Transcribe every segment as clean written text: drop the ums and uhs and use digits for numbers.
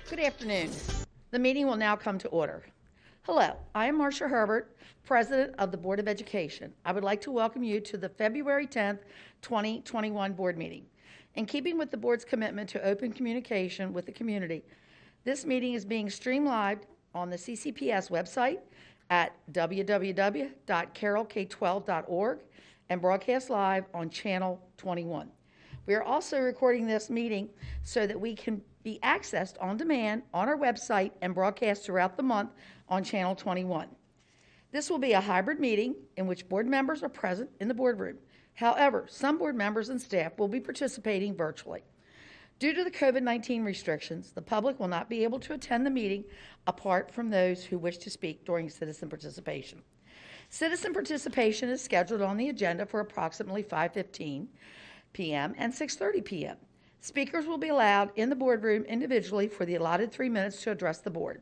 Good afternoon. The meeting will now come to order. Hello, I am Marcia Herbert, President of the Board of Education. I would like to welcome you to the February 10th, 2021 board meeting. In keeping with the board's commitment to open communication with the community, this meeting is being streamed live on the CCPS website at www.carrollk12.org and broadcast live on Channel 21. We are also recording this meeting so that we can be accessed on demand on our website and broadcast throughout the month on Channel 21. This will be a hybrid meeting in which board members are present in the boardroom. However, some board members and staff will be participating virtually. Due to the COVID-19 restrictions, the public will not be able to attend the meeting apart from those who wish to speak during citizen participation. Citizen participation is scheduled on the agenda for approximately 5:15 p.m. and 6:30 p.m. Speakers will be allowed in the boardroom individually for the allotted 3 minutes to address the board.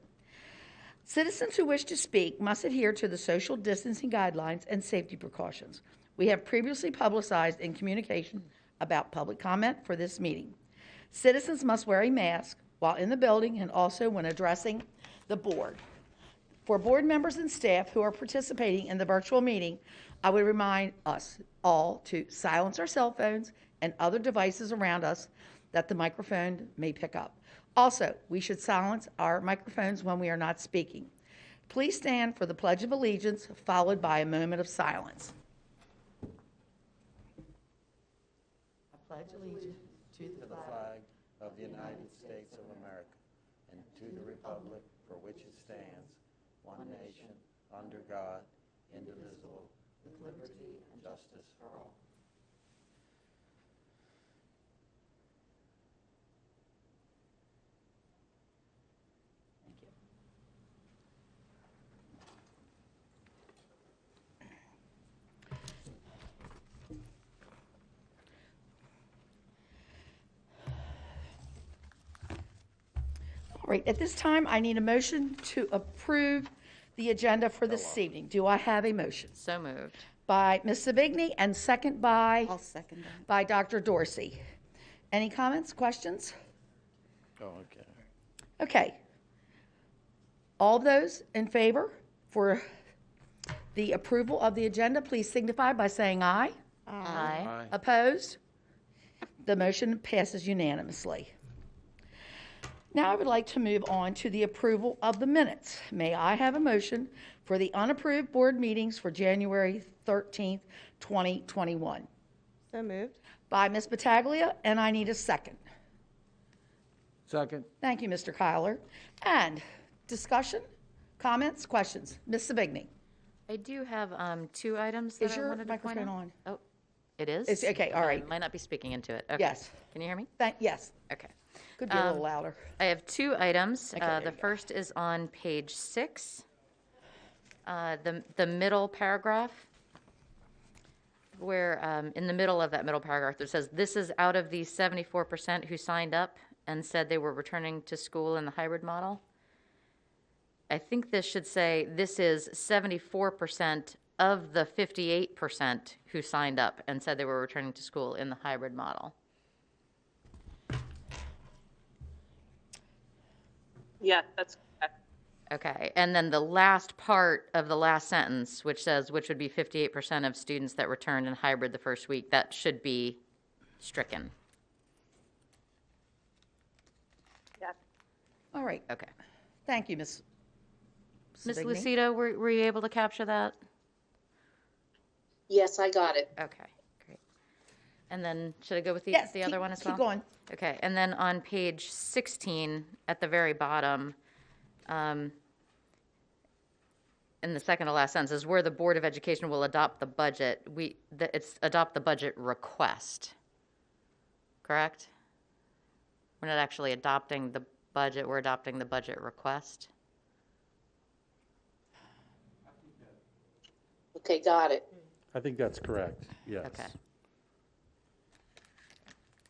Citizens who wish to speak must adhere to the social distancing guidelines and safety precautions. We have previously publicized in communication about public comment for this meeting. Citizens must wear a mask while in the building and also when addressing the board. For board members and staff who are participating in the virtual meeting, I would remind us all to silence our cell phones and other devices around us that the microphone may pick up. Also, we should silence our microphones when we are not speaking. Please stand for the Pledge of Allegiance, followed by a moment of silence. I pledge allegiance to the flag of the United States of America and to the republic for which it stands, one nation, under God, indivisible, with liberty and justice for all. Thank you. All right, at this time, I need a motion to approve the agenda for this evening. Do I have a motion? So moved. By Ms. Savigny and second by? I'll second that. By Dr. Dorsey. Any comments, questions? Oh, okay. Okay. All those in favor for the approval of the agenda, please signify by saying aye. Aye. Aye. Opposed? The motion passes unanimously. Now I would like to move on to the approval of the minutes. May I have a motion for the unapproved board meetings for January 13th, 2021? So moved. By Ms. Battaglia, and I need a second. Second. Thank you, Mr. Kyler. And discussion, comments, questions? Ms. Savigny, I do have two items that is I your wanted to point microphone out. on? Oh, it is? It's okay, all right. I might not be speaking into it. Okay. Yes. Can you hear me? Yes, Okay. could be a little louder. I have two items. Okay, there The you go. first is on page 6, the middle paragraph, where in the middle of that middle paragraph, it says, this is out of the 74% who signed up and said they were returning to school in the hybrid model. I think this should say, this is 74% of the 58% who signed up and said they were returning to school in the hybrid model. Yeah, that's correct. Okay, and then the last part of the last sentence, which says, which would be 58% of students that returned in hybrid the first week, that should be stricken. Yeah. All right, Okay. thank you, Ms. Ms. Savigny. Lucido, were you able to capture that? Yes, I got it. Okay, great. And then, should I go with the Yes, other one as well? keep going. Okay, and then on page 16, at the very bottom, in the second to last sentence, is where the Board of Education will adopt the budget. It's adopt the budget request, correct? We're not actually adopting the budget, we're adopting the budget request. Okay, got it. I think that's correct, yes. Okay.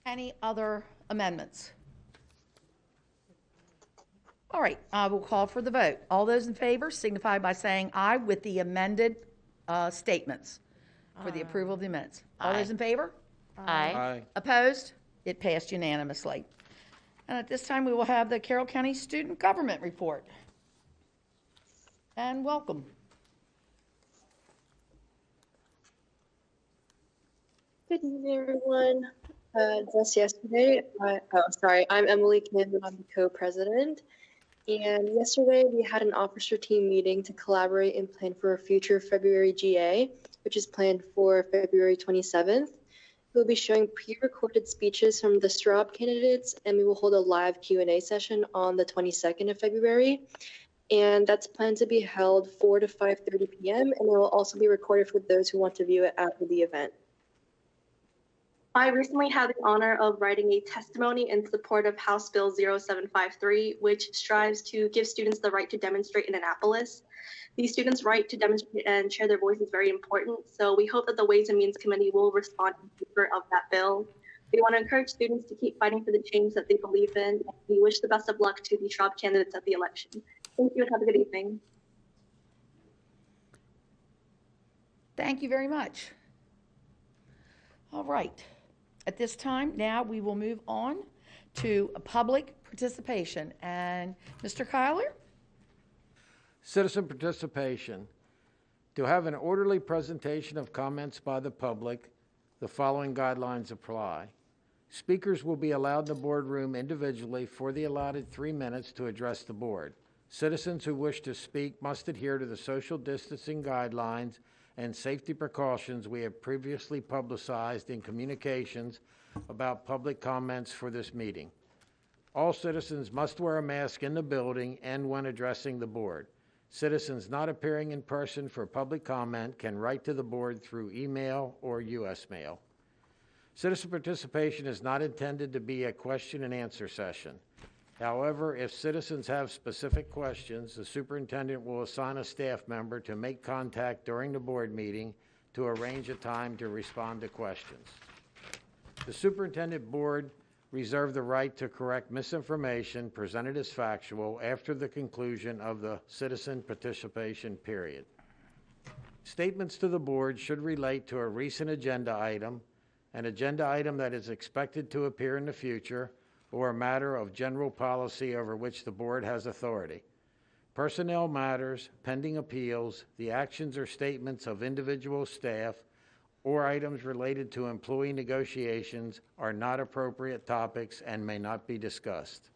Any other amendments? All right, I will call for the vote. All those in favor signify by saying aye with the amended statements for the approval of the minutes. All Aye. those in favor? Aye. Aye. Opposed? It passed unanimously. And at this time, we will have the Carroll County Student Government Report. And welcome. Good evening, everyone. Just yesterday, I'm Emily Kim, and I'm the co-president. And yesterday, we had an officer team meeting to collaborate and plan for a future February GA, which is planned for February 27th. We'll be showing pre-recorded speeches from the Straub candidates, and we will hold a live Q&A session on the 22nd of February. And that's planned to be held 4 to 5:30 p.m. And it will also be recorded for those who want to view it after the event. I recently had the honor of writing a testimony in support of House Bill 0753, which strives to give students the right to demonstrate in Annapolis. The students' right to demonstrate and share their voice is very important, so we hope that the Ways and Means Committee will respond in favor of that bill. We want to encourage students to keep fighting for the change that they believe in, and we wish the best of luck to the Straub candidates at the election. Thank you and have a good evening. Thank you very much. All right. At this time, now we will move on to public participation. And Mr. Kyler? Citizen participation. To have an orderly presentation of comments by the public, the following guidelines apply. Speakers will be allowed in the boardroom individually for the allotted 3 minutes to address the board. Citizens who wish to speak must adhere to the social distancing guidelines and safety precautions we have previously publicized in communications about public comments for this meeting. All citizens must wear a mask in the building and when addressing the board. Citizens not appearing in person for public comment can write to the board through email or U.S. mail. Citizen participation is not intended to be a question and answer session. However, if citizens have specific questions, the superintendent will assign a staff member to make contact during the board meeting to arrange a time to respond to questions. The superintendent board reserve the right to correct misinformation presented as factual after the conclusion of the citizen participation period. Statements to the board should relate to a recent agenda item, an agenda item that is expected to appear in the future, or a matter of general policy over which the board has authority. Personnel matters, pending appeals, the actions or statements of individual staff, or items related to employee negotiations are not appropriate topics and may not be discussed.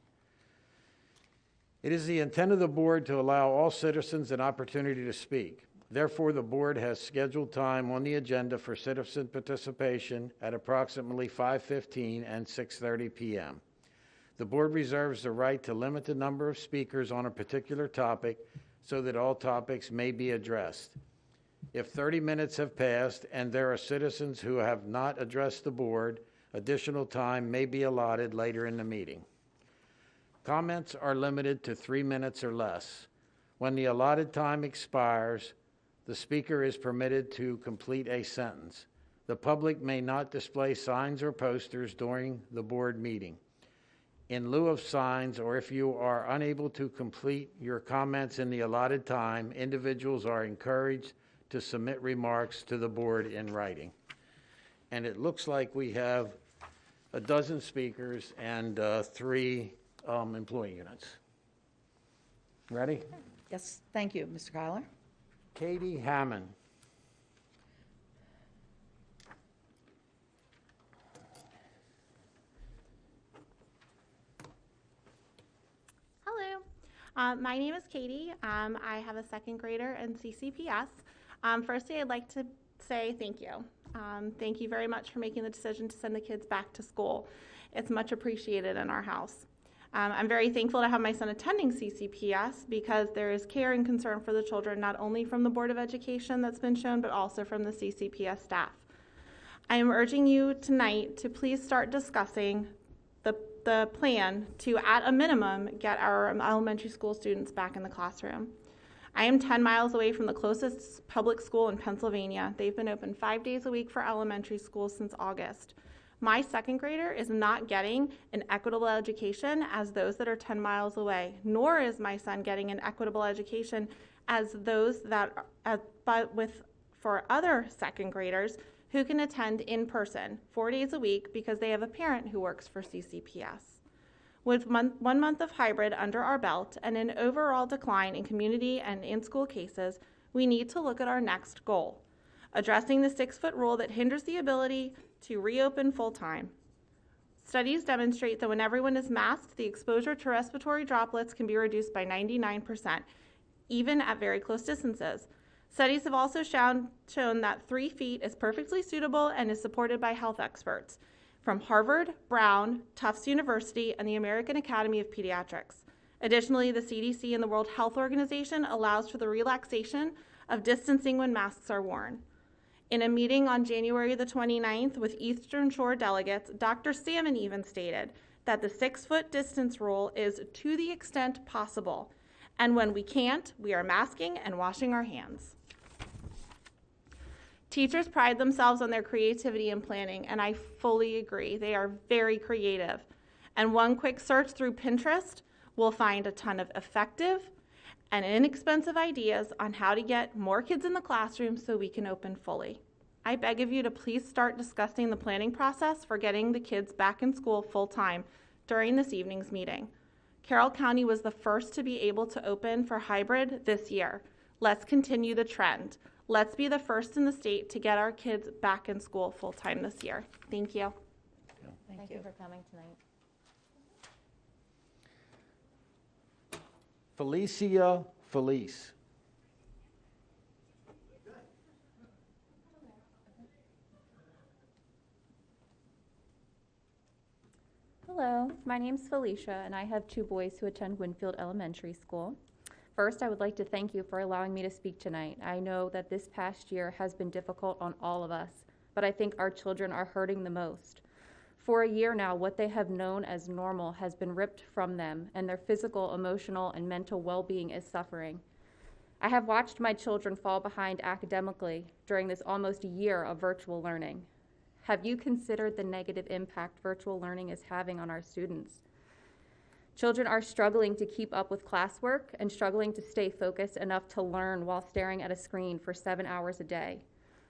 It is the intent of the board to allow all citizens an opportunity to speak. Therefore, the board has scheduled time on the agenda for citizen participation at approximately 5:15 and 6:30 p.m. The board reserves the right to limit the number of speakers on a particular topic so that all topics may be addressed. If 30 minutes have passed and there are citizens who have not addressed the board, additional time may be allotted later in the meeting. Comments are limited to 3 minutes or less. When the allotted time expires, the speaker is permitted to complete a sentence. The public may not display signs or posters during the board meeting. In lieu of signs, or if you are unable to complete your comments in the allotted time, individuals are encouraged to submit remarks to the board in writing. And it looks like we have a dozen speakers and 3 employee units. Ready? Yes, thank you, Mr. Kyler. Katie Hammond. Hello, my name is Katie. I have a second grader in CCPS. Firstly, I'd like to say thank you. Thank you very much for making the decision to send the kids back to school. It's much appreciated in our house. I'm very thankful to have my son attending CCPS because there is care and concern for the children, not only from the Board of Education that's been shown, but also from the CCPS staff. I am urging you tonight to please start discussing the plan to, at a minimum, get our elementary school students back in the classroom. I am 10 miles away from the closest public school in Pennsylvania. They've been open 5 days a week for elementary schools since August. My second grader is not getting an equitable education as those that are 10 miles away, nor is my son getting an equitable education as those that for other second graders who can attend in person 4 days a week because they have a parent who works for CCPS. With 1 month of hybrid under our belt and an overall decline in community and in-school cases, we need to look at our next goal, addressing the 6-foot rule that hinders the ability to reopen full-time. Studies demonstrate that when everyone is masked, the exposure to respiratory droplets can be reduced by 99%, even at very close distances. Studies have also shown that 3 feet is perfectly suitable and is supported by health experts from Harvard, Brown, Tufts University, and the American Academy of Pediatrics. Additionally, the CDC and the World Health Organization allows for the relaxation of distancing when masks are worn. In a meeting on January the 29th with Eastern Shore delegates, Dr. Salmon even stated that the 6-foot distance rule is to the extent possible, and when we can't, we are masking and washing our hands. Teachers pride themselves on their creativity and planning, and I fully agree. They are very creative. And one quick search through Pinterest will find a ton of effective and inexpensive ideas on how to get more kids in the classroom so we can open fully. I beg of you to please start discussing the planning process for getting the kids back in school full-time during this evening's meeting. Carroll County was the first to be able to open for hybrid this year. Let's continue the trend. Let's be the first in the state to get our kids back in school full-time this year. Thank you. Thank you for coming tonight. Felicia Felice. Hello, my name's Felicia, and I have 2 boys who attend Winfield Elementary School. First, I would like to thank you for allowing me to speak tonight. I know that this past year has been difficult on all of us, but I think our children are hurting the most. For a year now, what they have known as normal has been ripped from them, and their physical, emotional, and mental well-being is suffering. I have watched my children fall behind academically during this almost year of virtual learning. Have you considered the negative impact virtual learning is having on our students? Children are struggling to keep up with classwork and struggling to stay focused enough to learn while staring at a screen for 7 hours a day.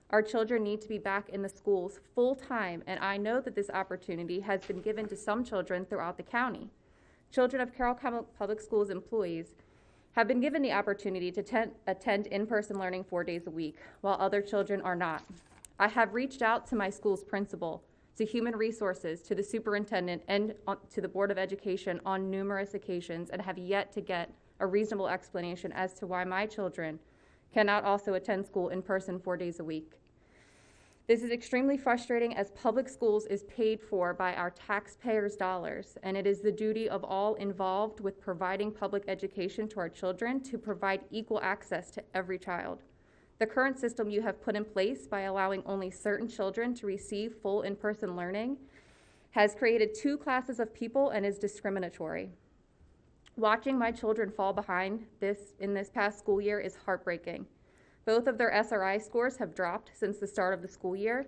Our children need to be back in the schools full-time, and I know that this opportunity has been given to some children throughout the county. Children of Carroll Public Schools employees have been given the opportunity to attend in-person learning 4 days a week, while other children are not. I have reached out to my school's principal, to Human Resources, to the superintendent, and to the Board of Education on numerous occasions, and have yet to get a reasonable explanation as to why my children cannot also attend school in person 4 days a week. This is extremely frustrating, as public schools is paid for by our taxpayers' dollars, and it is the duty of all involved with providing public education to our children to provide equal access to every child. The current system you have put in place by allowing only certain children to receive full in-person learning has created 2 classes of people and is discriminatory. Watching my children fall behind in this past school year is heartbreaking. Both of their SRI scores have dropped since the start of the school year,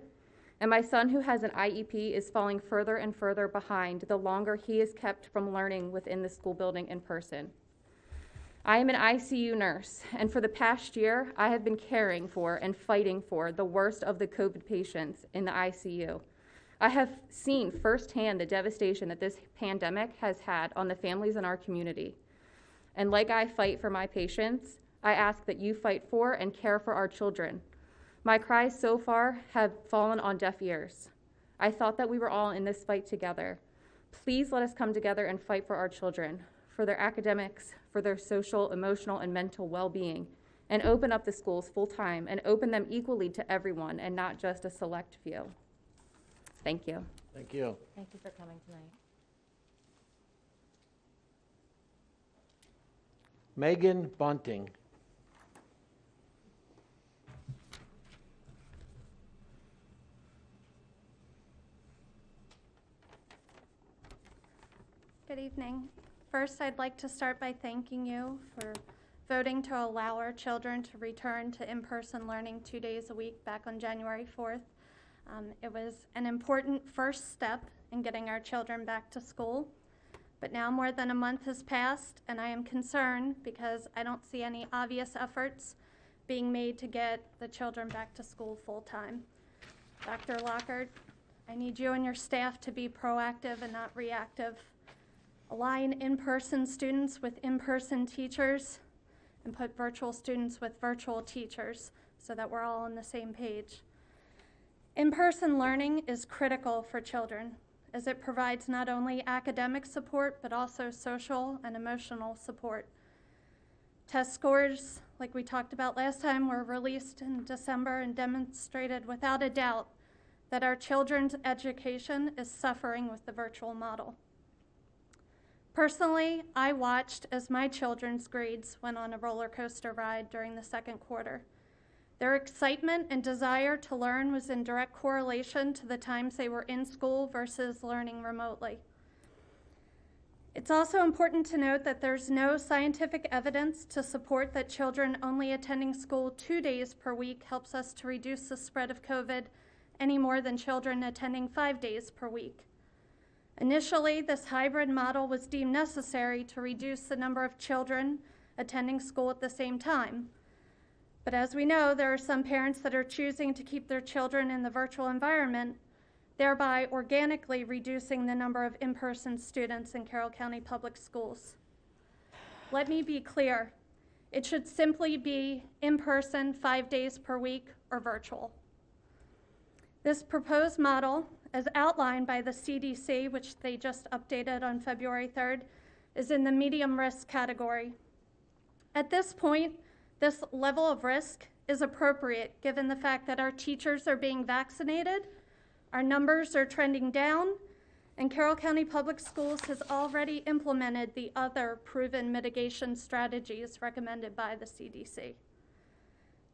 and my son, who has an IEP, is falling further and further behind the longer he is kept from learning within the school building in person. I am an ICU nurse, and for the past year, I have been caring for and fighting for the worst of the COVID patients in the ICU. I have seen firsthand the devastation that this pandemic has had on the families in our community. And like I fight for my patients, I ask that you fight for and care for our children. My cries so far have fallen on deaf ears. I thought that we were all in this fight together. Please let us come together and fight for our children, for their academics, for their social, emotional, and mental well-being, and open up the schools full-time and open them equally to everyone and not just a select few. Thank you. Thank you. Thank you for coming tonight. Megan Bunting. Good evening. First, I'd like to start by thanking you for voting to allow our children to return to in-person learning 2 days a week back on January 4th. It was an important first step in getting our children back to school, but now more than a month has passed, and I am concerned because I don't see any obvious efforts being made to get the children back to school full-time. Dr. Lockhart, I need you and your staff to be proactive and not reactive. align in-person students with in-person teachers, and put virtual students with virtual teachers so that we're all on the same page. In-person learning is critical for children as it provides not only academic support but also social and emotional support. Test scores, like we talked about last time, were released in December and demonstrated without a doubt that our children's education is suffering with the virtual model. Personally, I watched as my children's grades went on a roller coaster ride during the second quarter. Their excitement and desire to learn was in direct correlation to the times they were in school versus learning remotely. It's also important to note that there's no scientific evidence to support that children only attending school 2 days per week helps us to reduce the spread of COVID any more than children attending 5 days per week. Initially, this hybrid model was deemed necessary to reduce the number of children attending school at the same time. But as we know, there are some parents that are choosing to keep their children in the virtual environment, thereby organically reducing the number of in-person students in Carroll County Public Schools. Let me be clear, it should simply be in-person 5 days per week or virtual. This proposed model, as outlined by the CDC, which they just updated on February 3rd, is in the medium risk category. At this point, this level of risk is appropriate given the fact that our teachers are being vaccinated, our numbers are trending down, and Carroll County Public Schools has already implemented the other proven mitigation strategies recommended by the CDC.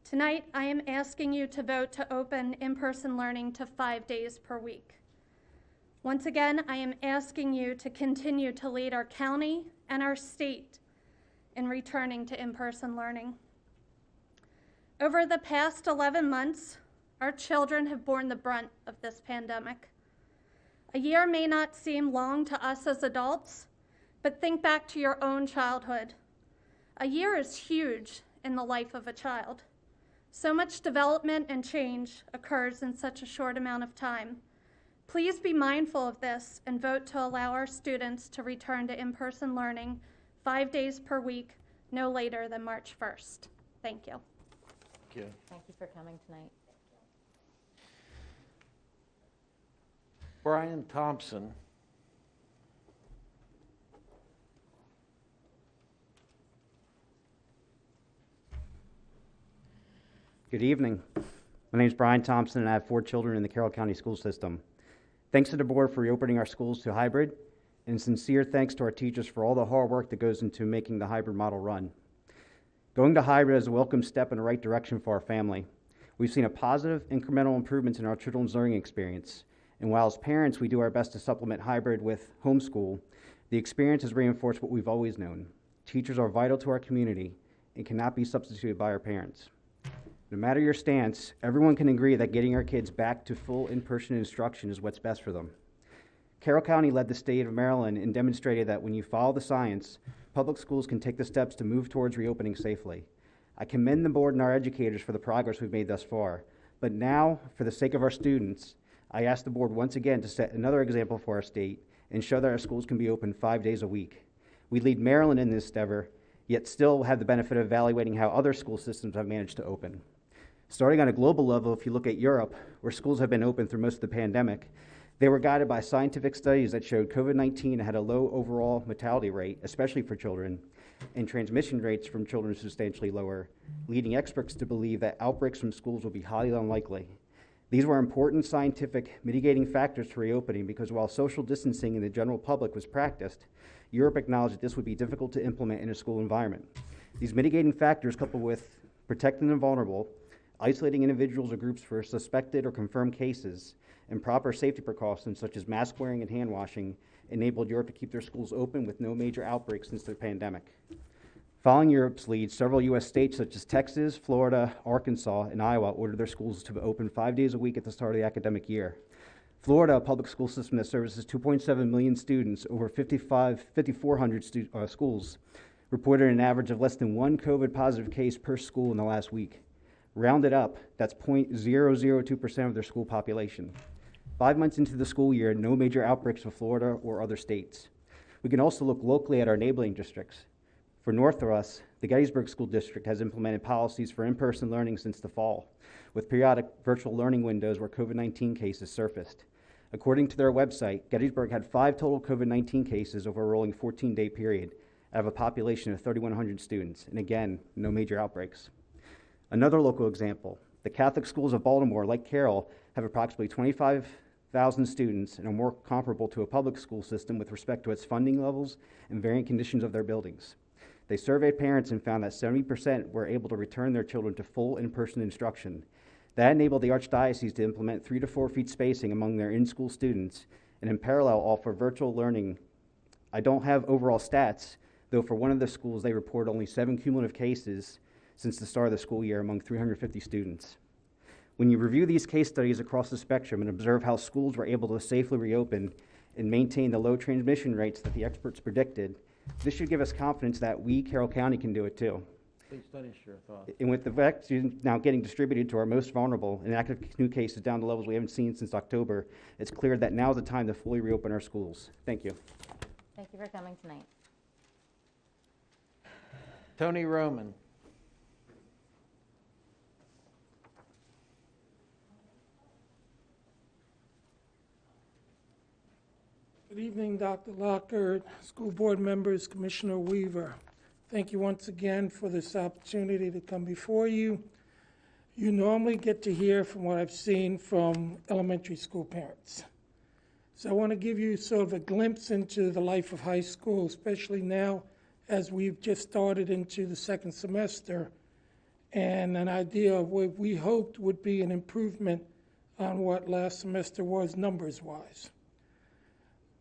Tonight, I am asking you to vote to open in-person learning to 5 days per week. Once again, I am asking you to continue to lead our county and our state in returning to in-person learning. Over the past 11 months, our children have borne the brunt of this pandemic. A year may not seem long to us as adults, but think back to your own childhood. A year is huge in the life of a child. So much development and change occurs in such a short amount of time. Please be mindful of this and vote to allow our students to return to in-person learning 5 days per week, no later than March 1st. Thank you. Thank you. Thank you for coming tonight. Brian Thompson. Good evening. My name is Brian Thompson, and I have 4 children in the Carroll County school system. Thanks to the board for reopening our schools to hybrid, and sincere thanks to our teachers for all the hard work that goes into making the hybrid model run. Going to hybrid is a welcome step in the right direction for our family. We've seen a positive incremental improvements in our children's learning experience, and while as parents we do our best to supplement hybrid with homeschool, the experience has reinforced what we've always known. Teachers are vital to our community and cannot be substituted by our parents. No matter your stance, everyone can agree that getting our kids back to full in-person instruction is what's best for them. Carroll County led the state of Maryland and demonstrated that when you follow the science, public schools can take the steps to move towards reopening safely. I commend the board and our educators for the progress we've made thus far, but now, for the sake of our students, I ask the board once again to set another example for our state and show that our schools can be open 5 days a week. We lead Maryland in this endeavor, yet still have the benefit of evaluating how other school systems have managed to open. Starting on a global level, if you look at Europe, where schools have been open through most of the pandemic, they were guided by scientific studies that showed COVID-19 had a low overall mortality rate, especially for children, and transmission rates from children substantially lower, leading experts to believe that outbreaks from schools will be highly unlikely. These were important scientific mitigating factors to reopening because while social distancing in the general public was practiced, Europe acknowledged that this would be difficult to implement in a school environment. These mitigating factors, coupled with protecting the vulnerable, isolating individuals or groups for suspected or confirmed cases, and proper safety precautions such as mask wearing and hand washing, enabled Europe to keep their schools open with no major outbreaks since the pandemic. Following Europe's lead, several U.S. states such as Texas, Florida, Arkansas, and Iowa ordered their schools to open 5 days a week at the start of the academic year. Florida, a public school system that services 2.7 million students, over 5,400 schools, reported an average of less than 1 COVID positive case per school in the last week. Rounded up, that's 0.002% of their school population. 5 months into the school year, no major outbreaks for Florida or other states. We can also look locally at our neighboring districts. For north of us, the Gettysburg School District has implemented policies for in-person learning since the fall, with periodic virtual learning windows where COVID-19 cases surfaced. According to their website, Gettysburg had 5 total COVID-19 cases over a rolling 14-day period out of a population of 3,100 students, and again, no major outbreaks. Another local example, the Catholic schools of Baltimore, like Carroll, have approximately 25,000 students and are more comparable to a public school system with respect to its funding levels and varying conditions of their buildings. They surveyed parents and found that 70% were able to return their children to full in-person instruction. That enabled the Archdiocese to implement 3 to 4 feet spacing among their in-school students and in parallel offer virtual learning. I don't have overall stats, though for one of the schools they report only 7 cumulative cases since the start of the school year among 350 students. When you review these case studies across the spectrum and observe how schools were able to safely reopen and maintain the low transmission rates that the experts predicted, this should give us confidence that we, Carroll County, can do it too. Please finish your thought. And with the vaccine now getting distributed to our most vulnerable and active new cases down to levels we haven't seen since October, it's clear that now is the time to fully reopen our schools. Thank you. Thank you for coming tonight. Tony Roman. Good evening, Dr. Lockhart, school board members, Commissioner Weaver. Thank you once again for this opportunity to come before you. You normally get to hear from what I've seen from elementary school parents. So I want to give you sort of a glimpse into the life of high school, especially now as we've just started into the second semester, and an idea of what we hoped would be an improvement on what last semester was numbers-wise.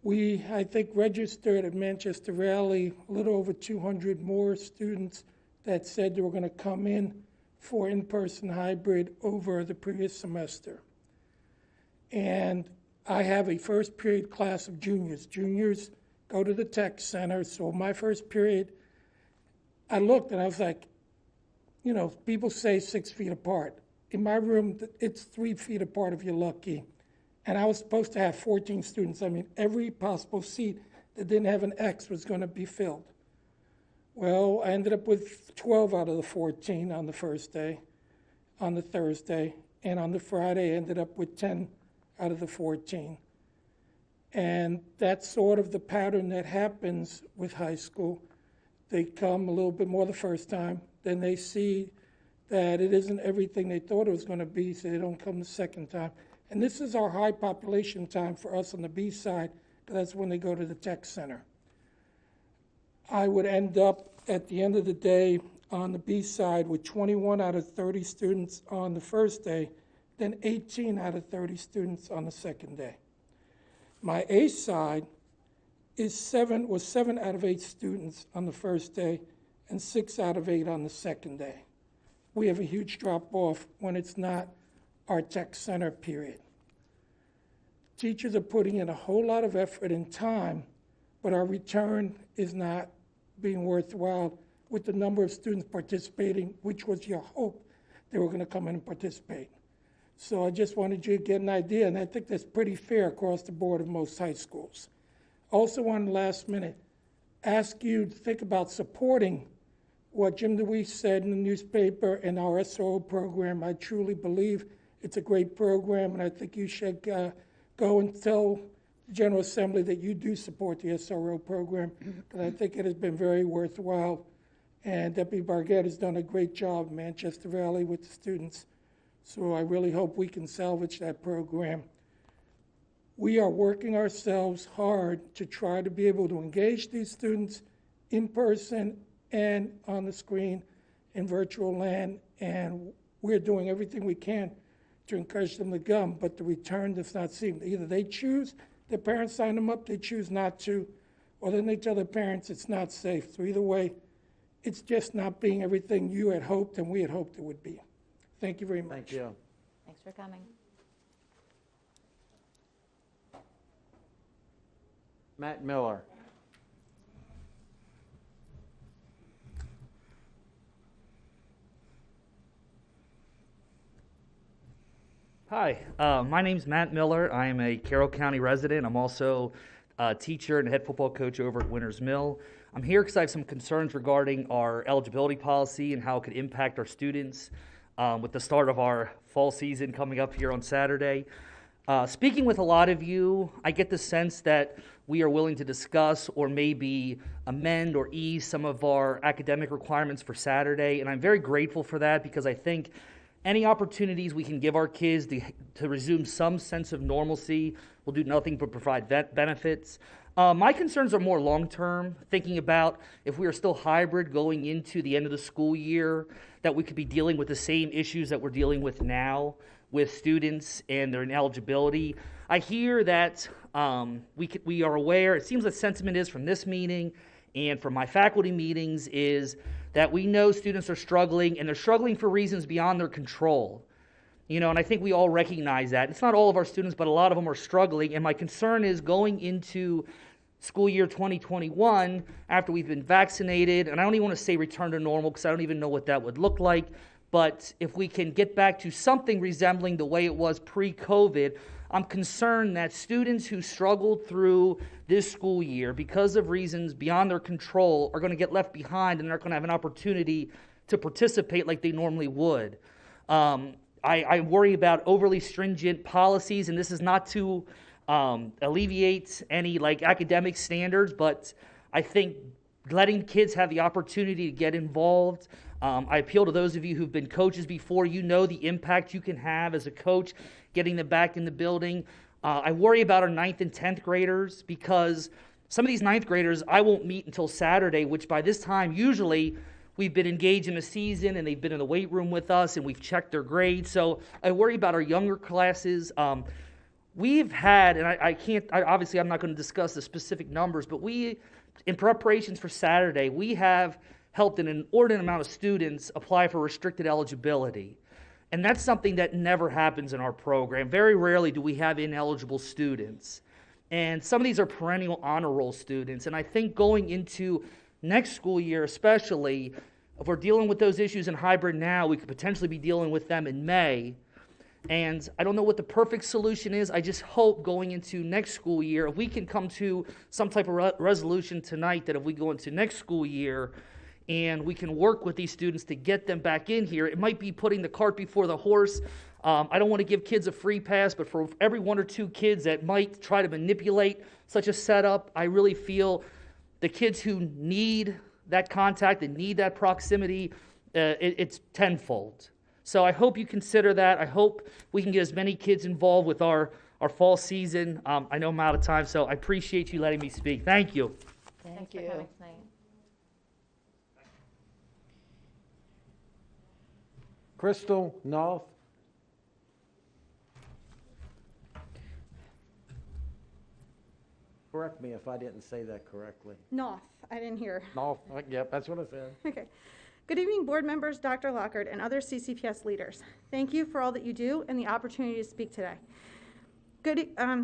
We, I think, registered at Manchester Valley a little over 200 more students that said they were going to come in for in-person hybrid over the previous semester. And I have a first period class of juniors. Juniors go to the tech center, so my first period, I looked and I was like, you know, people say 6 feet apart. In my room, it's 3 feet apart if you're lucky. And I was supposed to have 14 students. I mean, every possible seat that didn't have an X was going to be filled. Well, I ended up with 12 out of the 14 on the first day, on the Thursday, and on the Friday I ended up with 10 out of the 14. And that's sort of the pattern that happens with high school. They come a little bit more the first time, then they see that it isn't everything they thought it was going to be, so they don't come the second time. And this is our high population time for us on the B side, because that's when they go to the tech center. I would end up at the end of the day on the B side with 21 out of 30 students on the first day, then 18 out of 30 students on the second day. My A side was 7 out of 8 students on the first day and 6 out of 8 on the second day. We have a huge drop off when it's not our tech center period. Teachers are putting in a whole lot of effort and time, but our return is not being worthwhile with the number of students participating, which was your hope they were going to come in and participate. So I just wanted you to get an idea, and I think that's pretty fair across the board of most high schools. Also, on the last minute, ask you to think about supporting what Jim DeWeese said in the newspaper and our SRO program. I truly believe it's a great program, and I think you should go and tell the General Assembly that you do support the SRO program, because I think it has been very worthwhile. And Deputy Bargett has done a great job in Manchester Valley with the students. So I really hope we can salvage that program. We are working ourselves hard to try to be able to engage these students in person and on the screen in virtual land, and we're doing everything we can to encourage them to come, but the return does not seem. Either they choose, their parents sign them up, they choose not to, or then they tell their parents it's not safe. So either way, it's just not being everything you had hoped and we had hoped it would be. Thank you very much. Thank you. Thanks for coming. Matt Miller. Hi, my name's Matt Miller. I am a Carroll County resident. I'm also teacher and head football coach over at Winters Mill. I'm here because I have some concerns regarding our eligibility policy and how it could impact our students with the start of our fall season coming up here on Saturday. Speaking with a lot of you, I get the sense that we are willing to discuss or maybe amend or ease some of our academic requirements for Saturday, and I'm very grateful for that because I think any opportunities we can give our kids to resume some sense of normalcy will do nothing but provide benefits. My concerns are more long-term, thinking about if we are still hybrid going into the end of the school year, that we could be dealing with the same issues that we're dealing with now with students and their ineligibility. I hear that we are aware, it seems the sentiment is from this meeting and from my faculty meetings is that we know students are struggling, and they're struggling for reasons beyond their control. You know, and I think we all recognize that. It's not all of our students, but a lot of them are struggling, and my concern is going into school year 2021, after we've been vaccinated, and I don't even want to say return to normal because I don't even know what that would look like, but if we can get back to something resembling the way it was pre-COVID, I'm concerned that students who struggled through this school year because of reasons beyond their control are going to get left behind and aren't going to have an opportunity to participate like they normally would. I worry about overly stringent policies, and this is not to alleviate any academic standards, but I think letting kids have the opportunity to get involved. I appeal to those of you who've been coaches before. You know the impact you can have as a coach getting them back in the building. I worry about our 9th and 10th graders because some of these 9th graders I won't meet until Saturday, which by this time usually we've been engaged in a season and they've been in the weight room with us and we've checked their grades. So I worry about our younger classes. We've had, and obviously I'm not going to discuss the specific numbers, but in preparations for Saturday, we have helped an inordinate amount of students apply for restricted eligibility. And that's something that never happens in our program. Very rarely do we have ineligible students. And some of these are perennial honor roll students. And I think going into next school year especially, if we're dealing with those issues in hybrid now, we could potentially be dealing with them in May. And I don't know what the perfect solution is. I just hope going into next school year, if we can come to some type of resolution tonight that if we go into next school year and we can work with these students to get them back in here, it might be putting the cart before the horse. I don't want to give kids a free pass, but for every 1 or 2 kids that might try to manipulate such a setup, I really feel the kids who need that contact and need that proximity, it's tenfold. So I hope you consider that. I hope we can get as many kids involved with our fall season. I know I'm out of time, so I appreciate you letting me speak. Thank you. Thanks for coming tonight. Crystal Knopf. Correct me if I didn't say that correctly. Noth, I didn't hear. Knopf, yep, that's what I said. Okay. Good evening, board members, Dr. Lockhart, and other CCPS leaders. Thank you for all that you do and the opportunity to speak today.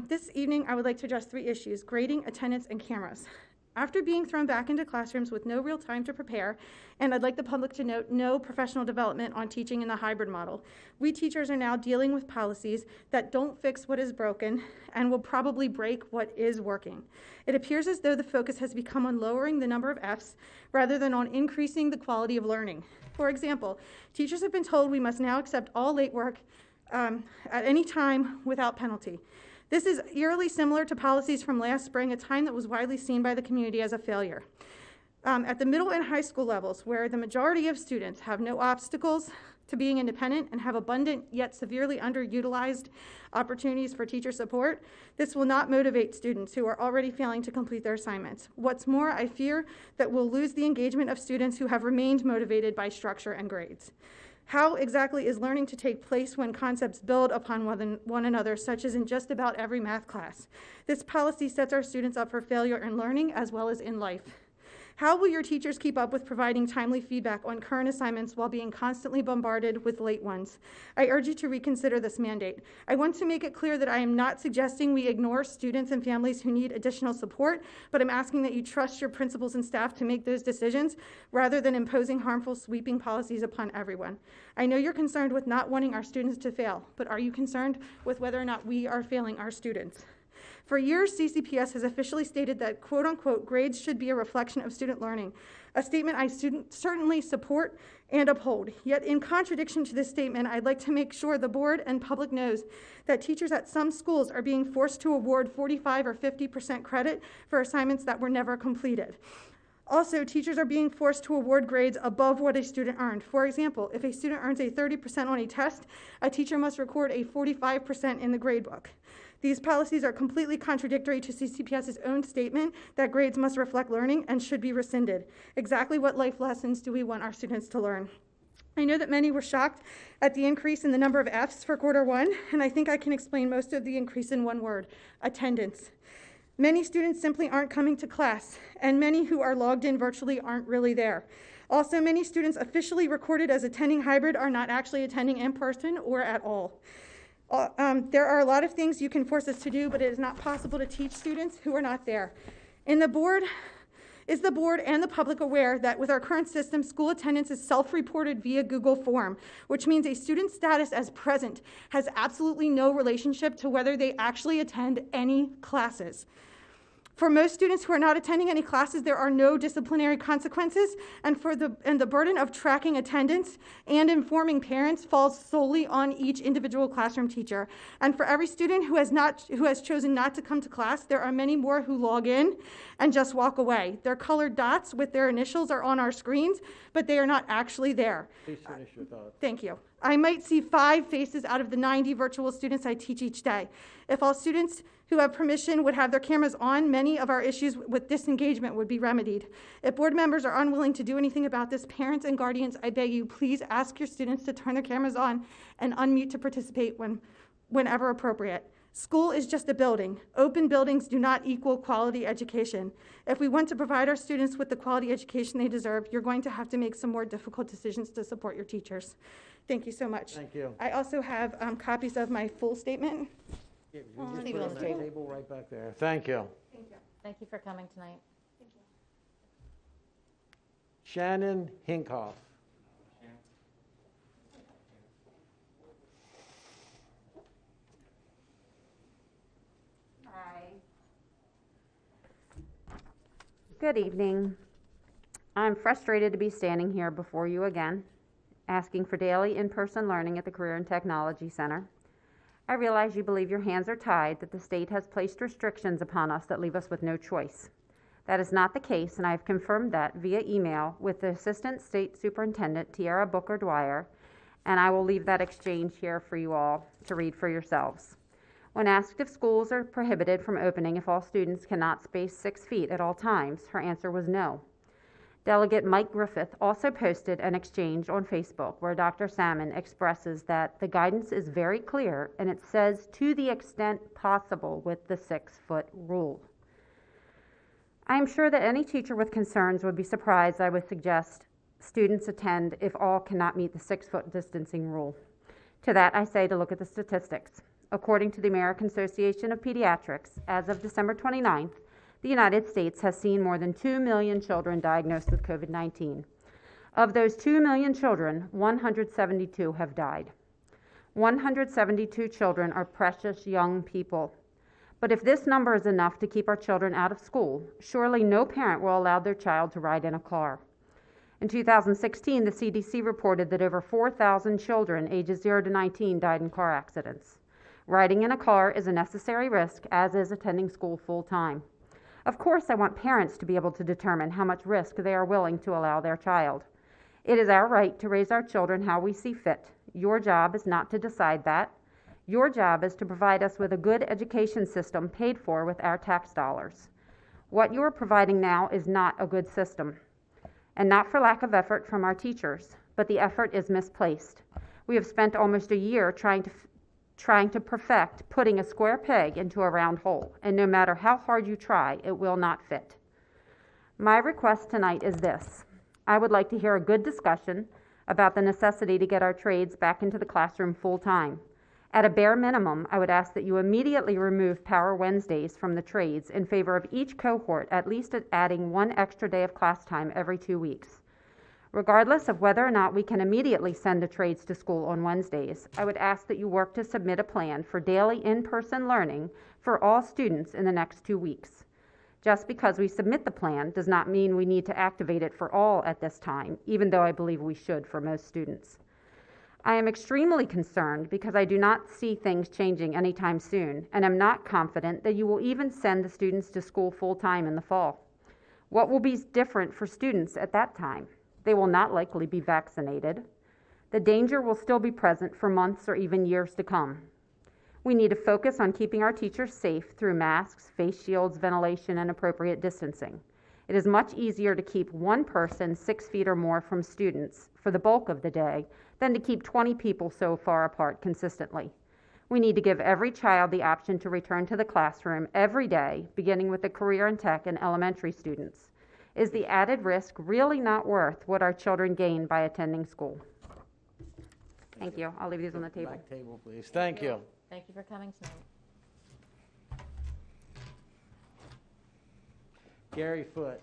This evening, I would like to address 3 issues: grading, attendance, and cameras. After being thrown back into classrooms with no real time to prepare, and I'd like the public to note no professional development on teaching in the hybrid model, we teachers are now dealing with policies that don't fix what is broken and will probably break what is working. It appears as though the focus has become on lowering the number of Fs rather than on increasing the quality of learning. For example, teachers have been told we must now accept all late work at any time without penalty. This is eerily similar to policies from last spring, a time that was widely seen by the community as a failure. At the middle and high school levels, where the majority of students have no obstacles to being independent and have abundant yet severely underutilized opportunities for teacher support, this will not motivate students who are already failing to complete their assignments. What's more, I fear that we'll lose the engagement of students who have remained motivated by structure and grades. How exactly is learning to take place when concepts build upon one another, such as in just about every math class? This policy sets our students up for failure in learning as well as in life. How will your teachers keep up with providing timely feedback on current assignments while being constantly bombarded with late ones? I urge you to reconsider this mandate. I want to make it clear that I am not suggesting we ignore students and families who need additional support, but I'm asking that you trust your principals and staff to make those decisions rather than imposing harmful, sweeping policies upon everyone. I know you're concerned with not wanting our students to fail, but are you concerned with whether or not we are failing our students? For years, CCPS has officially stated that, quote unquote, grades should be a reflection of student learning, a statement I certainly support and uphold. Yet in contradiction to this statement, I'd like to make sure the board and public knows that teachers at some schools are being forced to award 45 or 50% credit for assignments that were never completed. Also, teachers are being forced to award grades above what a student earned. For example, if a student earns a 30% on a test, a teacher must record a 45% in the gradebook. These policies are completely contradictory to CCPS's own statement that grades must reflect learning and should be rescinded. Exactly what life lessons do we want our students to learn? I know that many were shocked at the increase in the number of Fs for Q1, and I think I can explain most of the increase in one word: attendance. Many students simply aren't coming to class, and many who are logged in virtually aren't really there. Also, many students officially recorded as attending hybrid are not actually attending in person or at all. There are a lot of things you can force us to do, but it is not possible to teach students who are not there. Is the board and the public aware that with our current system, school attendance is self-reported via Google Form, which means a student's status as present has absolutely no relationship to whether they actually attend any classes? For most students who are not attending any classes, there are no disciplinary consequences, and the burden of tracking attendance and informing parents falls solely on each individual classroom teacher. And for every student who has chosen not to come to class, there are many more who log in and just walk away. Their colored dots with their initials are on our screens, but they are not actually there. Please finish your thoughts. Thank you. I might see 5 faces out of the 90 virtual students I teach each day. If all students who have permission would have their cameras on, many of our issues with disengagement would be remedied. If board members are unwilling to do anything about this, parents and guardians, I beg you, please ask your students to turn their cameras on and unmute to participate whenever appropriate. School is just a building. Open buildings do not equal quality education. If we want to provide our students with the quality education they deserve, you're going to have to make some more difficult decisions to support your teachers. Thank you so much. Thank you. I also have copies of my full statement. Yeah, you just Leave put it on the that table. right back there. Thank you. Thank you for coming tonight. Shannon Hinkhoff. Good evening. I'm frustrated to be standing here before you again, asking for daily in-person learning at the Career and Technology Center. I realize you believe your hands are tied, that the state has placed restrictions upon us that leave us with no choice. That is not the case, and I have confirmed that via email with the Assistant State Superintendent, Tiara Booker-Dwyer, and I will leave that exchange here for you all to read for yourselves. When asked if schools are prohibited from opening if all students cannot space 6 feet at all times, her answer was no. Delegate Mike Griffith also posted an exchange on Facebook where Dr. Salmon expresses that the guidance is very clear and it says to the extent possible with the 6-foot rule. I am sure that any teacher with concerns would be surprised I would suggest students attend if all cannot meet the 6-foot distancing rule. To that I say to look at the statistics. According to the American Association of Pediatrics, as of December 29th, the United States has seen more than 2 million children diagnosed with COVID-19. Of those 2 million children, 172 have died. 172 children are precious young people. But if this number is enough to keep our children out of school, surely no parent will allow their child to ride in a car. In 2016, the CDC reported that over 4,000 children ages 0 to 19 died in car accidents. Riding in a car is a necessary risk, as is attending school full-time. Of course, I want parents to be able to determine how much risk they are willing to allow their child. It is our right to raise our children how we see fit. Your job is not to decide that. Your job is to provide us with a good education system paid for with our tax dollars. What you are providing now is not a good system, and not for lack of effort from our teachers, but the effort is misplaced. We have spent almost a year trying to perfect putting a square peg into a round hole, and no matter how hard you try, it will not fit. My request tonight is this. I would like to hear a good discussion about the necessity to get our trades back into the classroom full-time. At a bare minimum, I would ask that you immediately remove Power Wednesdays from the trades in favor of each cohort, at least adding 1 extra day of class time every 2 weeks. Regardless of whether or not we can immediately send the trades to school on Wednesdays, I would ask that you work to submit a plan for daily in-person learning for all students in the next 2 weeks. Just because we submit the plan does not mean we need to activate it for all at this time, even though I believe we should for most students. I am extremely concerned because I do not see things changing anytime soon, and am not confident that you will even send the students to school full-time in the fall. What will be different for students at that time? They will not likely be vaccinated. The danger will still be present for months or even years to come. We need to focus on keeping our teachers safe through masks, face shields, ventilation, and appropriate distancing. It is much easier to keep one person 6 feet or more from students for the bulk of the day than to keep 20 people so far apart consistently. We need to give every child the option to return to the classroom every day, beginning with the career and tech and elementary students. Is the added risk really not worth what our children gain by attending school? Thank you. I'll leave these on the table. Back table, please. Thank you. Thank you for coming tonight. Gary Foote.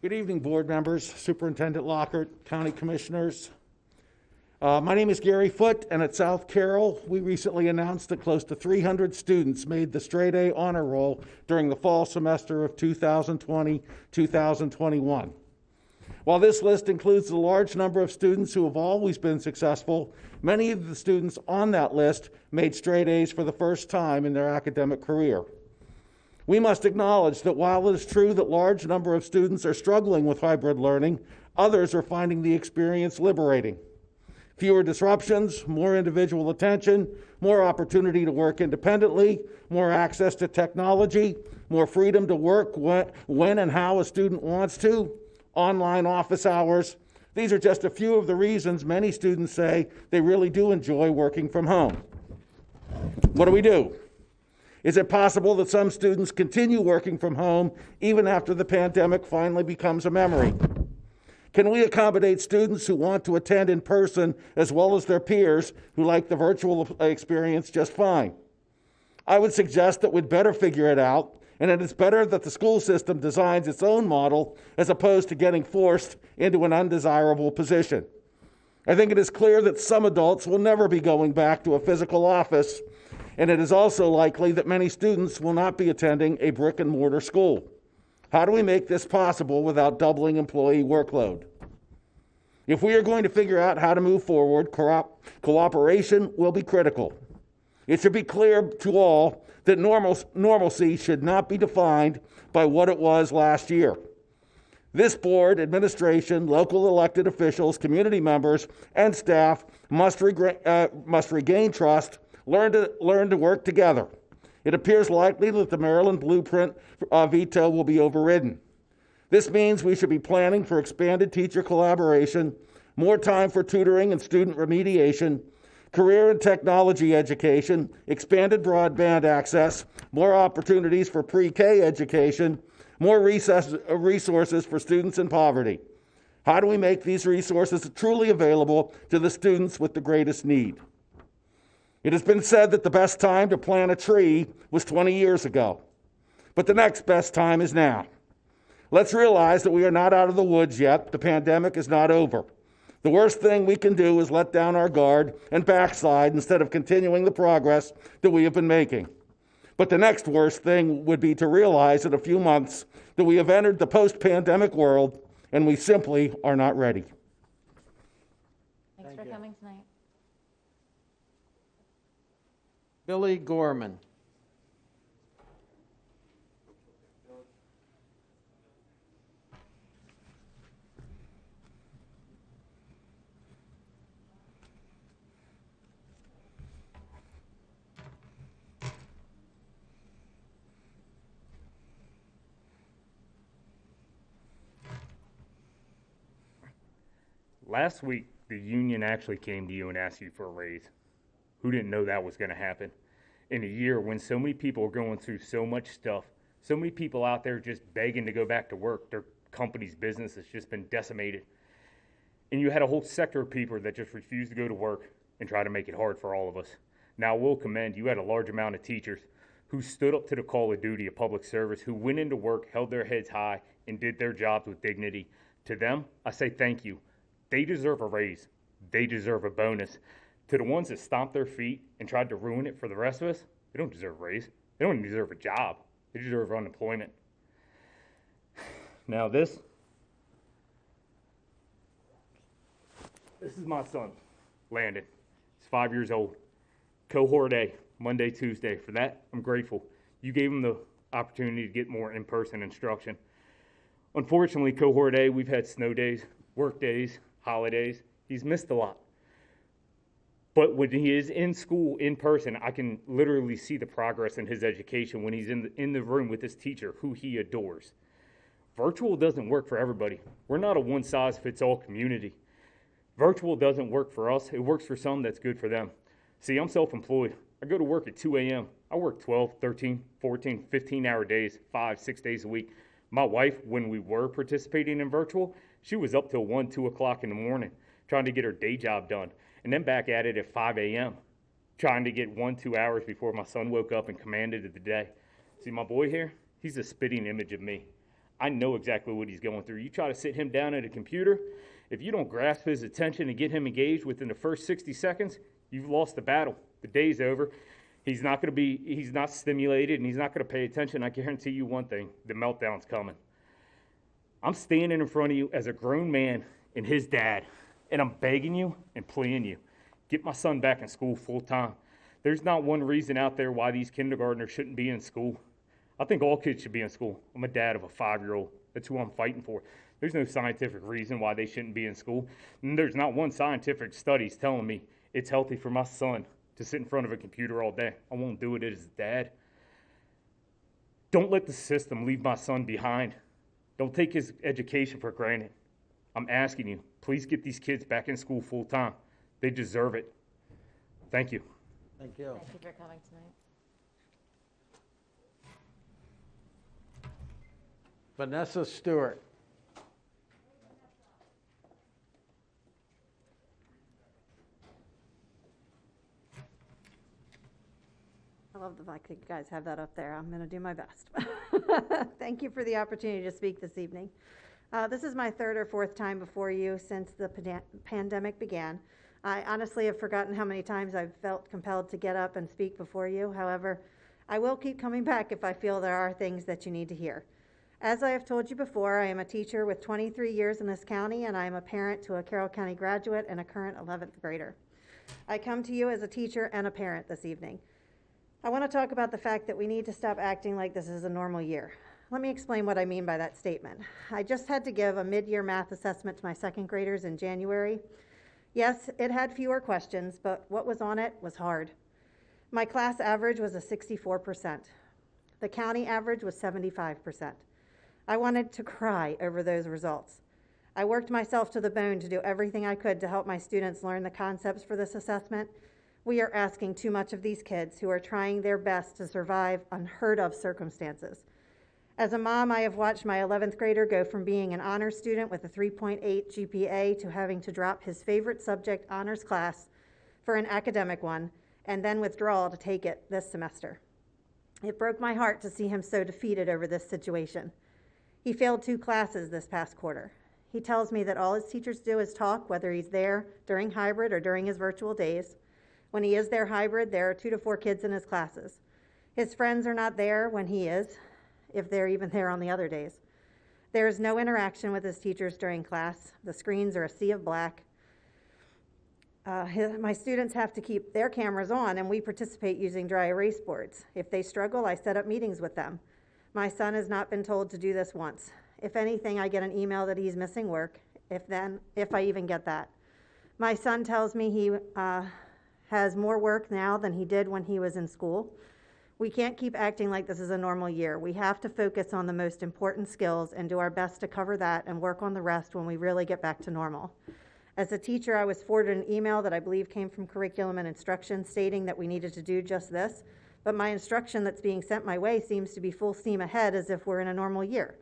Good evening, board members, Superintendent Lockhart, County Commissioners. My name is Gary Foote, and at South Carroll, we recently announced that close to 300 students made the straight A honor roll during the fall semester of 2020-2021. While this list includes a large number of students who have always been successful, many of the students on that list made straight A's for the first time in their academic career. We must acknowledge that while it is true that a large number of students are struggling with hybrid learning, others are finding the experience liberating. Fewer disruptions, more individual attention, more opportunity to work independently, more access to technology, more freedom to work when and how a student wants to, online office hours. These are just a few of the reasons many students say they really do enjoy working from home. What do? Is it possible that some students continue working from home even after the pandemic finally becomes a memory? Can we accommodate students who want to attend in person as well as their peers who like the virtual experience just fine? I would suggest that we'd better figure it out, and it is better that the school system designs its own model as opposed to getting forced into an undesirable position. I think it is clear that some adults will never be going back to a physical office, and it is also likely that many students will not be attending a brick and mortar school. How do we make this possible without doubling employee workload? If we are going to figure out how to move forward, cooperation will be critical. It should be clear to all that normalcy should not be defined by what it was last year. This board, administration, local elected officials, community members, and staff must regain trust, learn to work together. It appears likely that the Maryland blueprint veto will be overridden. This means we should be planning for expanded teacher collaboration, more time for tutoring and student remediation, career and technology education, expanded broadband access, more opportunities for pre-K education, more resources for students in poverty. How do we make these resources truly available to the students with the greatest need? It has been said that the best time to plant a tree was 20 years ago, but the next best time is now. Let's realize that we are not out of the woods yet. The pandemic is not over. The worst thing we can do is let down our guard and backslide instead of continuing the progress that we have been making. But the next worst thing would be to realize in a few months that we have entered the post-pandemic world and we simply are not ready. Thanks for coming tonight. Billy Gorman. Last week, the union actually came to you and asked you for a raise. Who didn't know that was going to happen? In a year when so many people are going through so much stuff, so many people out there just begging to go back to work, their company's business has just been decimated. And you had a whole sector of people that just refused to go to work and try to make it hard for all of us. Now, I will commend you had a large amount of teachers who stood up to the call of duty of public service, who went into work, held their heads high, and did their jobs with dignity. To them, I say thank you. They deserve a raise. They deserve a bonus. To the ones that stomped their feet and tried to ruin it for the rest of us, they don't deserve a raise. They don't even deserve a job. They deserve unemployment. Now this is my son, Landon. He's 5 years old. Cohort A, Monday, Tuesday. For that, I'm grateful. You gave him the opportunity to get more in-person instruction. Unfortunately, Cohort A, we've had snow days, work days, holidays. He's missed a lot. But when he is in school in person, I can literally see the progress in his education when he's in the room with his teacher, who he adores. Virtual doesn't work for everybody. We're not a one-size-fits-all community. Virtual doesn't work for us. It works for some, that's good for them. See, I'm self-employed. I go to work at 2 a.m. I work 12, 13, 14, 15-hour days, 5, 6 days a week. My wife, when we were participating in virtual, she was up till 1, 2 o'clock in the morning trying to get her day job done, and then back at it at 5 a.m., trying to get 1, 2 hours before my son woke up and commanded the day. See, my boy here, he's a spitting image of me. I know exactly what he's going through. You try to sit him down at a computer, if you don't grasp his attention and get him engaged within the first 60 seconds, you've lost the battle. The day's over. He's not stimulated, and he's not going to pay attention. I guarantee you one thing, the meltdown's coming. I'm standing in front of you as a grown man and his dad, and I'm begging you and pleading you, get my son back in school full time. There's not one reason out there why these kindergartners shouldn't be in school. I think all kids should be in school. I'm a dad of a 5-year-old. That's who I'm fighting for. There's no scientific reason why they shouldn't be in school. And there's not one scientific studies telling me it's healthy for my son to sit in front of a computer all day. I won't do it as a dad. Don't let the system leave my son behind. Don't take his education for granted. I'm asking you, please get these kids back in school full time. They deserve it. Thank you. Thank you. Thank you for coming tonight. Vanessa Stewart. I love the fact that you guys have that up there. I'm going to do my best. Thank you for the opportunity to speak this evening. This is my third or fourth time before you since the pandemic began. I honestly have forgotten how many times I've felt compelled to get up and speak before you. However, I will keep coming back if I feel there are things that you need to hear. As I have told you before, I am a teacher with 23 years in this county, and I am a parent to a Carroll County graduate and a current 11th grader. I come to you as a teacher and a parent this evening. I want to talk about the fact that we need to stop acting like this is a normal year. Let me explain what I mean by that statement. I just had to give a mid-year math assessment to my second graders in January. Yes, it had fewer questions, but what was on it was hard. My class average was a 64%. The county average was 75%. I wanted to cry over those results. I worked myself to the bone to do everything I could to help my students learn the concepts for this assessment. We are asking too much of these kids who are trying their best to survive unheard of circumstances. As a mom, I have watched my 11th grader go from being an honors student with a 3.8 GPA to having to drop his favorite subject honors class for an academic one and then withdraw to take it this semester. It broke my heart to see him so defeated over this situation. He failed 2 classes this past quarter. He tells me that all his teachers do is talk, whether he's there during hybrid or during his virtual days. When he is there hybrid, there are 2 to 4 kids in his classes. His friends are not there when he is, if they're even there on the other days. There is no interaction with his teachers during class. The screens are a sea of black. My students have to keep their cameras on, and we participate using dry erase boards. If they struggle, I set up meetings with them. My son has not been told to do this once. If anything, I get an email that he's missing work, if I even get that. My son tells me he has more work now than he did when he was in school. We can't keep acting like this is a normal year. We have to focus on the most important skills and do our best to cover that and work on the rest when we really get back to normal. As a teacher, I was forwarded an email that I believe came from Curriculum and Instruction stating that we needed to do just this, but my instruction that's being sent my way seems to be full steam ahead as if we're in a normal year.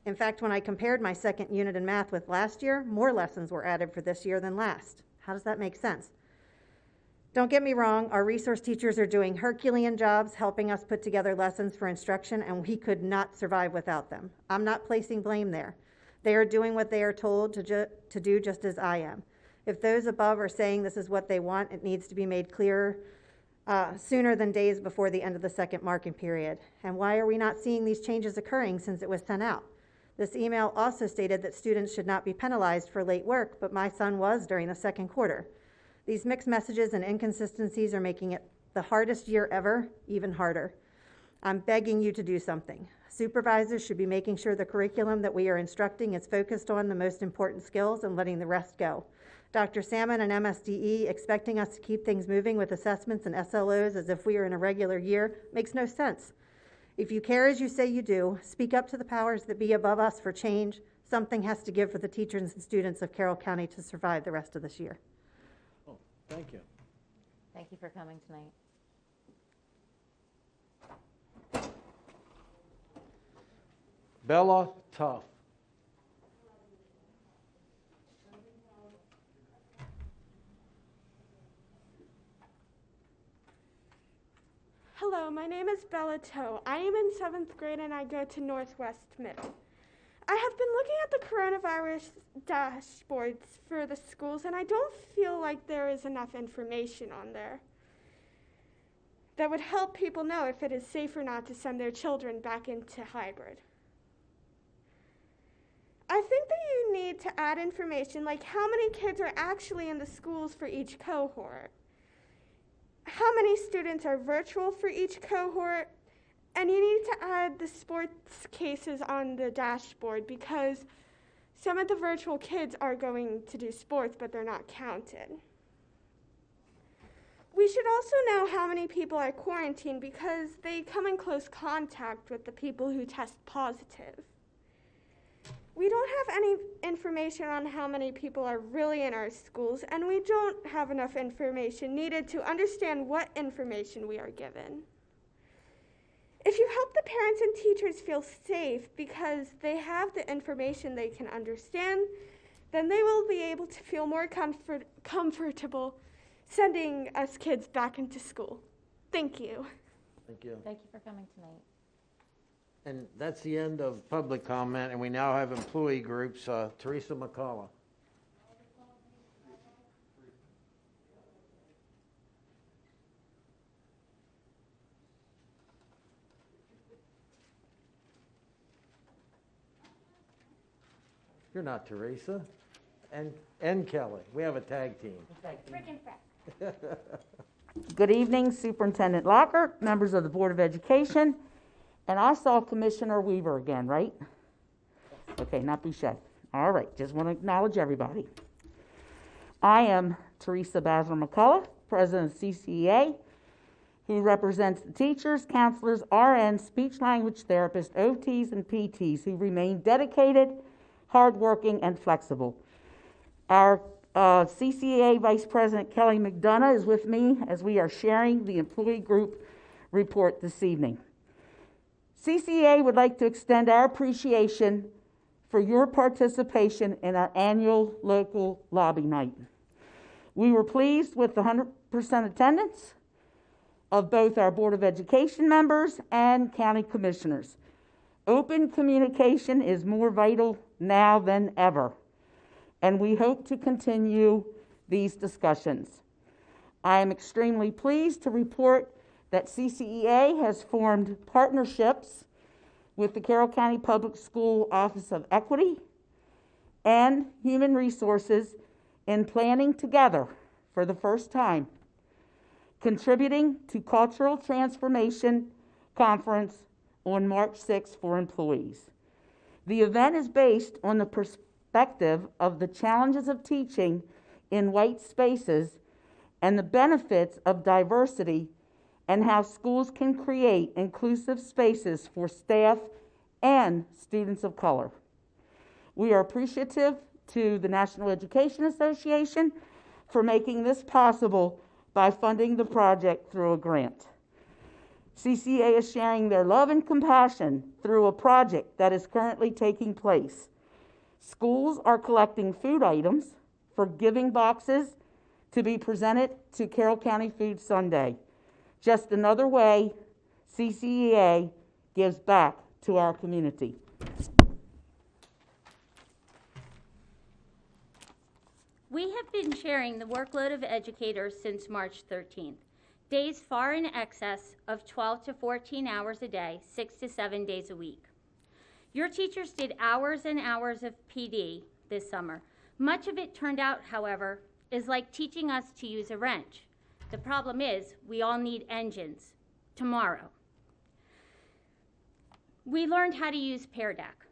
In fact, when I compared my second unit in math with last year, more lessons were added for this year than last. How does that make sense? Don't get me wrong, our resource teachers are doing Herculean jobs helping us put together lessons for instruction, and we could not survive without them. I'm not placing blame there. They are doing what they are told to do, just as I am. If those above are saying this is what they want, it needs to be made clearer sooner than days before the end of the second marking period. And why are we not seeing these changes occurring since it was sent out? This email also stated that students should not be penalized for late work, but my son was during the second quarter. These mixed messages and inconsistencies are making it the hardest year ever even harder. I'm begging you to do something. Supervisors should be making sure the curriculum that we are instructing is focused on the most important skills and letting the rest go. Dr. Salmon and MSDE expecting us to keep things moving with assessments and SLOs as if we are in a regular year makes no sense. If you care as you say you do, speak up to the powers that be above us for change. Something has to give for the teachers and students of Carroll County to survive the rest of this year. Thank you. Thank you for coming tonight. Bella Tuff. Hello, my name is Bella Toe. I am in 7th grade and I go to Northwest Middle. I have been looking at the coronavirus dashboards for the schools and I don't feel like there is enough information on there that would help people know if it is safe or not to send their children back into hybrid. I think that you need to add information like how many kids are actually in the schools for each cohort, how many students are virtual for each cohort, and you need to add the sports cases on the dashboard because some of the virtual kids are going to do sports, but they're not counted. We should also know how many people are quarantined because they come in close contact with the people who test positive. We don't have any information on how many people are really in our schools, and we don't have enough information needed to understand what information we are given. If you help the parents and teachers feel safe because they have the information they can understand, then they will be able to feel more comfortable sending us kids back into school. Thank you. Thank you. Thank you for coming tonight. And that's the end of public comment, and we now have employee groups. Teresa McCullough. You're not Teresa. And Kelly. We have a tag team. Good evening, Superintendent Lockhart, members of the Board of Education, and I saw Commissioner Weaver again, right? Okay, not Boucher. All right, just want to acknowledge everybody. I am Teresa Basler McCullough, President of CCEA, who represents the teachers, counselors, RNs, speech language therapists, OTs, and PTs who remain dedicated, hardworking, and flexible. Our CCEA Vice President Kelly McDonough is with me as we are sharing the employee group report this evening. CCEA would like to extend our appreciation for your participation in our annual local lobby night. We were pleased with the 100% attendance of both our Board of Education members and county commissioners. Open communication is more vital now than ever, and we hope to continue these discussions. I am extremely pleased to report that CCEA has formed partnerships with the Carroll County Public School Office of Equity and Human Resources in planning together for the first time, contributing to Cultural Transformation Conference on March 6th for employees. The event is based on the perspective of the challenges of teaching in white spaces and the benefits of diversity and how schools can create inclusive spaces for staff and students of color. We are appreciative to the National Education Association for making this possible by funding the project through a grant. CCA is sharing their love and compassion through a project that is currently taking place. Schools are collecting food items for giving boxes to be presented to Carroll County Food Sunday. Just another way CCEA gives back to our community. We have been sharing the workload of educators since March 13th. Days far in excess of 12 to 14 hours a day, 6 to 7 days a week. Your teachers did hours and hours of PD this summer. Much of it turned out, however, is like teaching us to use a wrench. The problem is, we all need engines tomorrow. We learned how to use Pear Deck.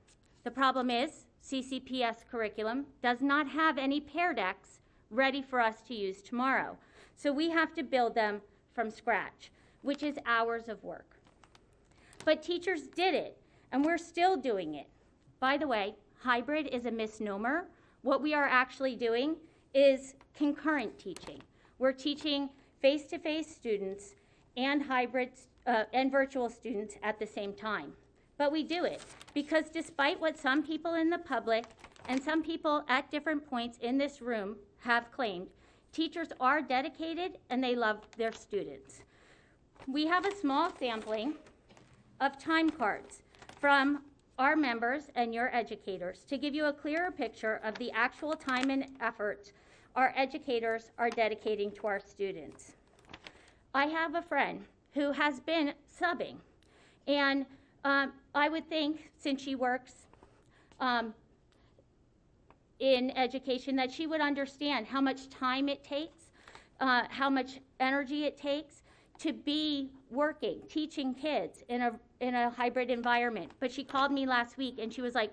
The problem is, CCPS curriculum does not have any Pear Decks ready for us to use tomorrow. So we have to build them from scratch, which is hours of work. But teachers did it, and we're still doing it. By the way, hybrid is a misnomer. What we are actually doing is concurrent teaching. We're teaching face-to-face students and hybrid and virtual students at the same time. But we do it because despite what some people in the public and some people at different points in this room have claimed, teachers are dedicated and they love their students. We have a small sampling of time cards from our members and your educators to give you a clearer picture of the actual time and effort our educators are dedicating to our students. I have a friend who has been subbing, and I would think, since she works in education, that she would understand how much time it takes, how much energy it takes to be working, teaching kids in a hybrid environment. But she called me last week and she was like,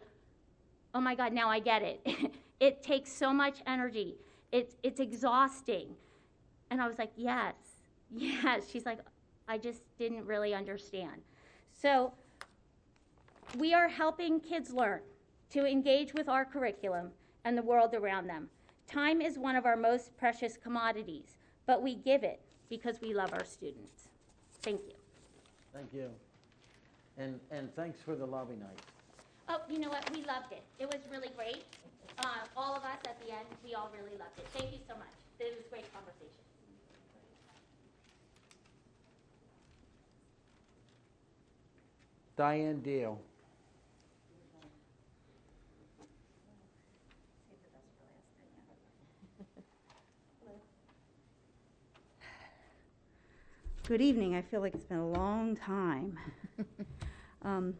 oh my God, now I get it. It takes so much energy. It's exhausting. And I was like, yes. She's like, I just didn't really understand. So we are helping kids learn to engage with our curriculum and the world around them. Time is one of our most precious commodities, but we give it because we love our students. Thank you. Thank you. And thanks for the lobby night. Oh, you know what? We loved it. It was really great. All of us at the end, we all really loved it. Thank you so much. It was a great conversation. Diane Deal. Good evening. I feel like it's been a long time.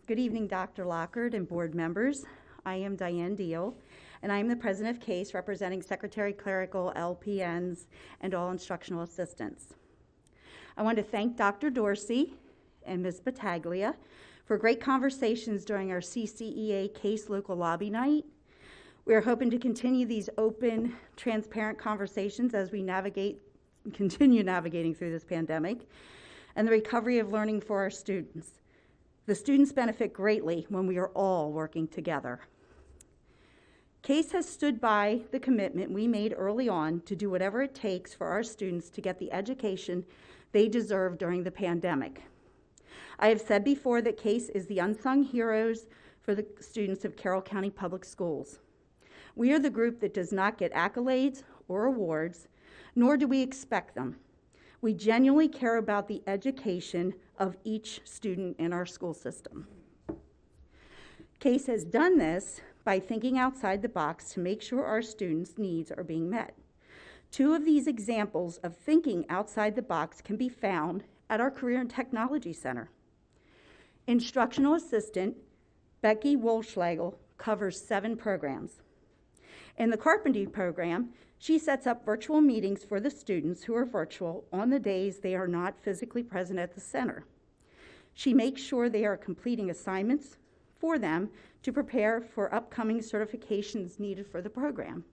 Good evening, Dr. Lockhart and board members. I am Diane Deal, and I am the president of CASE, representing secretary, clerical, LPNs, and all instructional assistants. I want to thank Dr. Dorsey and Ms. Battaglia for great conversations during our CCEA CASE local lobby night. We are hoping to continue these open, transparent conversations as we continue navigating through this pandemic and the recovery of learning for our students. The students benefit greatly when we are all working together. CASE has stood by the commitment we made early on to do whatever it takes for our students to get the education they deserve during the pandemic. I have said before that CASE is the unsung heroes for the students of Carroll County Public Schools. We are the group that does not get accolades or awards, nor do we expect them. We genuinely care about the education of each student in our school system. CASE has done this by thinking outside the box to make sure our students' needs are being met. Two of these examples of thinking outside the box can be found at our Career and Technology Center. Instructional Assistant Becky Wolschlagel covers 7 programs. In the Carpentry program, she sets up virtual meetings for the students who are virtual on the days they are not physically present at the center. She makes sure they are completing assignments for them to prepare for upcoming certifications needed for the program.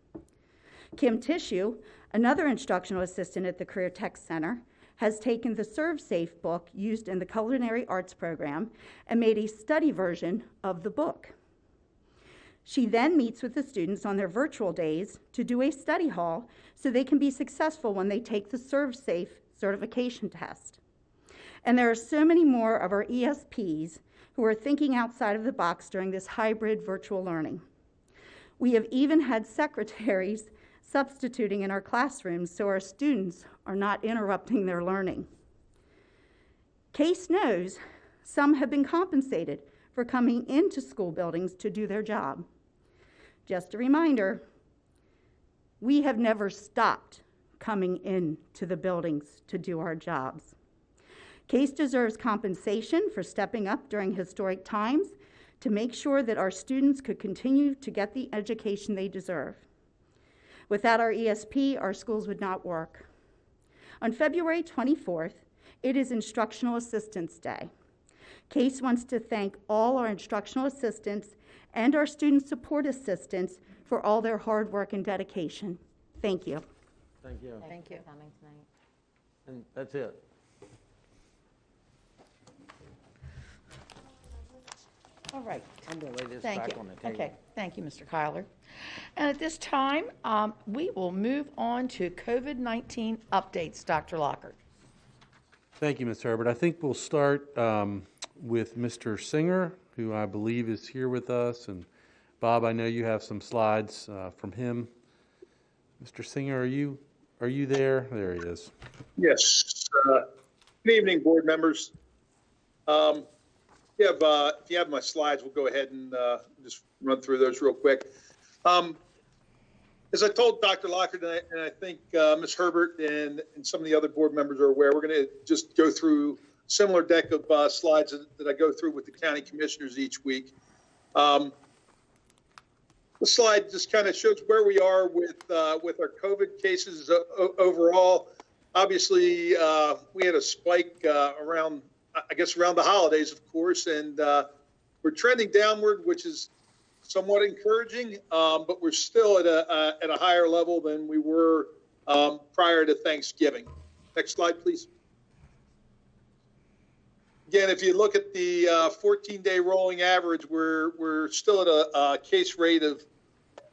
Kim Tissue, another instructional assistant at the Career Tech Center, has taken the ServeSafe book used in the culinary arts program and made a study version of the book. She then meets with the students on their virtual days to do a study hall so they can be successful when they take the ServeSafe certification test. And there are so many more of our ESPs who are thinking outside of the box during this hybrid virtual learning. We have even had secretaries substituting in our classrooms so our students are not interrupting their learning. CASE knows some have been compensated for coming into school buildings to do their job. Just a reminder, we have never stopped coming into the buildings to do our jobs. CASE deserves compensation for stepping up during historic times to make sure that our students could continue to get the education they deserve. Without our ESP, our schools would not work. On February 24th, it is Instructional Assistants Day. CASE wants to thank all our instructional assistants and our student support assistants for all their hard work and dedication. Thank you. Thank you. Thank you. For coming tonight. And that's it. All right. I'm going to lay this Thank back you. on the table. Okay, thank you, Mr. Kyler. And at this time, we will move on to COVID-19 updates, Dr. Lockhart. Thank you, Ms. Herbert. I think we'll start with Mr. Singer, who I believe is here with us. And Bob, I know you have some slides from him. Mr. Singer, are you there? There he is. Yes. Good evening, board members. If you have my slides, we'll go ahead and just run through those real quick. As I told Dr. Lockhart, and I think Ms. Herbert and some of the other board members are aware, we're going to just go through a similar deck of slides that I go through with the county commissioners each week. The slide just kind of shows where we are with our COVID cases overall. Obviously, we had a spike around the holidays, of course, and we're trending downward, which is somewhat encouraging, but we're still at a higher level than we were prior to Thanksgiving. Next slide, please. Again, if you look at the 14-day rolling average, we're still at a case rate of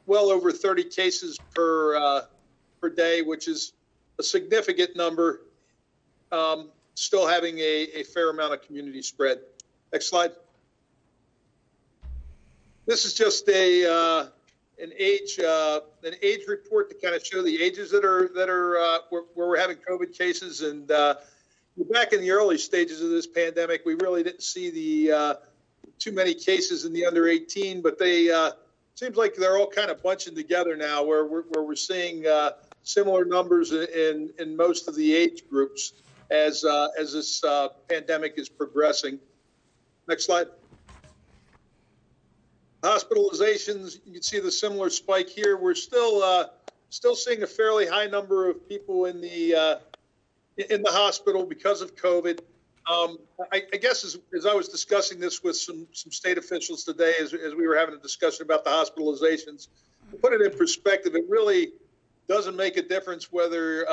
well over 30 cases per day, which is a significant number. Still having a fair amount of community spread. Next slide. This is just an age report to kind of show the ages that are where we're having COVID cases. And back in the early stages of this pandemic, we really didn't see the too many cases in the under 18, but they seems like they're all kind of bunching together now, where we're seeing similar numbers in most of the age groups as this pandemic is progressing. Next slide. Hospitalizations, you can see the similar spike here. We're still seeing a fairly high number of people in the hospital because of COVID. I guess as I was discussing this with some state officials today, as we were having a discussion about the hospitalizations, to put it in perspective, it really doesn't make a difference whether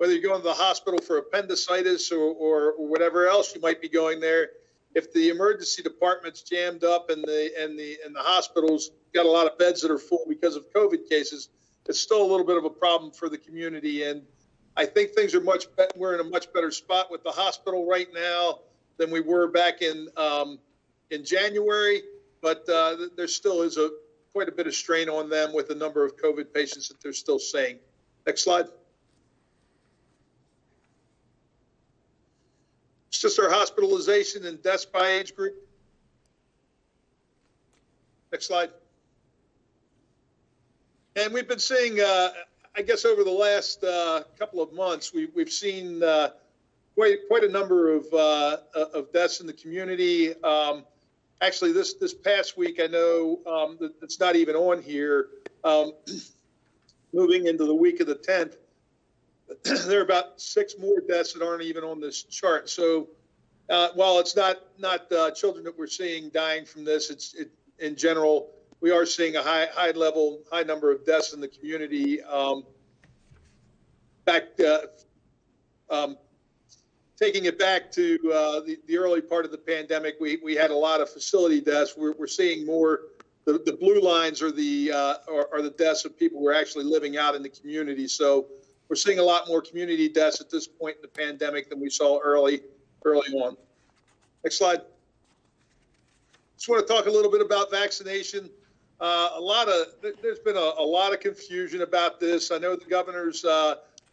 you're going to the hospital for appendicitis or whatever else you might be going there. If the emergency department's jammed up and the hospital's got a lot of beds that are full because of COVID cases, it's still a little bit of a problem for the community. And I think things are we're in a much better spot with the hospital right now than we were back in January. But there still is quite a bit of strain on them with the number of COVID patients that they're still seeing. Next slide. It's just our hospitalization and deaths by age group. Next slide. And we've been seeing, I guess over the last couple of months, we've seen quite a number of deaths in the community. Actually, this past week, I know that it's not even on here. Moving into the week of the 10th, there are about 6 more deaths that aren't even on this chart. So while it's not children that we're seeing dying from this, in general, we are seeing a high number of deaths in the community. Taking it back to the early part of the pandemic, we had a lot of facility deaths. We're seeing more. The blue lines are the deaths of people who are actually living out in the community. So we're seeing a lot more community deaths at this point in the pandemic than we saw early on. Next slide. Just want to talk a little bit about vaccination. there's been a lot of confusion about this. I know the governor's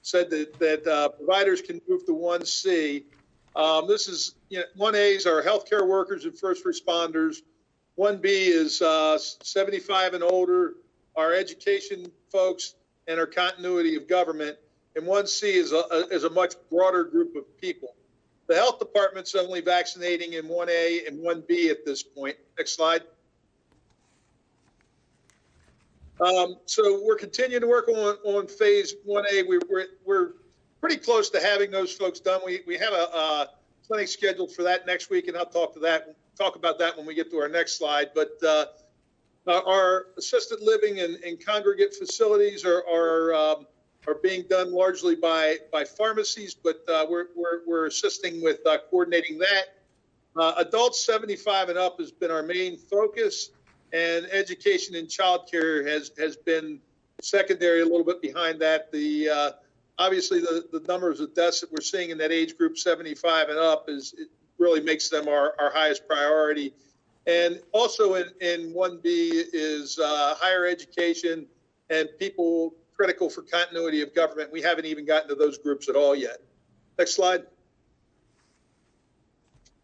said that providers can move to 1C. This is, 1A is our healthcare workers and first responders. 1B is 75 and older, our education folks, and our continuity of government. And 1C is a much broader group of people. The health department's only vaccinating in 1A and 1B at this point. Next slide. So we're continuing to work on phase 1A. We're pretty close to having those folks done. We have a clinic scheduled for that next week, and I'll talk about that when we get to our next slide. But our assisted living and congregate facilities are being done largely by pharmacies, but we're assisting with coordinating that. Adults 75 and up has been our main focus, and education and childcare has been secondary, a little bit behind that. Obviously the numbers of deaths that we're seeing in that age group 75 and up it really makes them our highest priority. And also in 1B is higher education and people critical for continuity of government. We haven't even gotten to those groups at all yet. Next slide.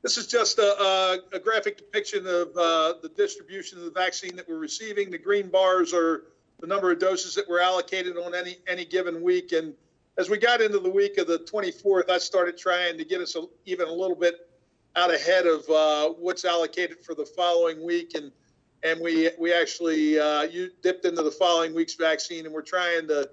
This is just a graphic depiction of the distribution of the vaccine that we're receiving. The green bars are the number of doses that were allocated on any given week. And as we got into the week of the 24th, I started trying to get us even a little bit out ahead of what's allocated for the following week. And we actually dipped into the following week's vaccine, and we're trying to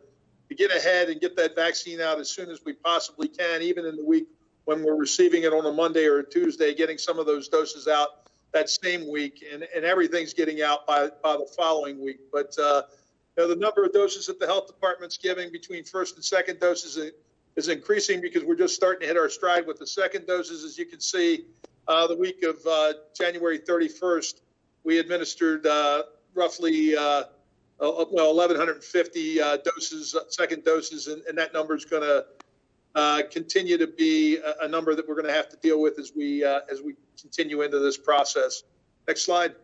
get ahead and get that vaccine out as soon as we possibly can, even in the week when we're receiving it on a Monday or a Tuesday, getting some of those doses out that same week, and everything's getting out by the following week. But the number of doses that the health department's giving between first and second doses is increasing because we're just starting to hit our stride with the second doses. As you can see, the week of January 31st, we administered roughly 1,150 doses, second doses, and that number is going to continue to be a number that we're going to have to deal with as we continue into this process. Next slide.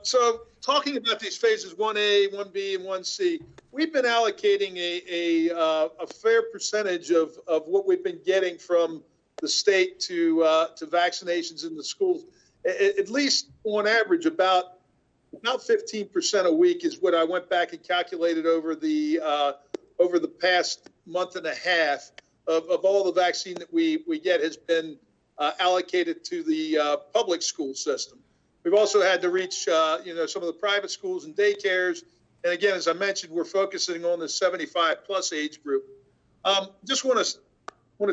So talking about these phases 1A, 1B, and 1C, we've been allocating a fair percentage of what we've been getting from the state to vaccinations in the schools. At least on average, about 15% a week is what I went back and calculated over the past month and a half of all the vaccine that we get has been allocated to the public school system. We've also had to reach some of the private schools and daycares. And again, as I mentioned, we're focusing on the 75 plus age group. Just want to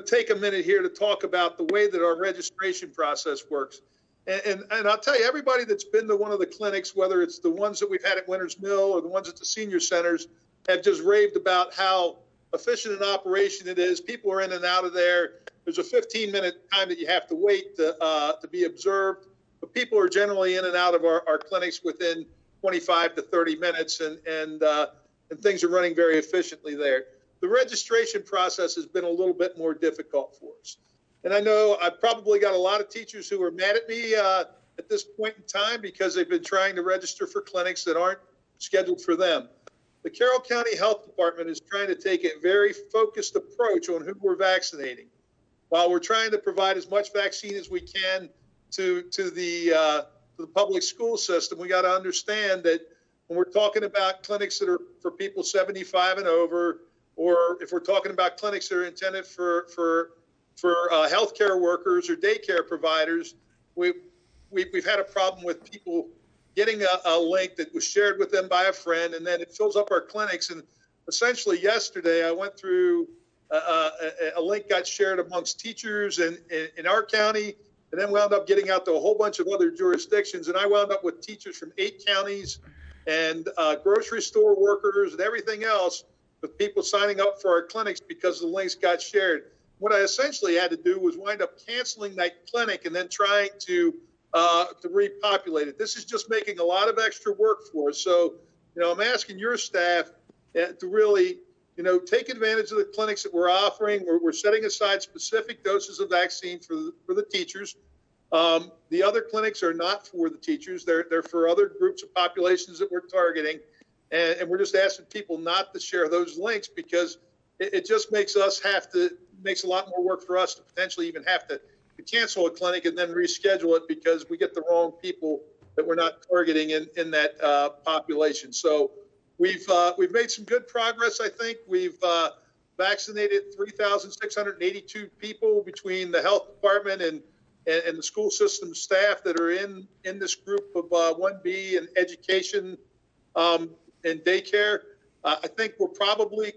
take a minute here to talk about the way that our registration process works. And I'll tell you, everybody that's been to one of the clinics, whether it's the ones that we've had at Winters Mill or the ones at the senior centers, have just raved about how efficient an operation it is. People are in and out of there. There's a 15-minute time that you have to wait to be observed. But people are generally in and out of our clinics within 25 to 30 minutes, and things are running very efficiently there. The registration process has been a little bit more difficult for us. And I know I've probably got a lot of teachers who are mad at me at this point in time because they've been trying to register for clinics that aren't scheduled for them. The Carroll County Health Department is trying to take a very focused approach on who we're vaccinating. While we're trying to provide as much vaccine as we can to the public school system, we got to understand that when we're talking about clinics that are for people 75 and over, or if we're talking about clinics that are intended for healthcare workers or daycare providers, we've had a problem with people getting a link that was shared with them by a friend, and then it fills up our clinics. And essentially yesterday I went through a link got shared amongst teachers in our county, and then wound up getting out to a whole bunch of other jurisdictions. And I wound up with teachers from 8 counties and grocery store workers and everything else, with people signing up for our clinics because the links got shared. What I essentially had to do was wind up canceling that clinic and then trying to repopulate it. This is just making a lot of extra work for us. So, I'm asking your staff to really, take advantage of the clinics that we're offering. We're setting aside specific doses of vaccine for the teachers. The other clinics are not for the teachers. They're for other groups of populations that we're targeting. And we're just asking people not to share those links because it just makes a lot more work for us to potentially even have to cancel a clinic and then reschedule it because we get the wrong people that we're not targeting in that population. So we've made some good progress. I think we've vaccinated 3,682 people between the health department and the school system staff that are in this group of 1B and education and daycare. I think we're probably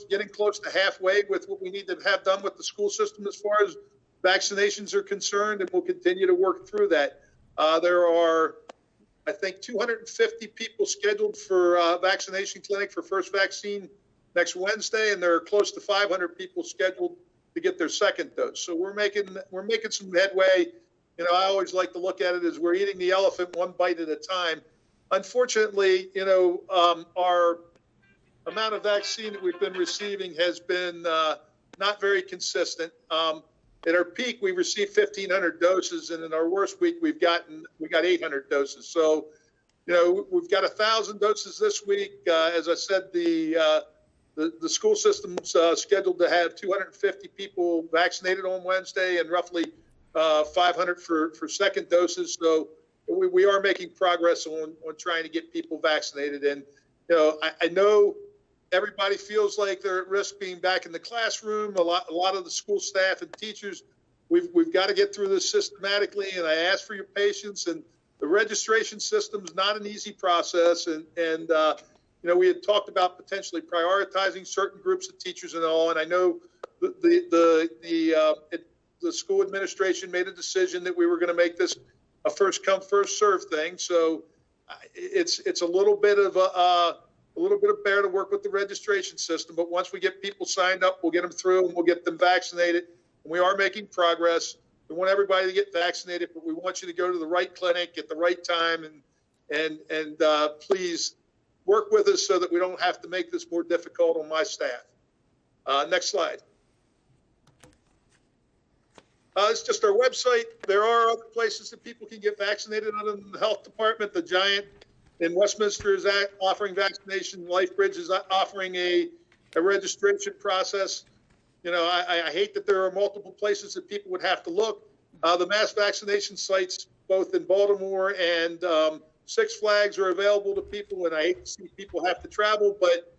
getting close to halfway with what we need to have done with the school system as far as vaccinations are concerned, and we'll continue to work through that. There are, I think, 250 people scheduled for vaccination clinic for first vaccine next Wednesday, and there are close to 500 people scheduled to get their second dose. So we're making some headway. You know, I always like to look at it as we're eating the elephant one bite at a time. Unfortunately, you know, our amount of vaccine that we've been receiving has been not very consistent. At our peak, we received 1,500 doses, and in our worst week, we got 800 doses. So, you know, we've got 1,000 doses this week. As I said, the school system's scheduled to have 250 people vaccinated on Wednesday, and roughly 500 for second doses. So we are making progress on trying to get people vaccinated. And you know, I know everybody feels like they're at risk being back in the classroom. A lot of the school staff and teachers, we've got to get through this systematically. And I ask for your patience. And the registration system is not an easy process. And you know, we had talked about potentially prioritizing certain groups of teachers and all. And I know the school administration made a decision that we were going to make this a first come, first serve thing. So it's a little bit of bear to work with the registration system. But once we get people signed up, we'll get them through and we'll get them vaccinated. And we are making progress. We want everybody to get vaccinated, but we want you to go to the right clinic at the right time. And please work with us so that we don't have to make this more difficult on my staff. Next slide. It's just our website. There are other places that people can get vaccinated other than the health department. The Giant in Westminster is offering vaccination. LifeBridge is offering a registration process. You know, I hate that there are multiple places that people would have to look. The mass vaccination sites, both in Baltimore and Six Flags, are available to people, and I hate to see people have to travel. But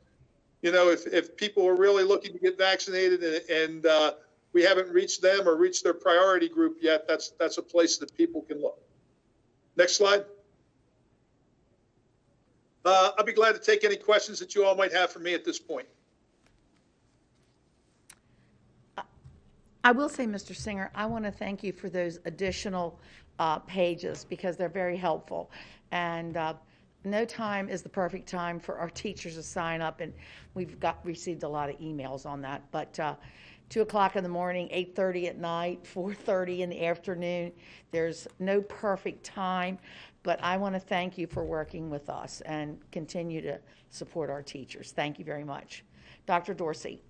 you know, if people are really looking to get vaccinated and we haven't reached them or reached their priority group yet, that's a place that people can look. Next slide. I'll be glad to take any questions that you all might have for me at this point. I will say, Mr. Singer, I want to thank you for those additional pages because they're very helpful. And no time is the perfect time for our teachers to sign up, and we've received a lot of emails on that. But 2 o'clock in the morning, 8:30 at night, 4:30 in the afternoon, there's no perfect time. But I want to thank you for working with us and continue to support our teachers. Thank you very much. Dr. Dorsey.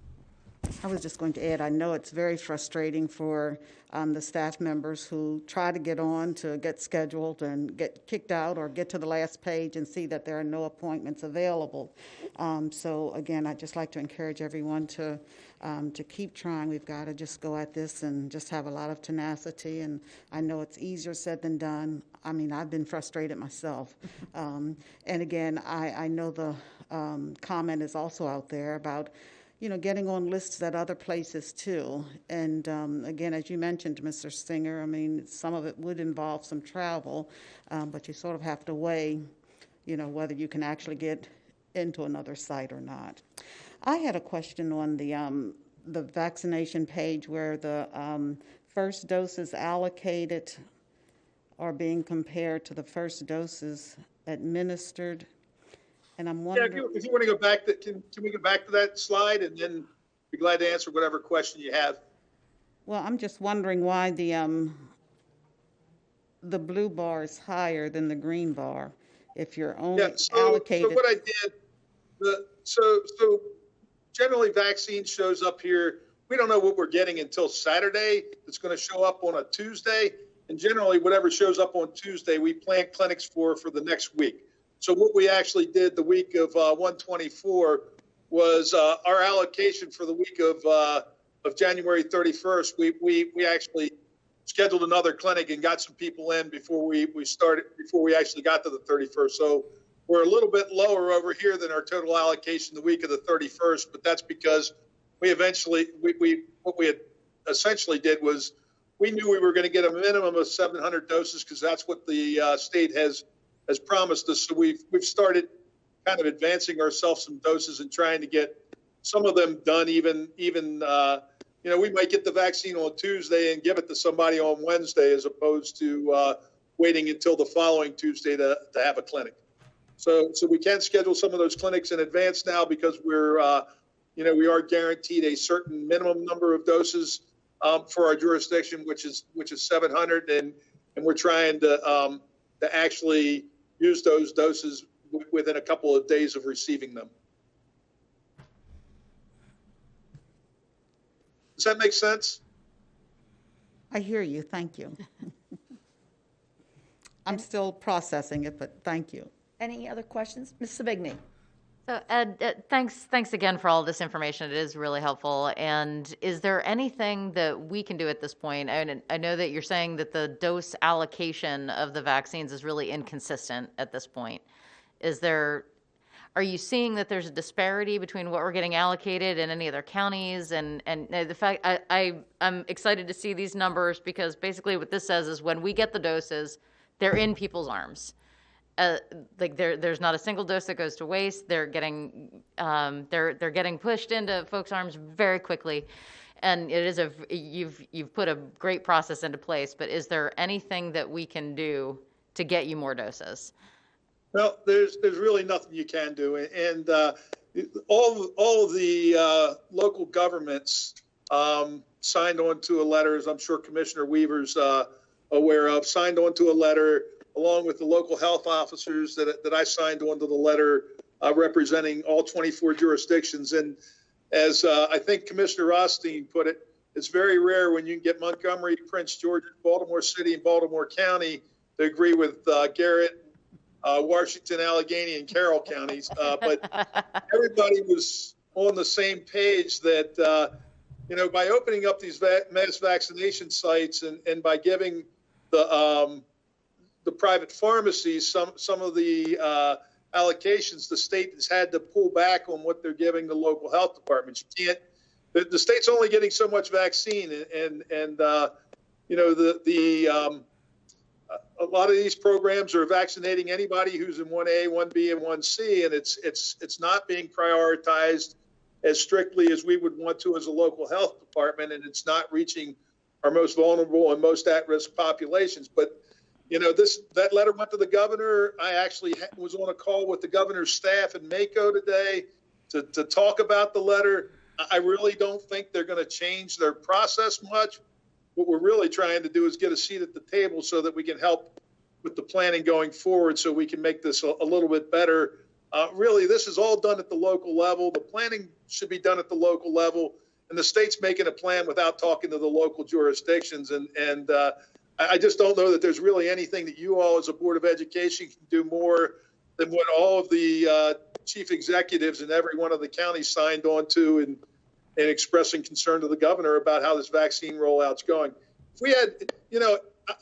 I was just going to add, I know it's very frustrating for the staff members who try to get on to get scheduled and get kicked out or get to the last page and see that there are no appointments available. So again, I'd just like to encourage everyone to keep trying. We've got to just go at this and just have a lot of tenacity. And I know it's easier said than done. I mean, I've been frustrated myself. And again, I know the comment is also out there about getting on lists at other places too. And again, as you mentioned, Mr. Singer, I mean, some of it would involve some travel, but you sort of have to weigh, whether you can actually get into another site or not. I had a question on the vaccination page where the first doses allocated are being compared to the first doses administered. And I'm wondering. Yeah, if you want to go back, can we go back to that slide and then be glad to answer whatever question you have. Well, I'm just wondering why the blue bar is higher than the green bar if you're only allocated. So what I did, so generally vaccine shows up here. We don't know what we're getting until Saturday. It's going to show up on a Tuesday. And generally, whatever shows up on Tuesday, we plan clinics for the next week. So what we actually did the week of 124 was our allocation for the week of January 31st. We actually scheduled another clinic and got some people in before we actually got to the 31st. So we're a little bit lower over here than our total allocation the week of the 31st, but that's because what we had essentially did was we knew we were going to get a minimum of 700 doses because that's what the state has promised us. So we've started kind of advancing ourselves some doses and trying to get some of them done. Even we might get the vaccine on Tuesday and give it to somebody on Wednesday as opposed to waiting until the following Tuesday to have a clinic. So we can schedule some of those clinics in advance now because we are guaranteed a certain minimum number of doses for our jurisdiction, which is 700, and we're trying to actually use those doses within a couple of days of receiving them. Does that make sense? I hear you. Thank you. I'm still processing it, but thank you. Any other questions? Ms. Savigny? So Ed, thanks again for all this information. It is really helpful. And is there anything that we can do at this point? And I know that you're saying that the dose allocation of the vaccines is really inconsistent at this point. Are you seeing that there's a disparity between what we're getting allocated in any other counties? And the fact I'm excited to see these numbers because basically what this says is when we get the doses, they're in people's arms. There's not a single dose that goes to waste. They're getting pushed into folks' arms very quickly, and it is you've put a great process into place. But is there anything that we can do to get you more doses? Well, there's really nothing you can do, and all of the local governments signed on to a letter, as I'm sure Commissioner Weaver's aware of, signed on to a letter along with the local health officers that I signed on to the letter representing all 24 jurisdictions. And as I think Commissioner Rothstein put it, it's very rare when you can get Montgomery, Prince George, Baltimore City, and Baltimore County to agree with Garrett, Washington, Allegheny, and Carroll counties. But everybody was on the same page that, by opening up these mass vaccination sites and by giving the private pharmacies some of the allocations, the state has had to pull back on what they're giving the local health departments. You can't. The state's only getting so much vaccine, and a lot of these programs are vaccinating anybody who's in 1A, 1B, and 1C, and it's not being prioritized as strictly as we would want to as a local health department, and it's not reaching our most vulnerable and most at-risk populations. But that letter went to the governor. I actually was on a call with the governor's staff in Mako today to talk about the letter. I really don't think they're going to change their process much. What we're really trying to do is get a seat at the table so that we can help with the planning going forward so we can make this a little bit better. Really, this is all done at the local level. The planning should be done at the local level, and the state's making a plan without talking to the local jurisdictions. And I just don't know that there's really anything that you all as a Board of Education can do more than what all of the chief executives in every one of the counties signed on to and expressing concern to the governor about how this vaccine rollout's going. If we had,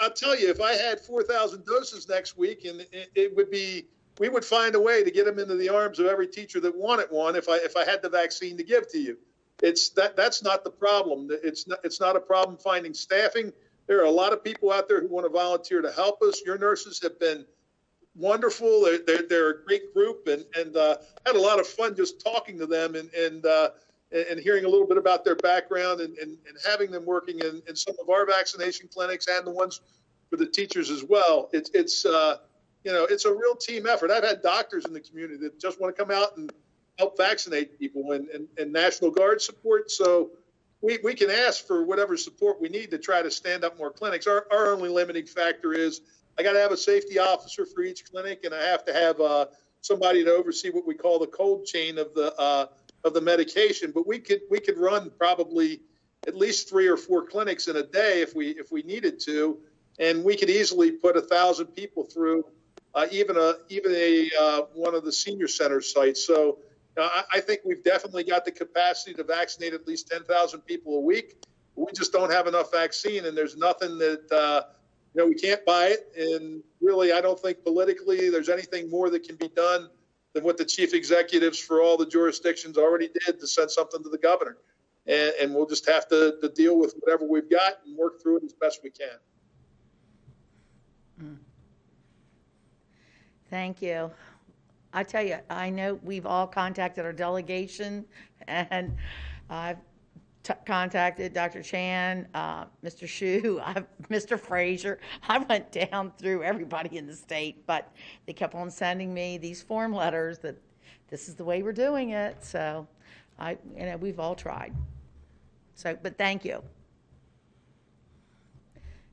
I'll tell you, if I had 4,000 doses next week, and we would find a way to get them into the arms of every teacher that wanted one if I had the vaccine to give to you. That's not the problem. It's not a problem finding staffing. There are a lot of people out there who want to volunteer to help us. Your nurses have been wonderful. They're a great group, and had a lot of fun just talking to them and hearing a little bit about their background and having them working in some of our vaccination clinics and the ones for the teachers as well. It's a real team effort. I've had doctors in the community that just want to come out and help vaccinate people and National Guard support. So we can ask for whatever support we need to try to stand up more clinics. Our only limiting factor is I got to have a safety officer for each clinic, and I have to have somebody to oversee what we call the cold chain of the medication. But we could run probably at least 3 or 4 clinics in a day if we needed to. and we could easily put 1,000 people through even one of the senior center sites. So I think we've definitely got the capacity to vaccinate at least 10,000 people a week. We just don't have enough vaccine, and there's nothing that, we can't buy it. And really, I don't think politically there's anything more that can be done than what the chief executives for all the jurisdictions already did to send something to the governor. And we'll just have to deal with whatever we've got and work through it as best we can. Thank you. I tell you, I know we've all contacted our delegation, and I've contacted Dr. Chan, Mr. Shu, Mr. Frazier. I went down through everybody in the state, but they kept on sending me these form letters that this is the way we're doing it. So, we've all tried. So, but thank you.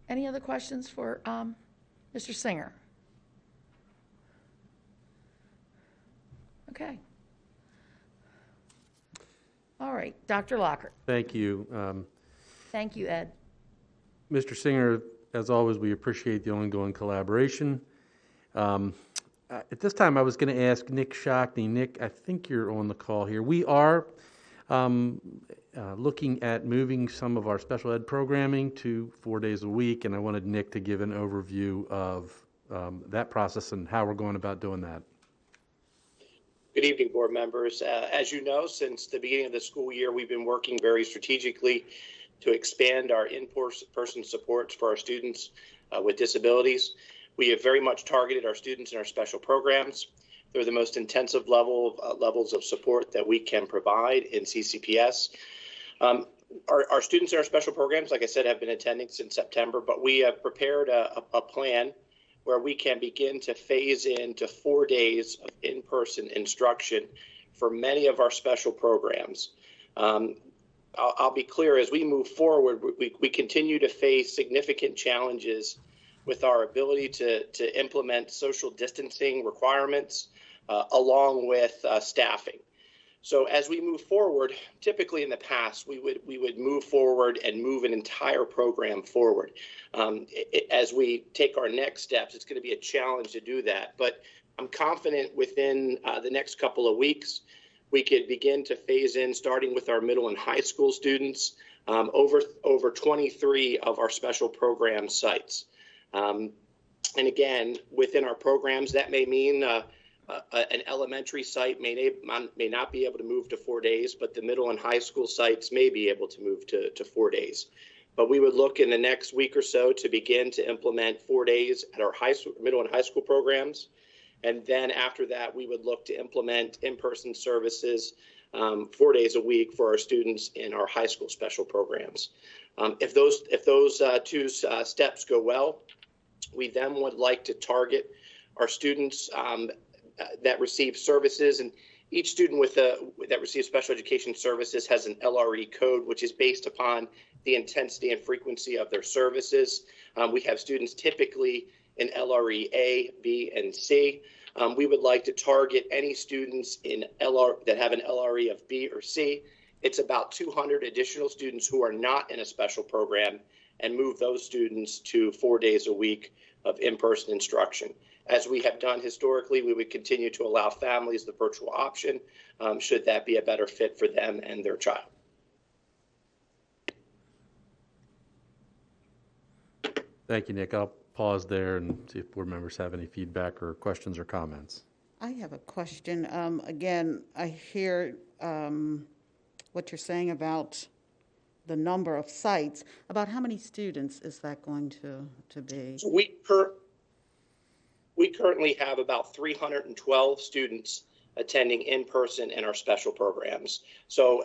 Any other questions for Mr. Singer? Okay. All right, Dr. Lockhart. Thank you. Thank you, Ed. Mr. Singer, as always, we appreciate the ongoing collaboration. At this time, I was going to ask Nick Shockney. Nick, I think you're on the call here. We are looking at moving some of our special ed programming to 4 days a week, and I wanted Nick to give an overview of that process and how we're going about doing that. Good evening, board members. As you know, since the beginning of the school year, we've been working very strategically to expand our in-person supports for our students with disabilities. We have very much targeted our students in our special programs. They're the most intensive levels of support that we can provide in CCPS. Our students in our special programs, like I said, have been attending since September, but we have prepared a plan where we can begin to phase into 4 days of in-person instruction for many of our special programs. I'll be clear, as we move forward, we continue to face significant challenges with our ability to implement social distancing requirements along with staffing. So as we move forward, typically in the past, we would move forward and move an entire program forward. As we take our next steps, it's going to be a challenge to do that. But I'm confident within the next couple of weeks, we could begin to phase in, starting with our middle and high school students, over 23 of our special program sites. And again, within our programs, that may mean an elementary site may not be able to move to 4 days, but the middle and high school sites may be able to move to 4 days. But we would look in the next week or so to begin to implement 4 days at our middle and high school programs. And then after that, we would look to implement in-person services 4 days a week for our students in our high school special programs. If those two steps go well, we then would like to target our students that receive services, and each student that receives special education services has an LRE code, which is based upon the intensity and frequency of their services. We have students typically in LRE A, B, and C. We would like to target any students in that have an LRE of B or C. It's about 200 additional students who are not in a special program, and move those students to 4 days a week of in-person instruction. As we have done historically, we would continue to allow families the virtual option, should that be a better fit for them and their child. Thank you, Nick. I'll pause there and see if board members have any feedback or questions or comments. I have a question. Again, I hear what you're saying about the number of sites. About how many students is that going to be? So we currently have about 312 students attending in person in our special programs. So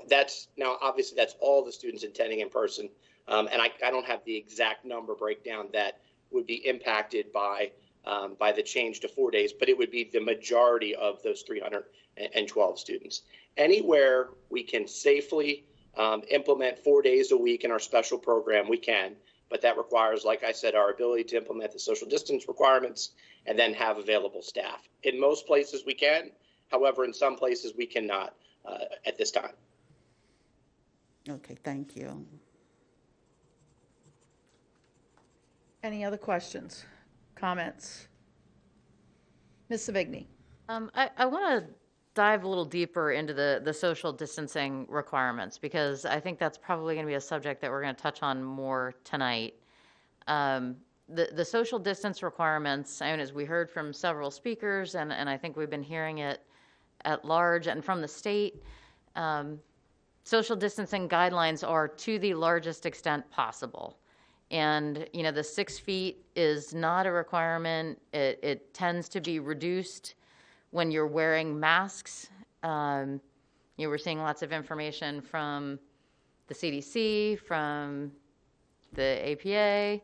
obviously that's all the students attending in person. And I don't have the exact number breakdown that would be impacted by the change to 4 days, but it would be the majority of those 312 students. Anywhere we can safely implement 4 days a week in our special program, we can, but that requires, like I said, our ability to implement the social distance requirements and then have available staff. In most places we can, however, in some places we cannot at this time. Okay, thank you. Any other questions, comments? Ms. Savigny? I want to dive a little deeper into the social distancing requirements, because I think that's probably going to be a subject that we're going to touch on more tonight. The social distance requirements, and as we heard from several speakers, and I think we've been hearing it at large and from the state, social distancing guidelines are to the largest extent possible. And, you know, the 6 feet is not a requirement. It tends to be reduced when you're wearing masks. We're seeing lots of information from the CDC, from the APA,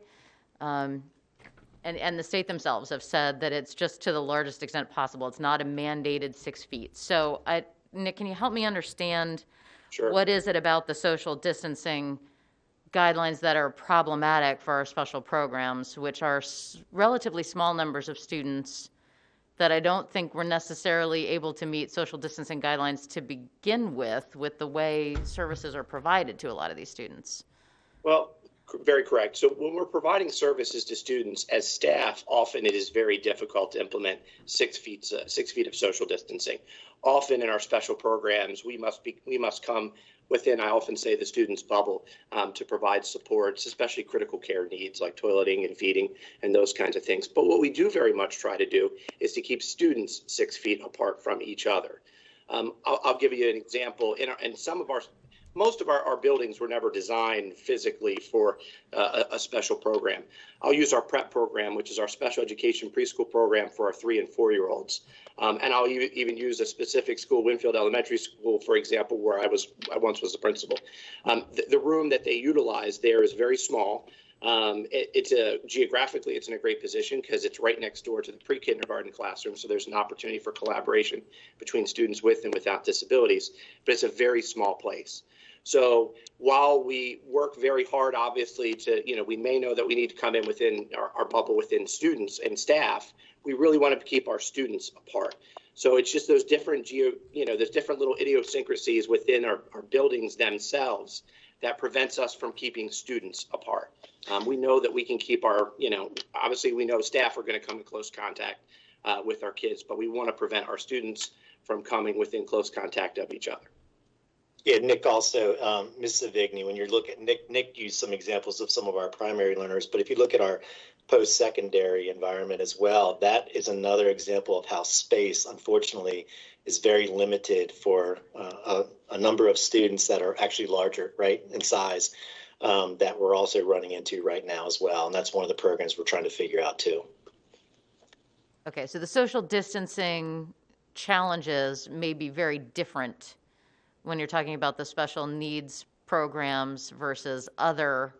and the state themselves have said that it's just to the largest extent possible. It's not a mandated 6 feet. So, Nick, can you help me understand what is it about the social distancing guidelines that are problematic for our special programs, which are relatively small numbers of students that I don't think we're necessarily able to meet social distancing guidelines to begin with the way services are provided to a lot of these students? Well, very correct. So when we're providing services to students as staff, often it is very difficult to implement 6 feet of social distancing. Often in our special programs, we must come within, I often say, the student's bubble to provide supports, especially critical care needs like toileting and feeding and those kinds of things. But what we do very much try to do is to keep students 6 feet apart from each other. I'll give you an example. Most of our buildings were never designed physically for a special program. I'll use our PrEP program, which is our special education preschool program for our 3 and 4 year olds. And I'll even use a specific school, Winfield Elementary School, for example, where I once was the principal. The room that they utilize there is very small. Geographically, it's in a great position because it's right next door to the pre-kindergarten classroom. So there's an opportunity for collaboration between students with and without disabilities, but it's a very small place. So while we work very hard, obviously, we may know that we need to come in within our bubble within students and staff, we really want to keep our students apart. So it's just those different there's different little idiosyncrasies within our buildings themselves that prevents us from keeping students apart. We know that we can keep obviously we know staff are going to come in close contact with our kids, but we want to prevent our students from coming within close contact of each other. Yeah, Nick, also, Ms. Savigny, when you look at Nick used some examples of some of our primary learners, but if you look at our post-secondary environment as well, that is another example of how space, unfortunately, is very limited for a number of students that are actually larger, right, in size, that we're also running into right now as well. And that's one of the programs we're trying to figure out too. Okay, so the social distancing challenges may be very different when you're talking about the special needs programs versus other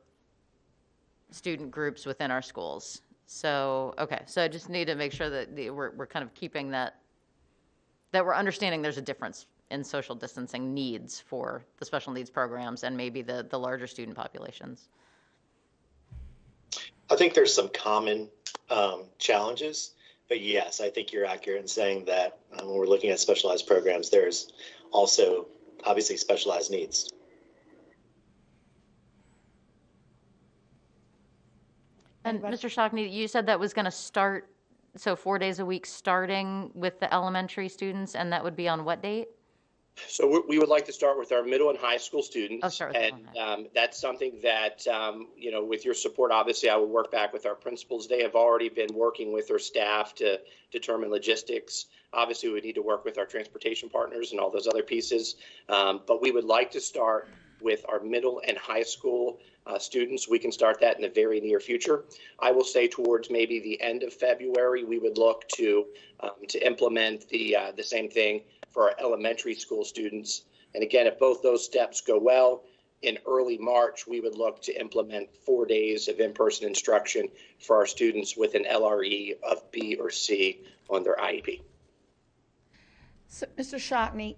student groups within our schools. So, okay, so I just need to make sure that we're kind of keeping that we're understanding there's a difference in social distancing needs for the special needs programs and maybe the larger student populations. I think there's some common challenges, but yes, I think you're accurate in saying that when we're looking at specialized programs, there's also obviously specialized needs. And Mr. Shockney, you said that was going to start, so 4 days a week starting with the elementary students, and that would be on what date? So we would like to start with our middle and high school students. Oh, start with and that's something that, with your support, obviously, I will work back with our principals. They have already been working with their staff to determine logistics. Obviously, we need to work with our transportation partners and all those other pieces. But we would like to start with our middle and high school students. We can start that in the very near future. I will say towards maybe the end of February, we would look to implement the same thing for our elementary school students. And again, if both those steps go well, in early March, we would look to implement 4 days of in-person instruction for our students with an LRE of B or C on their IEP. So, Mr. Shockney,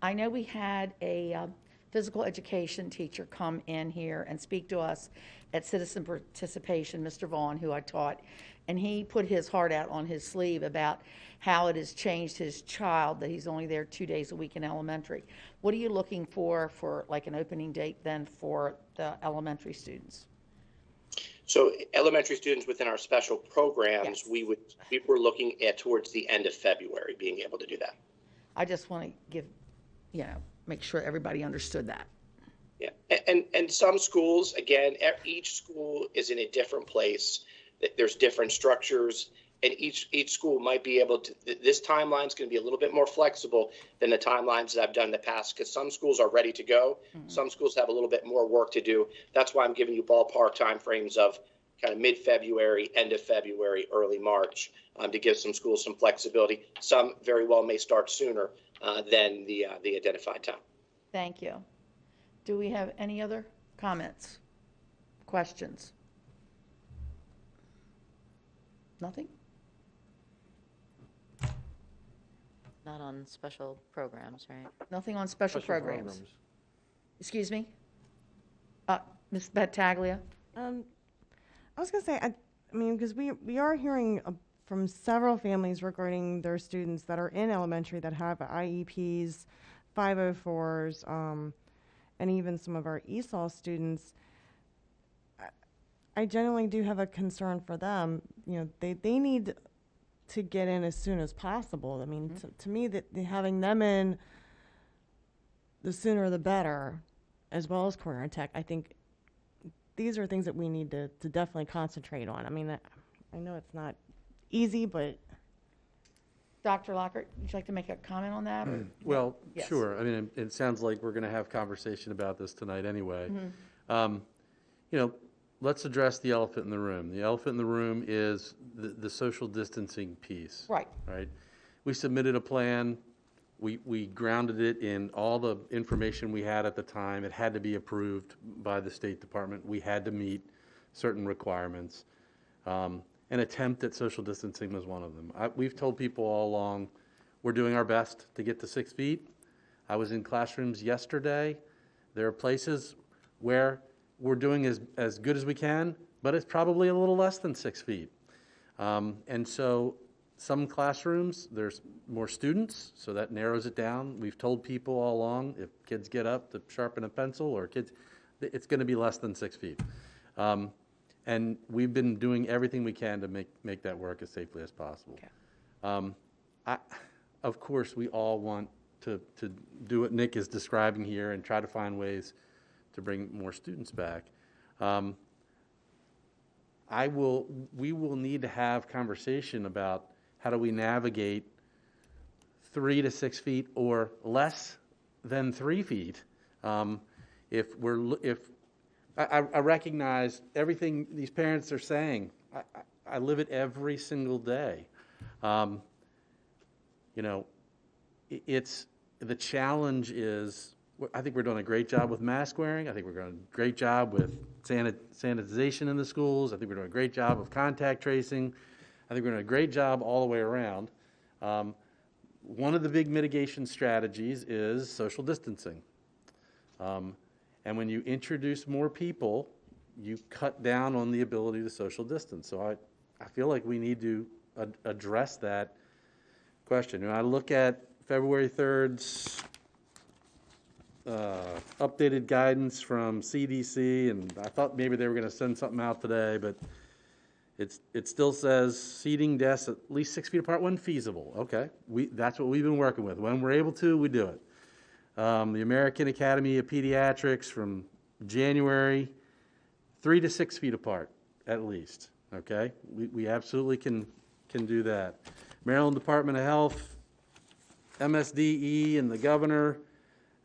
I know we had a physical education teacher come in here and speak to us at citizen participation, Mr. Vaughn, who I taught, and he put his heart out on his sleeve about how it has changed his child, that he's only there 2 days a week in elementary. What are you looking for like an opening date then for the elementary students? So elementary students within our special programs, we were looking at towards the end of February being able to do that. I just want to give, make sure everybody understood that. Yeah, and some schools, again, each school is in a different place. There's different structures, and each school might be able to. This timeline is going to be a little bit more flexible than the timelines that I've done in the past, because some schools are ready to go. Some schools have a little bit more work to do. That's why I'm giving you ballpark timeframes of kind of mid-February, end of February, early March, to give some schools some flexibility. Some very well may start sooner than the identified time. Thank you. Do we have any other comments, questions? Nothing? Not on special programs, right? Nothing on special programs? Excuse me? Ms. Battaglia? I was going to say, I mean, because we are hearing from several families regarding their students that are in elementary that have IEPs, 504s, and even some of our ESOL students. I generally do have a concern for them. They need to get in as soon as possible. I mean, to me, that having them in, the sooner the better, as well as career and tech. I think these are things that we need to definitely concentrate on. I mean, I know it's not easy, but. Dr. Lockhart, would you like to make a comment on that? Well, Yes. sure. I mean, it sounds like we're going to have conversation about this tonight anyway. Let's address the elephant in the room. The elephant in the room is the social distancing piece. Right. Right. We submitted a plan. We grounded it in all the information we had at the time. It had to be approved by the State Department. We had to meet certain requirements. An attempt at social distancing was one of them. We've told people all along, we're doing our best to get to 6 feet. I was in classrooms yesterday. There are places where we're doing as good as we can, but it's probably a little less than 6 feet. And so some classrooms, there's more students, so that narrows it down. We've told people all along, if kids get up to sharpen a pencil or kids, it's going to be less than 6 feet. And we've been doing everything we can to make that work as safely as possible. Okay. Of course, we all want to do what Nick is describing here and try to find ways to bring more students back. We will need to have conversation about how do we navigate 3 to 6 feet or less than 3 feet. I recognize everything these parents are saying. I live it every single day. It's the challenge is, I think we're doing a great job with mask wearing. I think we're doing a great job with sanitization in the schools. I think we're doing a great job of contact tracing. I think we're doing a great job all the way around. One of the big mitigation strategies is social distancing. And when you introduce more people, you cut down on the ability to social distance. So I feel like we need to address that question. When I look at February 3rd's updated guidance from CDC, and I thought maybe they were going to send something out today, but it still says seating desks at least 6 feet apart when feasible. Okay, that's what we've been working with. When we're able to, we do it. The American Academy of Pediatrics from January, 3 to 6 feet apart at least. Okay, we absolutely can do that. Maryland Department of Health, MSDE, and the governor,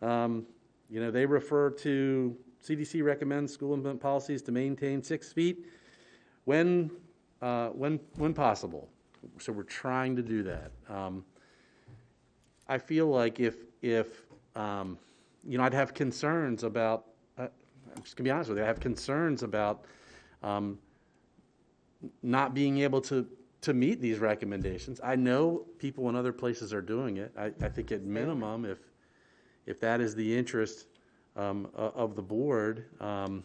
they refer to CDC recommends school implement policies to maintain 6 feet when possible. So we're trying to do that. I feel like if I'd have concerns about, I'm just gonna be honest with you, I have concerns about not being able to meet these recommendations. I know people in other places are doing it. I think at minimum, if that is the interest of the board, to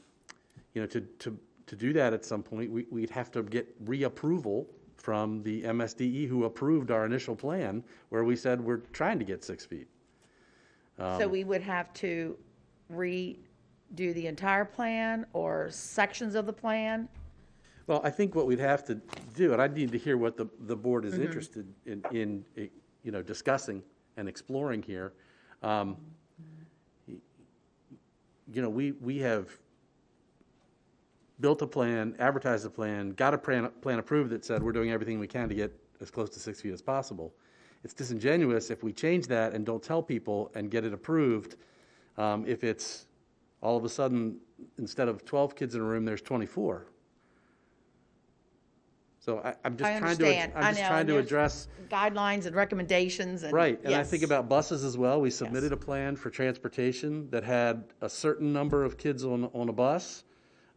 do that at some point, we'd have to get reapproval from the MSDE who approved our initial plan where we said we're trying to get 6 feet. So we would have to redo the entire plan or sections of the plan? Well, I think what we'd have to do, and I need to hear what the board is interested in, discussing and exploring here. We have built a plan, advertised a plan, got a plan approved that said we're doing everything we can to get as close to 6 feet as possible. It's disingenuous if we change that and don't tell people and get it approved, if it's all of a sudden, instead of 12 kids in a room, there's 24. So I'm just I trying understand. to, I I'm just know, trying and to there's address. guidelines and recommendations and. Right, and I think yes. about buses as well. We submitted a plan for transportation that had a certain number of kids on a bus.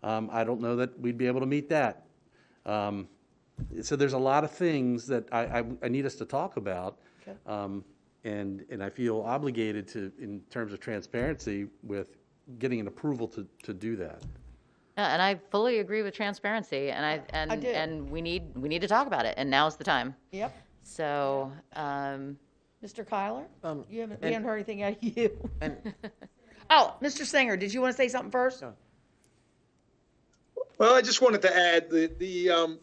I don't know that we'd be able to meet that. So there's a lot of things that I need us to talk about. Okay. And I feel obligated to, in terms of transparency, with getting an approval to do that. Yeah, and I fully agree with transparency, and I do. and we need to talk about it, and now's the time. Yep. So, Mr. Kyler? We and- haven't heard anything out of you. And Oh, Mr. Singer, did you want to say something first? No. Well, I just wanted to add the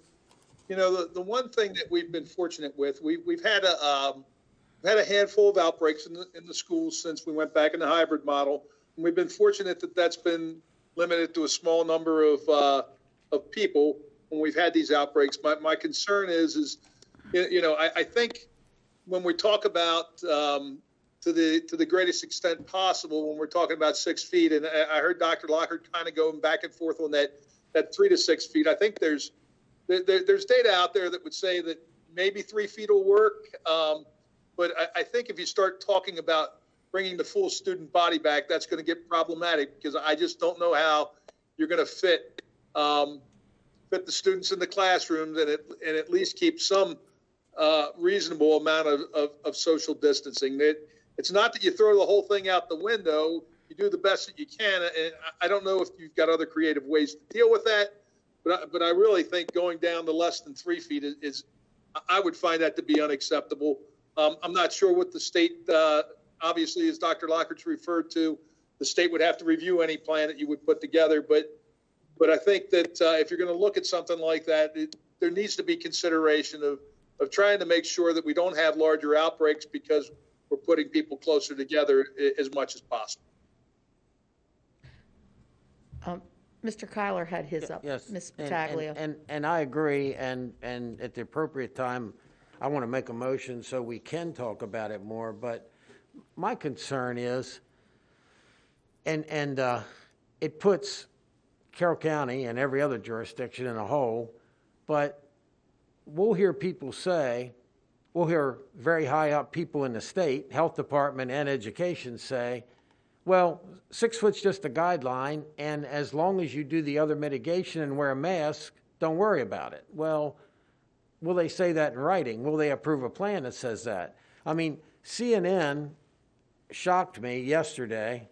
one thing that we've been fortunate with, we've had a handful of outbreaks in the schools since we went back in the hybrid model. And we've been fortunate that that's been limited to a small number of people when we've had these outbreaks. My concern is I think when we talk about to the greatest extent possible, when we're talking about 6 feet, and I heard Dr. Lockhart kind of going back and forth on that 3 to 6 feet. I think there's data out there that would say that maybe 3 feet will work. But I think if you start talking about bringing the full student body back, that's going to get problematic, because I just don't know how you're going to fit the students in the classrooms and at least keep some reasonable amount of social distancing. It's not that you throw the whole thing out the window. You do the best that you can, and I don't know if you've got other creative ways to deal with that, but I really think going down to less than 3 feet is I would find that to be unacceptable. I'm not sure what the state, obviously, as Dr. Lockhart's referred to, the state would have to review any plan that you would put together. But I think that if you're going to look at something like that, there needs to be consideration of trying to make sure that we don't have larger outbreaks because we're putting people closer together as much as possible. Mr. Kyler had his up. Yes. Ms. and- Pataglia. And I agree, and at the appropriate time, I want to make a motion so we can talk about it more, but my concern is, and it puts Carroll County and every other jurisdiction in a hole, but we'll hear very high up people in the state, health department and education say, well, 6 foot's just a guideline, and as long as you do the other mitigation and wear a mask, don't worry about it. Well, will they say that in writing? Will they approve a plan that says that? I mean, CNN shocked me yesterday.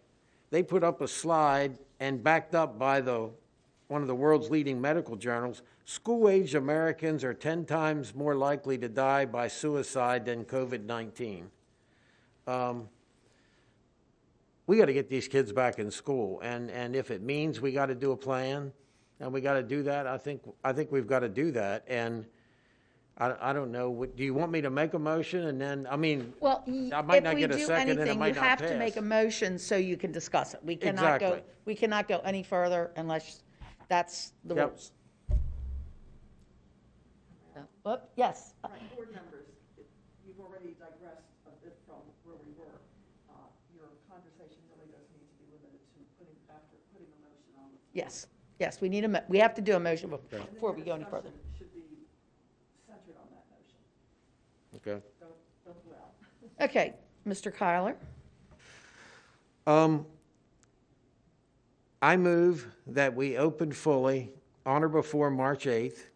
They put up a slide and backed up by one of the world's leading medical journals. School-aged Americans are 10 times more likely to die by suicide than COVID-19. We got to get these kids back in school, and if it means we got to do a plan, and we got to do that, I think we've got to do that. And I don't know. Do you want me to make a motion and then? I mean, Well, I might not if we get a do second, and it anything, might you not have to pass. make a motion so you can discuss it. We cannot go. Exactly. We cannot go any further unless that's the Yep. rules. Whoop, yes. Board members, you've already digressed a bit from where we were. Your conversation really does need to be limited to putting a motion on the floor. Yes, we need we have to do a motion before we go any further. Discussion should be centered on that motion. Okay. Don't dwell. Okay, Mr. Kyler. I move that we open fully on or before March 8th.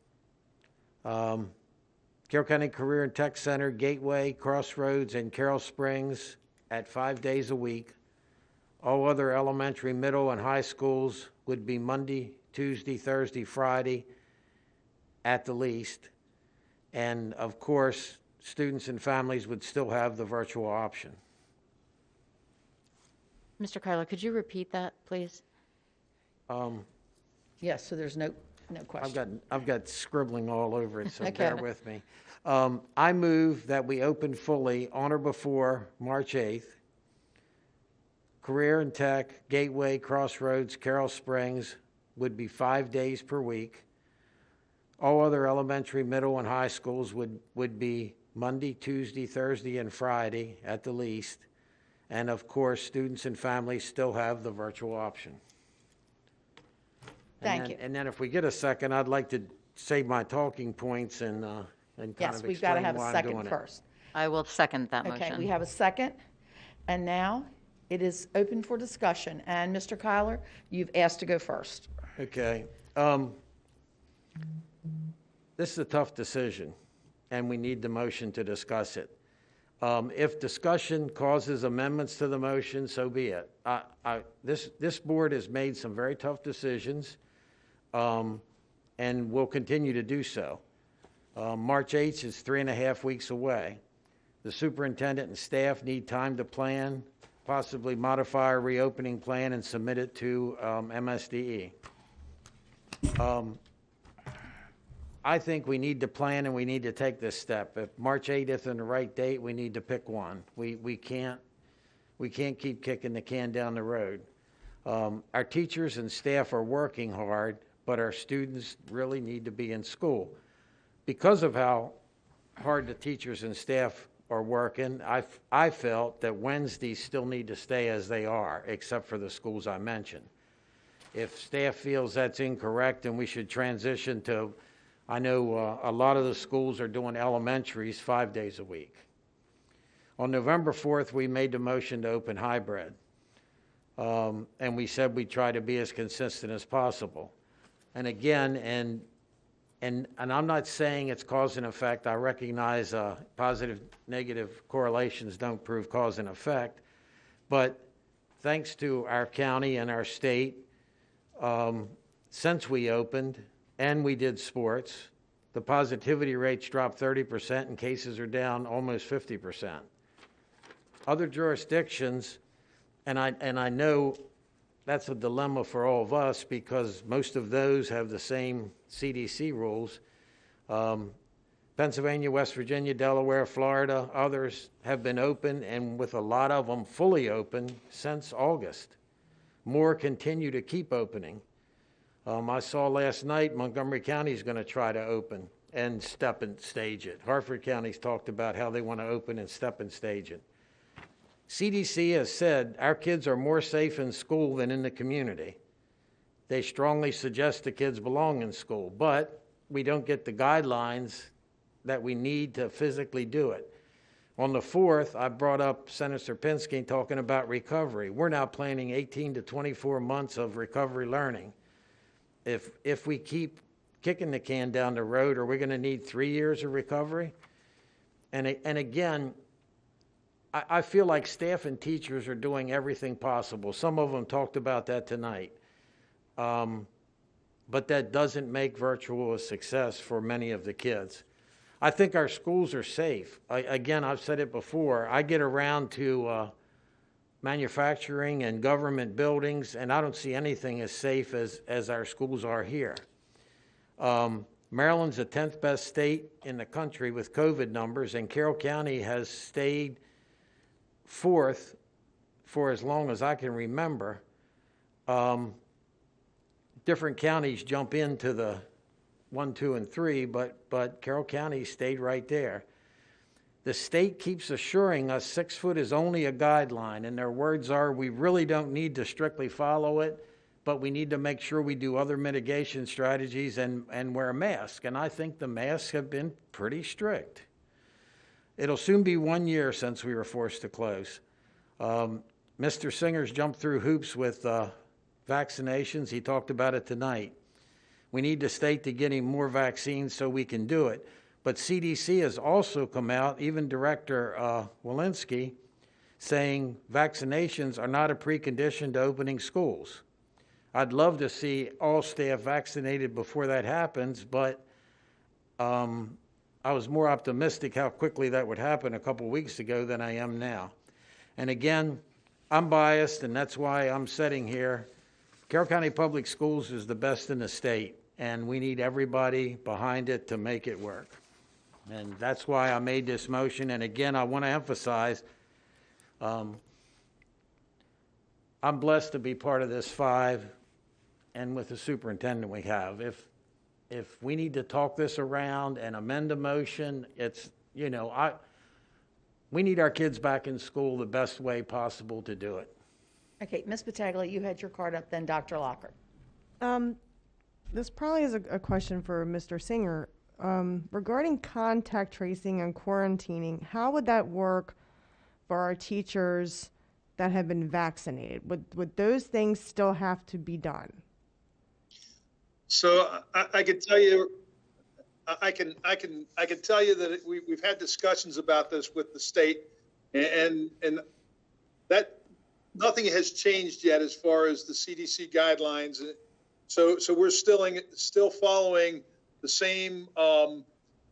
Carroll County Career and Tech Center, Gateway, Crossroads, and Carroll Springs at 5 days a week. All other elementary, middle, and high schools would be Monday, Tuesday, Thursday, Friday at the least. And of course, students and families would still have the virtual option. Mr. Kyler, could you repeat that, please? Yes, so there's no No question. I've got scribbling all over it, so bear Okay. with me. I move that we open fully on or before March 8th. Career and Tech, Gateway, Crossroads, Carroll Springs would be 5 days per week. All other elementary, middle, and high schools would be Monday, Tuesday, Thursday, and Friday at the least. And of course, students and families still have the virtual option. Thank you. And then if we get a second, I'd like to say my talking points and kind Yes, of we've got to explain have why a I'm second doing it. first. I will second that motion. Okay, we have a second, and now it is open for discussion. And Mr. Kyler, you've asked to go first. Okay. This is a tough decision, and we need the motion to discuss it. If discussion causes amendments to the motion, so be it. This board has made some very tough decisions, and will continue to do so. March 8th is 3.5 weeks away. The superintendent and staff need time to plan, possibly modify a reopening plan and submit it to MSDE. I think we need to plan and we need to take this step. If March 8th isn't the right date, we need to pick one. We can't keep kicking the can down the road. Our teachers and staff are working hard, but our students really need to be in school. Because of how hard the teachers and staff are working, I felt that Wednesdays still need to stay as they are, except for the schools I mentioned. If staff feels that's incorrect, then we should transition to, I know a lot of the schools are doing elementaries 5 days a week. On November 4th, we made the motion to open hybrid. And we said we'd try to be as consistent as possible. And again, and I'm not saying it's cause and effect. I recognize positive, negative correlations don't prove cause and effect. But thanks to our county and our state, since we opened and we did sports, the positivity rates dropped 30% and cases are down almost 50%. Other jurisdictions, and I know that's a dilemma for all of us because most of those have the same CDC rules. Pennsylvania, West Virginia, Delaware, Florida, others have been open, and with a lot of them fully open since August. More continue to keep opening. I saw last night Montgomery County is going to try to open and step and stage it. Hartford County's talked about how they want to open and step and stage it. CDC has said our kids are more safe in school than in the community. They strongly suggest the kids belong in school, but we don't get the guidelines that we need to physically do it. On the 4th, I brought up Senator Pinsky talking about recovery. We're now planning 18 to 24 months of recovery learning. If we keep kicking the can down the road, are we going to need 3 years of recovery? And again, I feel like staff and teachers are doing everything possible. Some of them talked about that tonight. But that doesn't make virtual a success for many of the kids. I think our schools are safe. Again, I've said it before. I get around to manufacturing and government buildings, and I don't see anything as safe as our schools are here. Maryland's the 10th best state in the country with COVID numbers, and Carroll County has stayed 4th for as long as I can remember. Different counties jump into the 1, 2, and 3, but Carroll County stayed right there. The state keeps assuring us 6 foot is only a guideline, and their words are, we really don't need to strictly follow it, but we need to make sure we do other mitigation strategies and wear a mask. And I think the masks have been pretty strict. It'll soon be 1 year since we were forced to close. Mr. Singer's jumped through hoops with vaccinations. He talked about it tonight. We need the state to get him more vaccines so we can do it. But CDC has also come out, even Director Walensky, saying vaccinations are not a precondition to opening schools. I'd love to see all staff vaccinated before that happens, but I was more optimistic how quickly that would happen a couple weeks ago than I am now. And again, I'm biased, and that's why I'm sitting here. Carroll County Public Schools is the best in the state. and we need everybody behind it to make it work. And that's why I made this motion, and again, I want to emphasize, I'm blessed to be part of this 5, and with the superintendent we have. If we need to talk this around and amend a motion, it's, we need our kids back in school the best way possible to do it. Okay, Ms. Pataglia, you had your card up, then Dr. Lockhart. This probably is a question for Mr. Singer. Regarding contact tracing and quarantining, how would that work for our teachers that have been vaccinated? Would those things still have to be done? So I can tell you, I can tell you that we've had discussions about this with the state, and that nothing has changed yet as far as the CDC guidelines. So we're still following the same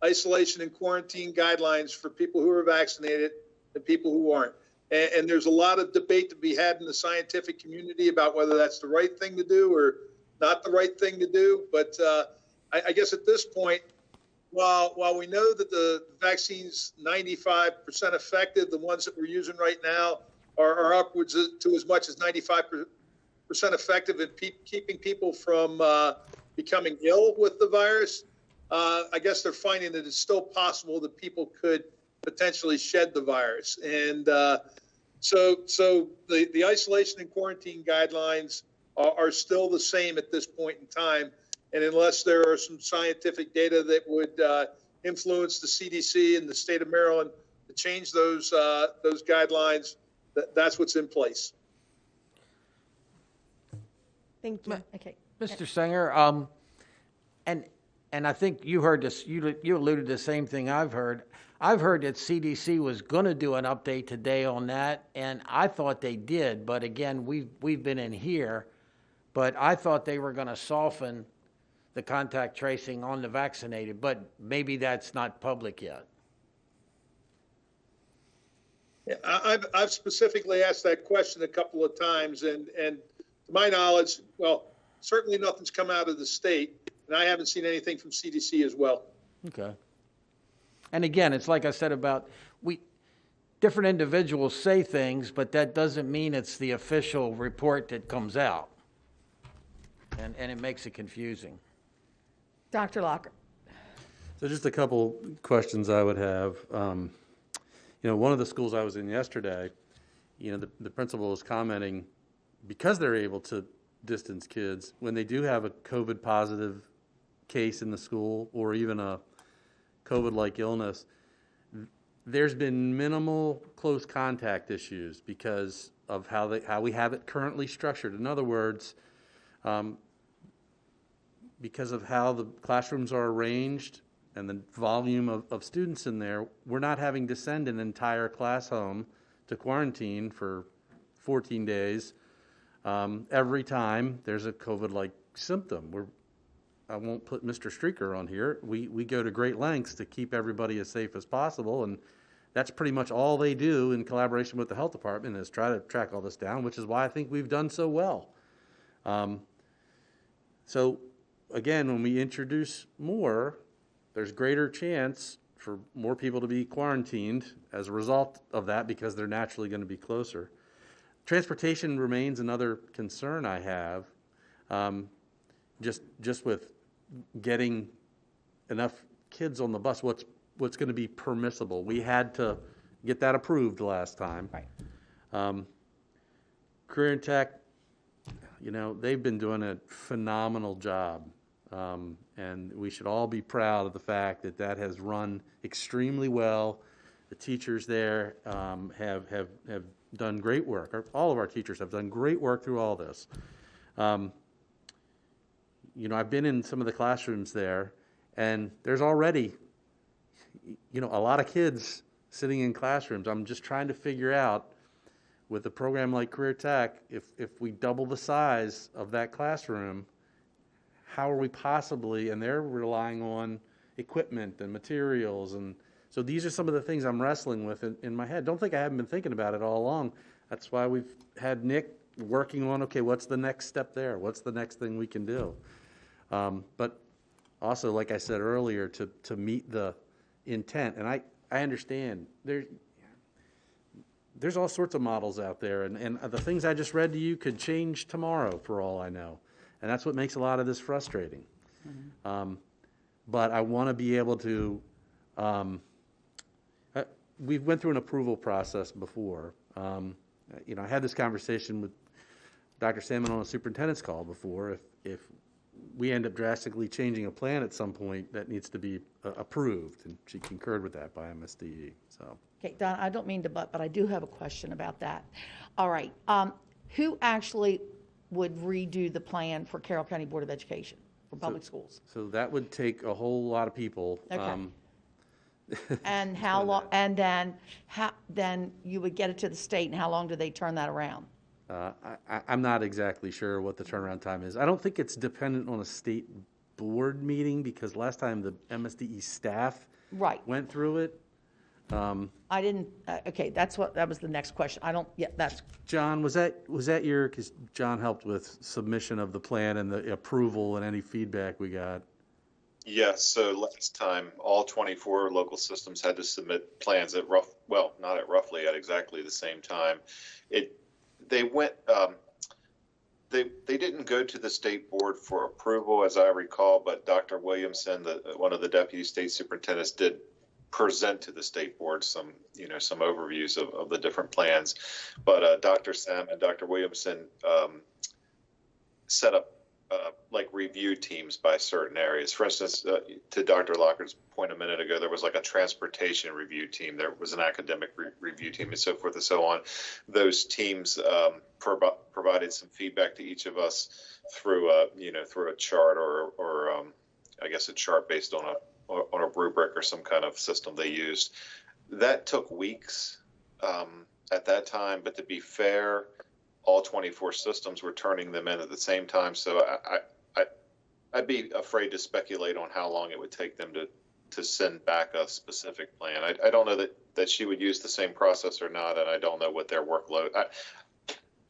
isolation and quarantine guidelines for people who are vaccinated and people who aren't. And there's a lot of debate to be had in the scientific community about whether that's the right thing to do or not the right thing to do. But I guess at this point, while we know that the vaccine's 95% effective, the ones that we're using right now are upwards to as much as 95% effective in keeping people from becoming ill with the virus. I guess they're finding that it's still possible that people could potentially shed the virus. And so the isolation and quarantine guidelines are still the same at this point in time. And unless there are some scientific data that would influence the CDC and the state of Maryland to change those guidelines, that's what's in place. Thank you. Okay. Mr. Singer, and I think you heard this, you alluded to the same thing I've heard. I've heard that CDC was going to do an update today on that, and I thought they did, but again, we've been in here, but I thought they were going to soften the contact tracing on the vaccinated, but maybe that's not public yet. Yeah, I've specifically asked that question a couple of times, and to my knowledge, well, certainly nothing's come out of the state, and I haven't seen anything from CDC as well. Okay. And again, it's like I said about different individuals say things, but that doesn't mean it's the official report that comes out. And it makes it confusing. Dr. Lockhart. So just a couple questions I would have. One of the schools I was in yesterday, the principal was commenting, because they're able to distance kids, when they do have a COVID positive case in the school or even a COVID-like illness, there's been minimal close contact issues because of how we have it currently structured. In other words, because of how the classrooms are arranged and the volume of students in there, we're not having to send an entire class home to quarantine for 14 days every time there's a COVID-like symptom. I won't put Mr. Streaker on here. We go to great lengths to keep everybody as safe as possible, and that's pretty much all they do in collaboration with the health department is try to track all this down, which is why I think we've done so well. So again, when we introduce more, there's greater chance for more people to be quarantined as a result of that because they're naturally going to be closer. Transportation remains another concern I have, just with getting enough kids on the bus. What's going to be permissible? We had to get that approved last time. Right. Career and Tech, they've been doing a phenomenal job. And we should all be proud of the fact that has run extremely well. The teachers there have done great work. All of our teachers have done great work through all this. I've been in some of the classrooms there, and there's already, a lot of kids sitting in classrooms. I'm just trying to figure out, with a program like Career Tech, if we double the size of that classroom, how are we possibly, and they're relying on equipment and materials, and so these are some of the things I'm wrestling with in my head. Don't think I haven't been thinking about it all along. That's why we've had Nick working on, okay, what's the next step there? What's the next thing we can do? But also, like I said earlier, to meet the intent, and I understand there's all sorts of models out there, and the things I just read to you could change tomorrow for all I know. And that's what makes a lot of this frustrating. But I want to be able to, we've went through an approval process before. I had this conversation with Dr. Salmon on a superintendent's call before. If we end up drastically changing a plan at some point, that needs to be approved, and she concurred with that by MSDE, so. Okay, Don, I don't mean to butt, but I do have a question about that. All right, who actually would redo the plan for Carroll County Board of Education for public schools? So that would take a whole lot of people. Okay. And how long, and then you would get it to the state, and how long do they turn that around? I'm not exactly sure what the turnaround time is. I don't think it's dependent on a state board meeting, because last time the MSDE staff went through it. I didn't, okay, that was the next question. That's. John, was that your, because John helped with submission of the plan and the approval and any feedback we got? Yes, so last time, all 24 local systems had to submit plans at not at roughly, at exactly the same time. They went, they didn't go to the state board for approval, as I recall, but Dr. Williamson, one of the deputy state superintendents, did present to the state board some overviews of the different plans. But Dr. Salmon and Dr. Williamson set up like review teams by certain areas. For instance, to Dr. Lockhart's point a minute ago, there was like a transportation review team. There was an academic review team, and so forth and so on. Those teams provided some feedback to each of us through a chart or I guess a chart based on a rubric or some kind of system they used. That took weeks at that time, but to be fair, all 24 systems were turning them in at the same time. So I'd be afraid to speculate on how long it would take them to send back a specific plan. I don't know that she would use the same process or not, and I don't know what their workload.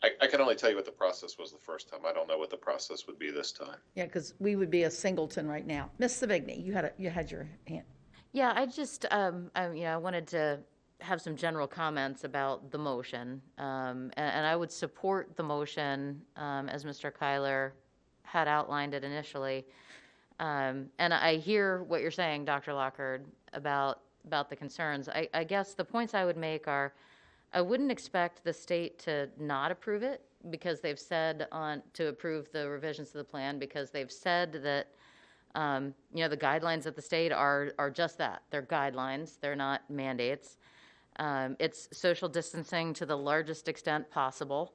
I can only tell you what the process was the first time. I don't know what the process would be this time. Yeah, because we would be a singleton right now. Ms. Savigny, you had your hand. Yeah, I just, I wanted to have some general comments about the motion. And I would support the motion as Mr. Kyler had outlined it initially. And I hear what you're saying, Dr. Lockhart, about the concerns. I guess the points I would make are, I wouldn't expect the state to not approve it, because they've said to approve the revisions to the plan, because they've said that the guidelines at the state are just that. They're guidelines. They're not mandates. It's social distancing to the largest extent possible.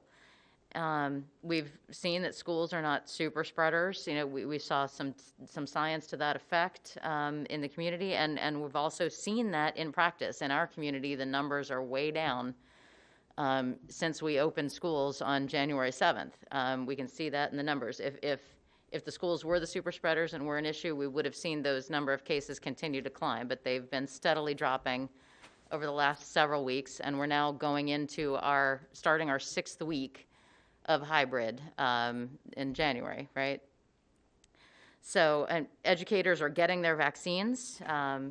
We've seen that schools are not super spreaders. We saw some science to that effect in the community, and we've also seen that in practice. In our community, the numbers are way down since we opened schools on January 7th. We can see that in the numbers. If the schools were the super spreaders and were an issue, we would have seen those number of cases continue to climb, but they've been steadily dropping over the last several weeks, and we're now going into starting our 6th week of hybrid in January, right? So, and educators are getting their vaccines.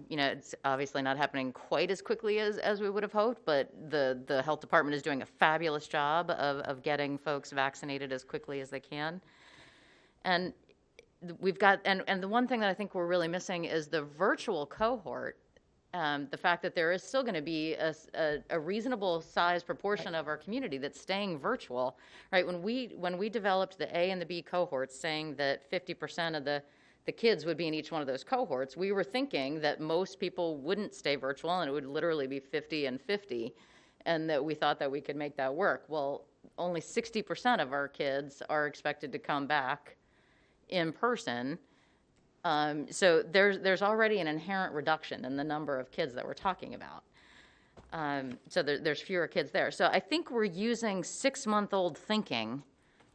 It's obviously not happening quite as quickly as we would have hoped, but the health department is doing a fabulous job of getting folks vaccinated as quickly as they can. And we've got, and the one thing that I think we're really missing is the virtual cohort. The fact that there is still going to be a reasonable size proportion of our community that's staying virtual, right? When we developed the A and the B cohorts, saying that 50% of the kids would be in each one of those cohorts, we were thinking that most people wouldn't stay virtual, and it would literally be 50 and 50, and that we thought that we could make that work. Well, only 60% of our kids are expected to come back in person. So there's already an inherent reduction in the number of kids that we're talking about. So there's fewer kids there. So I think we're using 6-month-old thinking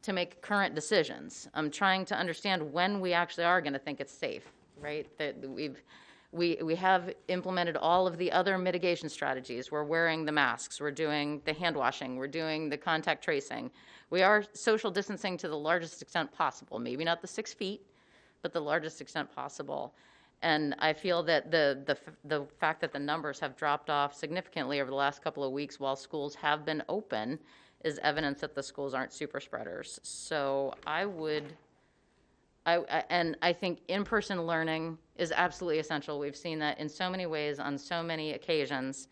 to make current decisions. I'm trying to understand when we actually are going to think it's safe, right? That we have implemented all of the other mitigation strategies. We're wearing the masks. We're doing the hand washing. We're doing the contact tracing. We are social distancing to the largest extent possible. Maybe not the 6 feet, but the largest extent possible. And I feel that the fact that the numbers have dropped off significantly over the last couple of weeks while schools have been open is evidence that the schools aren't super spreaders. So I think in-person learning is absolutely essential. We've seen that in so many ways on so many occasions.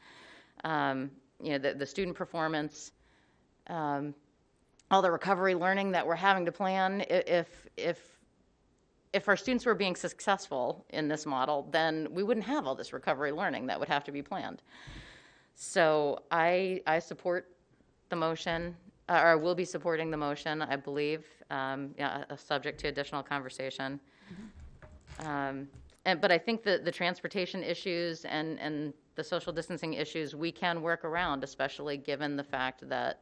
The student performance, all the recovery learning that we're having to plan. If our students were being successful in this model, then we wouldn't have all this recovery learning that would have to be planned. So I support the motion, or will be supporting the motion, I believe, subject to additional conversation. But I think the transportation issues and the social distancing issues we can work around, especially given the fact that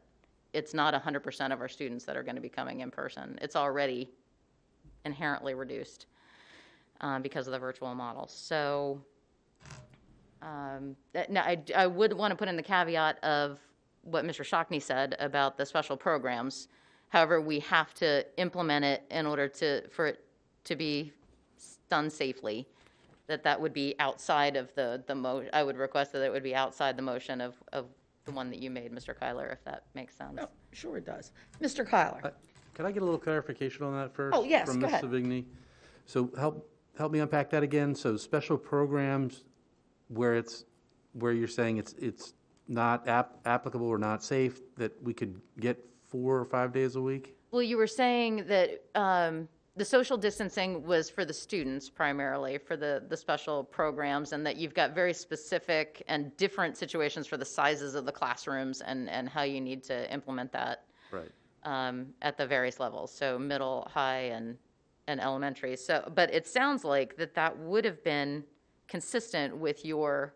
it's not 100% of our students that are going to be coming in person. It's already inherently reduced because of the virtual model. So now I would want to put in the caveat of what Mr. Shockney said about the special programs. However, we have to implement it in order for it to be done safely. That would be outside of the motion. I would request that it would be outside the motion of the one that you made, Mr. Kyler, if that makes sense. No, sure it does. Mr. Kyler. Could I get a little clarification on that first? Oh, yes, from go Ms. ahead. Savigny? So help me unpack that again. So special programs where you're saying it's not applicable or not safe, that we could get 4 or 5 days a week? Well, you were saying that the social distancing was for the students primarily, for the special programs, and that you've got very specific and different situations for the sizes of the classrooms and how you need to implement that. Right. At the various levels, so middle, high, and elementary. So, but it sounds like that would have been consistent with your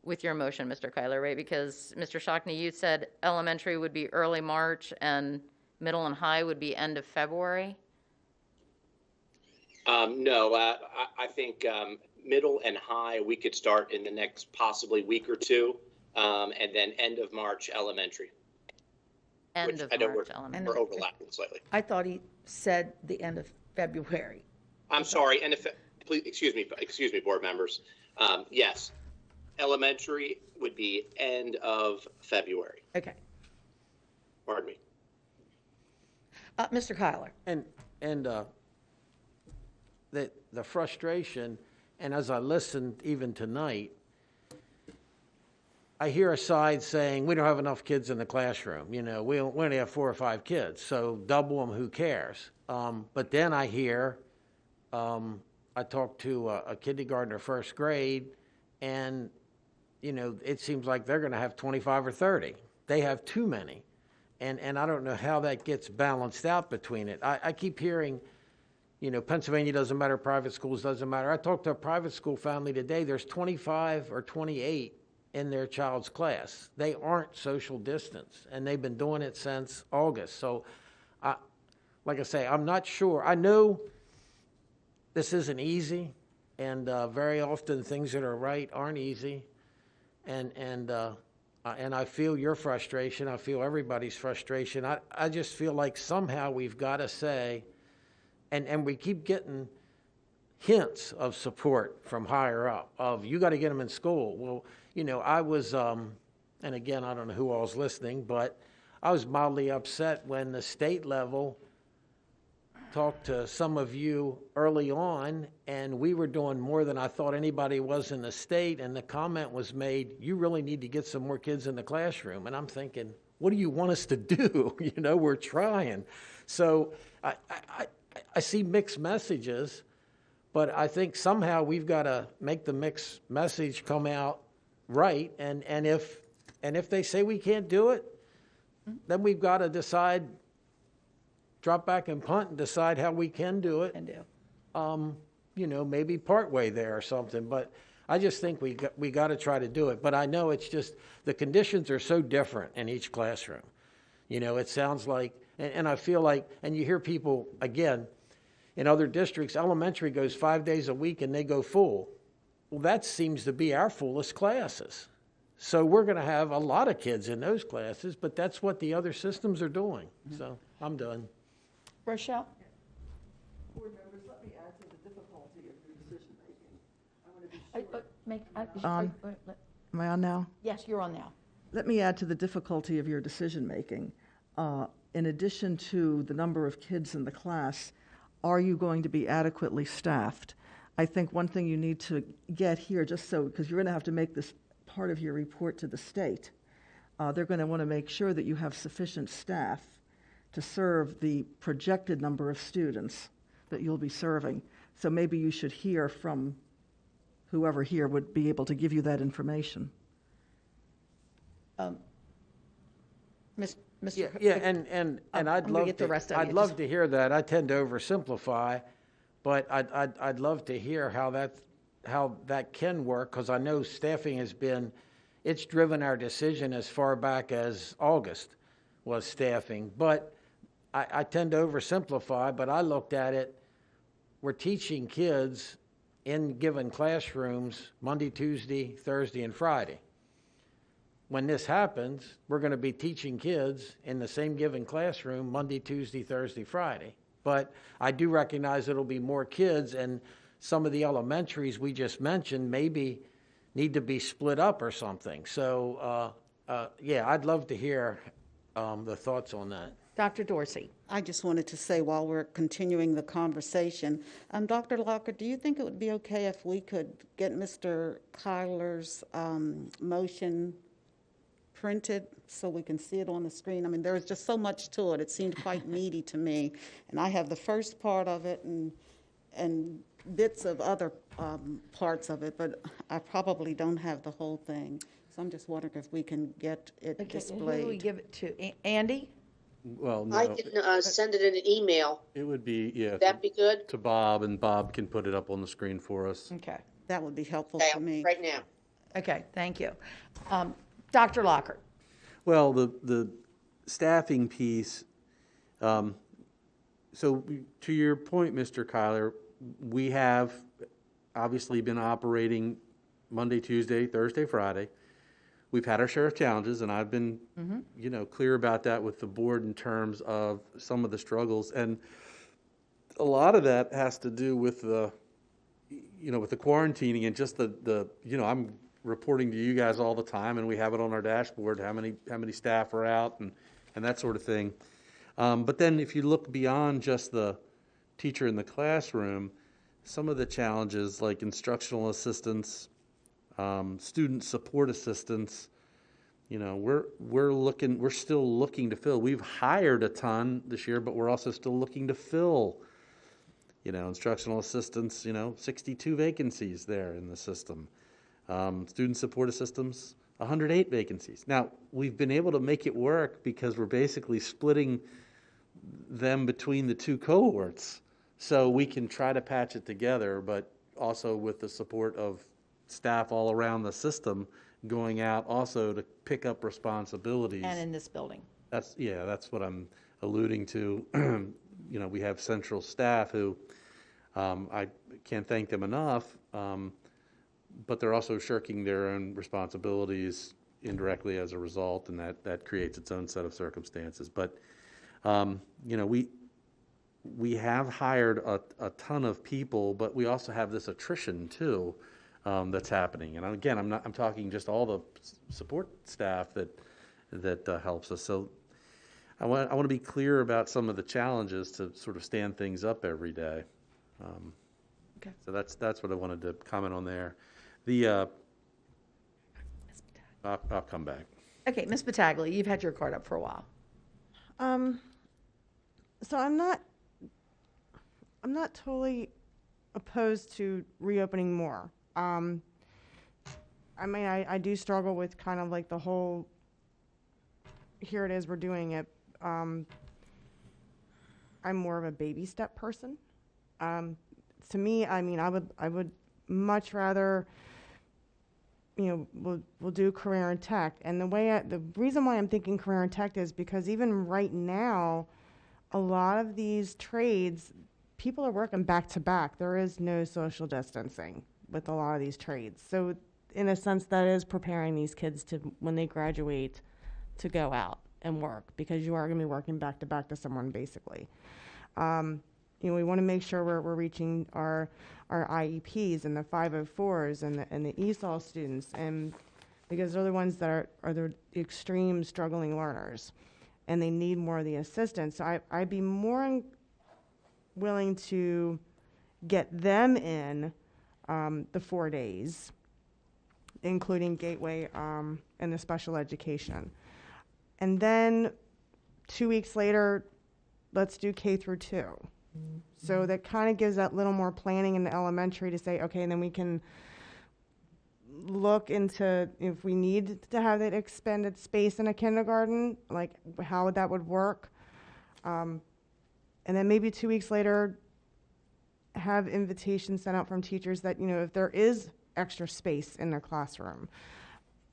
motion, Mr. Kyler, right? Because Mr. Shockney, you said elementary would be early March and middle and high would be end of February. No, I think middle and high we could start in the next possibly week or two, and then end of March elementary. End of March elementary. We're overlapping slightly. I thought he said the end of February. I'm sorry, please excuse me, board members. Yes, elementary would be end of February. Okay. Pardon me. Mr. Kyler. And the frustration, and as I listened even tonight, I hear a side saying, we don't have enough kids in the classroom. We only have 4 or 5 kids, so double them, who cares? But then I hear, I talked to a kindergartner, first grade, and, it seems like they're going to have 25 or 30. They have too many. And I don't know how that gets balanced out between it. I keep hearing, Pennsylvania doesn't matter, private schools doesn't matter. I talked to a private school family today. There's 25 or 28 in their child's class. They aren't social distance, and they've been doing it since August. So, like I say, I'm not sure. I know this isn't easy, and very often things that are right aren't easy. And I feel your frustration. I feel everybody's frustration. I just feel like somehow we've got to say, and we keep getting hints of support from higher up, of you got to get them in school. Well, I was, and again, I don't know who all's listening, but I was mildly upset when the state level talked to some of you early on, and we were doing more than I thought anybody was in the state, and the comment was made, you really need to get some more kids in the classroom. And I'm thinking, what do you want us to do? We're trying. So I see mixed messages, but I think somehow we've got to make the mixed message come out right, and if they say we can't do it, then we've got to decide, drop back and punt and decide how we can do it. Maybe partway there or something. But I just think we got to try to do it. But I know it's just the conditions are so different in each classroom. It sounds like, and I feel like, and you hear people again in other districts, elementary goes 5 days a week and they go full. Well, that seems to be our fullest classes. So we're going to have a lot of kids in those classes, but that's what the other systems are doing. So I'm done. Rochelle? Board members, let Am I on now? Yes, you're on now. Let me add to the difficulty of your decision-making. In addition to the number of kids in the class, are you going to be adequately staffed? I think one thing you need to get here, just so, because you're going to have to make this part of your report to the state. They're going to want to make sure that you have sufficient staff to serve the projected number of students that you'll be serving. So maybe you should hear from whoever here would be able to give you that information. Mr. Yeah, and I'd gonna love get the to, rest of I'd you. love Just- to hear that. I tend to oversimplify, but I'd love to hear how that can work, because I know staffing has been, it's driven our decision as far back as August was staffing. But I tend to oversimplify, but I looked at it, we're teaching kids in given classrooms Monday, Tuesday, Thursday, and Friday. When this happens, we're going to be teaching kids in the same given classroom Monday, Tuesday, Thursday, Friday. But I do recognize it'll be more kids, and some of the elementaries we just mentioned maybe need to be split up or something. So, yeah, I'd love to hear the thoughts on that. Dr. Dorsey. I just wanted to say, while we're continuing the conversation, Dr. Lockhart, do you think it would be okay if we could get Mr. Kyler's motion printed so we can see it on the screen? I mean, there was just so much to it. It seemed quite meaty to me. And I have the first part of it and bits of other parts of it, but I probably don't have the whole thing. So I'm just wondering if we can get it Okay, displayed. who do we give it to? Andy? Well, I no, can send it in an email. it would be, yeah, Would that be good? to Bob, and Bob can put it up on the screen for us. Okay. That would be helpful Okay, to me. right now. Okay, thank you. Dr. Lockhart. Well, the staffing piece, so to your point, Mr. Kyler, we have obviously been operating Monday, Tuesday, Thursday, Friday. We've had our share of challenges, and I've been, clear about that with the board in terms of some of the struggles. And a lot of that has to do with the quarantining and just I'm reporting to you guys all the time, and we have it on our dashboard, how many staff are out and that sort of thing. But then if you look beyond just the teacher in the classroom, some of the challenges like instructional assistants, student support assistants, we're still looking to fill. We've hired a ton this year, but we're also still looking to fill, instructional assistants, 62 vacancies there in the system. Student support assistants, 108 vacancies. Now, we've been able to make it work because we're basically splitting them between the two cohorts. So we can try to patch it together, but also with the support of staff all around the system going out also to pick up responsibilities. And in this building. That's what I'm alluding to. We have central staff who, I can't thank them enough, but they're also shirking their own responsibilities indirectly as a result, and that creates its own set of circumstances. But, we have hired a ton of people, but we also have this attrition too, that's happening. And again, I'm talking just all the support staff that helps us. So I want to be clear about some of the challenges to sort of stand things up every day. Okay. So that's what I wanted to comment on there. I'll come back. Okay, Ms. Battaglia, you've had your card up for a while. So I'm not totally opposed to reopening more. I do struggle with kind of like the whole, here it is, we're doing it. I'm more of a baby step person. To me, I would much rather, we'll do career and tech. And the reason why I'm thinking career and tech is because even right now, a lot of these trades, people are working back to back. There is no social distancing with a lot of these trades. So in a sense, that is preparing these kids to, when they graduate, to go out and work, because you are going to be working back to someone basically. we want to make sure we're reaching our IEPs and the 504s and the ESOL students, and because they're the ones that are the extreme struggling learners, and they need more of the assistance. So I'd be more willing to get them in the 4 days, including Gateway and the special education. And then 2 weeks later, let's do K through 2. So that kind of gives that little more planning in the elementary to say, okay, and then we can look into if we need to have that expanded space in a kindergarten, like how that would work. And then maybe 2 weeks later, have invitations sent out from teachers that, if there is extra space in their classroom,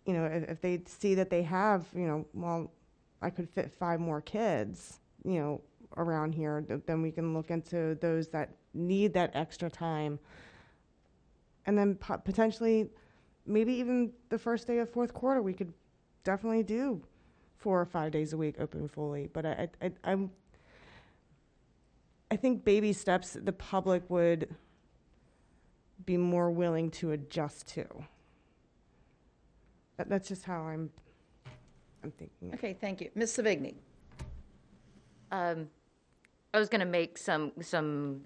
if they see that they have, well, I could fit 5 more kids, around here, then we can look into those that need that extra time. And then potentially, maybe even the first day of fourth quarter, we could definitely do 4 or 5 days a week open fully. But I think baby steps the public would be more willing to adjust to. That's just how I'm thinking. Okay, thank you. Ms. Savigny. I was going to make some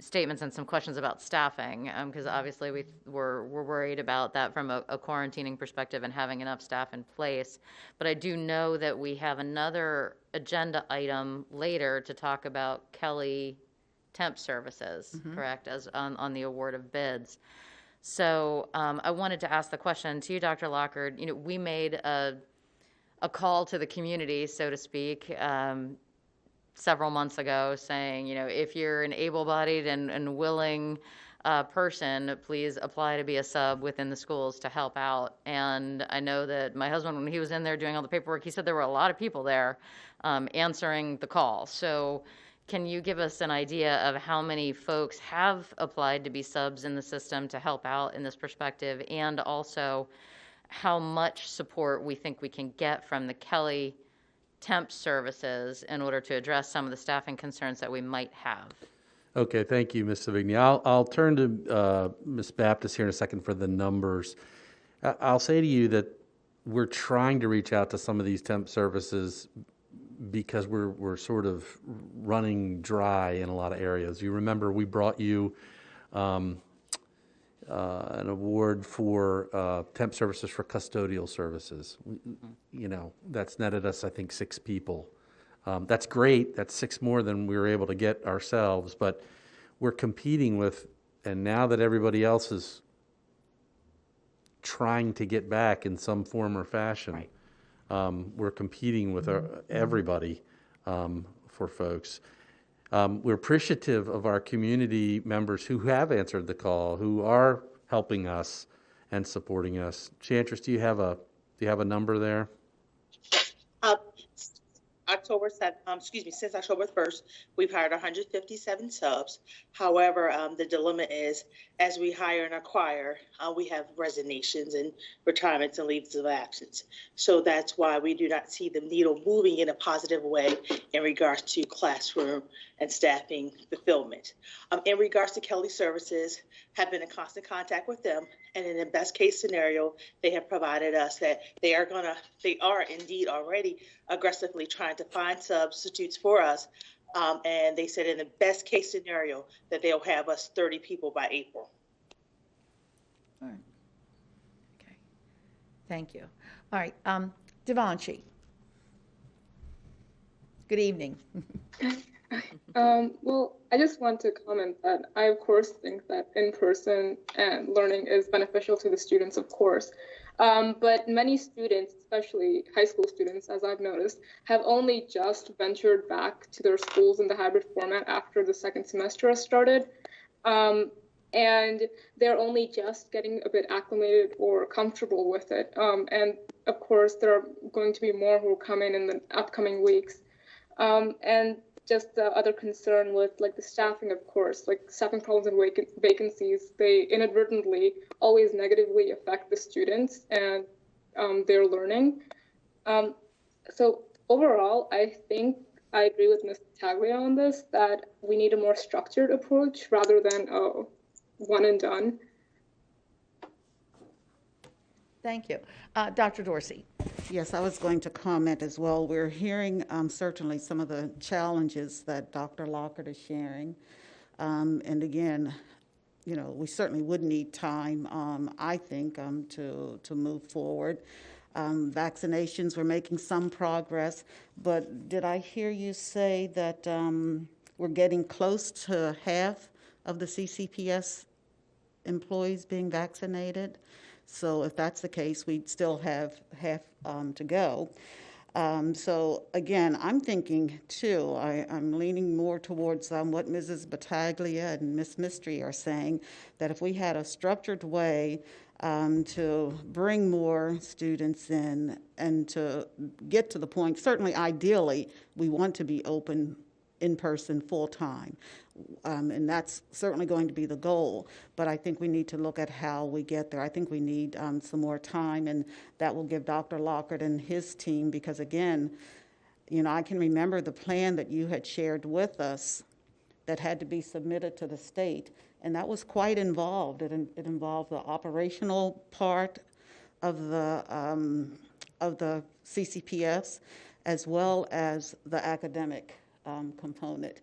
statements and some questions about staffing, because obviously we're worried about that from a quarantining perspective and having enough staff in place. But I do know that we have another agenda item later to talk about Kelly temp services, correct, as on the award of bids. So I wanted to ask the question to you, Dr. Lockhart. We made a call to the community, so to speak, several months ago saying, if you're an able-bodied and willing person, please apply to be a sub within the schools to help out. And I know that my husband, when he was in there doing all the paperwork, he said there were a lot of people there answering the call. So can you give us an idea of how many folks have applied to be subs in the system to help out in this perspective, and also how much support we think we can get from the Kelly temp services in order to address some of the staffing concerns that we might have? Okay, thank you, Ms. Savigny. I'll turn to Ms. Baptist here in a second for the numbers. I'll say to you that we're trying to reach out to some of these temp services because we're sort of running dry in a lot of areas. You remember we brought you an award for temp services for custodial services. That's netted us, I think, 6 people. That's great. That's 6 more than we were able to get ourselves, but we're competing with, and now that everybody else is trying to get back in some form or fashion, we're competing with everybody for folks. We're appreciative of our community members who have answered the call, who are helping us and supporting us. Chantress, do you have a number there? Since October 1st, we've hired 157 subs. However, the dilemma is, as we hire and acquire, we have resignations and retirements and leaves of absence. So that's why we do not see the needle moving in a positive way in regards to classroom and staffing fulfillment. In regards to Kelly Services, have been in constant contact with them, and in the best case scenario, they have provided us that they are indeed already aggressively trying to find substitutes for us. And they said in the best case scenario that they'll have us 30 people by April. All right. Okay. Thank you. All right. Devanshi. Good evening. Well, I just want to comment that I, of course, think that in-person and learning is beneficial to the students, of course. But many students, especially high school students, as I've noticed, have only just ventured back to their schools in the hybrid format after the second semester has started. And they're only just getting a bit acclimated or comfortable with it. And of course, there are going to be more who will come in the upcoming weeks. And just the other concern with like the staffing, of course, like staffing problems and vacancies, they inadvertently always negatively affect the students and their learning. So overall, I think I agree with Ms. Taglia on this, that we need a more structured approach rather than a one and done. Thank you. Dr. Dorsey. Yes, I was going to comment as well. We're hearing certainly some of the challenges that Dr. Lockhart is sharing. And again, you know, we certainly would need time, I think, to move forward. Vaccinations, we're making some progress, but did I hear you say that we're getting close to half of the CCPS employees being vaccinated? So if that's the case, we'd still have half to go. So again, I'm thinking too, I'm leaning more towards what Mrs. Battaglia and Ms. Mystery are saying, that if we had a structured way to bring more students in and to get to the point, certainly ideally, we want to be open in person full time. And that's certainly going to be the goal, but I think we need to look at how we get there. I think we need some more time, and that will give Dr. Lockhart and his team, because again, you know, I can remember the plan that you had shared with us that had to be submitted to the state, and that was quite involved. It involved the operational part of the CCPS, as well as the academic component.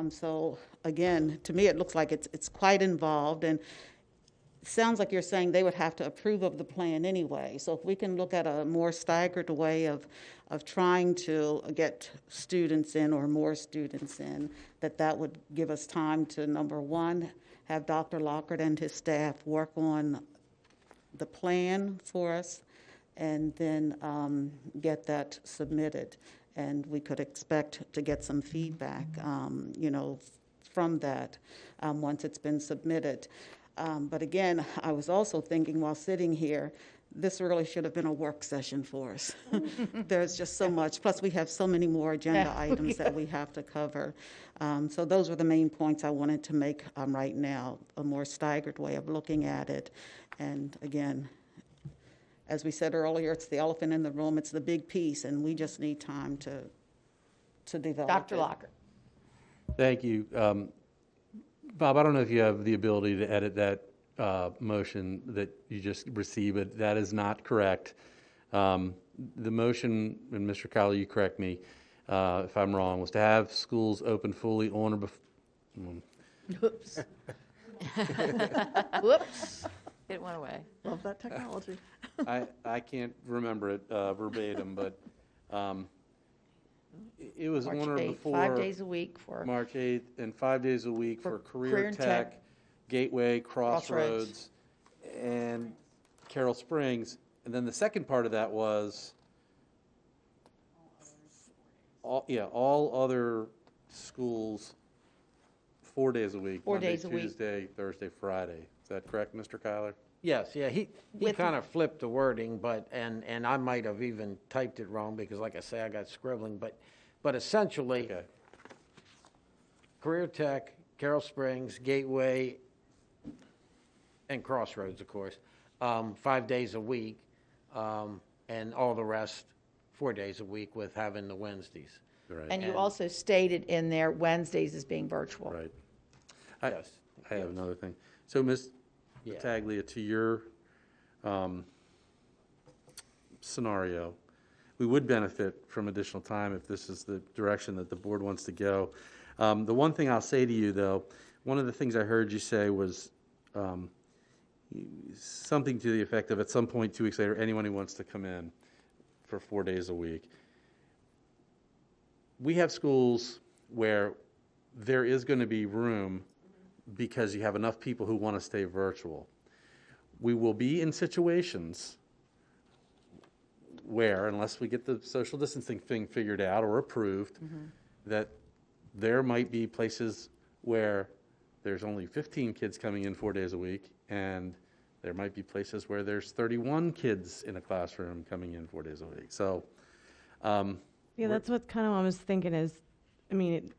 So again, to me, it looks like it's quite involved, and it sounds like you're saying they would have to approve of the plan anyway. So if we can look at a more staggered way of trying to get students in, or more students in, that would give us time to, number one, have Dr. Lockhart and his staff work on the plan for us, and then get that submitted. And we could expect to get some feedback, you know, from that once it's been submitted. But again, I was also thinking while sitting here, this really should have been a work session for us. There's just so much. Plus, we have so many more agenda items that we have to cover. So those were the main points I wanted to make right now, a more staggered way of looking at it. And again, as we said earlier, it's the elephant in the room. It's the big piece, and we just need time to develop Dr. it. Lockhart. Thank you. Bob, I don't know if you have the ability to edit that motion that you just received, but that is not correct. The motion, and Mr. Kyler, you correct me if I'm wrong, was to have schools open fully on or before. Whoops. Whoops. It went away. Love that technology. I can't remember it verbatim, but it was March on or 8th, before 5 days a week for March 8th, and 5 days a week for career Career and Tech, tech, Gateway, Crossroads. Crossroads, and Carroll Springs. And then the second part of that was all other schools 4 days a week, 4 Monday, days a week. Tuesday, Thursday, Friday. Is that correct, Mr. Kyler? Yes, yeah, he With- kind of flipped the wording, but, and I might have even typed it wrong, because like I say, I got scribbling, but essentially, Okay. Career Tech, Carroll Springs, Gateway, and Crossroads, of course, 5 days a week, and all the rest 4 days a week, with having the Wednesdays. Right. And you also stated in there Wednesdays as being virtual. Right. Yes. I have another thing. So, Ms. Yeah. Battaglia, to your scenario, we would benefit from additional time if this is the direction that the board wants to go. The one thing I'll say to you, though, one of the things I heard you say was something to the effect of, at some point 2 weeks later, anyone who wants to come in for 4 days a week. We have schools where there is going to be room because you have enough people who want to stay virtual. We will be in situations where, unless we get the social distancing thing figured out or approved, that there might be places where there's only 15 kids coming in 4 days a week, and there might be places where there's 31 kids in a classroom coming in 4 days a week. So, Yeah, that's what kind of I was thinking is, I mean,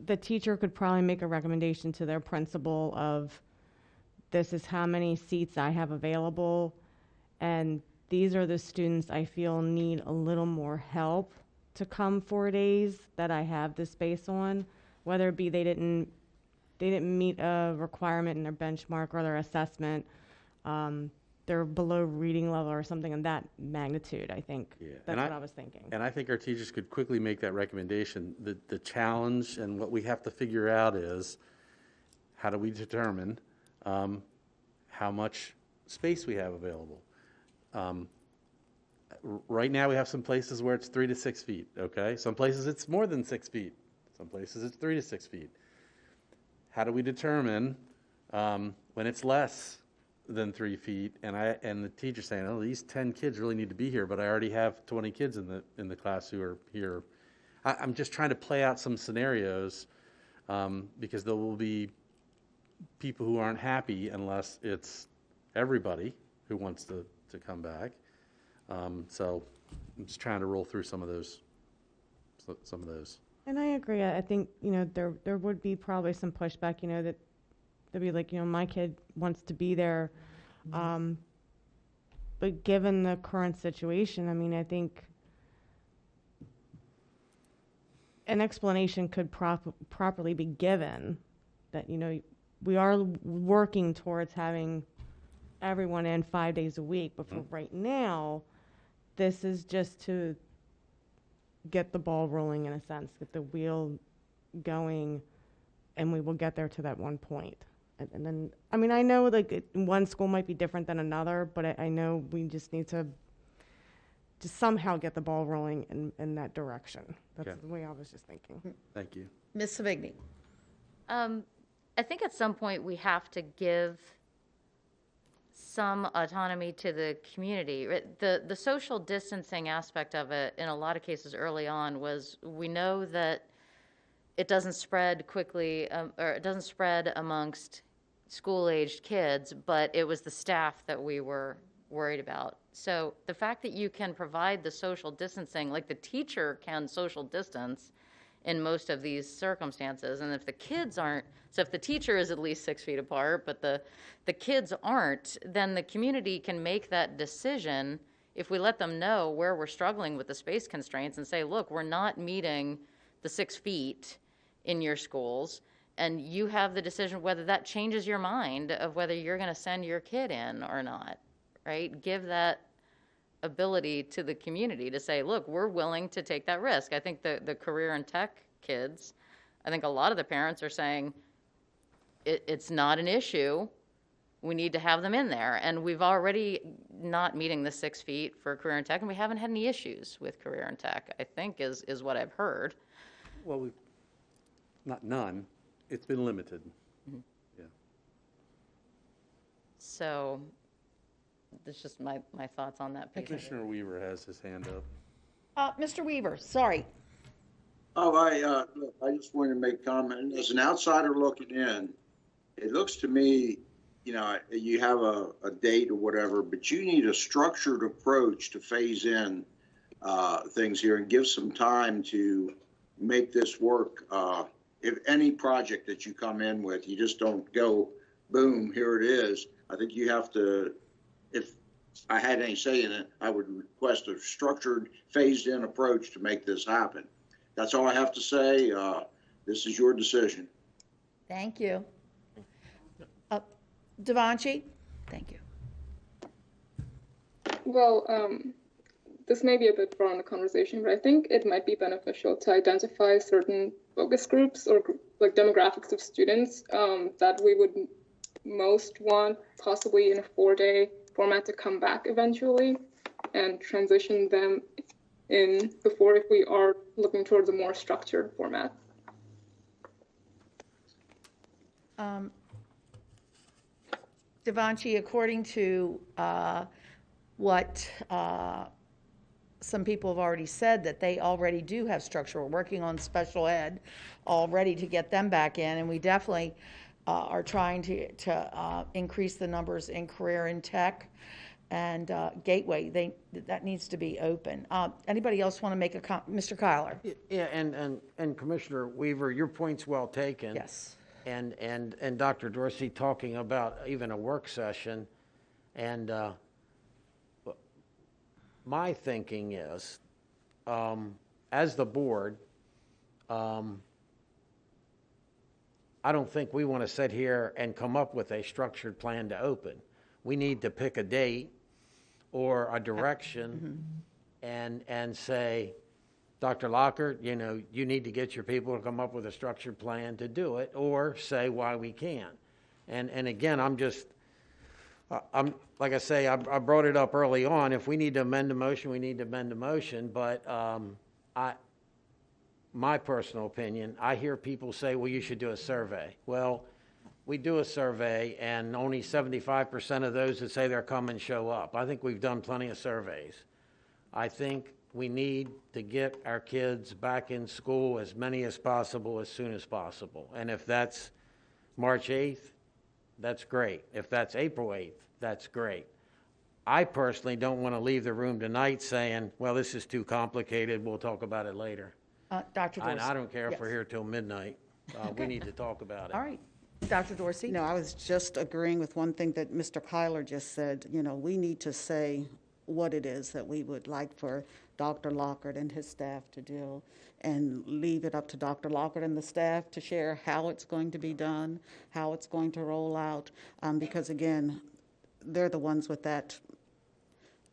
the teacher could probably make a recommendation to their principal of, this is how many seats I have available, and these are the students I feel need a little more help to come 4 days that I have the space on, whether it be they didn't meet a requirement in their benchmark or their assessment, they're below reading level or something in that magnitude, I think. That's what I was thinking. And I think our teachers could quickly make that recommendation. The challenge and what we have to figure out is, how do we determine how much space we have available? Right now, we have some places where it's 3 to 6 feet, okay? Some places it's more than 6 feet. Some places it's 3 to 6 feet. How do we determine when it's less than 3 feet, and the teacher's saying, oh, these 10 kids really need to be here, but I already have 20 kids in the class who are here. I'm just trying to play out some scenarios because there will be people who aren't happy unless it's everybody who wants to come back. So I'm just trying to roll through some of those. And I agree. I think, there would be probably some pushback, that they'd be like, my kid wants to be there. But given the current situation, I mean, I think an explanation could properly be given that, we are working towards having everyone in 5 days a week. But for right now, this is just to get the ball rolling, in a sense, get the wheel going, and we will get there to that one point. And then, I mean, I know one school might be different than another, but I know we just need to just somehow get the ball rolling in that direction. That's the way I was just thinking. Thank you. Ms. Savigny. I think at some point we have to give some autonomy to the community. The social distancing aspect of it, in a lot of cases early on, was we know that it doesn't spread quickly, or it doesn't spread amongst school-aged kids, but it was the staff that we were worried about. So the fact that you can provide the social distancing, like the teacher can social distance in most of these circumstances, and if the kids aren't, so if the teacher is at least 6 feet apart, but the kids aren't, then the community can make that decision if we let them know where we're struggling with the space constraints and say, look, we're not meeting the 6 feet in your schools, and you have the decision whether that changes your mind of whether you're going to send your kid in or not, right? Give that ability to the community to say, look, we're willing to take that risk. I think the career and tech kids, I think a lot of the parents are saying, it's not an issue. We need to have them in there. And we've already not meeting the 6 feet for career and tech, and we haven't had any issues with career and tech, I think is what I've heard. Well, not none. It's been limited. Mm-hmm. Yeah. So that's just my thoughts on that piece. Commissioner Weaver has his hand up. Mr. Weaver, sorry. Oh, I just wanted to make a comment. As an outsider looking in, it looks to me, you have a date or whatever, but you need a structured approach to phase in things here and give some time to make this work. If any project that you come in with, you just don't go, boom, here it is. I think you have to, if I had any say in it, I would request a structured, phased-in approach to make this happen. That's all I have to say. This is your decision. Thank you. Devanshi? Thank you. Well, this may be a bit far in the conversation, but I think it might be beneficial to identify certain focus groups or like demographics of students that we would most want possibly in a 4-day format to come back eventually and transition them in before if we are looking towards a more structured format. Devanshi, according to what some people have already said, that they already do have structure. We're working on special ed already to get them back in, and we definitely are trying to increase the numbers in career and tech and Gateway. That needs to be open. Anybody else want to make a comment? Mr. Kyler? Yeah, and Commissioner Weaver, your point's well taken. Yes. And Dr. Dorsey talking about even a work session, and my thinking is as the board, I don't think we want to sit here and come up with a structured plan to open. We need to pick a date or a direction and say, Dr. Lockhart, you know, you need to get your people to come up with a structured plan to do it, or say why we can't. And again, I'm like I say, I brought it up early on. If we need to amend the motion, we need to amend the motion. But my personal opinion, I hear people say, well, you should do a survey. Well, we do a survey, and only 75% of those that say they're coming show up. I think we've done plenty of surveys. I think we need to get our kids back in school, as many as possible, as soon as possible. And if that's March 8th, that's great. If that's April 8th, that's great. I personally don't want to leave the room tonight saying, well, this is too complicated, we'll talk about it later. Dr. Dorsey. I don't care if we're Yes. here till midnight. We need to talk about it. All right. Dr. Dorsey? No, I was just agreeing with one thing that Mr. Kyler just said. You know, we need to say what it is that we would like for Dr. Lockhart and his staff to do, and leave it up to Dr. Lockhart and the staff to share how it's going to be done, how it's going to roll out, because again, they're the ones with that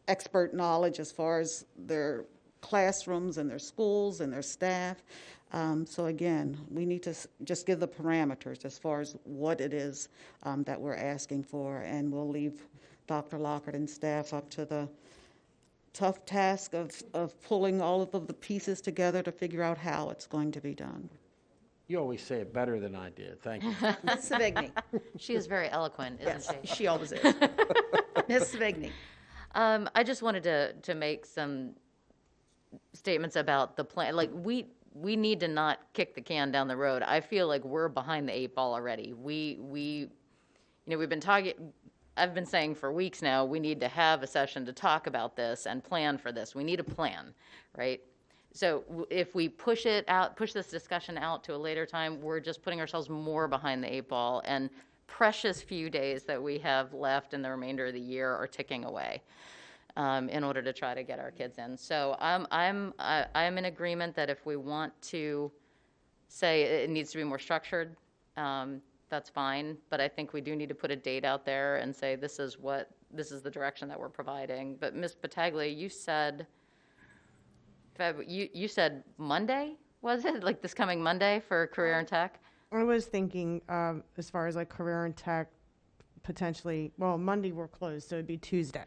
expert knowledge as far as their classrooms and their schools and their staff. So again, we need to just give the parameters as far as what it is that we're asking for, and we'll leave Dr. Lockhart and staff up to the tough task of pulling all of the pieces together to figure out how it's going to be done. You always say it better than I did. Thank you. Ms. Savigny? She is very eloquent, isn't Yes, she? she always is. Ms. Savigny? I just wanted to make some statements about the plan. Like, we need to not kick the can down the road. I feel like we're behind the 8 ball already. We've been talking, I've been saying for weeks now, we need to have a session to talk about this and plan for this. We need a plan, right? So if we push this discussion out to a later time, we're just putting ourselves more behind the 8 ball, and precious few days that we have left in the remainder of the year are ticking away in order to try to get our kids in. So I'm in agreement that if we want to say it needs to be more structured, that's fine. But I think we do need to put a date out there and say this is the direction that we're providing. But Ms. Battaglia, you said you said Monday, was it? Like this coming Monday for career and tech? I was thinking as far as like career and tech, potentially, well, Monday we're closed, so it'd be Tuesday.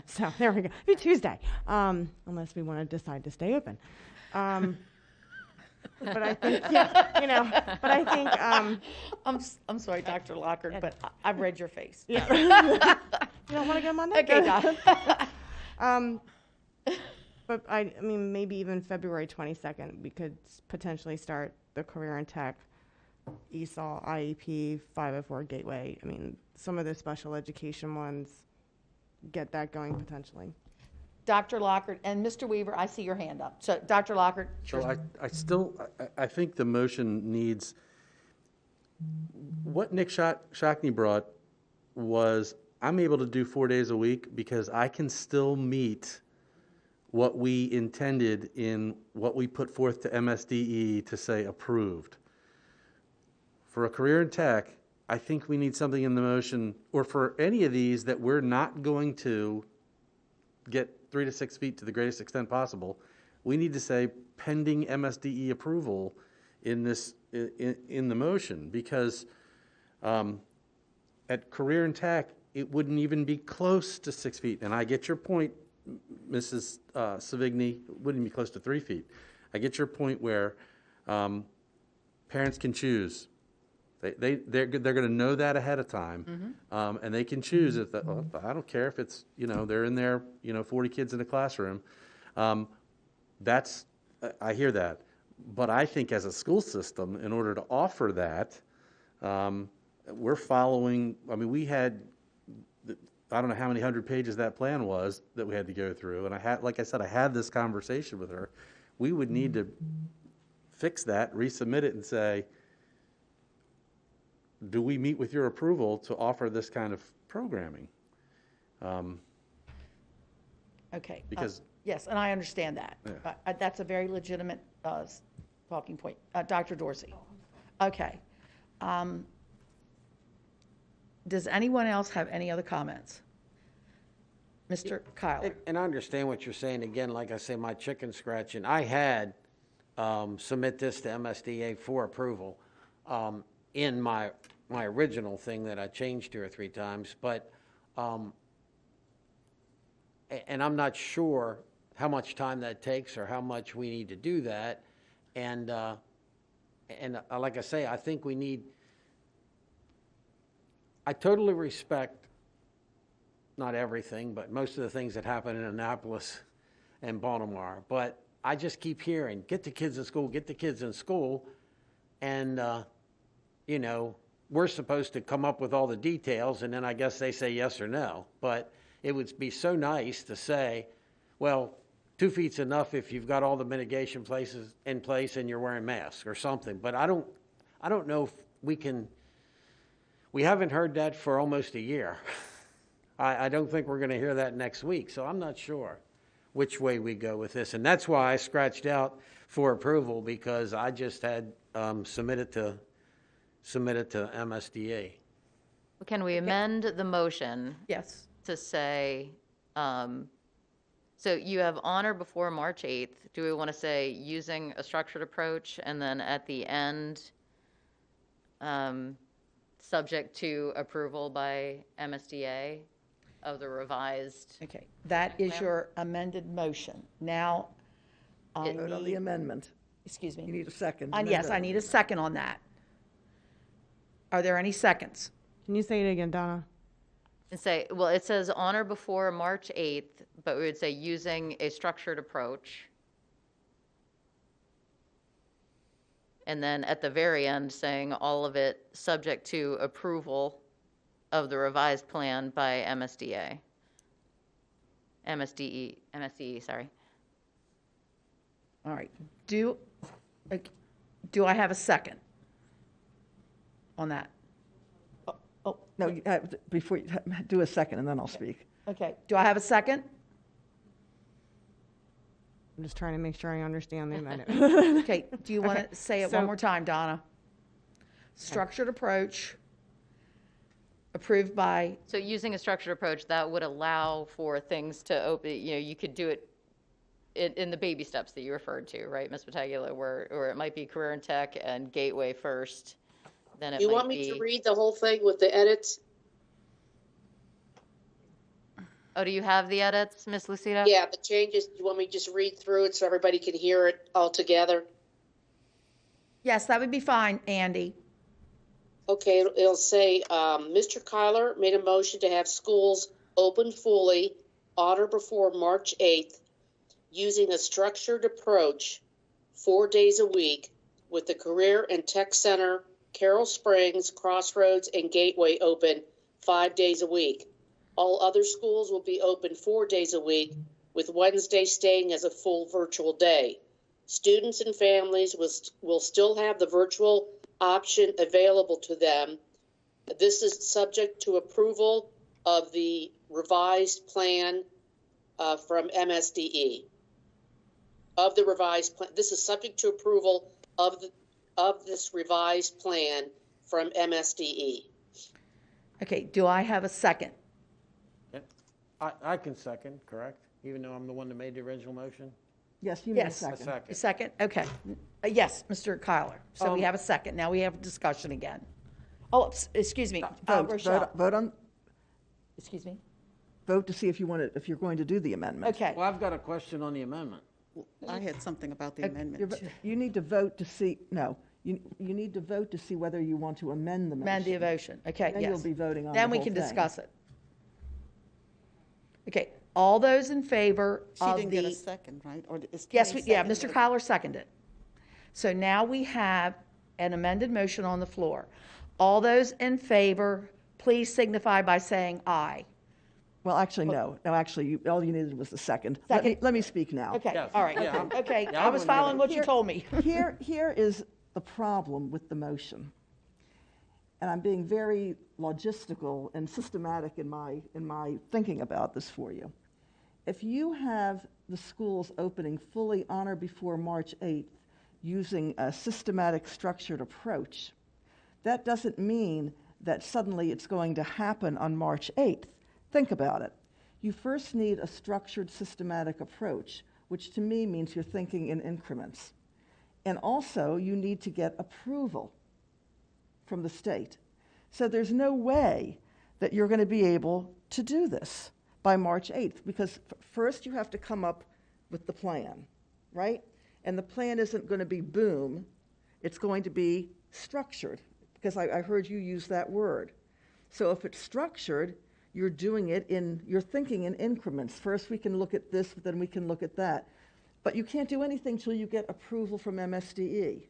So there we go. It'd be Tuesday, unless we want to decide to stay open. But I think, but I think, I'm sorry, Dr. Lockhart, but I've read your face. you don't want to go Monday? Okay, Doc. But I mean, maybe even February 22nd, we could potentially start the career and tech, ESOL, IEP, 504 Gateway. I mean, some of the special education ones, get that going potentially. Dr. Lockhart and Mr. Weaver, I see your hand up. So Dr. Lockhart. So I think the motion needs, what Nick Shockney brought was, I'm able to do 4 days a week because I can still meet what we intended in what we put forth to MSDE to say approved. For a career in tech, I think we need something in the motion, or for any of these that we're not going to get 3 to 6 feet to the greatest extent possible, we need to say pending MSDE approval in this, in the motion, because at career and tech, it wouldn't even be close to 6 feet. And I get your point, Mrs. Savigny, it wouldn't be close to 3 feet. I get your point where parents can choose. They're going to know that ahead of time, and they can choose if I don't care if it's, they're in there, 40 kids in a classroom. I hear that, but I think as a school system, in order to offer that, we're following. I mean, we had, I don't know how many 100 pages that plan was that we had to go through, and like I said, I had this conversation with her. We would need to fix that, resubmit it, and say, do we meet with your approval to offer this kind of programming? Okay. Because Yes, and I understand that. That's a very legitimate talking point. Dr. Dorsey? Okay. Does anyone else have any other comments? Mr. Kyler? And I understand what you're saying. Again, like I say, my chicken scratching, I had submit this to MSDA for approval in my original thing that I changed 2 or 3 times, but, and I'm not sure how much time that takes or how much we need to do that. And like I say, I think we need, I totally respect not everything, but most of the things that happen in Annapolis and Baltimore. But I just keep hearing, get the kids in school, get the kids in school. And, you know, we're supposed to come up with all the details, and then I guess they say yes or no. But it would be so nice to say, well, 2 feet's enough if you've got all the mitigation places in place and you're wearing masks or something. But I don't know if we haven't heard that for almost a year. I don't think we're going to hear that next week, so I'm not sure which way we go with this. And that's why I scratched out for approval, because I just had submitted to MSDA. Can we amend the motion? Yes. To say, so you have honor before March 8th. Do we want to say using a structured approach, and then at the end, subject to approval by MSDA of the revised? Okay, that is your amended motion. Now, I Vote on the need, amendment. excuse me. You need a second. Yes, I need a second on that. Are there any seconds? Can you say it again, Donna? And say, well, it says honor before March 8th, but we would say using a structured approach. And then at the very end, saying all of it subject to approval of the revised plan by MSDE, sorry. All right. Do I have a second on that? No, before you do a second, and then I'll speak. Okay. Do I have a second? I'm just trying to make sure I understand the amendment. Okay. Do you want to say it one more time, Donna? Structured approach approved by. So using a structured approach, that would allow for things to open, you know, you could do it in the baby steps that you referred to, right, Ms. Patagula, where it might be career and tech and gateway first, then it You might want me be. to read the whole thing with the edits? Oh, do you have the edits, Ms. Lucida? Yeah, the changes, you want me to just read through it so everybody can hear it all together? Yes, that would be fine, Andy. Okay, it'll say, Mr. Kyler made a motion to have schools open fully on or before March 8th using a structured approach 4 days a week with the Career and Tech Center, Carroll Springs, Crossroads, and Gateway open 5 days a week. All other schools will be open 4 days a week, with Wednesday staying as a full virtual day. Students and families will still have the virtual option available to them. This is subject to approval of the revised plan from MSDE. Of the revised plan, this is subject to approval of this revised plan from MSDE. Okay, do I have a second? I can second, correct? Even though I'm the one that made the original motion? Yes, you need a Yes. second. A second? Okay. Yes, Mr. Kyler. So we have a second. Now we have discussion again. Oh, excuse me, Rochelle. Vote on, Excuse me? vote to see if you're going to do the amendment. Okay. Well, I've got a question on the amendment. I had something about the amendment. You need to vote to see, no, you need to vote to see whether you want to amend the motion. Amend the motion. Okay, yes. Then you'll be voting on the Then we whole can thing. discuss it. Okay, all those in favor She of didn't get a the. second, right? Or is Yes, Kenny yeah, seconded Mr. it? Kyler seconded. So now we have an amended motion on the floor. All those in favor, please signify by saying aye. Well, actually, no. No, actually, all you needed was the second. Second. Let me speak now. Okay, Yes. all right, Yeah, okay. yeah, I I was wouldn't following what you Here- told me. Here is the problem with the motion. And I'm being very logistical and systematic in my thinking about this for you. if you have the schools opening fully on or before March 8th using a systematic, structured approach, that doesn't mean that suddenly it's going to happen on March 8th. Think about it. You first need a structured, systematic approach, which to me means you're thinking in increments. And also, you need to get approval from the state. So there's no way that you're going to be able to do this by March 8th, because first you have to come up with the plan, right? And the plan isn't going to be boom, it's going to be structured, because I heard you use that word. So if it's structured, you're doing it you're thinking in increments. First we can look at this, then we can look at that. But you can't do anything till you get approval from MSDE.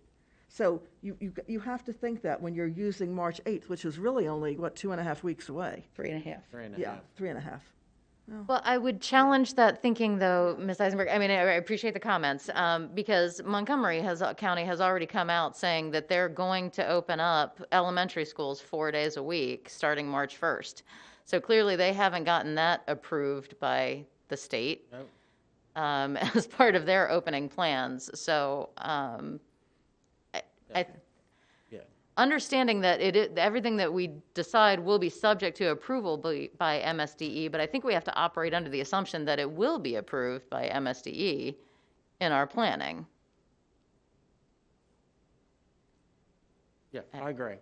So you have to think that when you're using March 8th, which is really only, 2.5 weeks away? 3.5. 3.5. Yeah, 3.5. Well, I would challenge that thinking, though, Ms. Eisenberg. I mean, I appreciate the comments, because Montgomery County has already come out saying that they're going to open up elementary schools 4 days a week, starting March 1st. So clearly, they haven't gotten that approved by the state as part of their opening plans. So understanding that everything that we decide will be subject to approval by MSDE, but I think we have to operate under the assumption that it will be approved by MSDE in our planning. Yeah, I agree.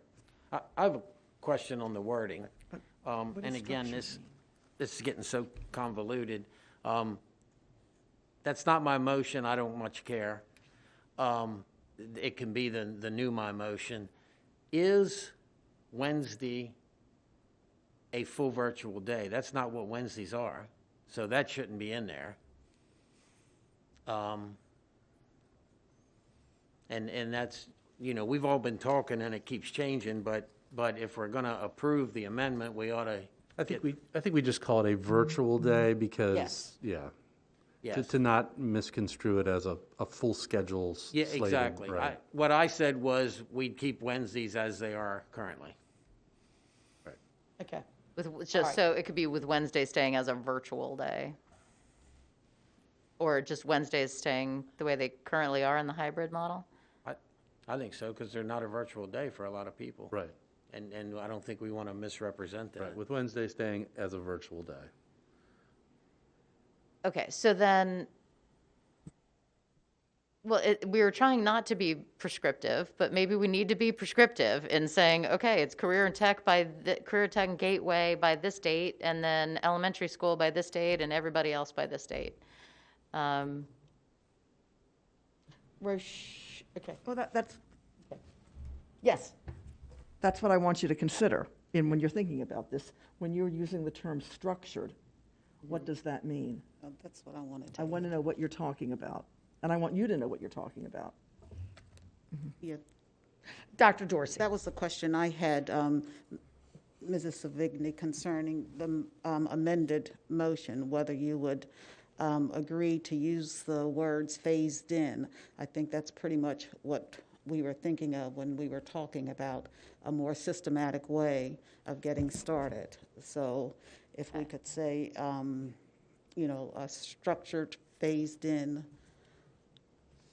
I have a question on the wording. And again, this is getting so convoluted. That's not my motion. I don't much care. It can be the new my motion. Is Wednesday a full virtual day? That's not what Wednesdays are, so that shouldn't be in there. And that's, we've all been talking and it keeps changing, but if we're going to approve the amendment, we ought to. I think we just call it a virtual day because, Yes. to not misconstrue it as a full schedule Yeah, slated, exactly. right. What I said was we'd keep Wednesdays as they are currently. Okay. So it could be with Wednesday staying as a virtual day, or just Wednesdays staying the way they currently are in the hybrid model. I think so, because they're not a virtual day for a lot of people. Right. And I don't think we want to misrepresent that. Right, with Wednesday staying as a virtual day. Okay, so then, well, we were trying not to be prescriptive, but maybe we need to be prescriptive in saying, okay, it's career and tech and gateway by this date, and then elementary school by this date, and everybody else by this date. Roche, okay. Well, that's Yes. That's what I want you to consider when you're thinking about this. When you're using the term structured, what does that mean? That's what I wanted to. I want to know what you're talking about, and I want you to know what you're talking about. Yeah. Dr. Dorsey. That was the question I had, Mrs. Savigny, concerning the amended motion, whether you would agree to use the words phased in. I think that's pretty much what we were thinking of when we were talking about a more systematic way of getting started. So if we could say, a structured, phased-in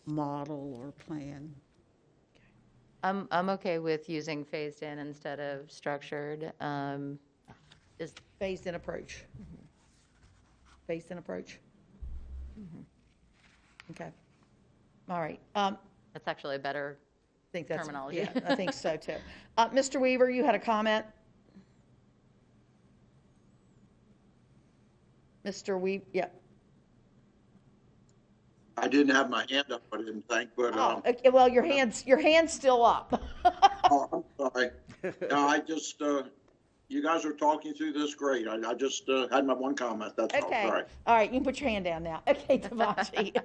model or plan. I'm okay with using phased in instead of structured. Is phased in approach. Phased in approach. Okay. All right. That's actually a better terminology. Yeah, I think so too. Mr. Weaver, you had a comment? Mr. Weaver, yeah. I didn't have my hand up, I didn't think, but, Okay, well, your hand's still up. oh, I'm sorry. No, I just, you guys are talking through this great. I just had my one comment, that's all, Okay. sorry. All right, you can put your hand down now. Okay, Tavashi.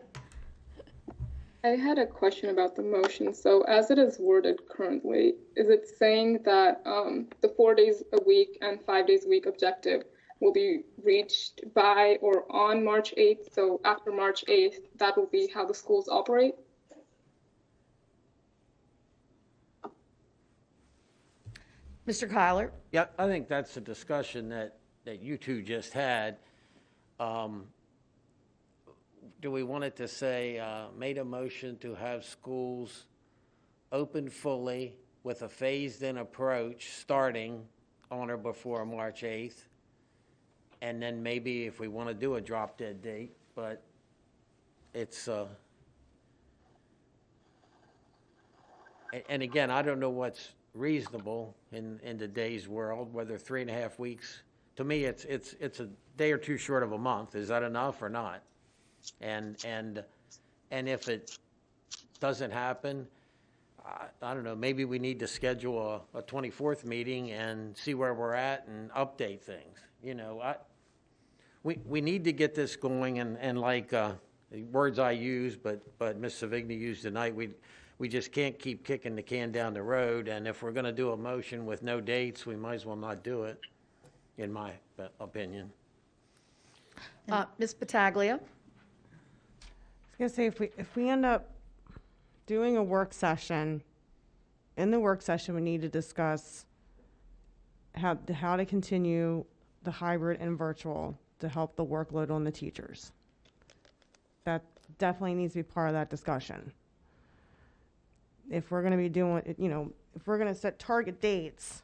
I had a question about the motion. So as it is worded currently, is it saying that the 4 days a week and 5 days a week objective will be reached by or on March 8th? So after March 8th, that will be how the schools operate? Mr. Kyler? Yeah, I think that's a discussion that you two just had. do we want it to say, made a motion to have schools open fully with a phased-in approach starting on or before March 8th? And then maybe if we want to do a drop-dead date, but it's, and again, I don't know what's reasonable in today's world, whether 3.5 weeks. To me, it's a day or two short of a month. Is that enough or not? And if it doesn't happen, I don't know, maybe we need to schedule a 24th meeting and see where we're at and update things. You know, we need to get this going, and like the words I use, but Ms. Savigny used tonight, we just can't keep kicking the can down the road, and if we're going to do a motion with no dates, we might as well not do it, in my opinion. Ms. Pataglia? I was gonna say, if we end up doing a work session, in the work session, we need to discuss how to continue the hybrid and virtual to help the workload on the teachers. That definitely needs to be part of that discussion. If we're gonna be doing, if we're gonna set target dates,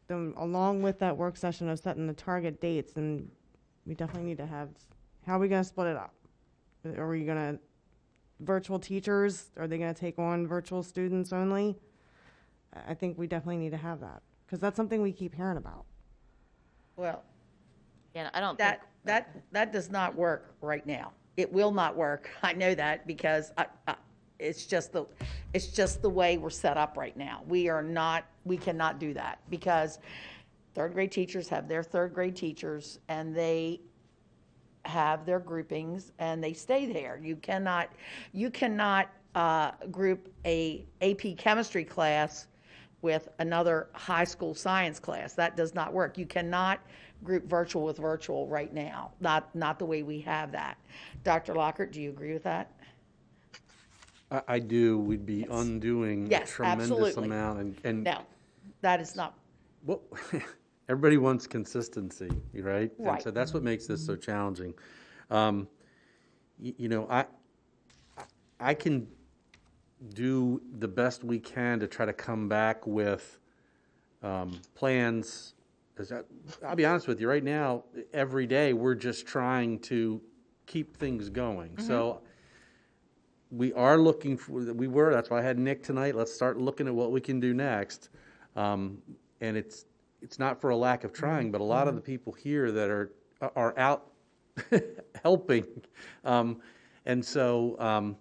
then along with that work session of setting the target dates, then we definitely need to have, how are we gonna split it up? Are we gonna, virtual teachers, are they gonna take on virtual students only? I think we definitely need to have that, because that's something we keep hearing about. Well, Yeah, I don't that does not work right now. It will not work. I know that because it's just the way we're set up right now. We cannot do that because third grade teachers have their third grade teachers and they have their groupings and they stay there. You cannot group a AP chemistry class with another high school science class. That does not work. You cannot group virtual with virtual right now. Not the way we have that. Dr. Lockhart, do you agree with that? I do. We'd be undoing a Yes, tremendous absolutely. amount, and No, that is not. well, everybody wants consistency, right? And Right. so that's what makes this so challenging. I can do the best we can to try to come back with plans. I'll be honest with you, right now, every day, we're just trying to keep things going. So we are looking that's why I had Nick tonight. Let's start looking at what we can do next. And it's not for a lack of trying, but a lot of the people here that are out helping. And so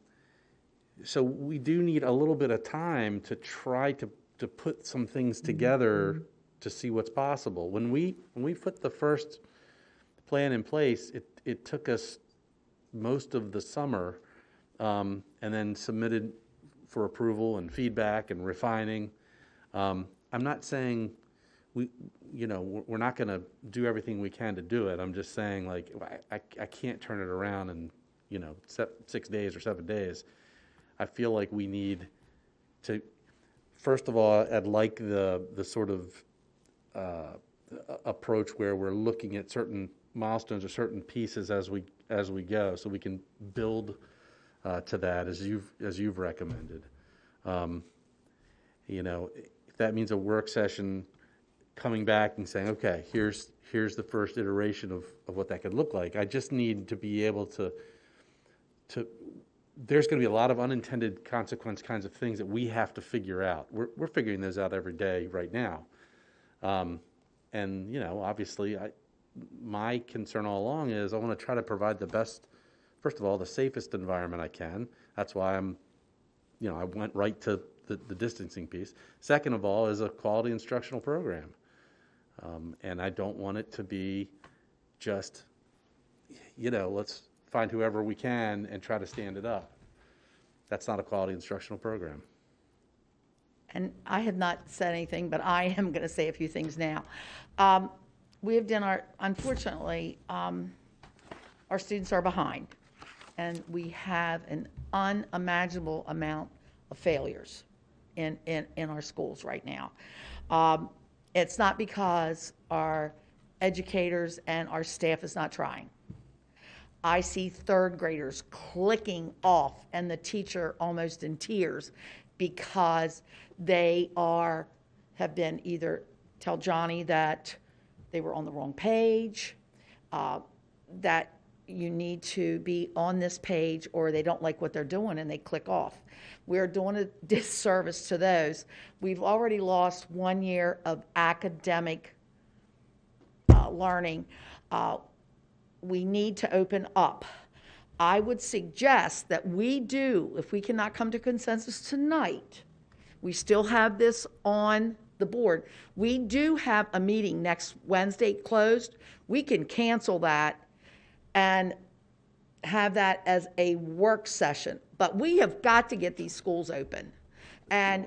we do need a little bit of time to try to put some things together to see what's possible. When we put the first plan in place, it took us most of the summer, and then submitted for approval and feedback and refining. I'm not saying we're not going to do everything we can to do it. I'm just saying, like, I can't turn it around in 6 days or 7 days. I feel like we need to, first of all, I'd like the sort of approach where we're looking at certain milestones or certain pieces as we go, so we can build to that as you've recommended. If that means a work session, coming back and saying, okay, here's the first iteration of what that could look like. I just need to be able to there's going to be a lot of unintended consequence kinds of things that we have to figure out. We're figuring those out every day right now. And obviously my concern all along is I want to try to provide the best, first of all, the safest environment I can. That's why I went right to the distancing piece. Second of all is a quality instructional program. And I don't want it to be just, let's find whoever we can and try to stand it up. That's not a quality instructional program. And I have not said anything, but I am going to say a few things now. We have done unfortunately, our students are behind, and we have an unimaginable amount of failures in our schools right now. It's not because our educators and our staff is not trying. I see third graders clicking off and the teacher almost in tears because they have been either tell Johnny that they were on the wrong page, that you need to be on this page, or they don't like what they're doing and they click off. We're doing a disservice to those. We've already lost 1 year of academic learning. We need to open up. I would suggest that we do, if we cannot come to consensus tonight, we still have this on the board. We do have a meeting next Wednesday closed. We can cancel that and have that as a work session. But we have got to get these schools open. And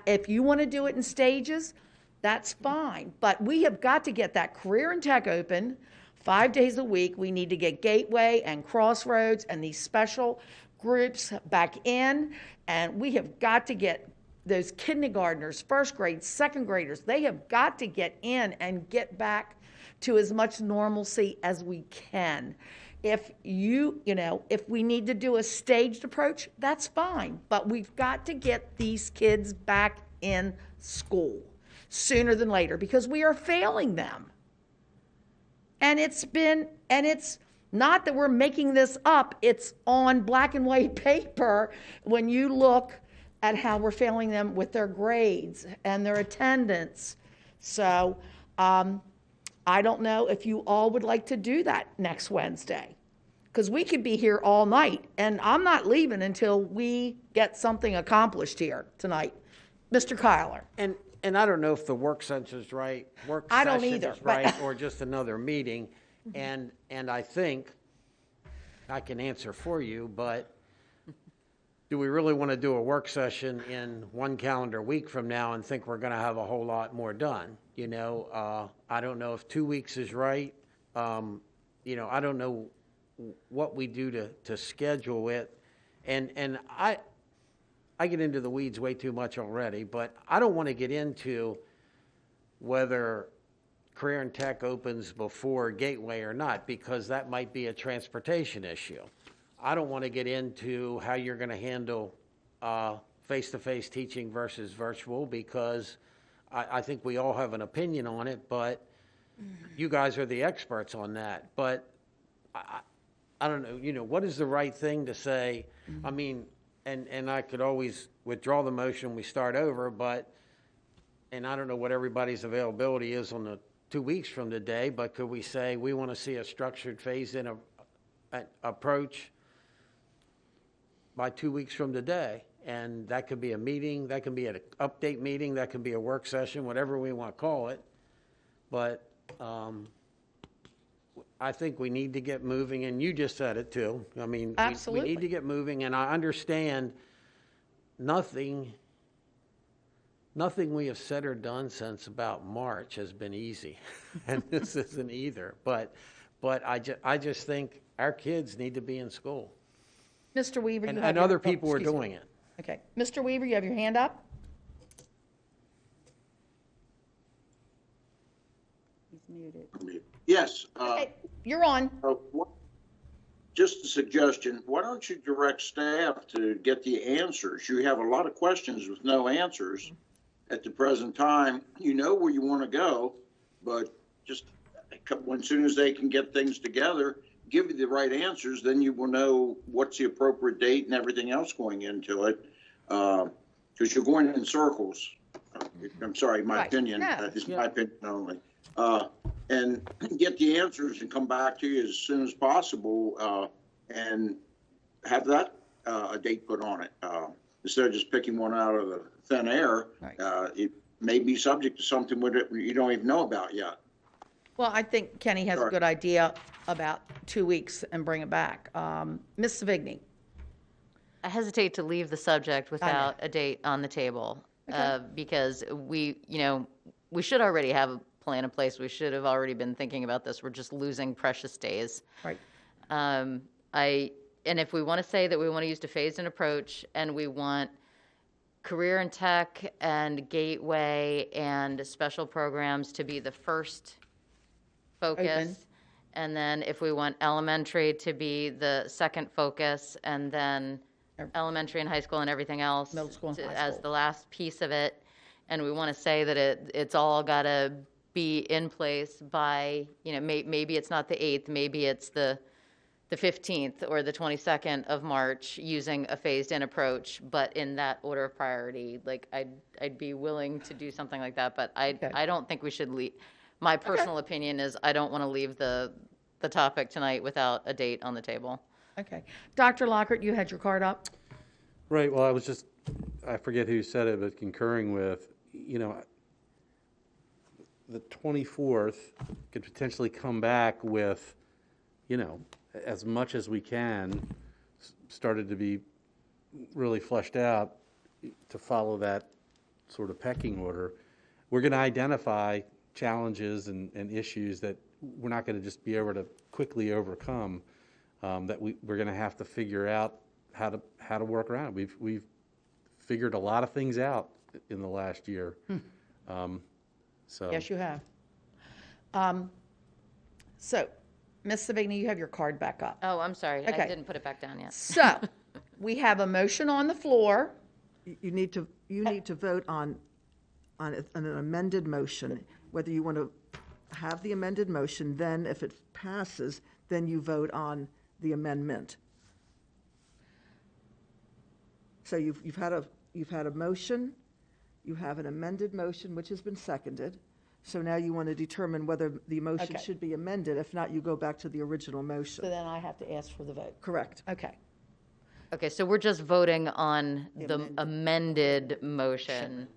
if you want to do it in stages, that's fine. But we have got to get that career and tech open 5 days a week. We need to get Gateway and Crossroads and these special groups back in. And we have got to get those kindergartners, first grade, second graders, they have got to get in and get back to as much normalcy as we can. If if we need to do a staged approach, that's fine. But we've got to get these kids back in school sooner than later because we are failing them. And it's not that we're making this up. It's on black and white paper when you look at how we're failing them with their grades and their attendance. So I don't know if you all would like to do that next Wednesday, because we could be here all night, and I'm not leaving until we get something accomplished here tonight. Mr. Kyler. And I don't know if the work session is right, I don't either, but or just another meeting. And I think I can answer for you, but do we really want to do a work session in 1 calendar week from now and think we're going to have a whole lot more done? I don't know if 2 weeks is right. I don't know what we do to schedule it. And I get into the weeds way too much already, but I don't want to get into whether Career and Tech opens before Gateway or not, because that might be a transportation issue. I don't want to get into how you're going to handle face-to-face teaching versus virtual, because I think we all have an opinion on it, but you guys are the experts on that. But I don't know, what is the right thing to say? I mean, and I could always withdraw the motion, we start over, and I don't know what everybody's availability is on the 2 weeks from today, but could we say we want to see a structured phase-in approach by 2 weeks from today? And that could be a meeting, that can be an update meeting, that can be a work session, whatever we want to call it. But I think we need to get moving, and you just said it too. I mean, we need to get moving, and I understand nothing we have said or done since about March has been easy, and this isn't either. But I just think our kids need to be in school. Mr. Weaver, and other people are doing it. Okay. Mr. Weaver, you have your hand up? He's muted. Yes. Okay, you're on. Just a suggestion. Why don't you direct staff to get the answers? You have a lot of questions with no answers at the present time. You know where you want to go, but just as soon as they can get things together, give you the right answers, then you will know what's the appropriate date and everything else going into it. Because you're going in circles. I'm sorry, my opinion. It's my opinion only. And get the answers and come back to you as soon as possible, and have that a date put on it. Instead of just picking one out of the thin air, it may be subject to something you don't even know about yet. Well, I think Kenny has a good idea about 2 weeks and bring it back. Ms. Savigny. I hesitate to leave the subject without a date on the table, because we should already have a plan in place. We should have already been thinking about this. We're just losing precious days. Right. And if we want to say that we want to use a phased-in approach, and we want career and tech and gateway and special programs to be the first focus, And then if we want elementary to be the second focus, and then elementary and high school and everything else Middle school and high as school. the last piece of it. And we want to say that it's all got to be in place by, maybe it's not the 8th, maybe it's the 15th or the 22nd of March, using a phased-in approach, but in that order of priority. Like, I'd be willing to do something like that, but I don't think we should leave. My personal opinion is I don't want to leave the topic tonight without a date on the table. Okay. Dr. Lockhart, you had your card up? Right, well, I forget who said it, but concurring with, the 24th could potentially come back with, as much as we can, started to be really fleshed out to follow that sort of pecking order. We're going to identify challenges and issues that we're not going to just be able to quickly overcome, that we're going to have to figure out how to work around. We've figured a lot of things out in the last year. So Yes, you have. So, Ms. Savigny, you have your card back up. Oh, I'm sorry. Okay. I didn't put it back down yet. So, we have a motion on the floor. You need to vote on an amended motion, whether you want to have the amended motion, then if it passes, then you vote on the amendment. So you've had a motion, you have an amended motion which has been seconded. So now you want to determine whether the motion Okay. should be amended. If not, you go back to the original motion. So then I have to ask for the vote. Correct. Okay. Okay, so we're just voting on the amended motion.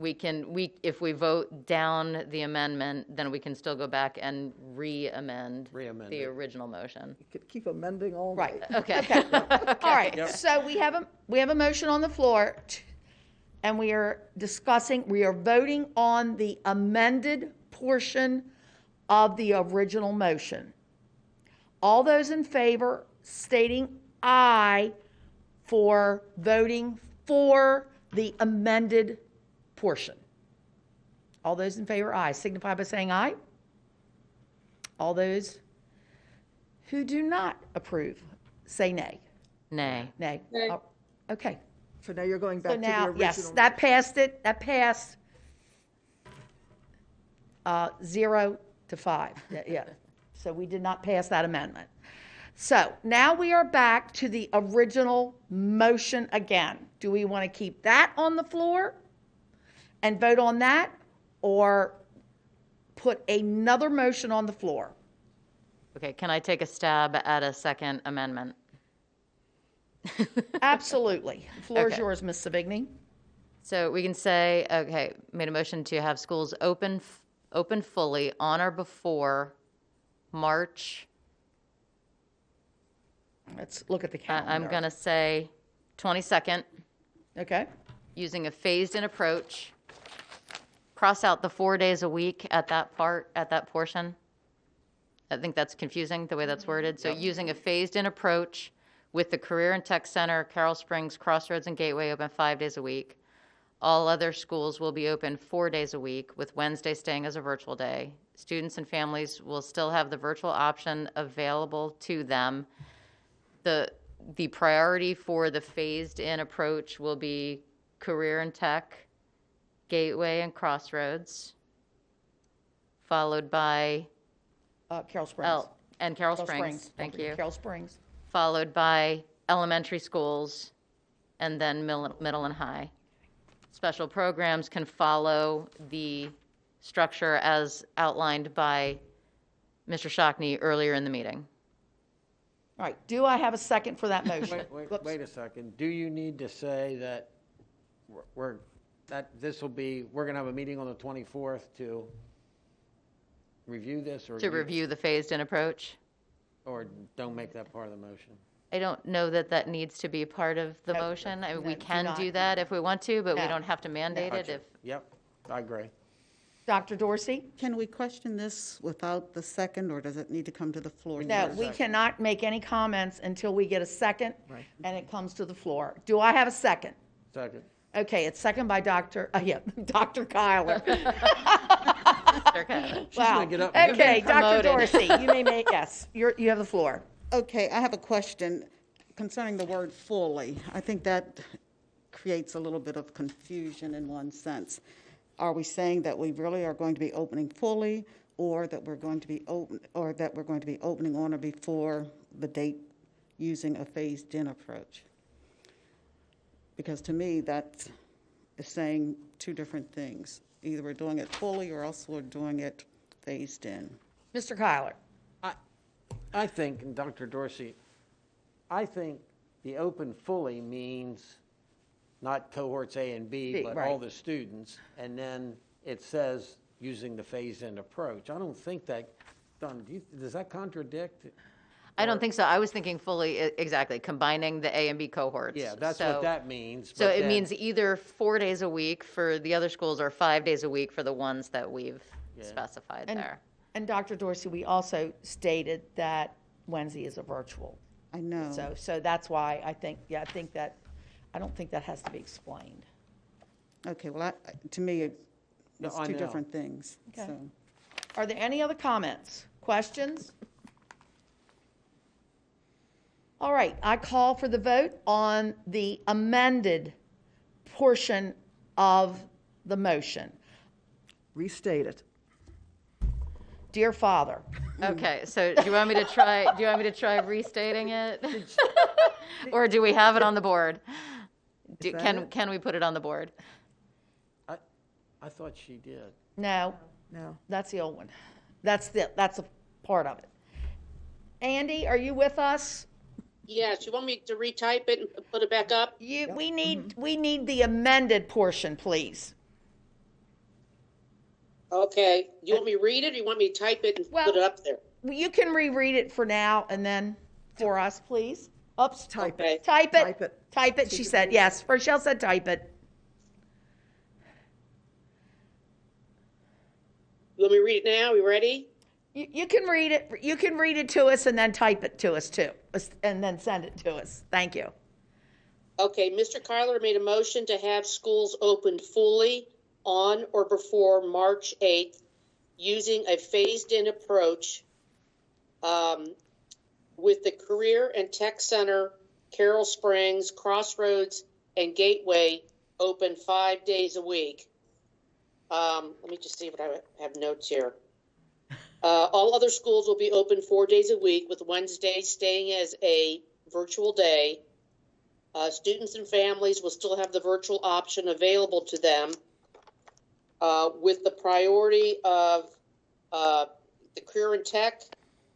If we vote down the amendment, then we can still go back and re-amend the original motion. You could keep amending all Right. night. Okay. All right. So we have a motion on the floor, and we are voting on the amended portion of the original motion. All those in favor stating aye for voting for the amended portion. All those in favor, aye. Signify by saying aye. All those who do not approve, say nay. Nay. Nay. Nay. Oh, okay. So now you're going back So to the now, original. yes, that passed it. That passed 0 to 5. Yeah. So we did not pass that amendment. So now we are back to the original motion again. Do we want to keep that on the floor and vote on that, or put another motion on the floor? Okay, can I take a stab at a second amendment? Absolutely. The floor is Okay. yours, Ms. Savigny. So we can say, okay, made a motion to have schools open fully on or before March. Let's look at the calendar. I'm going to say 22nd, Okay. using a phased-in approach. Cross out the 4 days a week at that portion. I think that's confusing, the way that's worded. So using a phased-in approach with the Career and Tech Center, Carroll Springs, Crossroads, and Gateway open 5 days a week. All other schools will be open 4 days a week, with Wednesday staying as a virtual day. Students and families will still have the virtual option available to them. The priority for the phased-in approach will be Career and Tech, Gateway, and Crossroads, followed by Carroll Springs. and Carroll Springs. Thank you. Carroll Springs. Followed by elementary schools, and then middle and high. Special programs can follow the structure as outlined by Mr. Shockney earlier in the meeting. All right. Do I have a second for that motion? Wait a second. Do you need to say that we're going to have a meeting on the 24th to review this, or To review the phased-in approach. or don't make that part of the motion? I don't know that needs to be part of the motion. I mean, we do can not. do that if we want to, but we No. don't have to mandate it Gotcha. if. Yep, I agree. Dr. Dorsey? Can we question this without the second, or does it need to come to the floor? No, first? we cannot make any comments until we get a second, Right. and it comes to the floor. Do I have a second? Second. Okay, it's second by Dr. Kyler. Dr. Kevin. Wow. gonna get up and Okay, get Dr. promoted. Dorsey, you may make, yes, you have the floor. Okay, I have a question concerning the word fully. I think that creates a little bit of confusion in one sense. Are we saying that we really are going to be opening fully, or that we're going to be opening on or before the date using a phased-in approach? Because to me, that is saying two different things. Either we're doing it fully or else we're doing it phased in. Mr. Kyler. I think, and Dr. Dorsey, I think the open fully means not cohorts A and B, but all right. the students. And then it says using the phase-in approach. I don't think that, Don, does that contradict? I don't think so. I was thinking fully, exactly, combining the A and B cohorts. Yeah, that's So- what that means. So but it then- means either 4 days a week for the other schools or 5 days a week for the ones that we've specified there. And Dr. Dorsey, we also stated that Wednesday is a virtual. I know. So that's why I think, I don't think that has to be explained. Okay, well, to me, No, it's I two know. different things. Okay. So. Are there any other comments, questions? All right, I call for the vote on the amended portion of the motion. Restate it. Dear Father. Okay, so do you want me to try restating it? Or do we have it on the board? Can we put it on the board? I thought she did. No. No. That's the old one. That's a part of it. Andy, are you with us? Yes, you want me to retype it and put it back up? We need the amended portion, please. Okay, you want me to read it, or you want me to type it and put it up there? You can reread it for now and then for us, please. Oops. Type Okay. it. Type it. Type it. Type it, she said. Yes, Rochelle said type it. You want me to read it now? We ready? You can read it. You can read it to us and then type it to us too, and then send it to us. Thank you. Okay, Mr. Kyler made a motion to have schools opened fully on or before March 8th using a phased-in approach with the Career and Tech Center, Carroll Springs, Crossroads, and Gateway open 5 days a week. Let me just see what I have notes here. All other schools will be open 4 days a week, with Wednesday staying as a virtual day. Students and families will still have the virtual option available to them, with the priority of the Career and Tech,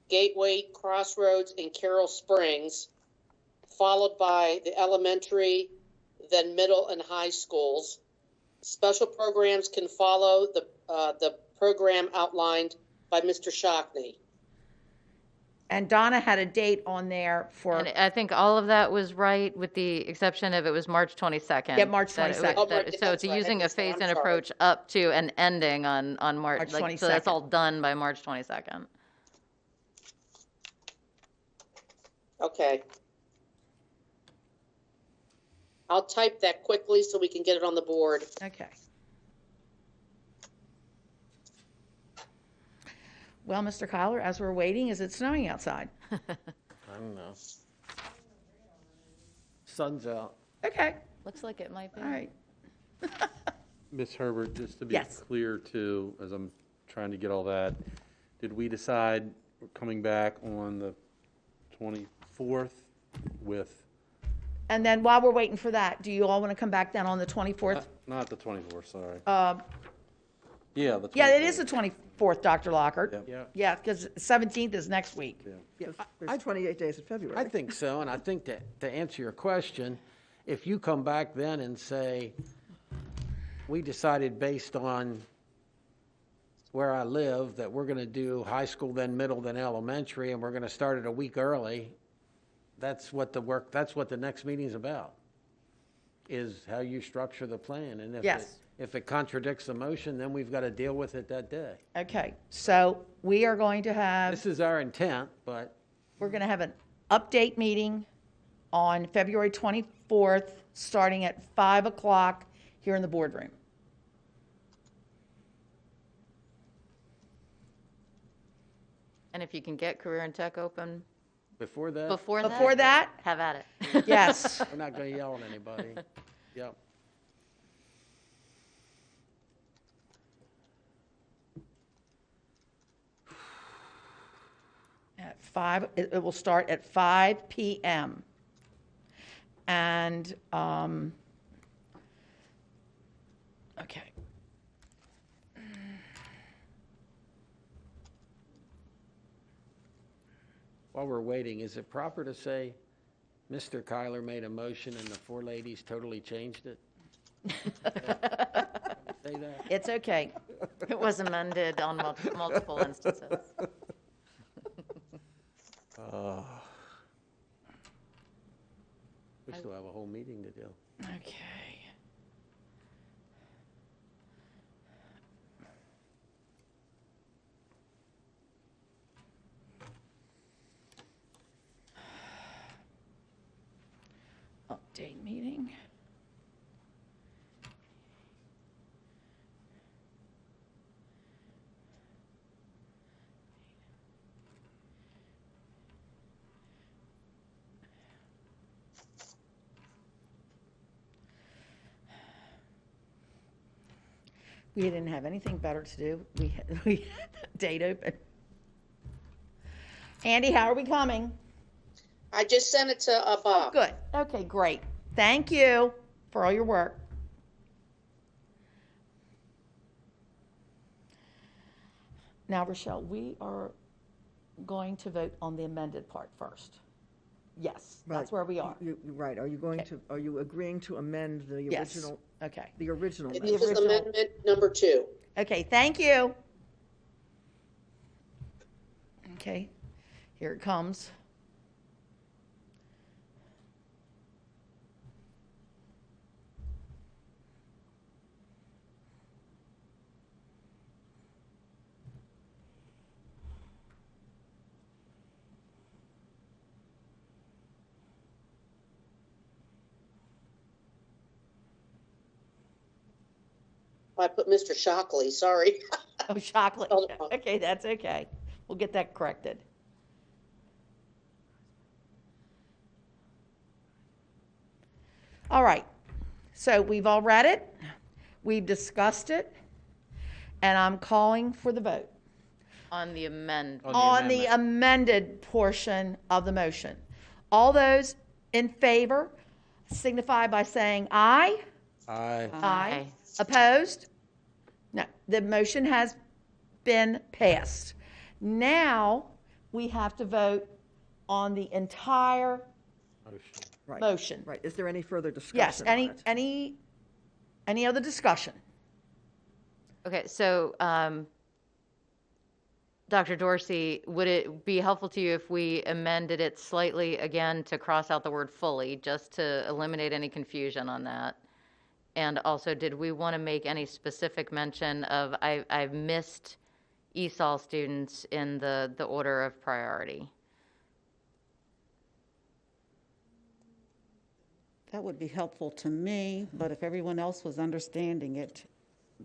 Gateway, Crossroads, and Carroll Springs, followed by the elementary, then middle and high schools. Special programs can follow the program outlined by Mr. Shockney. And Donna had a date on there for. And I think all of that was right, with the exception of it was March 22nd. Yeah, March 22nd. Oh, right, So that's it's right. using a I'm phased-in sorry. approach up to and ending on March, March so that's 22nd. all done by March 22nd. Okay. I'll type that quickly so we can get it on the board. Okay. Well, Mr. Kyler, as we're waiting, is it snowing outside? I don't know. Sun's out. Okay. Looks like it might be. All right. Ms. Herbert, just to be Yes. clear too, as I'm trying to get all that, did we decide we're coming back on the 24th with, And then while we're waiting for that, do you all want to come back then on the 24th? not the 24th, sorry. Yeah, the 24th. Yeah, it is the 24th, Dr. Lockhart. Yep. Yeah, because 17th is next week. Yeah, There's 28 days in February. I think so, and I think that to answer your question, if you come back then and say, we decided based on where I live that we're going to do high school, then middle, then elementary, and we're going to start it a week early, that's what the next meeting's about, is how you structure the plan. And Yes. if it contradicts the motion, then we've got to deal with it that day. Okay, so we are going to have, This is our intent, but we're going to have an update meeting on February 24th, starting at 5 o'clock here in the boardroom. And if you can get career and tech open Before that, before that, have at it. yes. we're not going to yell at anybody. Yep. At 5, it will start at 5 p.m. And, okay. While we're waiting, is it proper to say Mr. Kyler made a motion and the four ladies totally changed it? Say that? It's okay. It was amended on multiple instances. We still have a whole meeting to do. Okay. Update meeting. We didn't have anything better to do. We had the date open. Andy, how are we coming? I just sent it to Bob. Good. Okay, great. Thank you for all your work. Now, Rochelle, we are going to vote on the amended part first. Yes, that's where we are. Right, are you going to, are you agreeing to amend the Yes. original? Okay. The original. It amendment? is amendment number 2. Okay, thank you. Okay, here it comes. I put Mr. Shockley, sorry. Oh, chocolate. Spelled it wrong. Okay, that's okay. We'll get that corrected. All right, so we've all read it, we've discussed it, and I'm calling for the vote On the amendment. on the amended portion of the motion. All those in favor signify by saying aye. Aye. Aye. Opposed? No, the motion has been passed. Now, we have to vote on the entire Right, motion. Right, is there any further discussion Yes, on it? any other discussion? Okay, so, Dr. Dorsey, would it be helpful to you if we amended it slightly again to cross out the word fully, just to eliminate any confusion on that? And also, did we want to make any specific mention of, I've missed ESOL students in the order of priority? That would be helpful to me, but if everyone else was understanding it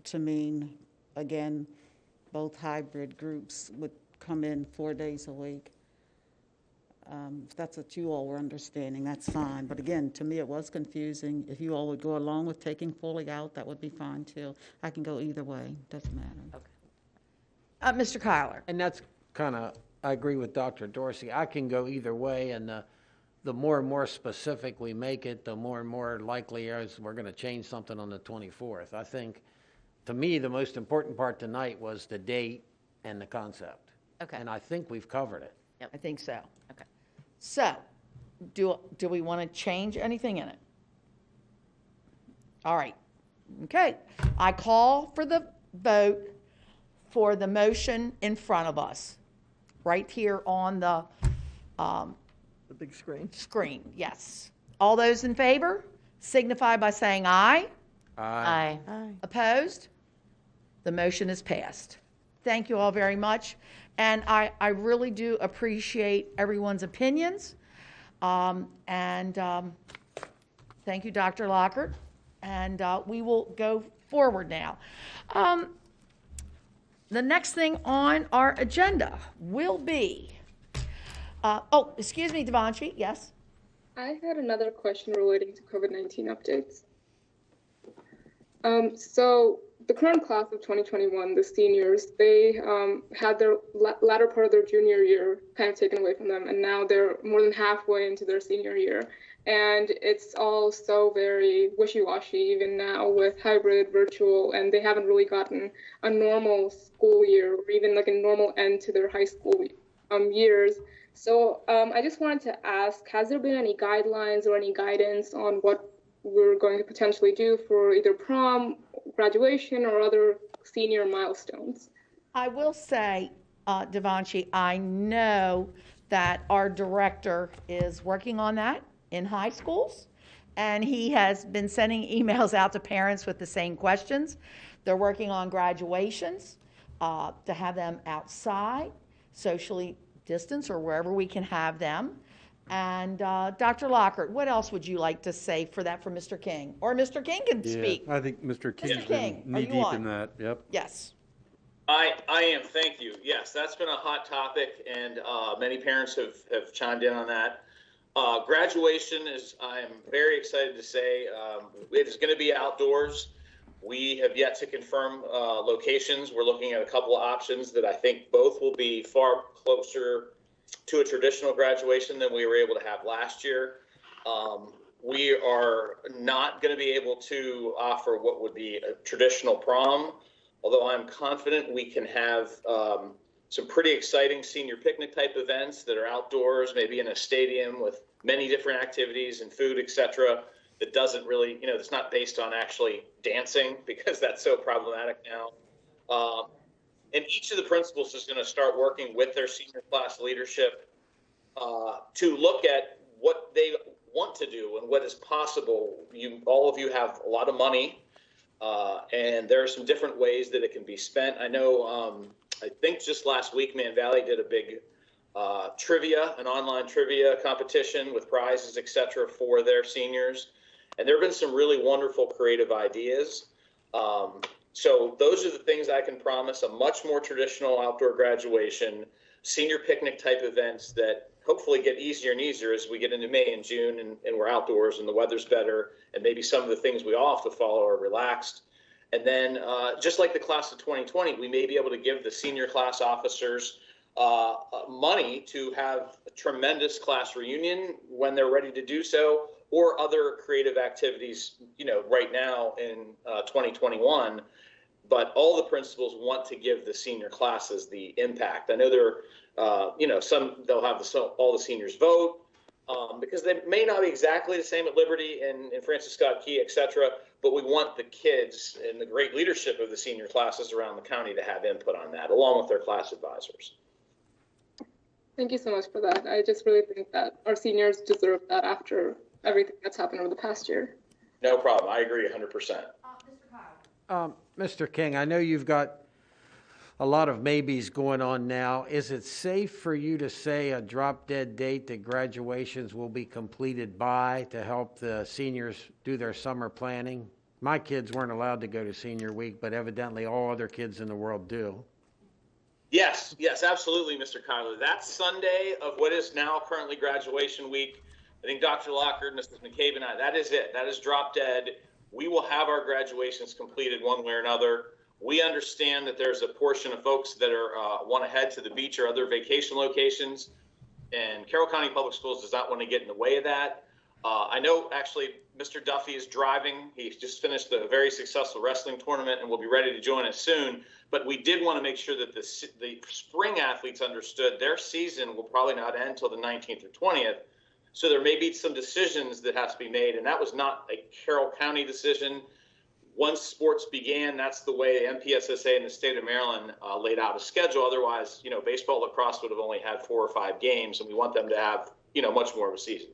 to mean, again, both hybrid groups would come in 4 days a week. If that's what you all were understanding, that's fine. But again, to me, it was confusing. If you all would go along with taking fully out, that would be fine too. I can go either way, doesn't matter. Okay. Mr. Kyler? And that's kind of, I agree with Dr. Dorsey. I can go either way, and the more and more specific we make it, the more and more likely is we're going to change something on the 24th. I think, to me, the most important part tonight was the date and the concept. Okay. And I think we've covered it. I think so. Okay. So, do we want to change anything in it? All right. Okay. I call for the vote for the motion in front of us, right here on the big screen. Screen, yes. All those in favor signify by saying aye. Aye. Opposed? The motion is passed. Thank you all very much. And I really do appreciate everyone's opinions. Thank you, Dr. Lockhart. And we will go forward now. the next thing on our agenda will be, excuse me, Devanshi, yes? I had another question relating to COVID-19 updates. So the current class of 2021, the seniors, they had their latter part of their junior year kind of taken away from them, and now they're more than halfway into their senior year. And it's all so very wishy-washy even now with hybrid, virtual, and they haven't really gotten a normal school year or even like a normal end to their high school years. So I just wanted to ask, has there been any guidelines or any guidance on what we're going to potentially do for either prom, graduation, or other senior milestones? I will say, Devanshi, I know that our director is working on that in high schools, and he has been sending emails out to parents with the same questions. They're working on graduations to have them outside, socially distanced, or wherever we can have them. And Dr. Lockhart, what else would you like to say for that from Mr. King? Or Mr. King can speak. I think Mr. King's King, been are you knee-deep on? in that, yep. Yes. I am, thank you. Yes, that's been a hot topic, and many parents have chimed in on that. Graduation is, I'm very excited to say, it is going to be outdoors. We have yet to confirm locations. We're looking at a couple of options that I think both will be far closer to a traditional graduation than we were able to have last year. We are not going to be able to offer what would be a traditional prom, although I'm confident we can have some pretty exciting senior picnic type events that are outdoors, maybe in a stadium with many different activities and food, etc. That doesn't really, it's not based on actually dancing because that's so problematic now. And each of the principals is going to start working with their senior class leadership to look at what they want to do and what is possible. All of you have a lot of money, and there are some different ways that it can be spent. I know, I think just last week, Man Valley did a big an online trivia competition with prizes, etc., for their seniors. And there have been some really wonderful creative ideas. So those are the things I can promise: a much more traditional outdoor graduation, senior picnic type events that hopefully get easier and easier as we get into May and June and we're outdoors and the weather's better, and maybe some of the things we all have to follow are relaxed. And then just like the class of 2020, we may be able to give the senior class officers money to have a tremendous class reunion when they're ready to do so, or other creative activities, right now in 2021. But all the principals want to give the senior classes the impact. I know they'll have all the seniors vote because they may not be exactly the same at Liberty and Francis Scott Key, etc. But we want the kids and the great leadership of the senior classes around the county to have input on that, along with their class advisors. Thank you so much for that. I just really think that our seniors deserve that after everything that's happened over the past year. No problem. I agree 100%. Mr. King, I know you've got a lot of maybes going on now. Is it safe for you to say a drop-dead date that graduations will be completed by to help the seniors do their summer planning? My kids weren't allowed to go to senior week, but evidently all other kids in the world do. Yes, absolutely, Mr. Kyler. That Sunday of what is now currently graduation week, I think Dr. Lockhart, Mrs. McCabe, and I, that is it. That is drop dead. We will have our graduations completed one way or another. We understand that there's a portion of folks that want to head to the beach or other vacation locations, and Carroll County Public Schools does not want to get in the way of that. I know actually Mr. Duffy is driving. He's just finished a very successful wrestling tournament and will be ready to join us soon. But we did want to make sure that the spring athletes understood their season will probably not end until the 19th or 20th. So there may be some decisions that have to be made, and that was not a Carroll County decision. Once sports began, that's the way MPSSA in the state of Maryland laid out a schedule. Otherwise, baseball, lacrosse would have only had 4 or 5 games, and we want them to have, much more of a season.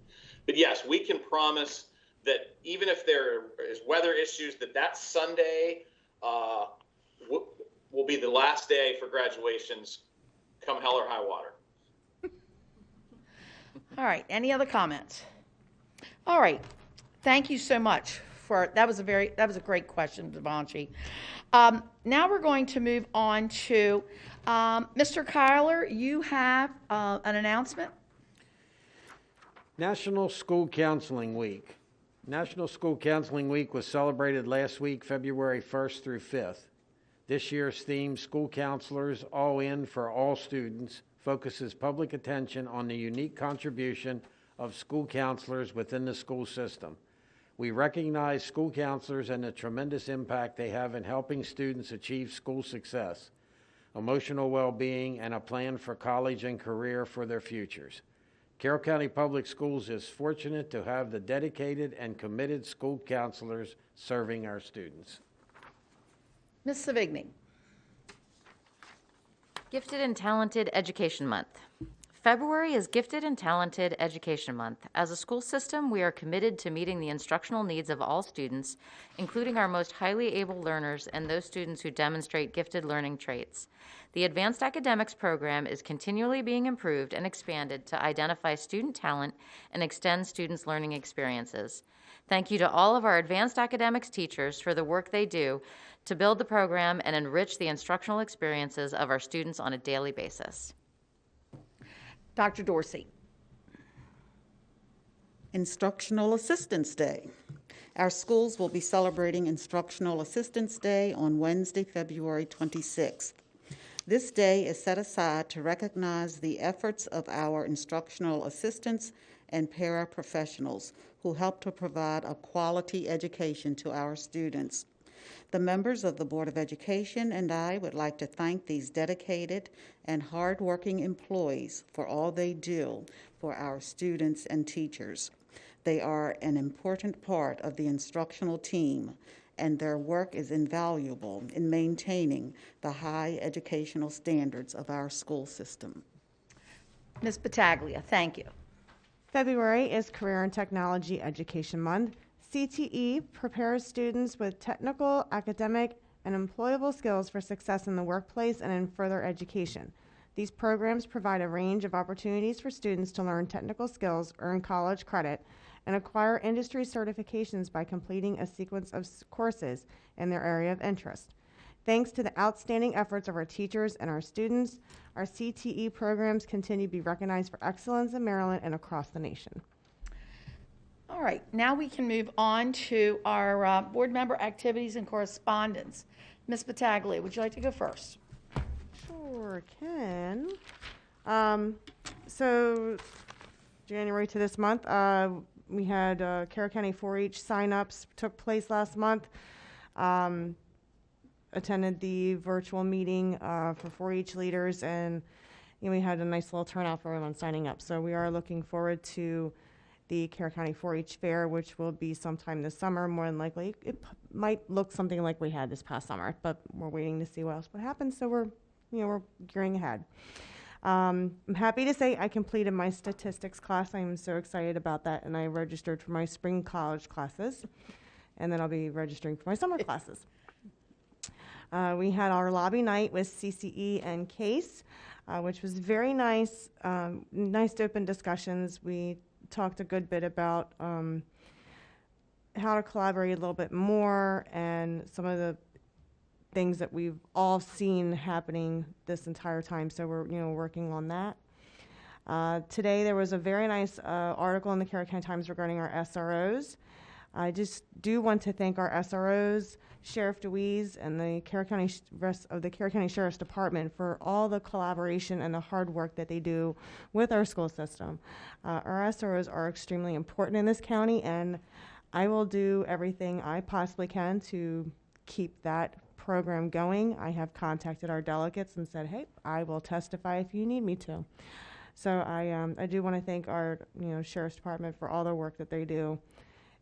But yes, we can promise that even if there is weather issues, that Sunday will be the last day for graduations, come hell or high water. All right, any other comments? All right, thank you so much that was a great question, Devanshi. Now we're going to move on to Mr. Kyler. You have an announcement. National School Counseling Week. National School Counseling Week was celebrated last week, February 1st through 5th. This year's theme, School Counselors All In for All Students, focuses public attention on the unique contribution of school counselors within the school system. We recognize school counselors and the tremendous impact they have in helping students achieve school success, emotional well-being, and a plan for college and career for their futures. Carroll County Public Schools is fortunate to have the dedicated and committed school counselors serving our students. Ms. Savigny. Gifted and Talented Education Month. February is Gifted and Talented Education Month. As a school system, we are committed to meeting the instructional needs of all students, including our most highly able learners and those students who demonstrate gifted learning traits. The Advanced Academics program is continually being improved and expanded to identify student talent and extend students' learning experiences. Thank you to all of our Advanced Academics teachers for the work they do to build the program and enrich the instructional experiences of our students on a daily basis. Dr. Dorsey. Instructional Assistants Day. Our schools will be celebrating Instructional Assistants Day on Wednesday, February 26th. This day is set aside to recognize the efforts of our instructional assistants and paraprofessionals who help to provide a quality education to our students. The members of the Board of Education and I would like to thank these dedicated and hardworking employees for all they do for our students and teachers. They are an important part of the instructional team, and their work is invaluable in maintaining the high educational standards of our school system. Ms. Battaglia, thank you. February is Career and Technology Education Month. CTE prepares students with technical, academic, and employable skills for success in the workplace and in further education. These programs provide a range of opportunities for students to learn technical skills, earn college credit, and acquire industry certifications by completing a sequence of courses in their area of interest. Thanks to the outstanding efforts of our teachers and our students, our CTE programs continue to be recognized for excellence in Maryland and across the nation. All right, now we can move on to our board member activities and correspondence. Ms. Battaglia, would you like to go first? Sure can. So January to this month, we had Carroll County 4-H sign-ups took place last month. Attended the virtual meeting for 4-H leaders, and we had a nice little turnout for everyone signing up. So we are looking forward to the Carroll County 4-H Fair, which will be sometime this summer, more than likely. It might look something like we had this past summer, but we're waiting to see what else would happen, so we're gearing ahead. I'm happy to say I completed my statistics class. I'm so excited about that, and I registered for my spring college classes, and then I'll be registering for my summer classes. We had our lobby night with CCE and CASE, which was very nice, nice open discussions. We talked a good bit about how to collaborate a little bit more and some of the things that we've all seen happening this entire time. So we're working on that. Today there was a very nice article in the Carroll County Times regarding our SROs. I just do want to thank our SROs, Sheriff DeWeese, and the rest of the Carroll County Sheriff's Department for all the collaboration and the hard work that they do with our school system. Our SROs are extremely important in this county, and I will do everything I possibly can to keep that program going. I have contacted our delegates and said, hey, I will testify if you need me to. So I do want to thank our Sheriff's Department for all the work that they do,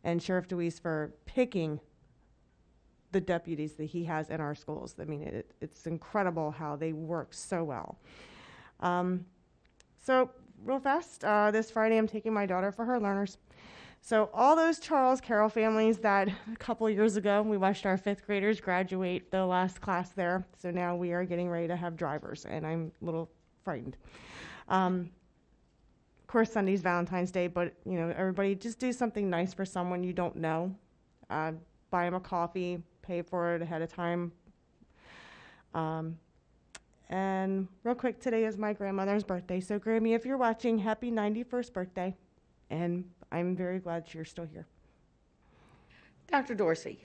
and Sheriff DeWeese for picking the deputies that he has in our schools. I mean, it's incredible how they work so well. So real fast, this Friday I'm taking my daughter for her learners. So all those Charles Carroll families that a couple years ago we watched our 5th graders graduate the last class there. So now we are getting ready to have drivers, and I'm a little frightened. Of course, Sunday's Valentine's Day, but everybody just do something nice for someone you don't know. buy them a coffee, pay for it ahead of time. And real quick, today is my grandmother's birthday. So Grammy, if you're watching, happy 91st birthday. And I'm very glad you're still here. Dr. Dorsey.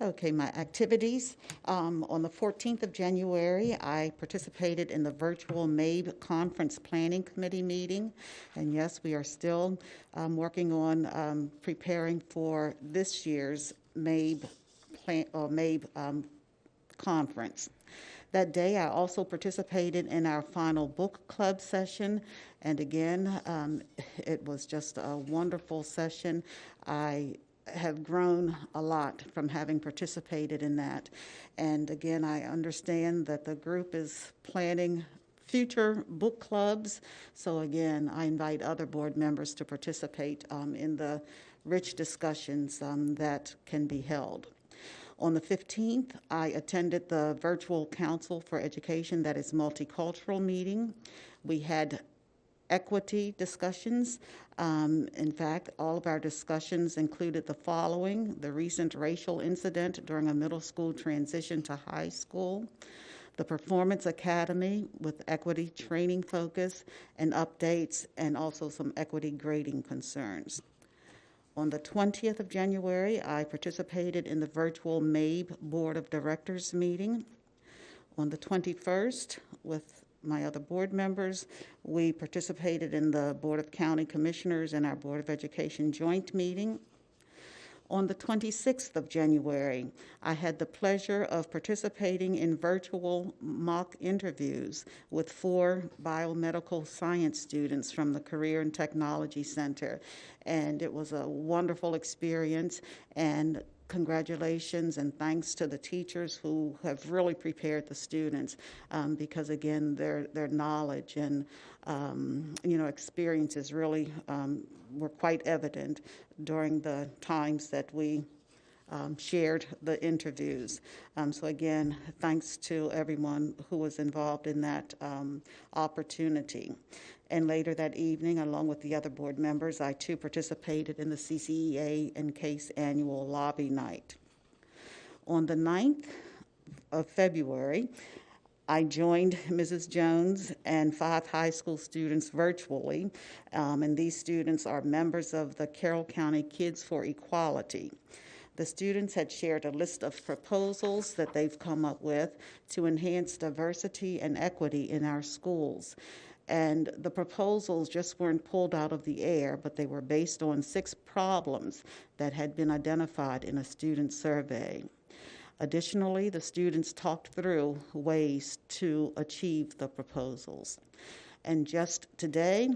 Okay, my activities. On the 14th of January, I participated in the virtual MABE Conference Planning Committee meeting. And yes, we are still working on preparing for this year's MABE conference. That day, I also participated in our final book club session. And again, it was just a wonderful session. I have grown a lot from having participated in that. And again, I understand that the group is planning future book clubs. So again, I invite other board members to participate in the rich discussions that can be held. On the 15th, I attended the Virtual Council for Education, that is multicultural meeting. We had equity discussions. In fact, all of our discussions included the following: the recent racial incident during a middle school transition to high school, the Performance Academy with equity training focus and updates, and also some equity grading concerns. On the 20th of January, I participated in the virtual MABE Board of Directors meeting. On the 21st, with my other board members, we participated in the Board of County Commissioners and our Board of Education joint meeting. On the 26th of January, I had the pleasure of participating in virtual mock interviews with 4 biomedical science students from the Career and Technology Center. And it was a wonderful experience, and congratulations and thanks to the teachers who have really prepared the students, because again, their knowledge and experiences really were quite evident during the times that we shared the interviews. So again, thanks to everyone who was involved in that opportunity. And later that evening, along with the other board members, I too participated in the CCEA and CASE annual lobby night. On the 9th of February, I joined Mrs. Jones and 5 high school students virtually, and these students are members of the Carroll County Kids for Equality. The students had shared a list of proposals that they've come up with to enhance diversity and equity in our schools. And the proposals just weren't pulled out of the air, but they were based on 6 problems that had been identified in a student survey. Additionally, the students talked through ways to achieve the proposals. And just today,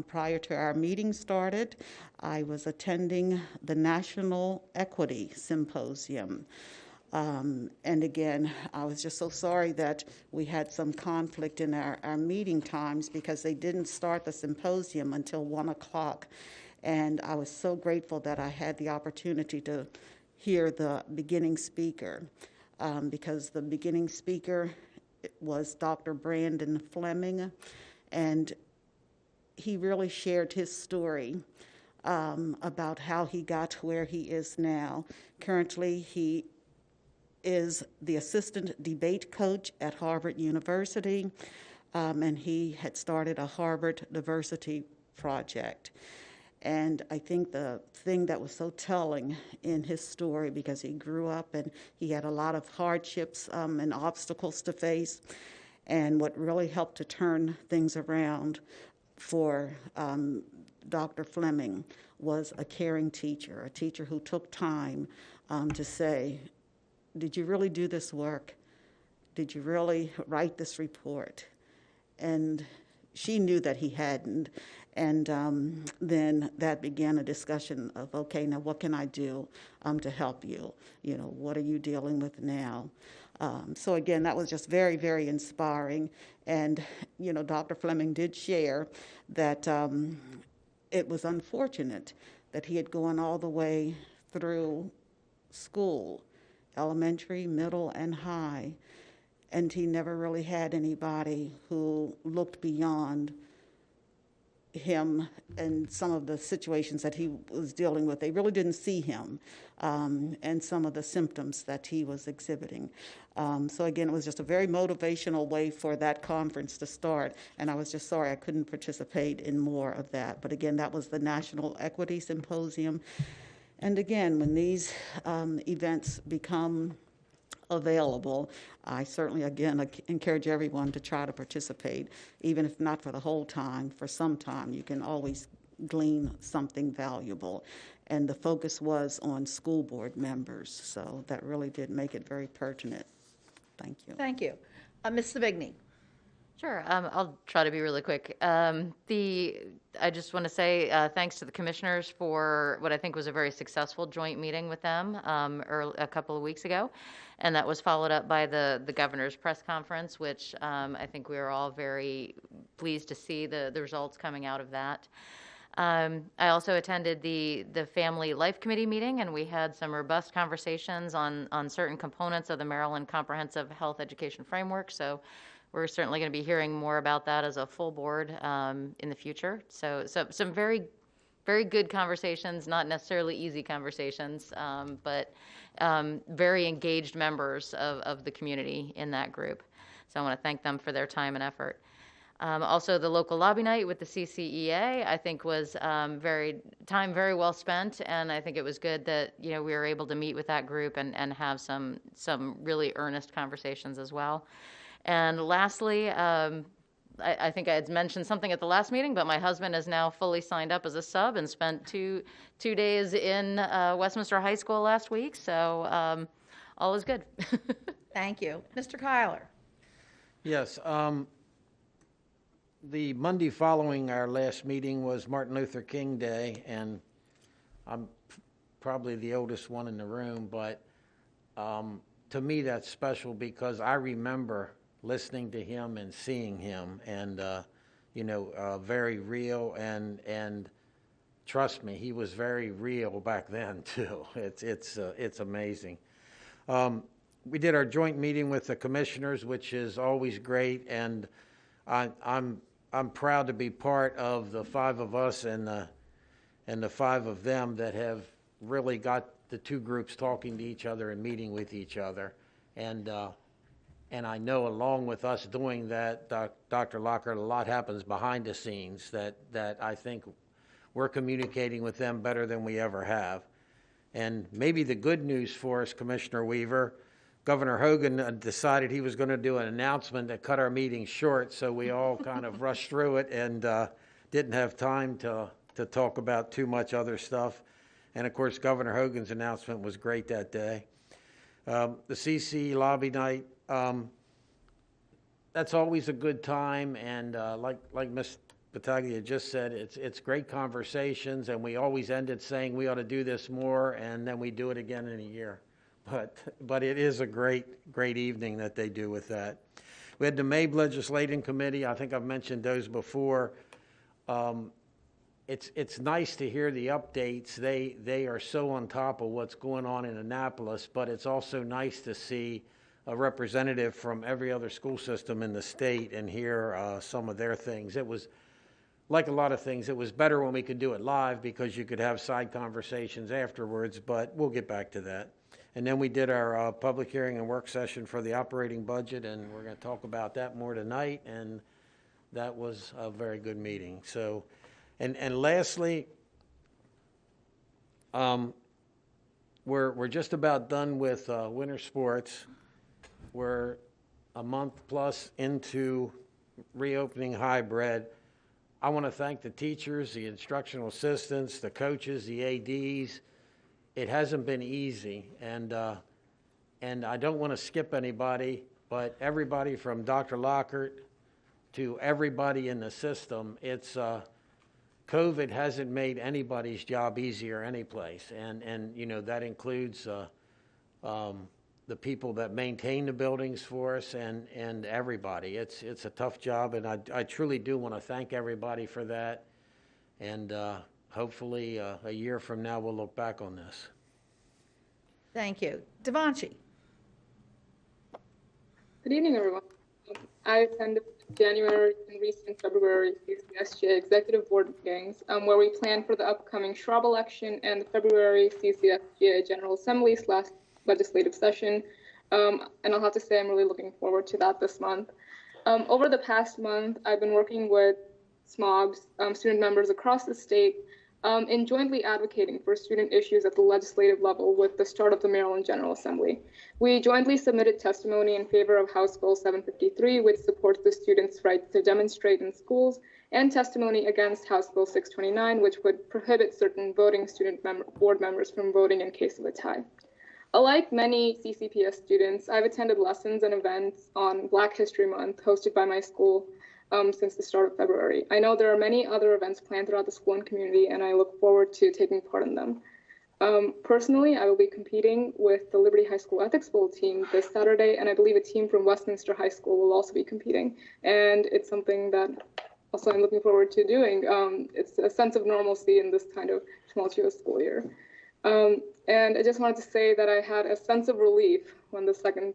prior to our meeting started, I was attending the National Equity Symposium. And again, I was just so sorry that we had some conflict in our meeting times, because they didn't start the symposium until 1 o'clock. And I was so grateful that I had the opportunity to hear the beginning speaker, because the beginning speaker was Dr. Brandon Fleming, and he really shared his story about how he got to where he is now. Currently, he is the assistant debate coach at Harvard University, and he had started a Harvard Diversity Project. And I think the thing that was so telling in his story, because he grew up and he had a lot of hardships and obstacles to face, and what really helped to turn things around for Dr. Fleming was a caring teacher, a teacher who took time to say, did you really do this work? Did you really write this report? And she knew that he hadn't. And then that began a discussion of, okay, now what can I do to help you? You know, what are you dealing with now? So again, that was just very, very inspiring. And, you know, Dr. Fleming did share that it was unfortunate that he had gone all the way through school, elementary, middle, and high, and he never really had anybody who looked beyond him and some of the situations that he was dealing with. They really didn't see him and some of the symptoms that he was exhibiting. So again, it was just a very motivational way for that conference to start, and I was just sorry I couldn't participate in more of that. But again, that was the National Equity Symposium. And again, when these events become available, I certainly, again, encourage everyone to try to participate, even if not for the whole time, for some time. You can always glean something valuable. And the focus was on school board members, so that really did make it very pertinent. Thank you. Thank you. Ms. Savigny. Sure, I'll try to be really quick. I just want to say thanks to the commissioners for what I think was a very successful joint meeting with them a couple of weeks ago. And that was followed up by the governor's press conference, which I think we are all very pleased to see the results coming out of that. I also attended the Family Life Committee meeting, and we had some robust conversations on certain components of the Maryland Comprehensive Health Education Framework. So we're certainly going to be hearing more about that as a full board in the future. So some very, very good conversations, not necessarily easy conversations, but very engaged members of the community in that group. So I want to thank them for their time and effort. Also, the local lobby night with the CCEA, I think was very well spent, and I think it was good that we were able to meet with that group and have some really earnest conversations as well. And lastly, I think I had mentioned something at the last meeting, but my husband is now fully signed up as a sub and spent two days in Westminster High School last week, so all is good. Thank you. Mr. Kyler. Yes. The Monday following our last meeting was Martin Luther King Day, and I'm probably the oldest one in the room, but to me that's special because I remember listening to him and seeing him, and very real, and trust me, he was very real back then too. It's amazing. We did our joint meeting with the commissioners, which is always great, and I'm proud to be part of the five of us and the five of them that have really got the two groups talking to each other and meeting with each other, and I know along with us doing that, Dr. Lockhart, a lot happens behind the scenes that I think we're communicating with them better than we ever have. And maybe the good news for us, Commissioner Weaver, Governor Hogan decided he was going to do an announcement that cut our meeting short, so we all kind of rushed through it and didn't have time to talk about too much other stuff. And of course, Governor Hogan's announcement was great that day. The CC lobby night, that's always a good time, and like Ms. Battaglia just said, it's great conversations, and we always ended saying we ought to do this more, and then we do it again in a year. But it is a great evening that they do with that. We had the MABE Legislating Committee. I think I've mentioned those before. It's nice to hear the updates. They are so on top of what's going on in Annapolis, but it's also nice to see a representative from every other school system in the state and hear some of their things. It was, like a lot of things, it was better when we could do it live because you could have side conversations afterwards, but we'll get back to that. And then we did our public hearing and work session for the operating budget, and we're going to talk about that more tonight, and that was a very good meeting. So, and lastly, we're just about done with winter sports. We're a month plus into reopening hybrid. I want to thank the teachers, the instructional assistants, the coaches, the ADs. It hasn't been easy, and I don't want to skip anybody, but everybody from Dr. Lockhart to everybody in the system, it's COVID hasn't made anybody's job easier anyplace, and that includes the people that maintain the buildings for us and everybody. It's a tough job, and I truly do want to thank everybody for that, and hopefully a year from now we'll look back on this. Thank you. Devanshi. Good evening, everyone. I attended January and recent February CCSGA executive board meetings, where we plan for the upcoming Schwab election and the February CCSGA General Assembly / legislative session. And I'll have to say I'm really looking forward to that this month. Over the past month, I've been working with SMOGs, student members across the state, in jointly advocating for student issues at the legislative level with the start of the Maryland General Assembly. We jointly submitted testimony in favor of House Bill 753, which supports the students' right to demonstrate in schools, and testimony against House Bill 629, which would prohibit certain voting board members from voting in case of a tie. Like many CCPS students, I've attended lessons and events on Black History Month hosted by my school since the start of February. I know there are many other events planned throughout the school and community, and I look forward to taking part in them. Personally, I will be competing with the Liberty High School Ethics Bowl team this Saturday, and I believe a team from Westminster High School will also be competing. And it's something that also I'm looking forward to doing. It's a sense of normalcy in this kind of tumultuous school year. And I just wanted to say that I had a sense of relief when the second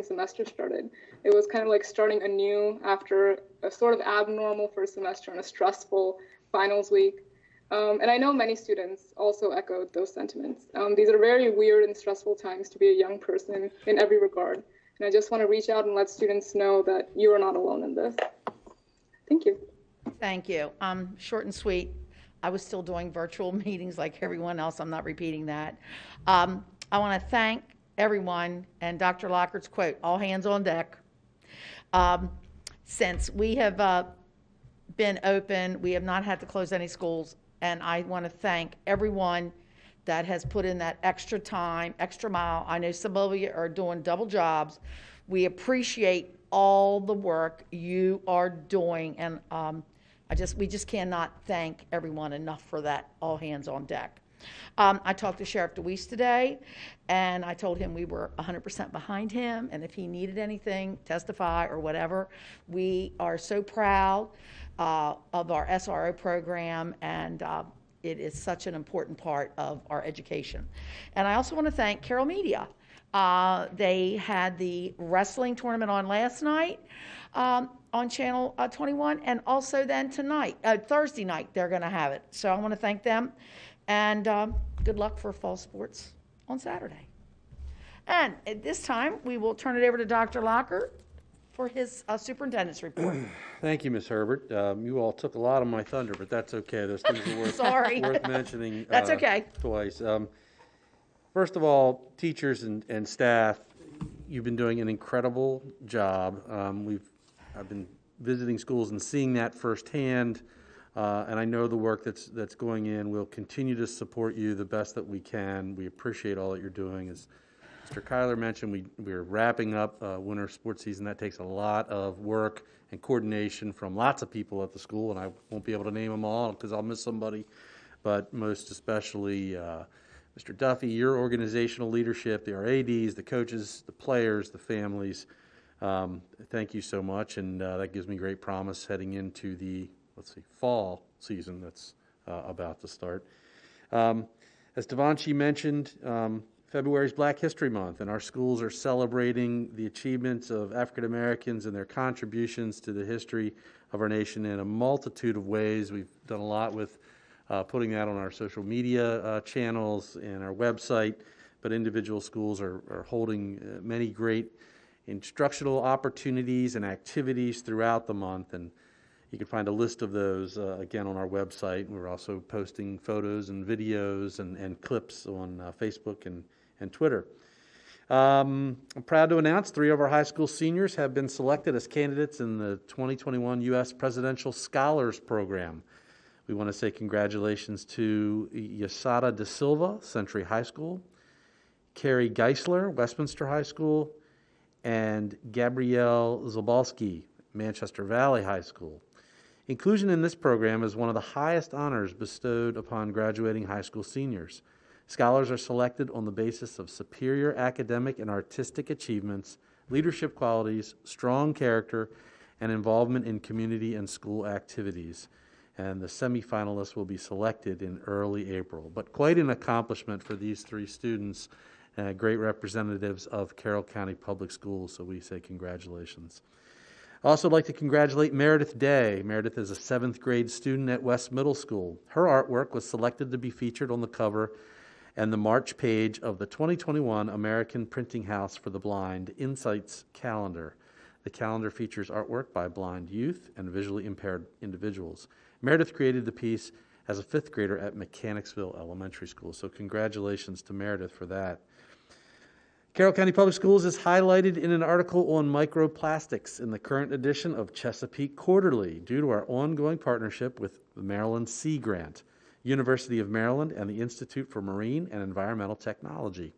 semester started. It was kind of like starting anew after a sort of abnormal first semester and a stressful finals week. And I know many students also echoed those sentiments. These are very weird and stressful times to be a young person in every regard. And I just want to reach out and let students know that you are not alone in this. Thank you. Thank you. Short and sweet. I was still doing virtual meetings like everyone else. I'm not repeating that. I want to thank everyone and Dr. Lockhart's quote, all hands on deck. Since we have been open, we have not had to close any schools. And I want to thank everyone that has put in that extra time, extra mile. I know some of you are doing double jobs. We appreciate all the work you are doing. And we just cannot thank everyone enough for that, all hands on deck. I talked to Sheriff DeWeese today, and I told him we were 100% behind him, and if he needed anything, testify or whatever. We are so proud of our SRO program, and it is such an important part of our education. And I also want to thank Carroll Media. They had the wrestling tournament on last night on Channel 21, and also then tonight, Thursday night, they're going to have it. So I want to thank them, and good luck for fall sports on Saturday. And at this time, we will turn it over to Dr. Lockhart for his superintendent's report. Thank you, Ms. Herbert. You all took a lot of my thunder, but that's okay. Those things are worth mentioning That's okay. Twice. First of all, teachers and staff, you've been doing an incredible job. I've been visiting schools and seeing that firsthand, and I know the work that's going in. We'll continue to support you the best that we can. We appreciate all that you're doing. As Mr. Kyler mentioned, we're wrapping up winter sports season. That takes a lot of work and coordination from lots of people at the school, and I won't be able to name them all because I'll miss somebody, but most especially Mr. Duffy, your organizational leadership, the RADs, the coaches, the players, the families. Thank you so much, and that gives me great promise heading into the, fall season that's about to start. As Devanshi mentioned, February is Black History Month, and our schools are celebrating the achievements of African Americans and their contributions to the history of our nation in a multitude of ways. We've done a lot with putting that on our social media channels and our website, but individual schools are holding many great instructional opportunities and activities throughout the month, and you can find a list of those again on our website. We're also posting photos and videos and clips on Facebook and Twitter. I'm proud to announce 3 of our high school seniors have been selected as candidates in the 2021 U.S. Presidential Scholars Program. We want to say congratulations to Yasada Da Silva, Century High School, Carrie Geisler, Westminster High School, and Gabrielle Zabalski, Manchester Valley High School. Inclusion in this program is one of the highest honors bestowed upon graduating high school seniors. Scholars are selected on the basis of superior academic and artistic achievements, leadership qualities, strong character, and involvement in community and school activities. And the semifinalists will be selected in early April. But quite an accomplishment for these 3 students, great representatives of Carroll County Public Schools, so we say congratulations. Also like to congratulate Meredith Day. Meredith is a 7th grade student at West Middle School. Her artwork was selected to be featured on the cover and the March page of the 2021 American Printing House for the Blind Insights Calendar. The calendar features artwork by blind youth and visually impaired individuals. Meredith created the piece as a 5th grader at Mechanicsville Elementary School. So congratulations to Meredith for that. Carroll County Public Schools is highlighted in an article on microplastics in the current edition of Chesapeake Quarterly due to our ongoing partnership with the Maryland Sea Grant, University of Maryland, and the Institute for Marine and Environmental Technology.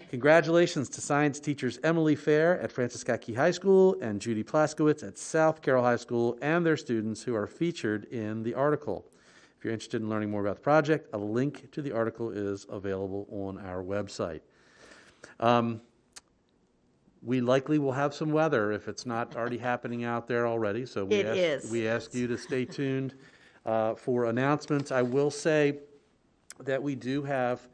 Congratulations to science teachers Emily Fair at Francis Scott Key High School and Judy Plaskowitz at South Carroll High School and their students who are featured in the article. If you're interested in learning more about the project, a link to the article is available on our website. We likely will have some weather if it's not already happening out there already, so we ask you to stay tuned for announcements. I will say that we do have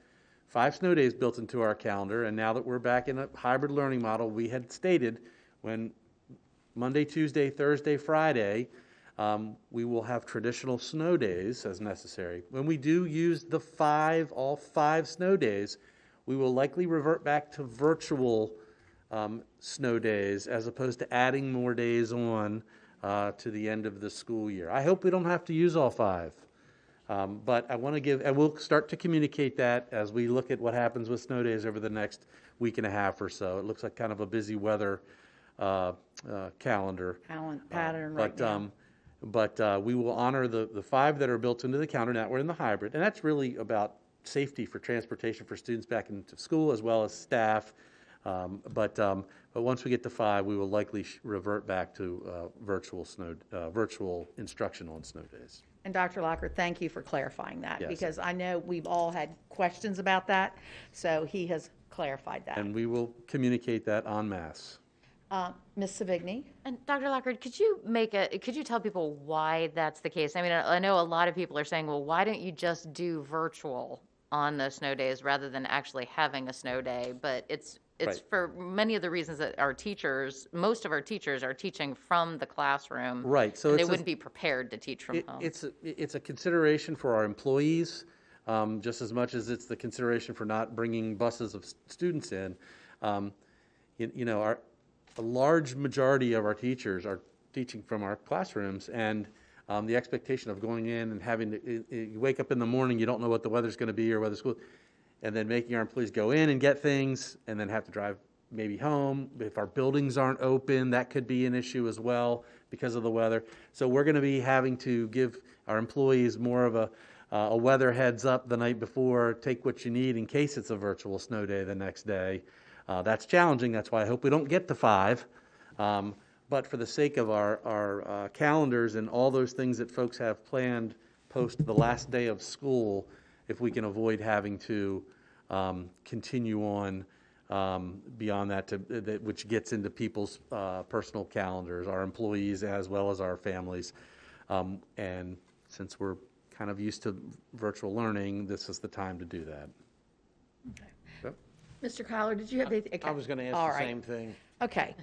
5 snow days built into our calendar, and now that we're back in a hybrid learning model, we had stated when Monday, Tuesday, Thursday, Friday, we will have traditional snow days as necessary. When we do use the all 5 snow days, we will likely revert back to virtual snow days as opposed to adding more days on to the end of the school year. I hope we don't have to use all 5. But I want to give, and we'll start to communicate that as we look at what happens with snow days over the next week and a half or so. It looks like kind of a busy weather calendar. Pattern right now. But we will honor the 5 that are built into the calendar. Now we're in the hybrid, and that's really about safety for transportation for students back into school as well as staff. But once we get to 5, we will likely revert back to virtual instruction on snow days. And Dr. Lockhart, thank you for clarifying that, Yes. because I know we've all had questions about that, so he has clarified that. And we will communicate that en masse. Ms. Savigny? And Dr. Lockhart, could you tell people why that's the case? I mean, I know a lot of people are saying, well, why don't you just do virtual on those snow days rather than actually having a snow day? But it's Right. for many of the reasons that most of our teachers are teaching from the classroom. Right, so and they it's wouldn't be prepared to teach from home. It's a consideration for our employees, just as much as it's the consideration for not bringing buses of students in. A large majority of our teachers are teaching from our classrooms, and the expectation of going in and having to, you wake up in the morning, you don't know what the weather's going to be or whether school, and then making our employees go in and get things and then have to drive maybe home. If our buildings aren't open, that could be an issue as well because of the weather. So we're going to be having to give our employees more of a weather heads up the night before, take what you need in case it's a virtual snow day the next day. That's challenging. That's why I hope we don't get to 5. But for the sake of our calendars and all those things that folks have planned post the last day of school, if we can avoid having to continue on beyond that, which gets into people's personal calendars, our employees as well as our families. And since we're kind of used to virtual learning, this is the time to do that. Okay. Yep. Mr. Kyler, did you have anything? Okay. I was going to ask All the right. same thing. Okay,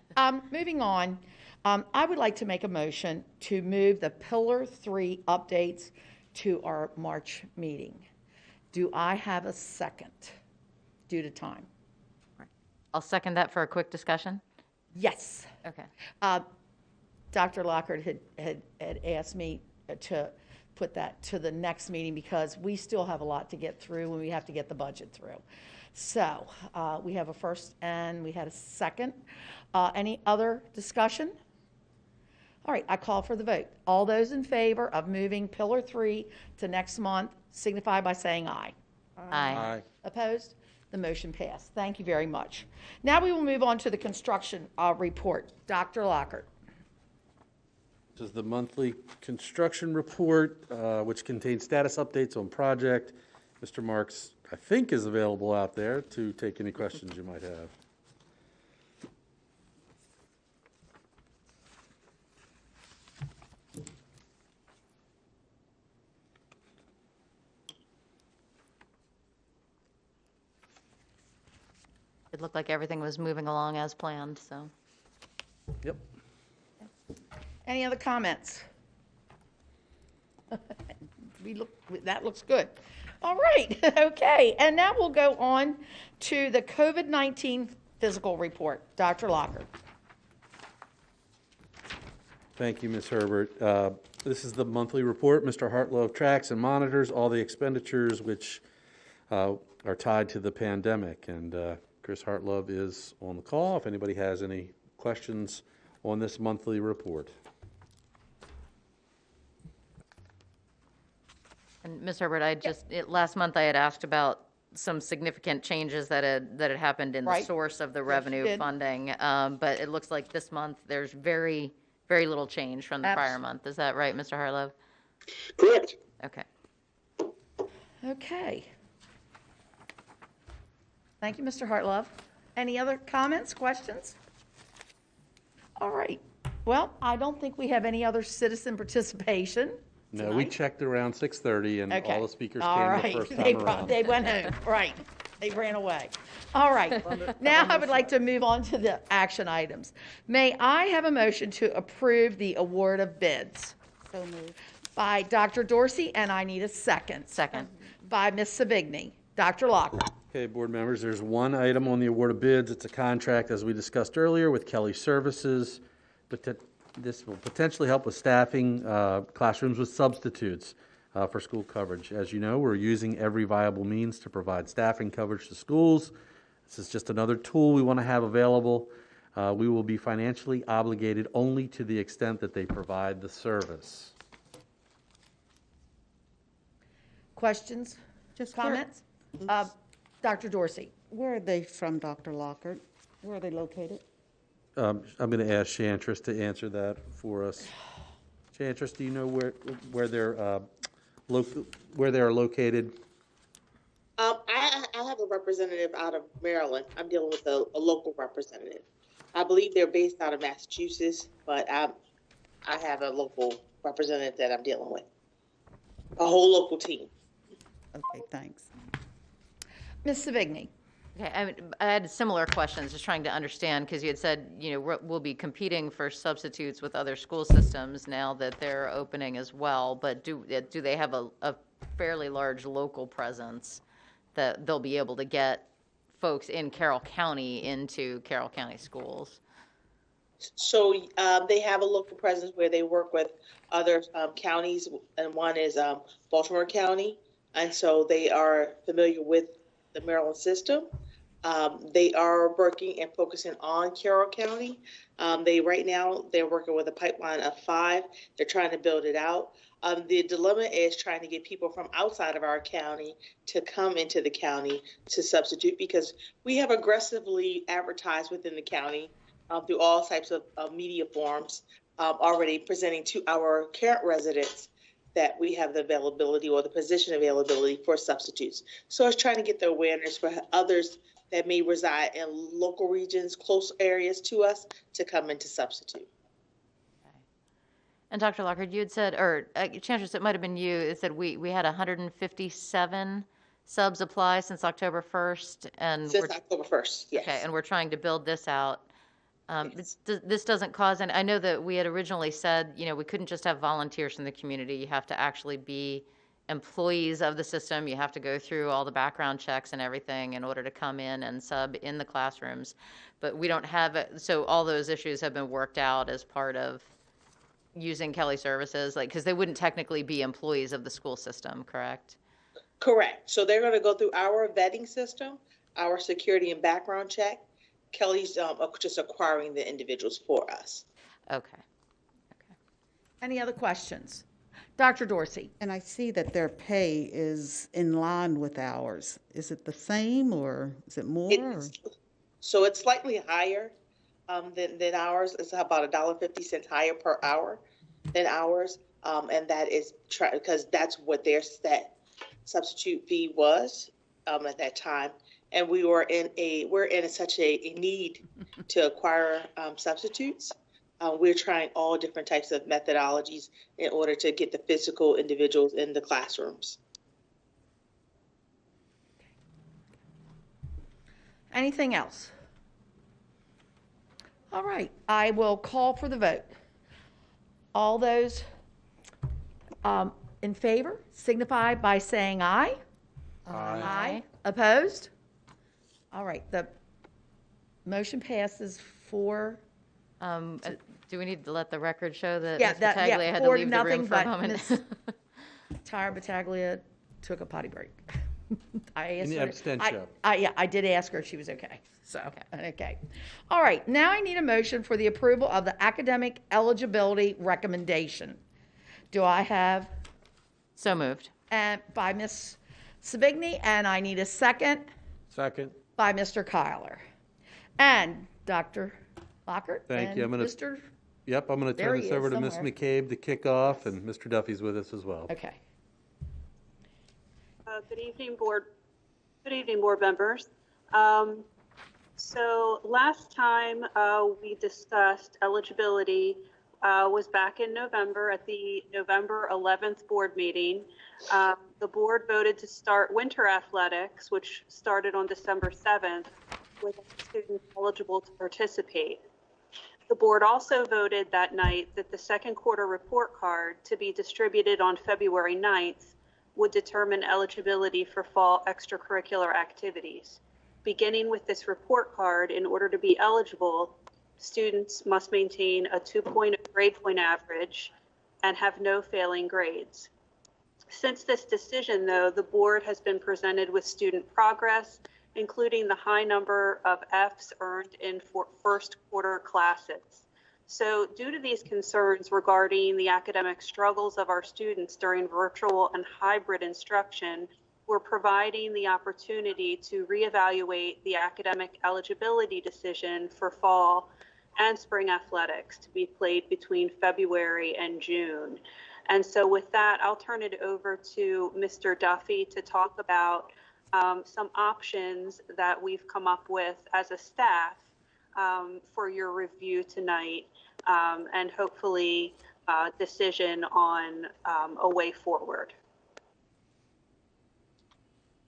moving on. I would like to make a motion to move the Pillar 3 updates to our March meeting. Do I have a second due to time? I'll second that for a quick discussion. Yes. Okay. Dr. Lockhart had asked me to put that to the next meeting because we still have a lot to get through and we have to get the budget through. So we have a first and we had a second. Any other discussion? All right, I call for the vote. All those in favor of moving Pillar 3 to next month signify by saying aye. Aye. Opposed? The motion passed. Thank you very much. Now we will move on to the construction report. Dr. Lockhart. This is the monthly construction report, which contains status updates on project. Mr. Marks, I think, is available out there to take any questions you might have. It looked like everything was moving along as planned, so. Yep. Any other comments? That looks good. All right, okay, and now we'll go on to the COVID-19 physical report. Dr. Lockhart. Thank you, Ms. Herbert. This is the monthly report. Mr. Hartlove tracks and monitors all the expenditures which are tied to the pandemic. And Chris Hartlove is on the call if anybody has any questions on this monthly report. And Ms. Herbert, last month I had asked about some significant changes that had happened in the Right. source of the Yes, you revenue did. funding. But it looks like this month there's very, very little change from the prior month. Is that right, Mr. Hartlove? Correct. Okay. Okay. Thank you, Mr. Hartlove. Any other comments, questions? All right. Well, I don't think we have any other citizen participation. No, we checked around 6:30 and Okay. all the speakers All came right. the first time around. They went home, right. They ran away. All right. Now I would like to move on to the action items. May I have a motion to approve the award of bids? So moved. By Dr. Dorsey, and I need a second. Second. By Ms. Savigny. Dr. Lockhart. Okay, board members, there's one item on the award of bids. It's a contract, as we discussed earlier, with Kelly Services. But this will potentially help with staffing classrooms with substitutes for school coverage. As you know, we're using every viable means to provide staffing coverage to schools. This is just another tool we want to have available. We will be financially obligated only to the extent that they provide the service. Questions? Just Comments? Dr. Dorsey. Where are they from, Dr. Lockhart? Where are they located? I'm going to ask Chantress to answer that for us. Chantress, do you know where they're located? I have a representative out of Maryland. I'm dealing with a local representative. I believe they're based out of Massachusetts, but I have a local representative that I'm dealing with. A whole local team. Okay, thanks. Ms. Savigny. Okay, I had similar questions, just trying to understand, because you had said, we'll be competing for substitutes with other school systems now that they're opening as well, but do they have a fairly large local presence that they'll be able to get folks in Carroll County into Carroll County schools? So they have a local presence where they work with other counties, and one is Baltimore County, and so they are familiar with the Maryland system. They are working and focusing on Carroll County. Right now they're working with a pipeline of 5. They're trying to build it out. The dilemma is trying to get people from outside of our county to come into the county to substitute, because we have aggressively advertised within the county through all types of media forms, already presenting to our current residents that we have the availability or the position availability for substitutes. So it's trying to get the awareness for others that may reside in local regions, close areas to us, to come into substitute. And Dr. Lockhart, you had said, or Chantress, it might have been you, it said we had 157 subs apply since October 1st. And Since October 1st, yes. Okay, and we're trying to build this out. This doesn't cause any, I know that we had originally said, we couldn't just have volunteers from the community. You have to actually be employees of the system. You have to go through all the background checks and everything in order to come in and sub in the classrooms. But we don't have it, so all those issues have been worked out as part of using Kelly Services, because they wouldn't technically be employees of the school system, correct? Correct. So they're going to go through our vetting system, our security and background check. Kelly's just acquiring the individuals for us. Okay. Any other questions? Dr. Dorsey. And I see that their pay is in line with ours. Is it the same or is it more? So it's slightly higher than ours. It's about $1.50 higher per hour than ours. And that is because that's what their set substitute fee was at that time. And we're in such a need to acquire substitutes. We're trying all different types of methodologies in order to get the physical individuals in the classrooms. Anything else? All right, I will call for the vote. All those in favor signify by saying aye. Aye. Opposed? All right, the motion passes 4. Do we need to let the record show that Yeah, Ms. Battaglia had to 4 leave the room nothing, for a but moment? Ms. Tara Battaglia took a potty break. I asked In her. absentia. Yeah, I did ask her if she was okay. So, okay. All right, now I need a motion for the approval of the academic eligibility recommendation. Do I have? So moved. And by Ms. Savigny, and I need a second Second. by Mr. Kyler. And Dr. Lockhart. Thank you. And Mr. Yep, I'm going to There turn he this is over to Ms. somewhere. McCabe to kick off, and Mr. Duffy's with us as well. Okay. Good evening, board. Good evening, board members. So last time we discussed eligibility was back in November at the November 11th board meeting. The board voted to start winter athletics, which started on December 7th, with students eligible to participate. The board also voted that night that the second quarter report card to be distributed on February 9th would determine eligibility for fall extracurricular activities. Beginning with this report card, in order to be eligible, students must maintain a 2.0 grade point average and have no failing grades. Since this decision, though, the board has been presented with student progress, including the high number of Fs earned in first quarter classes. So due to these concerns regarding the academic struggles of our students during virtual and hybrid instruction, we're providing the opportunity to reevaluate the academic eligibility decision for fall and spring athletics to be played between February and June. And so with that, I'll turn it over to Mr. Duffy to talk about some options that we've come up with as a staff for your review tonight, and hopefully decision on a way forward.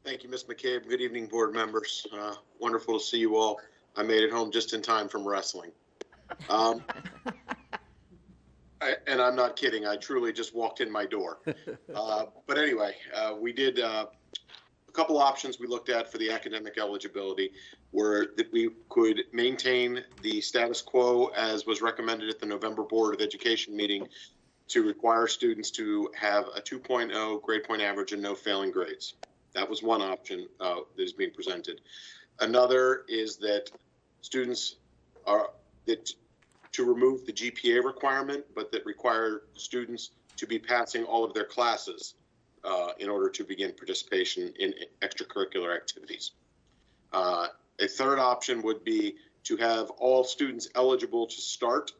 Thank you, Ms. McCabe. Good evening, board members. Wonderful to see you all. I made it home just in time from wrestling. And I'm not kidding. I truly just walked in my door. But anyway, we did a couple options we looked at for the academic eligibility were that we could maintain the status quo as was recommended at the November Board of Education meeting to require students to have a 2.0 grade point average and no failing grades. That was one option that is being presented. Another is that students are to remove the GPA requirement, but that require students to be passing all of their classes in order to begin participation in extracurricular activities. A third option would be to have all students eligible to start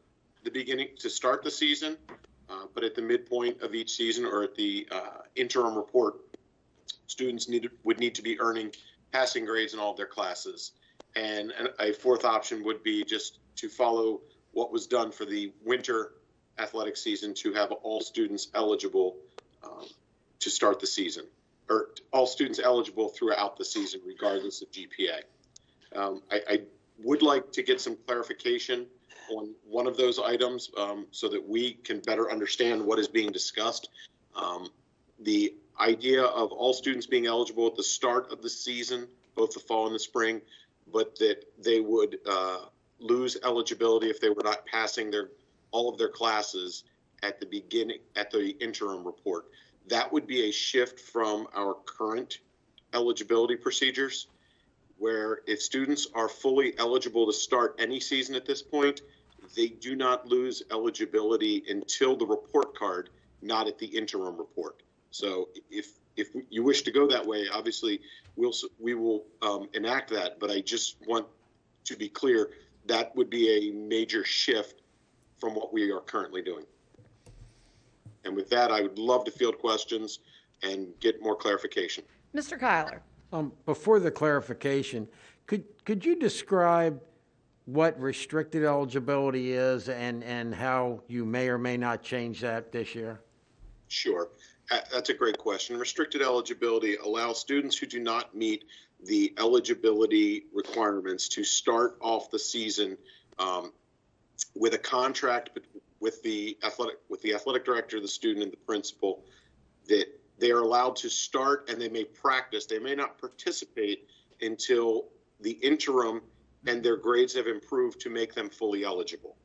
the season, but at the midpoint of each season or at the interim report, students would need to be earning passing grades in all of their classes. And a fourth option would be just to follow what was done for the winter athletic season, to have all students eligible to start the season, or all students eligible throughout the season, regardless of GPA. I would like to get some clarification on one of those items so that we can better understand what is being discussed. The idea of all students being eligible at the start of the season, both the fall and the spring, but that they would lose eligibility if they were not passing all of their classes at the beginning, at the interim report. That would be a shift from our current eligibility procedures, where if students are fully eligible to start any season at this point, they do not lose eligibility until the report card, not at the interim report. So if you wish to go that way, obviously we will enact that, but I just want to be clear, that would be a major shift from what we are currently doing. And with that, I would love to field questions and get more clarification. Mr. Kyler. Before the clarification, could you describe what restricted eligibility is and how you may or may not change that this year? Sure. That's a great question. Restricted eligibility allows students who do not meet the eligibility requirements to start off the season with a contract with the athletic director, the student, and the principal, that they are allowed to start and they may practice. They may not participate until the interim and their grades have improved to make them fully eligible.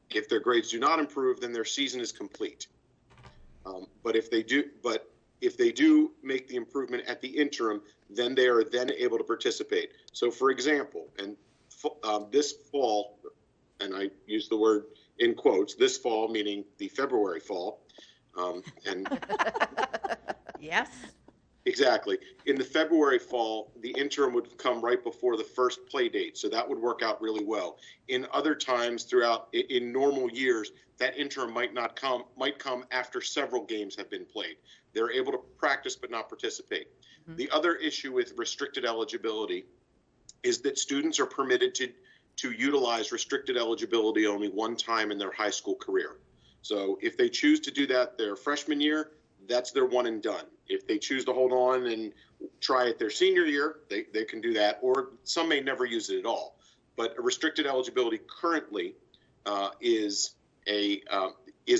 If their grades do not improve, then their season is complete. But if they do make the improvement at the interim, then they are then able to participate. So, for example, and this fall, and I use the word in quotes, this fall meaning the February fall, and Yes. exactly. In the February fall, the interim would come right before the first play date. So that would work out really well. In other times in normal years, that interim might come after several games have been played. They're able to practice but not participate. Mm-hmm. The other issue with restricted eligibility is that students are permitted to utilize restricted eligibility only one time in their high school career. So if they choose to do that their freshman year, that's their one and done. If they choose to hold on and try it their senior year, they can do that, or some may never use it at all. But a restricted eligibility currently is a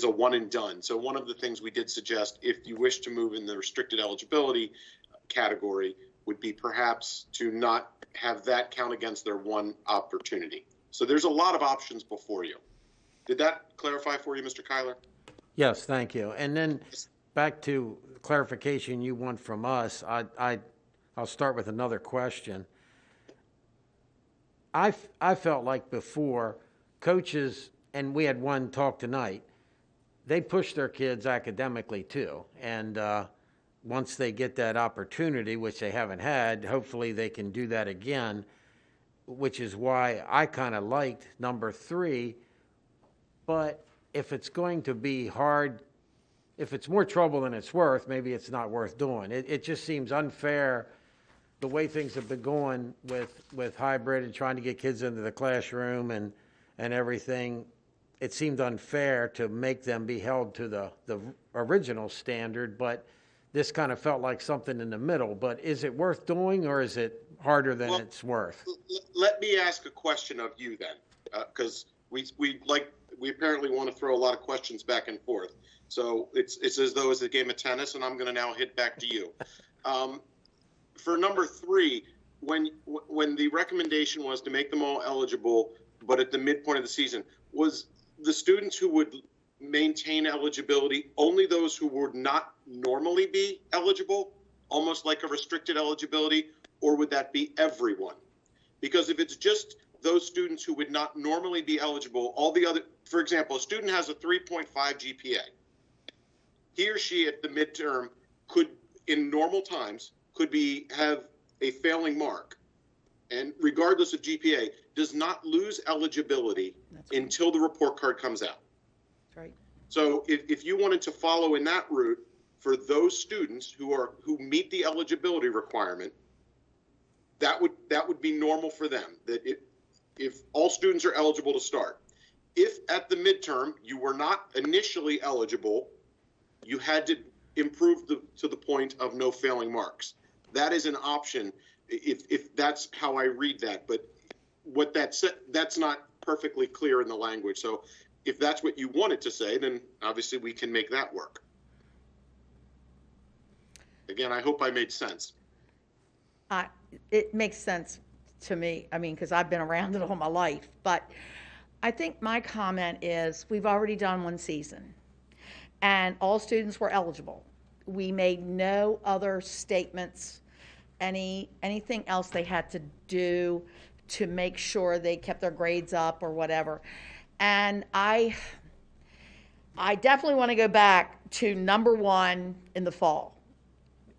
one and done. So one of the things we did suggest, if you wish to move in the restricted eligibility category, would be perhaps to not have that count against their one opportunity. So there's a lot of options before you. Did that clarify for you, Mr. Kyler? Yes, thank you. And then back to clarification you want from us, I'll start with another question. I felt like before, coaches, and we had one talk tonight, they push their kids academically too. And once they get that opportunity, which they haven't had, hopefully they can do that again, which is why I kind of liked number 3. But if it's going to be hard, if it's more trouble than it's worth, maybe it's not worth doing. It just seems unfair the way things have been going with hybrid and trying to get kids into the classroom and everything. It seemed unfair to make them be held to the original standard, but this kind of felt like something in the middle. But is it worth doing, or is it harder than it's worth? Let me ask a question of you then, because we apparently want to throw a lot of questions back and forth. So it's as though it's a game of tennis, and I'm going to now hit back to you. For number 3, when the recommendation was to make them all eligible, but at the midpoint of the season, was the students who would maintain eligibility only those who would not normally be eligible, almost like a restricted eligibility, or would that be everyone? Because if it's just those students who would not normally be eligible, all the other, for example, a student has a 3.5 GPA. He or she at the midterm could, in normal times, have a failing mark, and regardless of GPA, does not lose eligibility until the report card comes out. That's right. So if you wanted to follow in that route for those students who meet the eligibility requirement, that would be normal for them. That if all students are eligible to start, if at the midterm you were not initially eligible, you had to improve to the point of no failing marks. That is an option if that's how I read that. But what that said, that's not perfectly clear in the language. So if that's what you wanted to say, then obviously we can make that work. Again, I hope I made sense. It makes sense to me. I mean, because I've been around it all my life. But I think my comment is we've already done one season, and all students were eligible. We made no other statements, anything else they had to do to make sure they kept their grades up or whatever. And I definitely want to go back to number 1 in the fall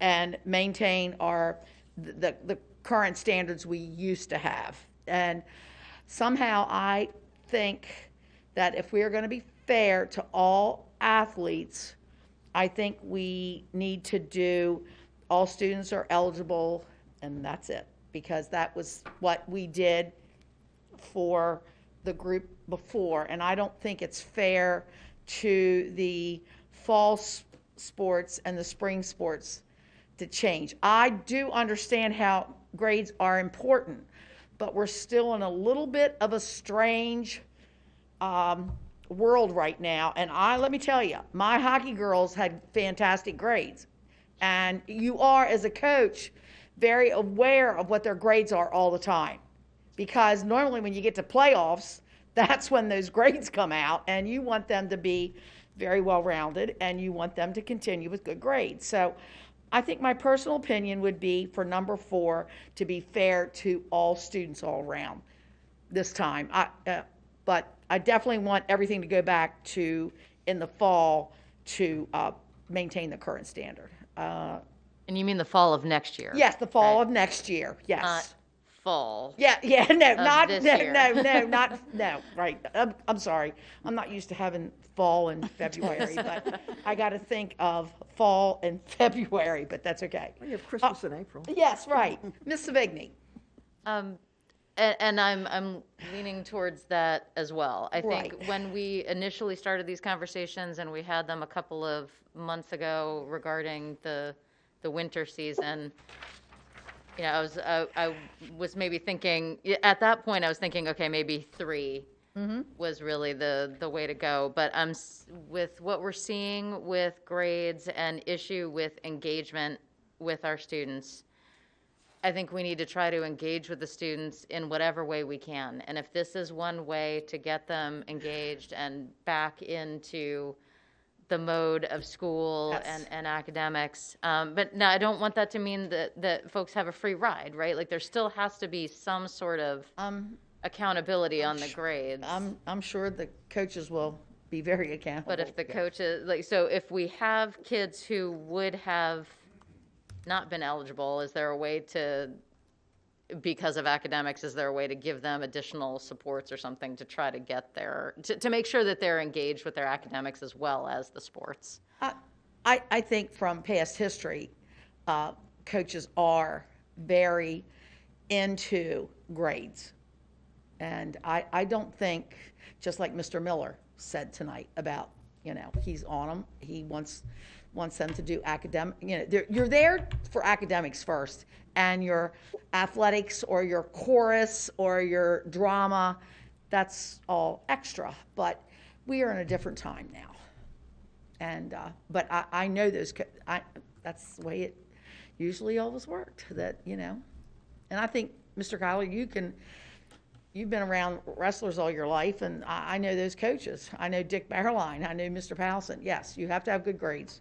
and maintain the current standards we used to have. And somehow I think that if we are going to be fair to all athletes, I think we need to do all students are eligible, and that's it, because that was what we did for the group before. And I don't think it's fair to the fall sports and the spring sports to change. I do understand how grades are important, but we're still in a little bit of a strange world right now. And let me tell you, my hockey girls had fantastic grades. And you are, as a coach, very aware of what their grades are all the time. Because normally when you get to playoffs, that's when those grades come out, and you want them to be very well-rounded, and you want them to continue with good grades. So I think my personal opinion would be for number 4 to be fair to all students all around this time. But I definitely want everything to go back to in the fall to maintain the current standard. And you mean the fall of next year? Yes, the fall of next year. Yes. Not fall. No, not this no, year. no, right. I'm sorry. I'm not used to having fall in February, but I got to think of fall in February, but that's okay. Well, you have Christmas in April. Yes, right. Ms. Savigny. And I'm leaning towards that as well. I think Right. when we initially started these conversations, and we had them a couple of months ago regarding the winter season, you know, I was maybe thinking, at that point I was thinking, okay, maybe 3 was really the way to go. But with what we're seeing with grades and issue with engagement with our students, I think we need to try to engage with the students in whatever way we can. And if this is one way to get them engaged and back into the mode of school and academics. But no, I don't want that to mean that folks have a free ride, right? Like there still has to be some sort of accountability on the grades. I'm sure the coaches will be very accountable. But if the coaches, so if we have kids who would have not been eligible, is there a way to, because of academics, is there a way to give them additional supports or something to try to get there, to make sure that they're engaged with their academics as well as the sports? I think from past history, coaches are very into grades. And I don't think, just like Mr. Miller said tonight about, he's on them. He wants them to do academic, you're there for academics first, and your athletics or your chorus or your drama, that's all extra. But we are in a different time now. And, but I know that's the way it usually always worked, that, and I think, Mr. Kyler, you've been around wrestlers all your life, and I know those coaches. I know Dick Barreline. I know Mr. Powelson. Yes, you have to have good grades.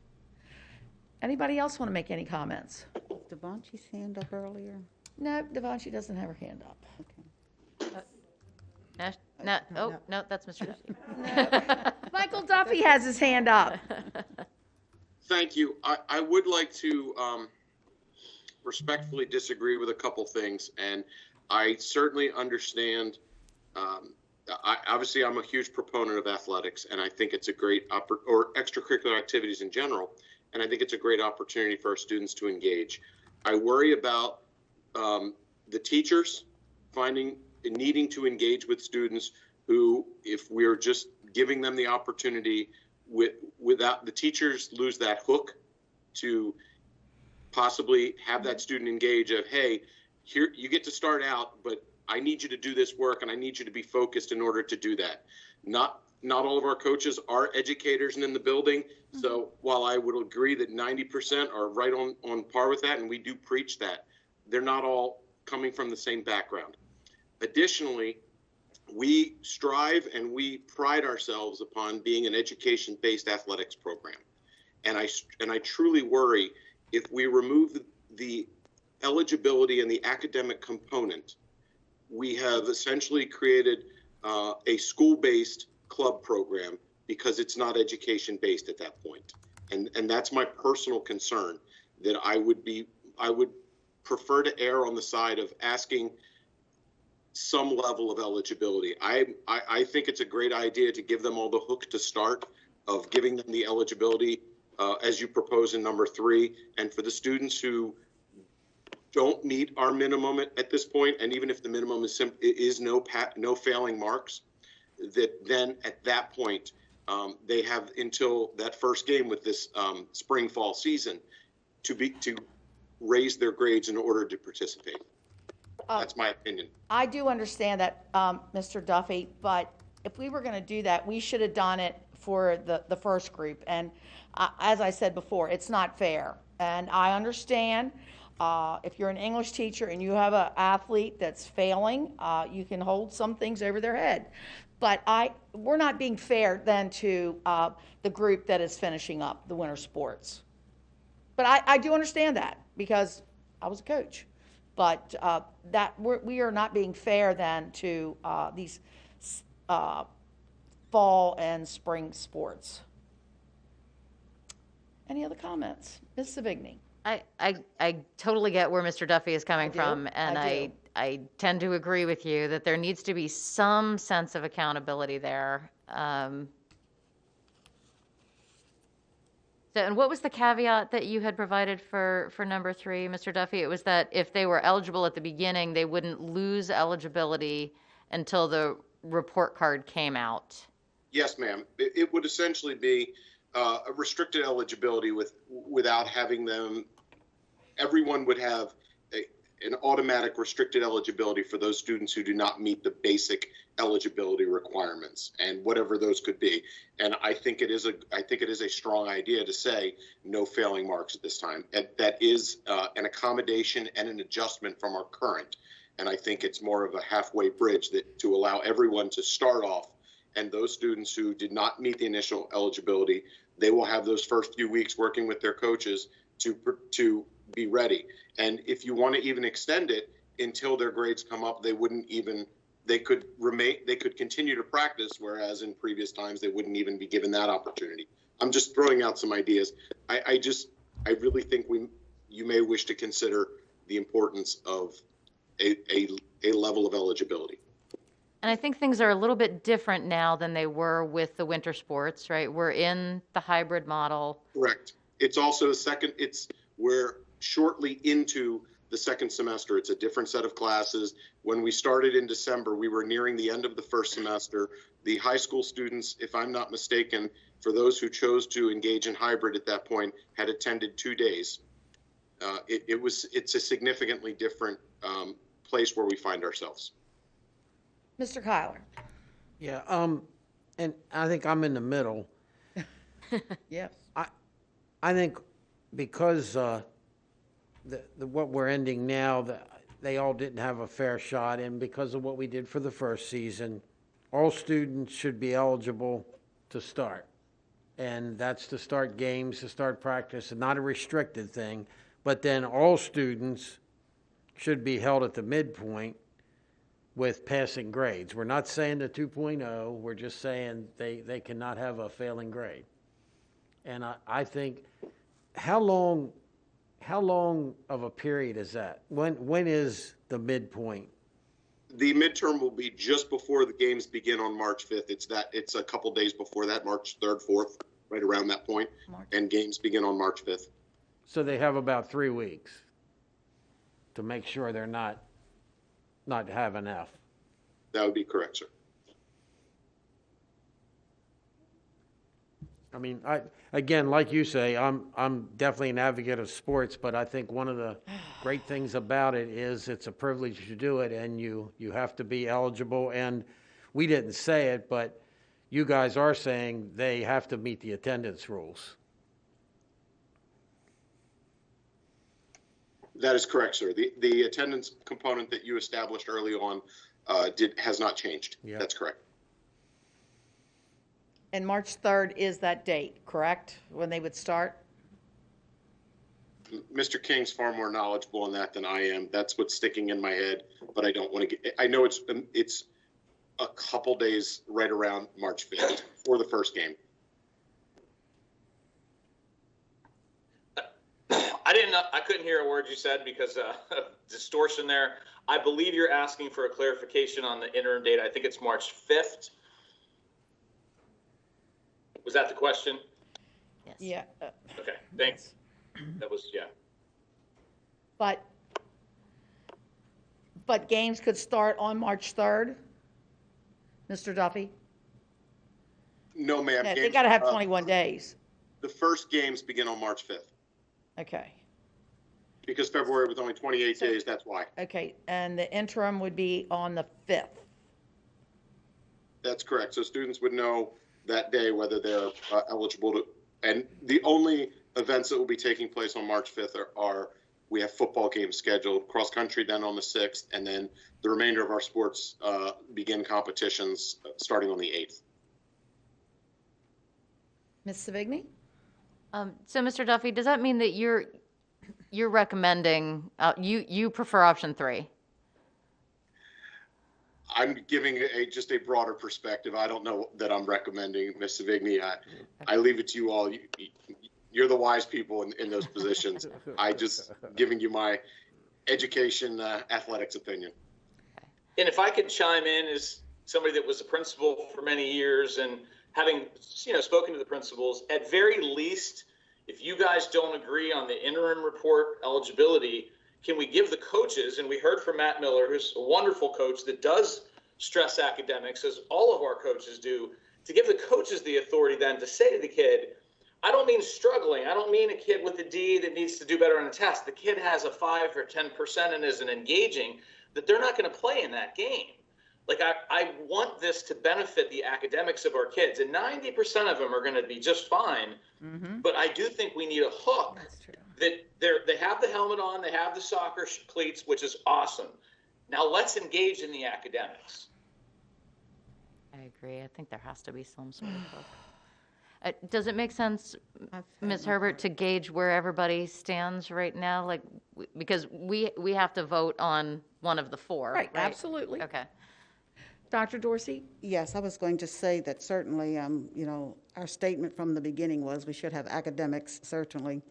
Anybody else want to make any comments? Was Devonchi's hand up earlier? No, Devonchi doesn't have her hand up. No, that's Mr. Duffy. Michael Duffy has his hand up. Thank you. I would like to respectfully disagree with a couple things, and I certainly understand. Obviously, I'm a huge proponent of athletics, and I think it's a great or extracurricular activities in general, and I think it's a great opportunity for our students to engage. I worry about the teachers needing to engage with students who, if we're just giving them the opportunity, without the teachers lose that hook to possibly have that student engage of, hey, here you get to start out, but I need you to do this work and I need you to be focused in order to do that. Not all of our coaches are educators and in the building. So while I would agree that 90% are right on par with that, and we do preach that, they're not all coming from the same background. Additionally, we strive and we pride ourselves upon being an education-based athletics program. And I truly worry if we remove the eligibility and the academic component, we have essentially created a school-based club program because it's not education-based at that point. And that's my personal concern, that I would prefer to err on the side of asking some level of eligibility. I think it's a great idea to give them all the hook to start, of giving them the eligibility as you propose in number 3. And for the students who don't meet our minimum at this point, and even if the minimum is no failing marks, that then at that point they have until that first game with this spring fall season to raise their grades in order to participate. That's my opinion. I do understand that, Mr. Duffy, but if we were going to do that, we should have done it for the first group. And as I said before, it's not fair. And I understand if you're an English teacher and you have an athlete that's failing, you can hold some things over their head. But we're not being fair then to the group that is finishing up the winter sports. But I do understand that because I was a coach. But we are not being fair then to these fall and spring sports. Any other comments? Ms. Savigny? I totally get where Mr. Duffy is coming do. from, and I do. I tend to agree with you that there needs to be some sense of accountability there. And what was the caveat that you had provided for number 3, Mr. Duffy? It was that if they were eligible at the beginning, they wouldn't lose eligibility until the report card came out. Yes, ma'am. It would essentially be a restricted eligibility without having them. Everyone would have an automatic restricted eligibility for those students who do not meet the basic eligibility requirements, and whatever those could be. And I think it is a strong idea to say no failing marks at this time. And that is an accommodation and an adjustment from our current. And I think it's more of a halfway bridge to allow everyone to start off. And those students who did not meet the initial eligibility, they will have those first few weeks working with their coaches to be ready. And if you want to even extend it until their grades come up, they could continue to practice, whereas in previous times they wouldn't even be given that opportunity. I'm just throwing out some ideas. I really think you may wish to consider the importance of a level of eligibility. And I think things are a little bit different now than they were with the winter sports, right? We're in the hybrid model. Correct. It's also we're shortly into the second semester. It's a different set of classes. When we started in December, we were nearing the end of the first semester. The high school students, if I'm not mistaken, for those who chose to engage in hybrid at that point, had attended 2 days. It's a significantly different place where we find ourselves. Mr. Kyler? Yeah, and I think I'm in the middle. Yes. I think because what we're ending now, they all didn't have a fair shot, and because of what we did for the first season, all students should be eligible to start. And that's to start games, to start practice, and not a restricted thing. But then all students should be held at the midpoint with passing grades. We're not saying the 2.0, we're just saying they cannot have a failing grade. And I think, how long of a period is that? When is the midpoint? The midterm will be just before the games begin on March 5th. It's a couple days before that, March 3rd, 4th, right around that point. And games begin on March 5th. So they have about 3 weeks to make sure they're not have an F. That would be correct, sir. I mean, again, like you say, I'm definitely an advocate of sports, but I think one of the great things about it is it's a privilege to do it, and you have to be eligible. And we didn't say it, but you guys are saying they have to meet the attendance rules. That is correct, sir. The attendance component that you established early on has not changed. Yep. That's correct. And March 3rd is that date, correct? When they would start? Mr. King's far more knowledgeable on that than I am. That's what's sticking in my head, but I don't want to get, I know it's a couple days right around March 5th for the first game. I couldn't hear a word you said because distortion there. I believe you're asking for a clarification on the interim date. I think it's March 5th. Was that the question? Yes. Yeah. Okay, thanks. That was, yeah. But games could start on March 3rd, Mr. Duffy? No, ma'am. Yeah, they got to have 21 days. The first games begin on March 5th. Okay. Because February was only 28 days, that's why. Okay, and the interim would be on the 5th. That's correct. So students would know that day whether they're eligible to, and the only events that will be taking place on March 5th are we have football games scheduled, cross country then on the 6th, and then the remainder of our sports begin competitions starting on the 8th. Ms. Savigny? So, Mr. Duffy, does that mean that you're recommending, you prefer option 3? I'm giving just a broader perspective. I don't know that I'm recommending, Ms. Savigny. I leave it to you all. You're the wise people in those positions. I just giving you my education, athletics opinion. And if I could chime in as somebody that was a principal for many years and having, spoken to the principals, at very least, if you guys don't agree on the interim report eligibility, can we give the coaches, and we heard from Matt Miller, who's a wonderful coach that does stress academics, as all of our coaches do, to give the coaches the authority then to say to the kid, I don't mean struggling. I don't mean a kid with a D that needs to do better on a test. The kid has a 5 or 10% and isn't engaging, that they're not going to play in that game. Like, I want this to benefit the academics of our kids, and 90% of them are going to be just fine. Mm-hmm. But I do think we need a hook that they have the helmet on, they have the soccer cleats, which is awesome. Now let's engage in the academics. I agree. I think there has to be some sort of hook. Does it make sense, Ms. Herbert, to gauge where everybody stands right now? Like, because we have to vote on one of the 4, Right, absolutely. Okay. Dr. Dorsey? Yes, I was going to say that certainly, our statement from the beginning was we should have academics certainly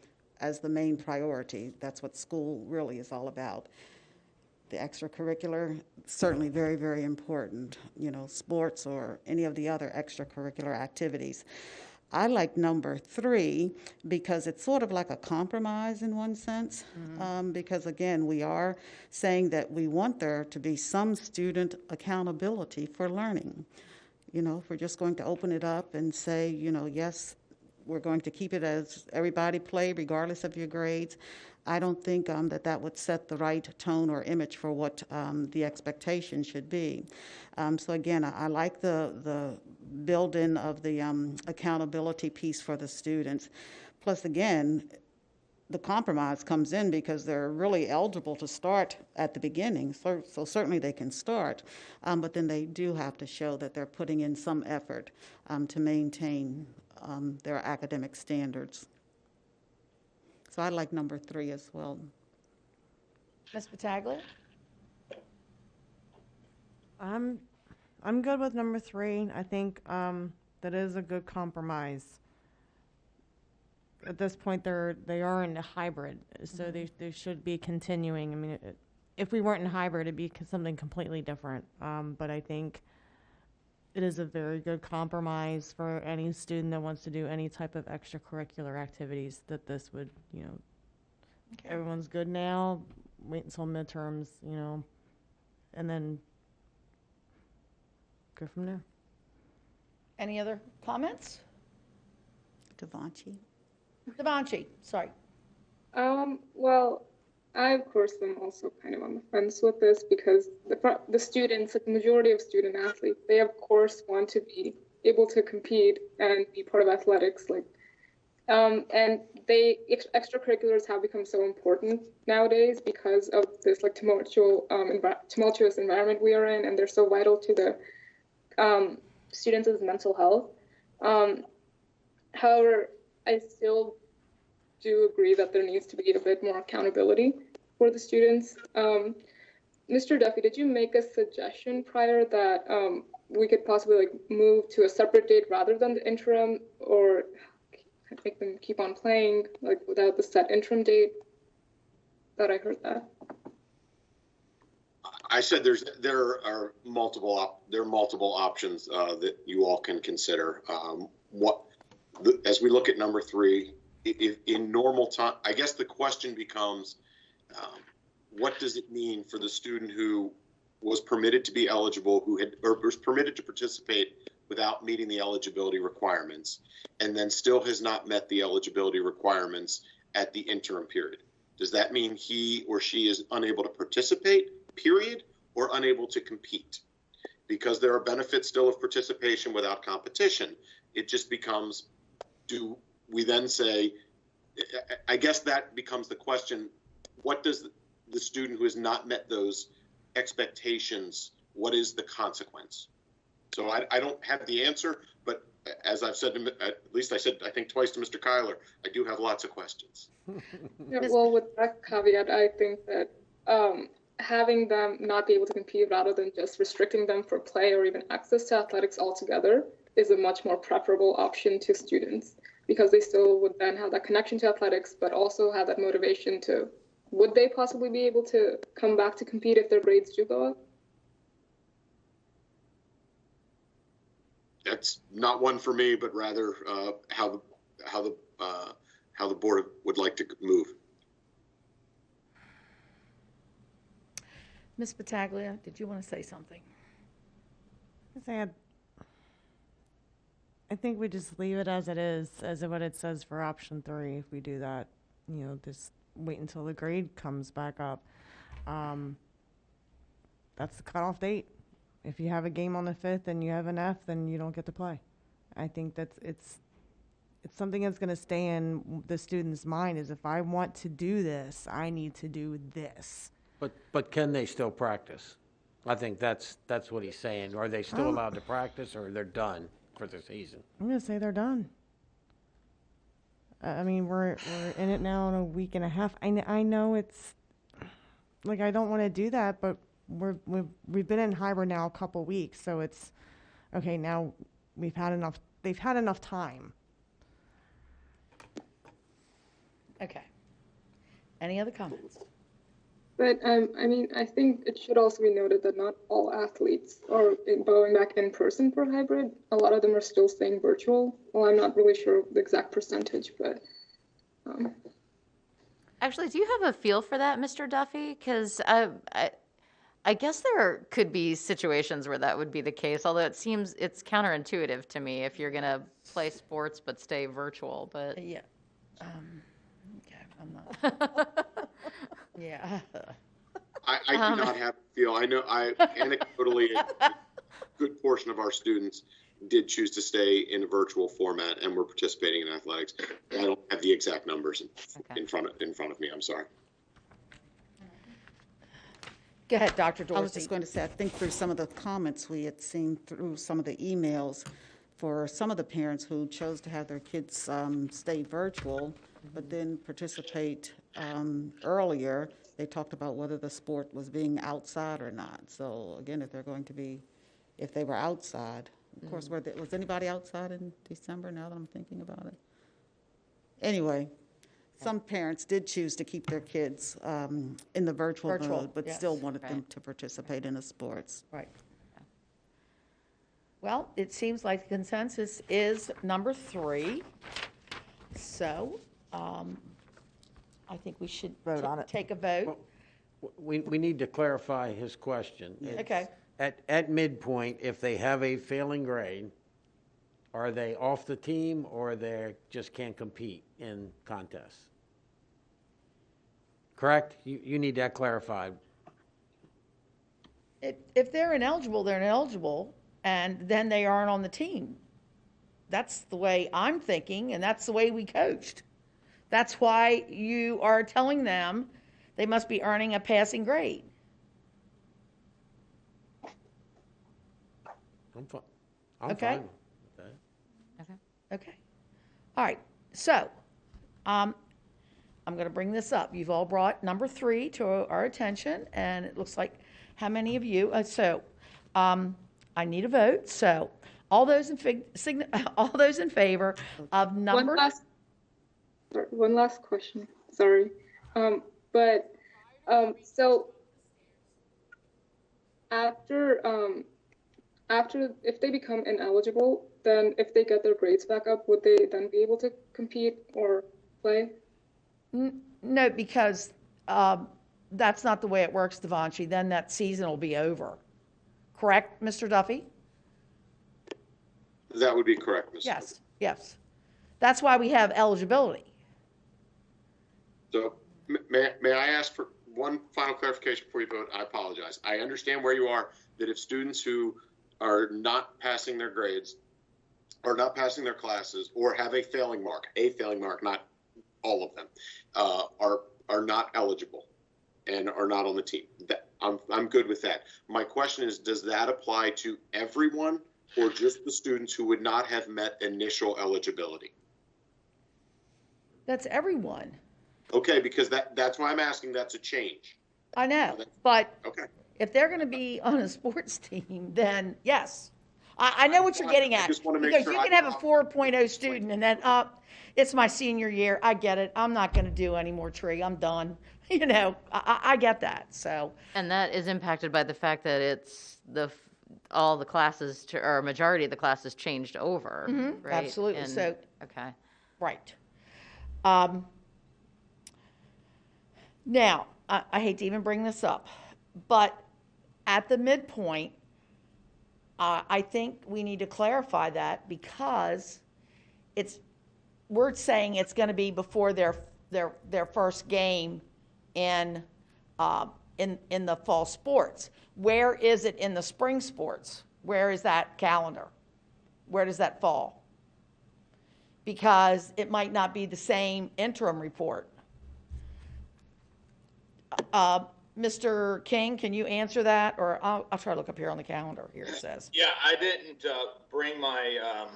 as the main priority. That's what school really is all about. The extracurricular, certainly very, very important, sports or any of the other extracurricular activities. I like number 3 because it's sort of like a compromise in one sense, because again, we are saying that we want there to be some student accountability for learning. If we're just going to open it up and say, yes, we're going to keep it as everybody play regardless of your grades, I don't think that would set the right tone or image for what the expectation should be. So again, I like the build-in of the accountability piece for the students. Plus, again, the compromise comes in because they're really eligible to start at the beginning. So certainly they can start, but then they do have to show that they're putting in some effort to maintain their academic standards. So I like number 3 as well. Ms. Battaglia? I'm good with number 3. I think that is a good compromise. At this point, they are in a hybrid, so they should be continuing. I mean, if we weren't in hybrid, it'd be something completely different. But I think it is a very good compromise for any student that wants to do any type of extracurricular activities, that this would, everyone's good now, wait until midterms, and then go from there. Any other comments? Devanchi, sorry. Well, I, of course, am also kind of on the fence with this because the students, like the majority of student athletes, they of course want to be able to compete and be part of athletics. And extracurriculars have become so important nowadays because of this tumultuous environment we are in, and they're so vital to the students' mental health. However, I still do agree that there needs to be a bit more accountability for the students. Mr. Duffy, did you make a suggestion prior that we could possibly move to a separate date rather than the interim, or make them keep on playing without the set interim date? Thought I heard that. I said there are multiple options that you all can consider. As we look at number 3, in normal time, I guess the question becomes, what does it mean for the student who was permitted to be eligible, or was permitted to participate without meeting the eligibility requirements, and then still has not met the eligibility requirements at the interim period? Does that mean he or she is unable to participate, period, or unable to compete? because there are benefits still of participation without competition. It just becomes, do we then say, I guess that becomes the question, what does the student who has not met those expectations, what is the consequence? So I don't have the answer, but as I've said, at least I said, I think twice to Mr. Kyler, I do have lots of questions. Yeah, well, with that caveat, I think that having them not be able to compete rather than just restricting them for play or even access to athletics altogether is a much more preferable option to students, because they still would then have that connection to athletics, but also have that motivation to, would they possibly be able to come back to compete if their grades do go up? That's not one for me, but rather how the board would like to move. Ms. Battaglia, did you want to say something? I think we just leave it as it is, as what it says for option 3. If we do that, just wait until the grade comes back up. That's the cutoff date. If you have a game on the 5th and you have an F, then you don't get to play. I think that's it's something that's going to stay in the student's mind, is if I want to do this, I need to do this. But can they still practice? I think that's what he's saying. Are they still allowed to practice, or they're done for the season? I'm going to say they're done. I mean, we're in it now in a week and a half. I know it's like, I don't want to do that, but we've been in hybrid now a couple weeks, so it's okay. Now they've had enough time. Okay. Any other comments? But I mean, I think it should also be noted that not all athletes are going back in person for hybrid. A lot of them are still staying virtual. Well, I'm not really sure the exact percentage, but. Actually, do you have a feel for that, Mr. Duffy? Because I guess there could be situations where that would be the case, although it's counterintuitive to me if you're going to play sports but stay virtual. But Yeah. Okay, I'm not. Yeah. I do not have a feel. I know anecdotally, a good portion of our students did choose to stay in a virtual format and were participating in athletics. I don't have the exact numbers in front of me. I'm sorry. Go ahead, Dr. Dorsey. I was just going to say, I think through some of the comments we had seen through some of the emails, for some of the parents who chose to have their kids stay virtual, but then participate earlier, they talked about whether the sport was being outside or not. So again, if they were outside, of course, was anybody outside in December, now that I'm thinking about it? Anyway, some parents did choose to keep their kids in the virtual mode, but yes. still wanted them to participate in the sports. Right. Well, it seems like the consensus is number 3. So I think we should Vote on it. take a vote. We need to clarify his question. Okay. At midpoint, if they have a failing grade, are they off the team, or they just can't compete in contests? Correct? You need that clarified. If they're ineligible, they're ineligible, and then they aren't on the team. That's the way I'm thinking, and that's the way we coached. That's why you are telling them they must be earning a passing grade. I'm Okay. fine with that. Okay. All right. So, I'm going to bring this up. You've all brought number 3 to our attention, and it looks like how many of you? I need a vote. So, all those in favor of number. One last question. Sorry, so after if they become ineligible, then if they get their grades back up, would they then be able to compete or play? No, because that's not the way it works, Devanshi. Then that season will be over. Correct, Mr. Duffy? That would be correct, Ms. Yes, yes. That's why we have eligibility. So may I ask for one final clarification before you vote? I apologize. I understand where you are, that if students who are not passing their grades, or not passing their classes, or have a failing mark, not all of them, are not eligible and are not on the team. I'm good with that. My question is, does that apply to everyone or just the students who would not have met initial eligibility? That's everyone. Okay, because that's why I'm asking. That's a change. I know, but Okay. if they're going to be on a sports team, then yes. I know what you're getting I at. just wanna make Because sure you can have a 4.0 student and then, it's my senior year. I get it. I'm not going to do any more tree. I'm done. You know, I get that. So, And that is impacted by the fact that it's all the classes, or a majority of the classes changed over, right? absolutely. And- So, Okay. right. Now, I hate to even bring this up, but at the midpoint, I think we need to clarify that because we're saying it's going to be before their first game in the fall sports. Where is it in the spring sports? Where is that calendar? Where does that fall? Because it might not be the same interim report. Mr. King, can you answer that? Or I'll try to look up here on the calendar. Here it says. Yeah, I didn't bring my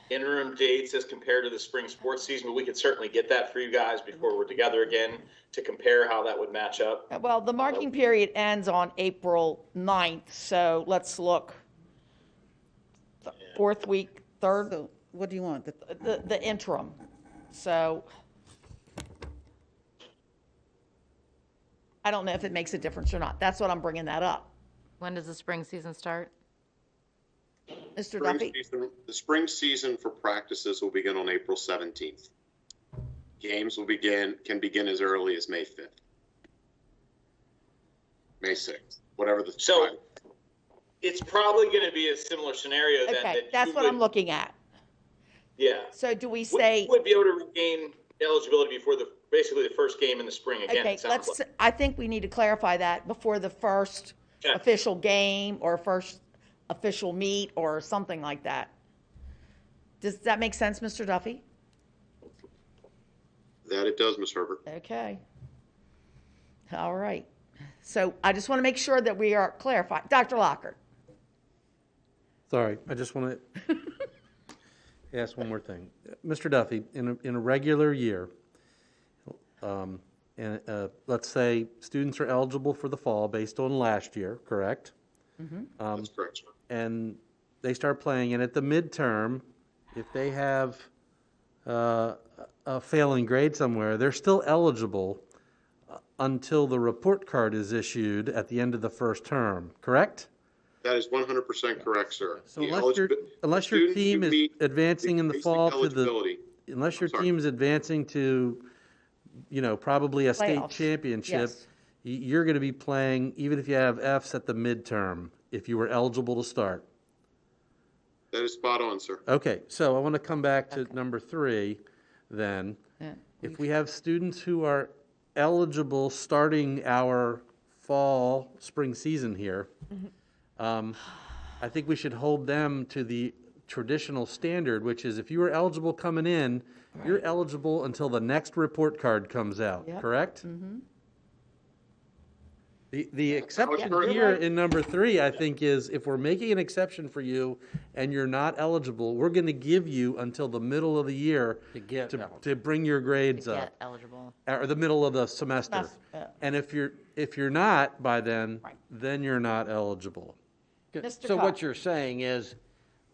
interim dates as compared to the spring sports season, but we could certainly get that for you guys before we're together again to compare how that would match up. Well, the marking period ends on April 9th, so let's look. Fourth week, third, So what do you want? the interim. So I don't know if it makes a difference or not. That's what I'm bringing that up. When does the spring season start? Mr. Duffy? The spring season for practices will begin on April 17th. Games can begin as early as May 5th. May 6th, whatever the. So it's probably going to be a similar scenario then. Okay, that that's you what I'm looking at. Yeah. So do we say? We would be able to regain eligibility before basically the first game in the spring again. Okay, it sounds like. I think we need to clarify that before the first official game or first official meet or something like that. Does that make sense, Mr. Duffy? That it does, Ms. Herbert. Okay. All right. So I just want to make sure that we are clarified. Dr. Lockhart. Sorry, I just want to ask one more thing. Mr. Duffy, in a regular year, let's say students are eligible for the fall based on last year, correct? That's correct, sir. And they start playing, and at the midterm, if they have a failing grade somewhere, they're still eligible until the report card is issued at the end of the first term, correct? That is 100% correct, sir. So unless your team is advancing in the fall to unless your team is advancing to, probably a state Playoffs. championship, Yes. you're going to be playing even if you have Fs at the midterm, if you were eligible to start. That is spot on, sir. Okay, so I want to come back to number 3 then. Yeah. If we have students who are eligible starting our spring season here, I think we should hold them to the traditional standard, which is if you were eligible coming in, you're eligible until the next report card comes out, Yep. correct? Mm-hmm. The exception Yeah. here in number 3, I think, is if we're making an exception for you and you're not eligible, we're going to give you until the middle of the year to bring your grades To up. get eligible. Or the middle of the semester. Yeah. And if you're not by then, Right. then you're not eligible. Mr. So Cox. what you're saying is,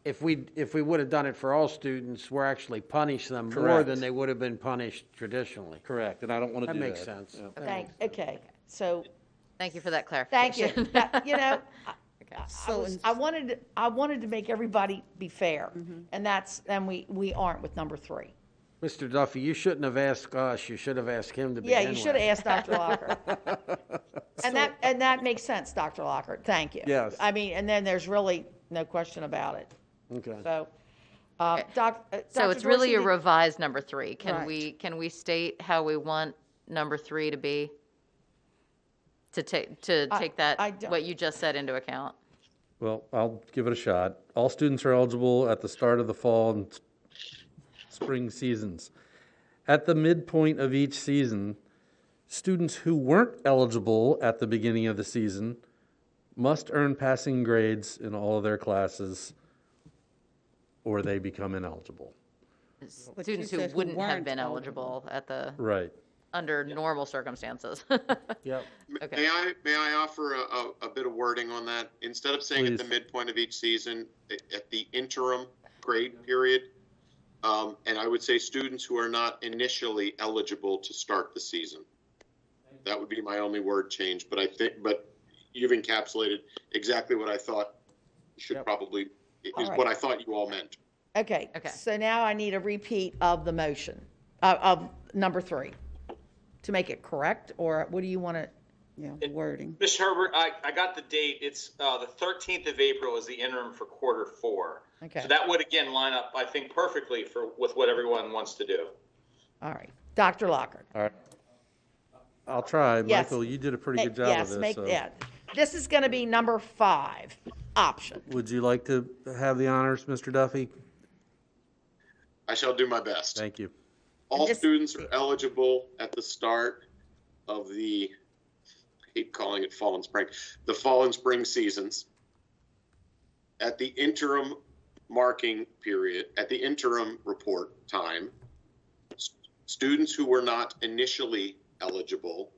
if we would have done it for all students, we're actually punish them more Correct. than they would have been punished traditionally. Correct, and I don't want to That do that. makes sense. Yeah. Okay, so Thank you for that thank you. clarification. I wanted to make everybody be fair, and we aren't with number 3. Mr. Duffy, you shouldn't have asked us, you should have asked him to begin Yeah, with. you should have asked Dr. Lockhart. And that makes sense, Dr. Lockhart. Thank you. Yes. I mean, and then there's really no question about it. Okay. So, So Dr. it's really Dorsey, a revised number 3. Right. Can we state how we want number 3 to be? To take I that, don't- what you just said into account? Well, I'll give it a shot. All students are eligible at the start of the fall and spring seasons. At the midpoint of each season, students who weren't eligible at the beginning of the season must earn passing grades in all of their classes, or they become ineligible. Students who wouldn't have been eligible at the, Right. under normal circumstances. Yep. Okay. May I offer a bit of wording on that? Instead of saying at the Please. midpoint of each season, at the interim grade period, and I would say students who are not initially eligible to start the season. That would be my only word change, but you've encapsulated exactly what I thought should probably, is All right. what I thought you all meant. Okay. Okay. So now I need a repeat of the motion, of number 3, to make it correct, or what do you want to? Yeah, wording. Ms. Herbert, I got the date. It's the 13th of April is the interim for quarter 4. Okay. So that would again line up, I think, perfectly with what everyone wants to do. All right. Dr. Lockhart. All right. I'll try. Yes. Michael, you did a pretty good job Yes, of make this. that. This is going to be number 5 option. Would you like to have the honors, Mr. Duffy? I shall do my best. Thank you. All This- students are eligible at the start of the, I hate calling it fall and spring, the fall and spring seasons. At the interim marking period, at the interim report time, students who were not initially eligible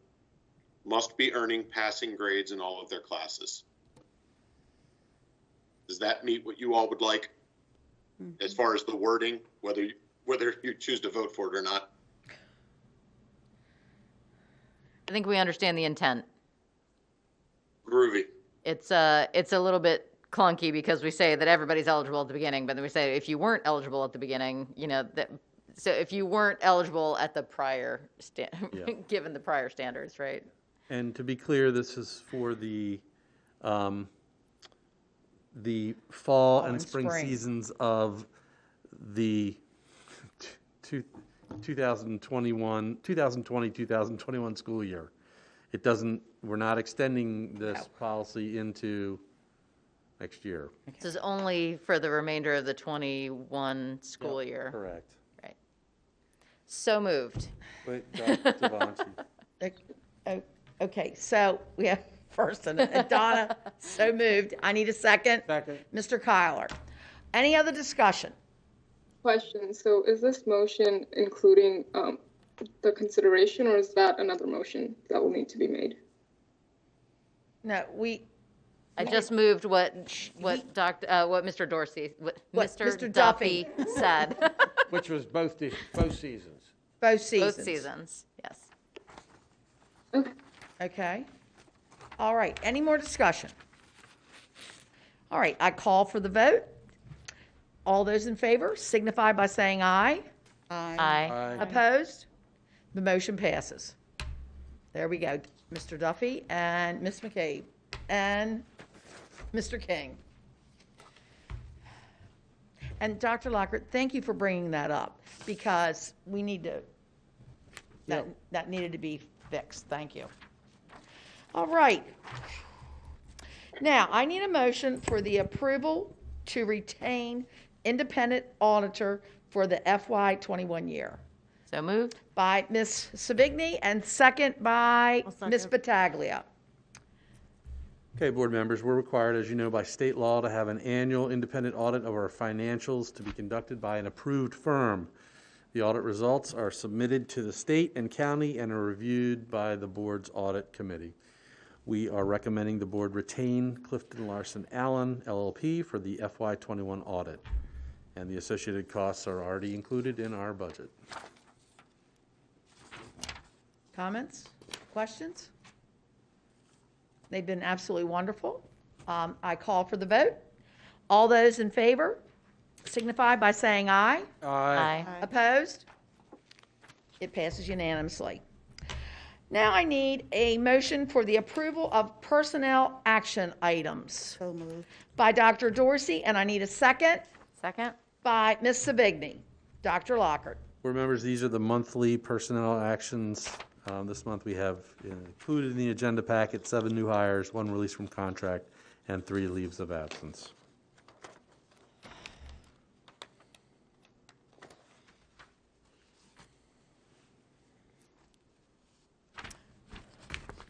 must be earning passing grades in all of their classes. Does that meet what you all would like as far as the wording, whether you choose to vote for it or not? I think we understand the intent. Groovy. It's a little bit clunky because we say that everybody's eligible at the beginning, but then we say if you weren't eligible at the beginning, so if you weren't eligible at the prior, Yeah. given the prior standards, right? And to be clear, this is for the fall and spring seasons of the 2020-2021 school year. It doesn't, we're not extending this policy into next year. This is only for the remainder of the 21 school year. Correct. Right. So moved. Wait, Devontae. Okay, so we have first and Donna, so moved. I need a second. Second. Mr. Kyler. Any other discussion? Question, so is this motion including the consideration, or is that another motion that will need to be made? No, I just moved what Mr. Dorsey, what Mr. Duffy said. Which was both seasons. Both seasons. Both seasons, yes. Okay. All right, any more discussion? All right, I call for the vote. All those in favor signify by saying aye. Aye. Opposed? The motion passes. There we go. Mr. Duffy and Ms. McCabe and Mr. King. And Dr. Lockhart, thank you for bringing that up because we need to, that needed to be fixed. Thank you. All right. Now, I need a motion for the approval to retain independent auditor for the FY21 year. So moved. By Ms. Savigny and second by second. Ms. Battaglia. Okay, board members, we're required, as you know, by state law to have an annual independent audit of our financials to be conducted by an approved firm. The audit results are submitted to the state and county and are reviewed by the board's audit committee. We are recommending the board retain Clifton Larson Allen LLP for the FY21 audit, and the associated costs are already included in our budget. Comments? Questions? They've been absolutely wonderful. I call for the vote. All those in favor signify by saying aye. Aye. Opposed? It passes unanimously. Now I need a motion for the approval of personnel action items So moved. by Dr. Dorsey, and I need a second Second? by Ms. Savigny. Dr. Lockhart. Board members, these are the monthly personnel actions. This month we have included in the agenda packet 7 new hires, 1 release from contract, and 3 leaves of absence.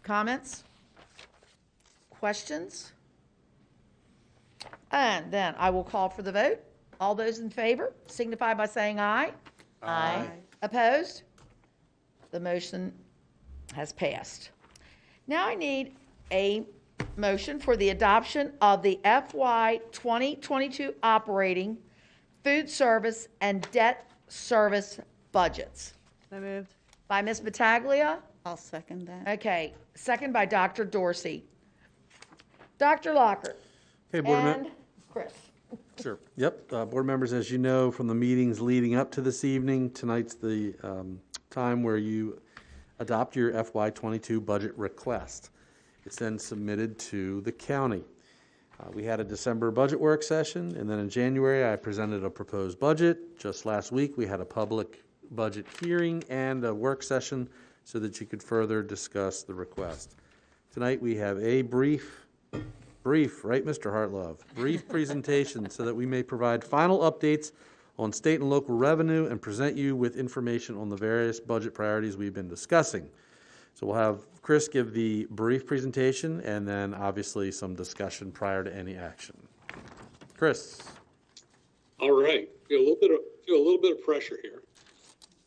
Comments? Questions? And then I will call for the vote. All those in favor signify by saying aye. Aye. Opposed? The motion has passed. Now I need a motion for the adoption of the FY 2022 operating, food service, and debt service budgets. So moved. By Ms. Battaglia. I'll second that. Okay, second by Dr. Dorsey. Dr. Lockhart. Okay, Board And Chris. Sure. Yep. Board members, as you know from the meetings leading up to this evening, tonight's the time where you adopt your FY22 budget request. It's then submitted to the county. We had a December budget work session, and then in January I presented a proposed budget. Just last week we had a public budget hearing and a work session so that you could further discuss the request. Tonight we have a brief, right, Mr. Hartlove? Brief presentation so that we may provide final updates on state and local revenue and present you with information on the various budget priorities we've been discussing. So we'll have Chris give the brief presentation and then obviously some discussion prior to any action. Chris. All right, feel a little bit of pressure here,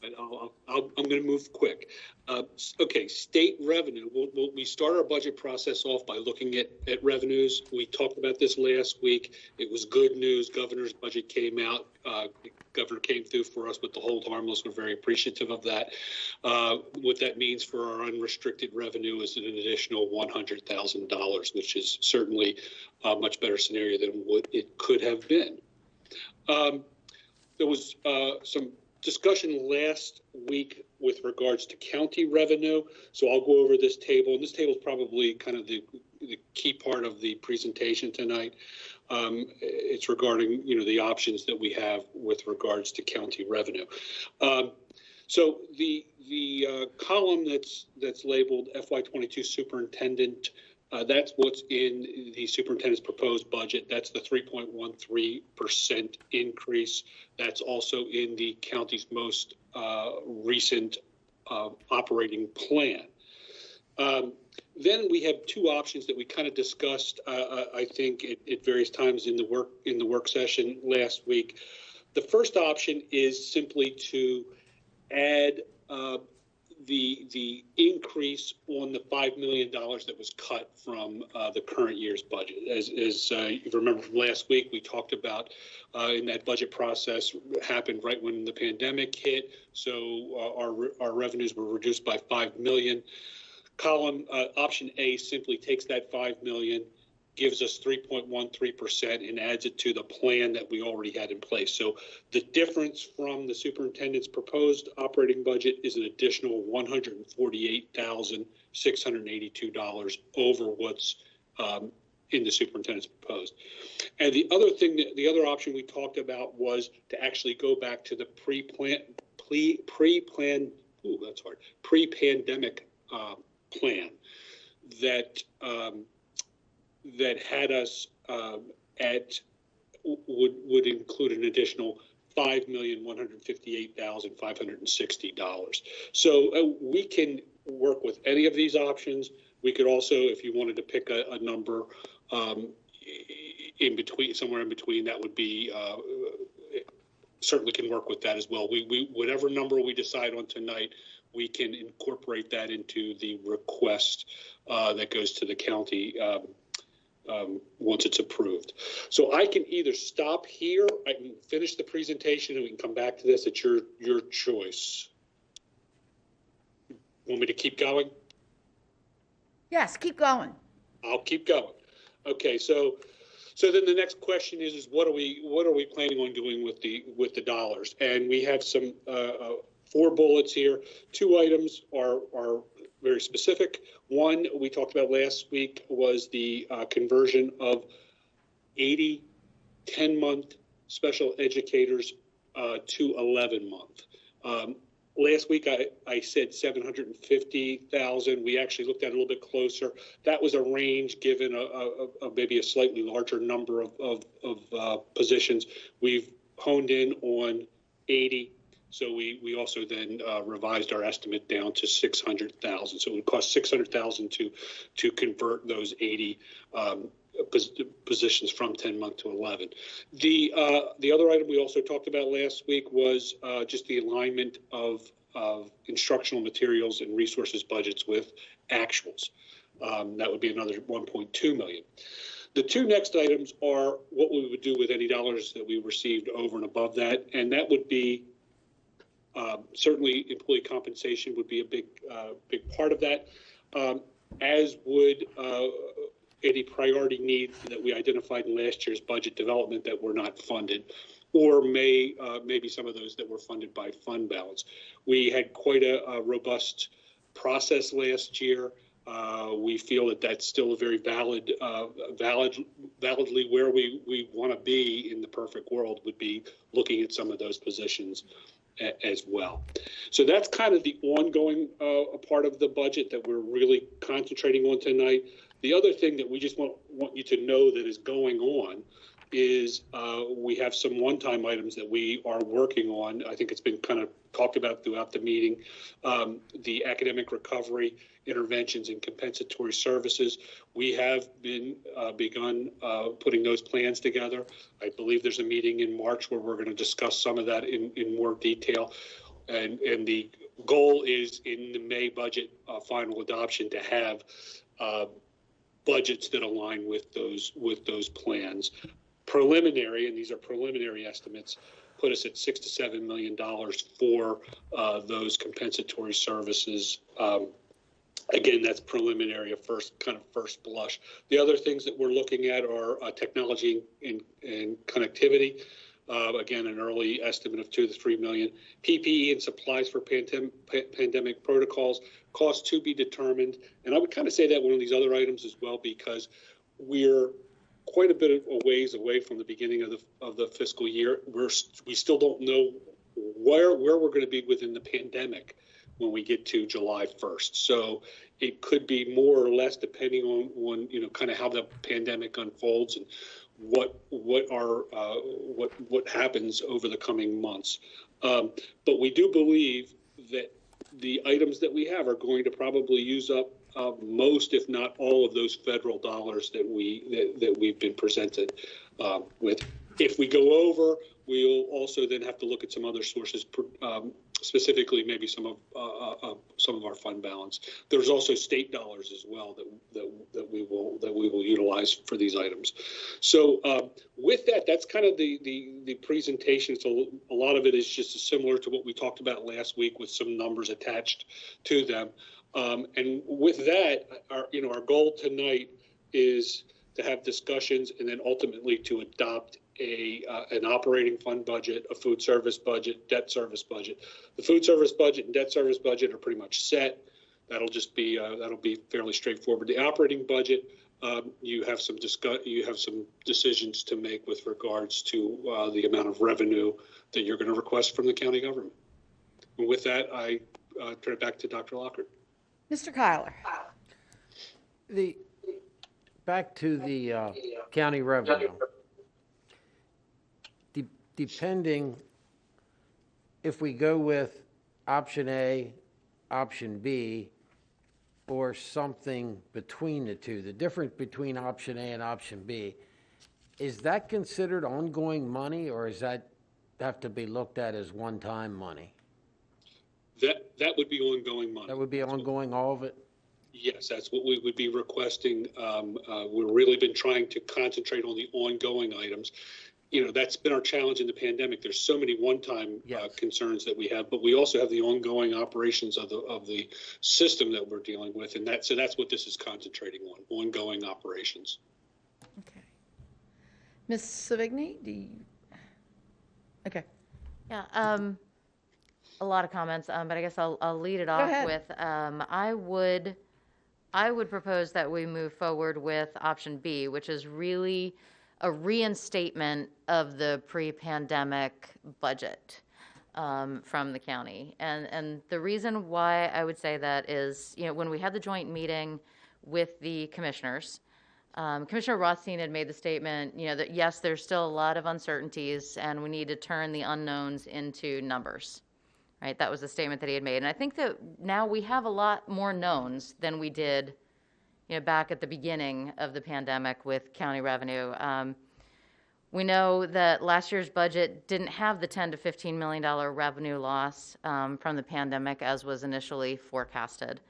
but I'm going to move quick. Okay, state revenue. We start our budget process off by looking at revenues. We talked about this last week. It was good news. Governor's budget came out. Governor came through for us with the hold harmless. We're very appreciative of that. What that means for our unrestricted revenue is an additional $100,000, which is certainly a much better scenario than what it could have been. There was some discussion last week with regards to county revenue. So I'll go over this table, and this table is probably kind of the key part of the presentation tonight. It's regarding, the options that we have with regards to county revenue. So the column that's labeled FY22 superintendent, that's what's in the superintendent's proposed budget. That's the 3.13% increase. That's also in the county's most recent operating plan. Then we have 2 options that we kind of discussed, I think, at various times in the work session last week. The first option is simply to add the increase on the $5 million that was cut from the current year's budget. As you remember from last week, we talked about in that budget process happened right when the pandemic hit. So our revenues were reduced by $5 million. Column option A simply takes that $5 million, gives us 3.13% and adds it to the plan that we already had in place. So the difference from the superintendent's proposed operating budget is an additional $148,682 over what's in the superintendent's proposed. And the other option we talked about was to actually go back to the pre-pandemic plan that had us would include an additional $5,158,560. So we can work with any of these options. We could also, if you wanted to pick a number in between, somewhere in between, that would be certainly can work with that as well. We whatever number we decide on tonight, we can incorporate that into the request that goes to the county once it's approved. So I can either stop here, I can finish the presentation, and we can come back to this. It's your choice. Want me to keep going? Yes, keep going. I'll keep going. Okay, so then the next question is what are we planning on doing with the dollars? And we have some 4 bullets here. 2 items are very specific. One we talked about last week was the conversion of 80 10-month special educators to 11-month. Last week, I said 750,000. We actually looked at it a little bit closer. That was a range given a maybe a slightly larger number of positions. We've honed in on 80. So we also then revised our estimate down to 600,000. So it would cost 600,000 to convert those 80 positions from 10-month to 11. The other item we also talked about last week was just the alignment of instructional materials and resources budgets with actuals. That would be another 1.2 million. The two next items are what we would do with any dollars that we received over and above that, and that would be certainly employee compensation would be a big part of that, as would any priority needs that we identified in last year's budget development that were not funded, or maybe some of those that were funded by fund balance. We had quite a robust process last year. We feel that that's still a very validly where we want to be in the perfect world would be looking at some of those positions as well. So that's kind of the ongoing part of the budget that we're really concentrating on tonight. The other thing that we just want you to know that is going on is we have some one-time items that we are working on. I think it's been kind of talked about throughout the meeting. The academic recovery interventions and compensatory services. We have begun putting those plans together. I believe there's a meeting in March where we're going to discuss some of that in more detail. And the goal is in the May budget final adoption to have budgets that align with those plans. Preliminary, and these are preliminary estimates, put us at $6 to $7 million for those compensatory services. Again, that's preliminary, a first blush. The other things that we're looking at are technology and connectivity. Again, an early estimate of $2 to $3 million. PPE and supplies for pandemic protocols, cost to be determined. And I would kind of say that one of these other items as well, because we're quite a bit of a ways away from the beginning of the fiscal year. We still don't know where we're going to be within the pandemic when we get to July 1st. So it could be more or less depending on kind of how the pandemic unfolds and what happens over the coming months. But we do believe that the items that we have are going to probably use up most, if not all, of those federal dollars that we've been presented with. If we go over, we'll also then have to look at some other sources, specifically maybe some of our fund balance. There's also state dollars as well that we will utilize for these items. So with that, that's kind of the presentation. So a lot of it is just similar to what we talked about last week with some numbers attached to them. And with that, our goal tonight is to have discussions and then ultimately to adopt an operating fund budget, a food service budget, debt service budget. The food service budget and debt service budget are pretty much set. That'll be fairly straightforward. The operating budget, you have some decisions to make with regards to the amount of revenue that you're going to request from the county government. And with that, I turn it back to Dr. Lockhart. Mr. Kyler. Back to the county revenue. Depending if we go with option A, option B, or something between the two, the difference between option A and option B, is that considered ongoing money, or does that have to be looked at as one-time money? That would be ongoing money. That would be ongoing, all of it? Yes, that's what we would be requesting. We've really been trying to concentrate on the ongoing items. That's been our challenge in the pandemic. There's so many one-time concerns that we have, but we also have the ongoing operations of the system that we're dealing with, and that's what this is concentrating on: ongoing operations. Okay. Ms. Savigny, do you? Okay. Yeah. A lot of comments, but I guess I'll lead it off with I would propose that we move forward with option B, which is really a reinstatement of the pre-pandemic budget. from the county. And the reason why I would say that is, when we had the joint meeting with the commissioners, Commissioner Rothstein had made the statement, that yes, there's still a lot of uncertainties and we need to turn the unknowns into numbers, right? That was the statement that he had made. And I think that now we have a lot more knowns than we did, back at the beginning of the pandemic with county revenue. We know that last year's budget didn't have the $10 to $15 million revenue loss from the pandemic as was initially forecasted.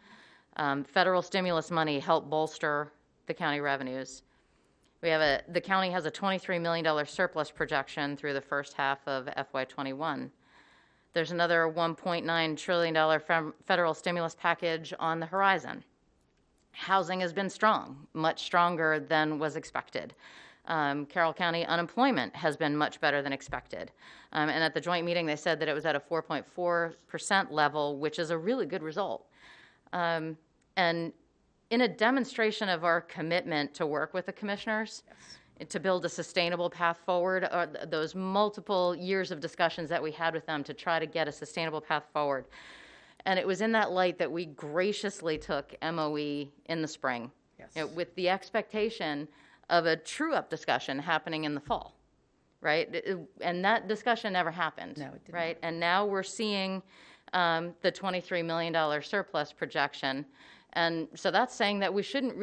Federal stimulus money helped bolster the county revenues. The county has a $23 million surplus projection through the first half of FY21. There's another $1.9 trillion federal stimulus package on the horizon. Housing has been strong, much stronger than was expected. Carroll County unemployment has been much better than expected. And at the joint meeting, they said that it was at a 4.4% level, which is a really good result. And in a demonstration of our commitment to work with the commissioners, to build a sustainable path forward, those multiple years of discussions that we had with them to try to get a sustainable path forward. And it was in that light that we graciously took MOE in the spring, with the expectation of a true-up discussion happening in the fall, right? And that discussion never happened, no, it didn't. Right? And now we're seeing the $23 million surplus projection. And so that's saying that we shouldn't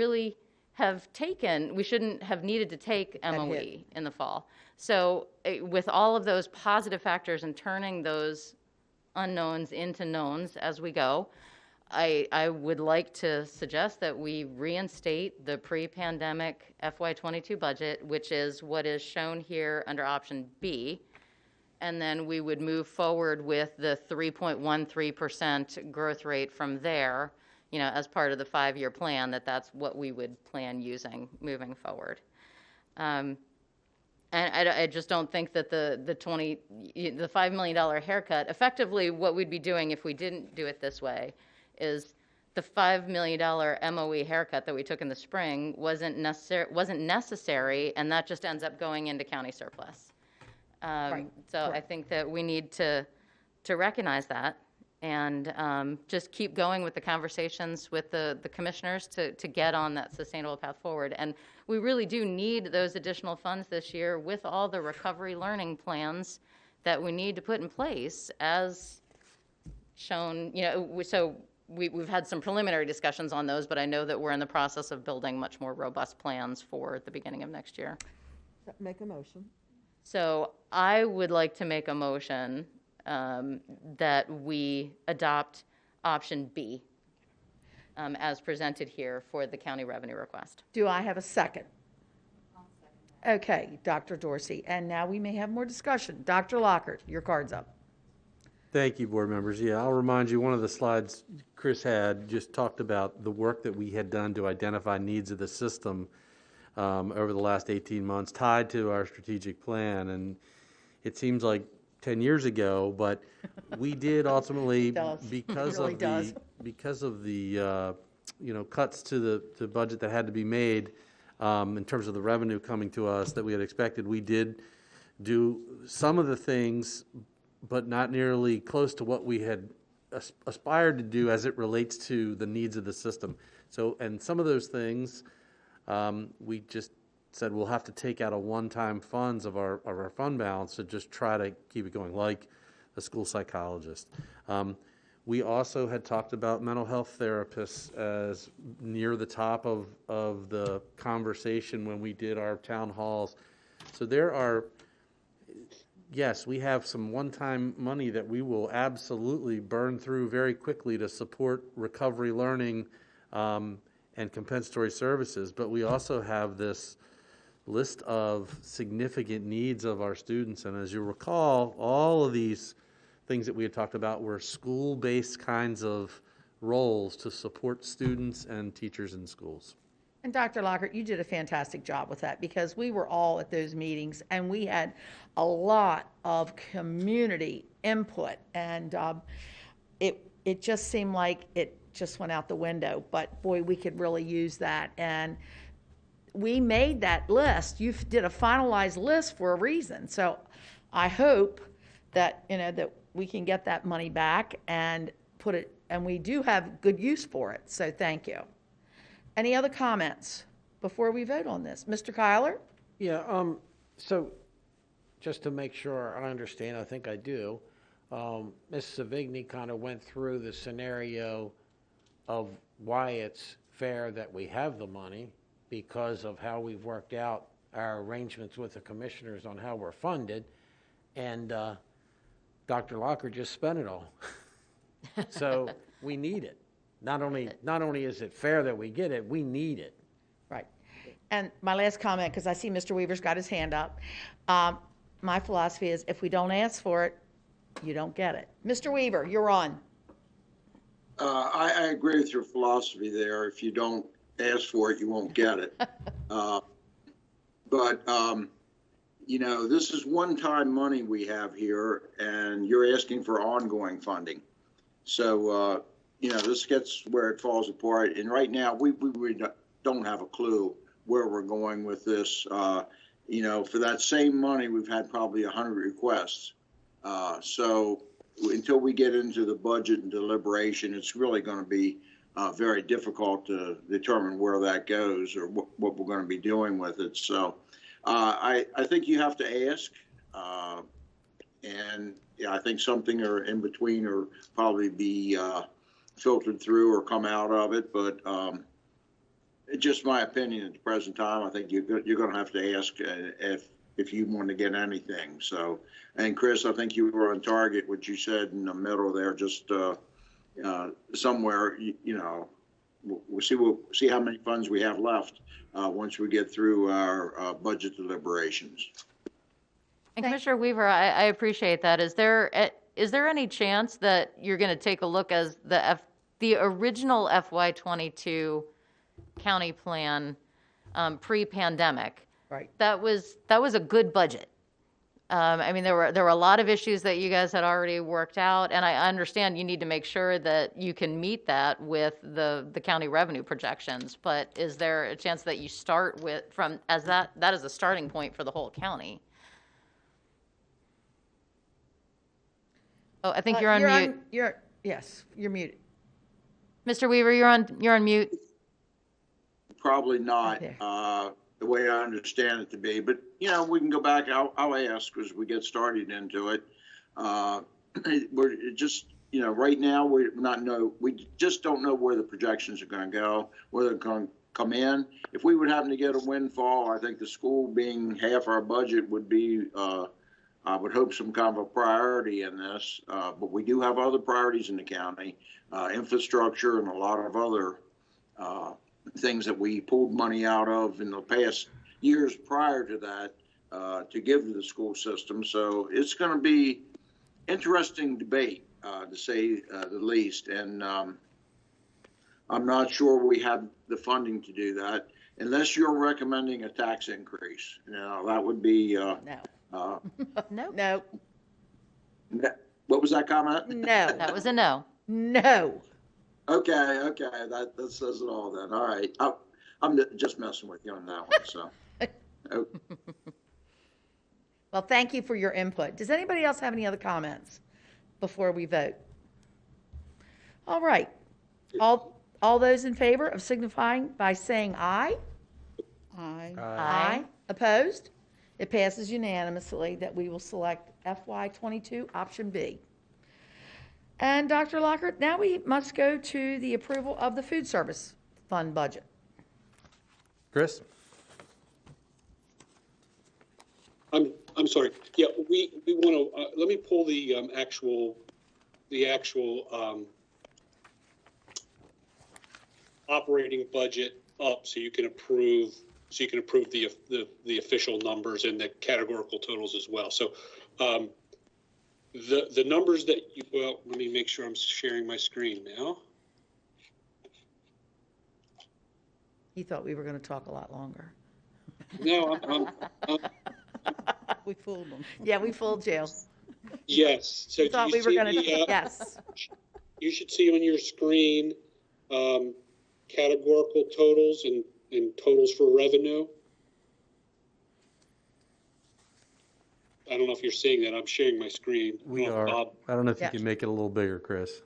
have needed to take MOE in the fall. So with all of those positive factors and turning those unknowns into knowns as we go, I would like to suggest that we reinstate the pre-pandemic FY22 budget, which is what is shown here under option B, and then we would move forward with the 3.13% growth rate from there, as part of the 5-year plan, that's what we would plan using moving forward. And I just don't think that the $5 million haircut, effectively what we'd be doing if we didn't do it this way is the $5 million MOE haircut that we took in the spring wasn't necessary, and that just ends up going into county surplus. Right. So I think that we need to recognize that and just keep going with the conversations with the commissioners to get on that sustainable path forward. And we really do need those additional funds this year with all the recovery learning plans that we need to put in place as shown, so we've had some preliminary discussions on those, but I know that we're in the process of building much more robust plans for the beginning of next year. Make a motion. So I would like to make a motion that we adopt option B as presented here for the county revenue request. Do I have a second? Okay, Dr. Dorsey. And now we may have more discussion. Dr. Lockhart, your card's up. Thank you, board members. Yeah, I'll remind you, one of the slides Chris had just talked about the work that we had done to identify needs of the system over the last 18 months tied to our strategic plan. And it seems like 10 years ago, but we did ultimately, because of the cuts to the budget that had to be made in terms of the revenue coming to us that we had expected, we did do some of the things, but not nearly close to what we had aspired to do as it relates to the needs of the system. So, and some of those things, we just said we'll have to take out a one-time funds of our fund balance to just try to keep it going, like a school psychologist. We also had talked about mental health therapists as near the top of the conversation when we did our town halls. So there are, yes, we have some one-time money that we will absolutely burn through very quickly to support recovery learning and compensatory services, but we also have this list of significant needs of our students. And as you recall, all of these things that we had talked about were school-based kinds of roles to support students and teachers in schools. And Dr. Lockhart, you did a fantastic job with that because we were all at those meetings and we had a lot of community input, and it just seemed like it just went out the window. But boy, we could really use that. And we made that list. You did a finalized list for a reason. So I hope that, that we can get that money back and put it, and we do have good use for it, so thank you. Any other comments before we vote on this? Mr. Kyler? Yeah, so just to make sure I understand, I think I do, Ms. Savigny kind of went through the scenario of why it's fair that we have the money because of how we've worked out our arrangements with the commissioners on how we're funded, and Dr. Lockhart just spent it all. So we need it. Not only is it fair that we get it, we need it. Right. And my last comment, because I see Mr. Weaver's got his hand up. My philosophy is if we don't ask for it, you don't get it. Mr. Weaver, you're on. I agree with your philosophy there. If you don't ask for it, you won't get it. But you know, this is one-time money we have here, and you're asking for ongoing funding. So, you know, this gets where it falls apart. And right now, we really don't have a clue where we're going with this. You know, for that same money, we've had probably 100 requests. So until we get into the budget and deliberation, it's really going to be very difficult to determine where that goes or what we're going to be doing with it. So I think you have to ask. And yeah, I think something or in between or probably be filtered through or come out of it. But it's just my opinion at the present time. I think you're going to have to ask if you want to get anything. So, and Chris, I think you were on target, what you said in the middle there, just somewhere, you know, we'll see how many funds we have left once we get through our budget deliberations. And Commissioner Weaver, I appreciate that. Is there any chance that you're going to take a look as the original FY22 county plan pre-pandemic? Right. That was a good budget. I mean, there were a lot of issues that you guys had already worked out, and I understand you need to make sure that you can meet that with the county revenue projections. But is there a chance that you start with that is a starting point for the whole county? Oh, I think you're on mute. Yes, you're muted. Mr. Weaver, you're on mute. Probably not the way I understand it to be, but you know, we can go back. I'll ask as we get started into it. We're just, you know, right now we just don't know where the projections are going to go, whether they're going to come in. If we would happen to get a windfall, I think the school being half our budget would be, I would hope, some kind of a priority in this. But we do have other priorities in the county, infrastructure and a lot of other things that we pulled money out of in the past years prior to that to give to the school system. So it's going to be interesting debate, to say the least. And I'm not sure we have the funding to do that unless you're recommending a tax increase. You know, that would be no. No. What was that comment? No. That was a no. No. Okay, that says it all then. All right, I'm just messing with you on that one. So, okay. Well, thank you for your input. Does anybody else have any other comments before we vote? All right, all those in favor of signifying by saying aye. Aye. Aye. Opposed? It passes unanimously that we will select FY22 option B. And Dr. Lockhart, now we must go to the approval of the food service fund budget. Chris? I'm sorry. Yeah, we want to, let me pull the actual operating budget up so you can approve the official numbers and the categorical totals as well. So the numbers that let me make sure I'm sharing my screen now. He thought we were going to talk a lot longer. No, We fooled them. Yeah, we fooled you. Yes. So We thought we were going to, yes. You should see on your screen categorical totals and totals for revenue. I don't know if you're seeing that. I'm sharing my screen. We Oh, are. Bob, I don't know if Yeah. you can make it a little bigger, Chris.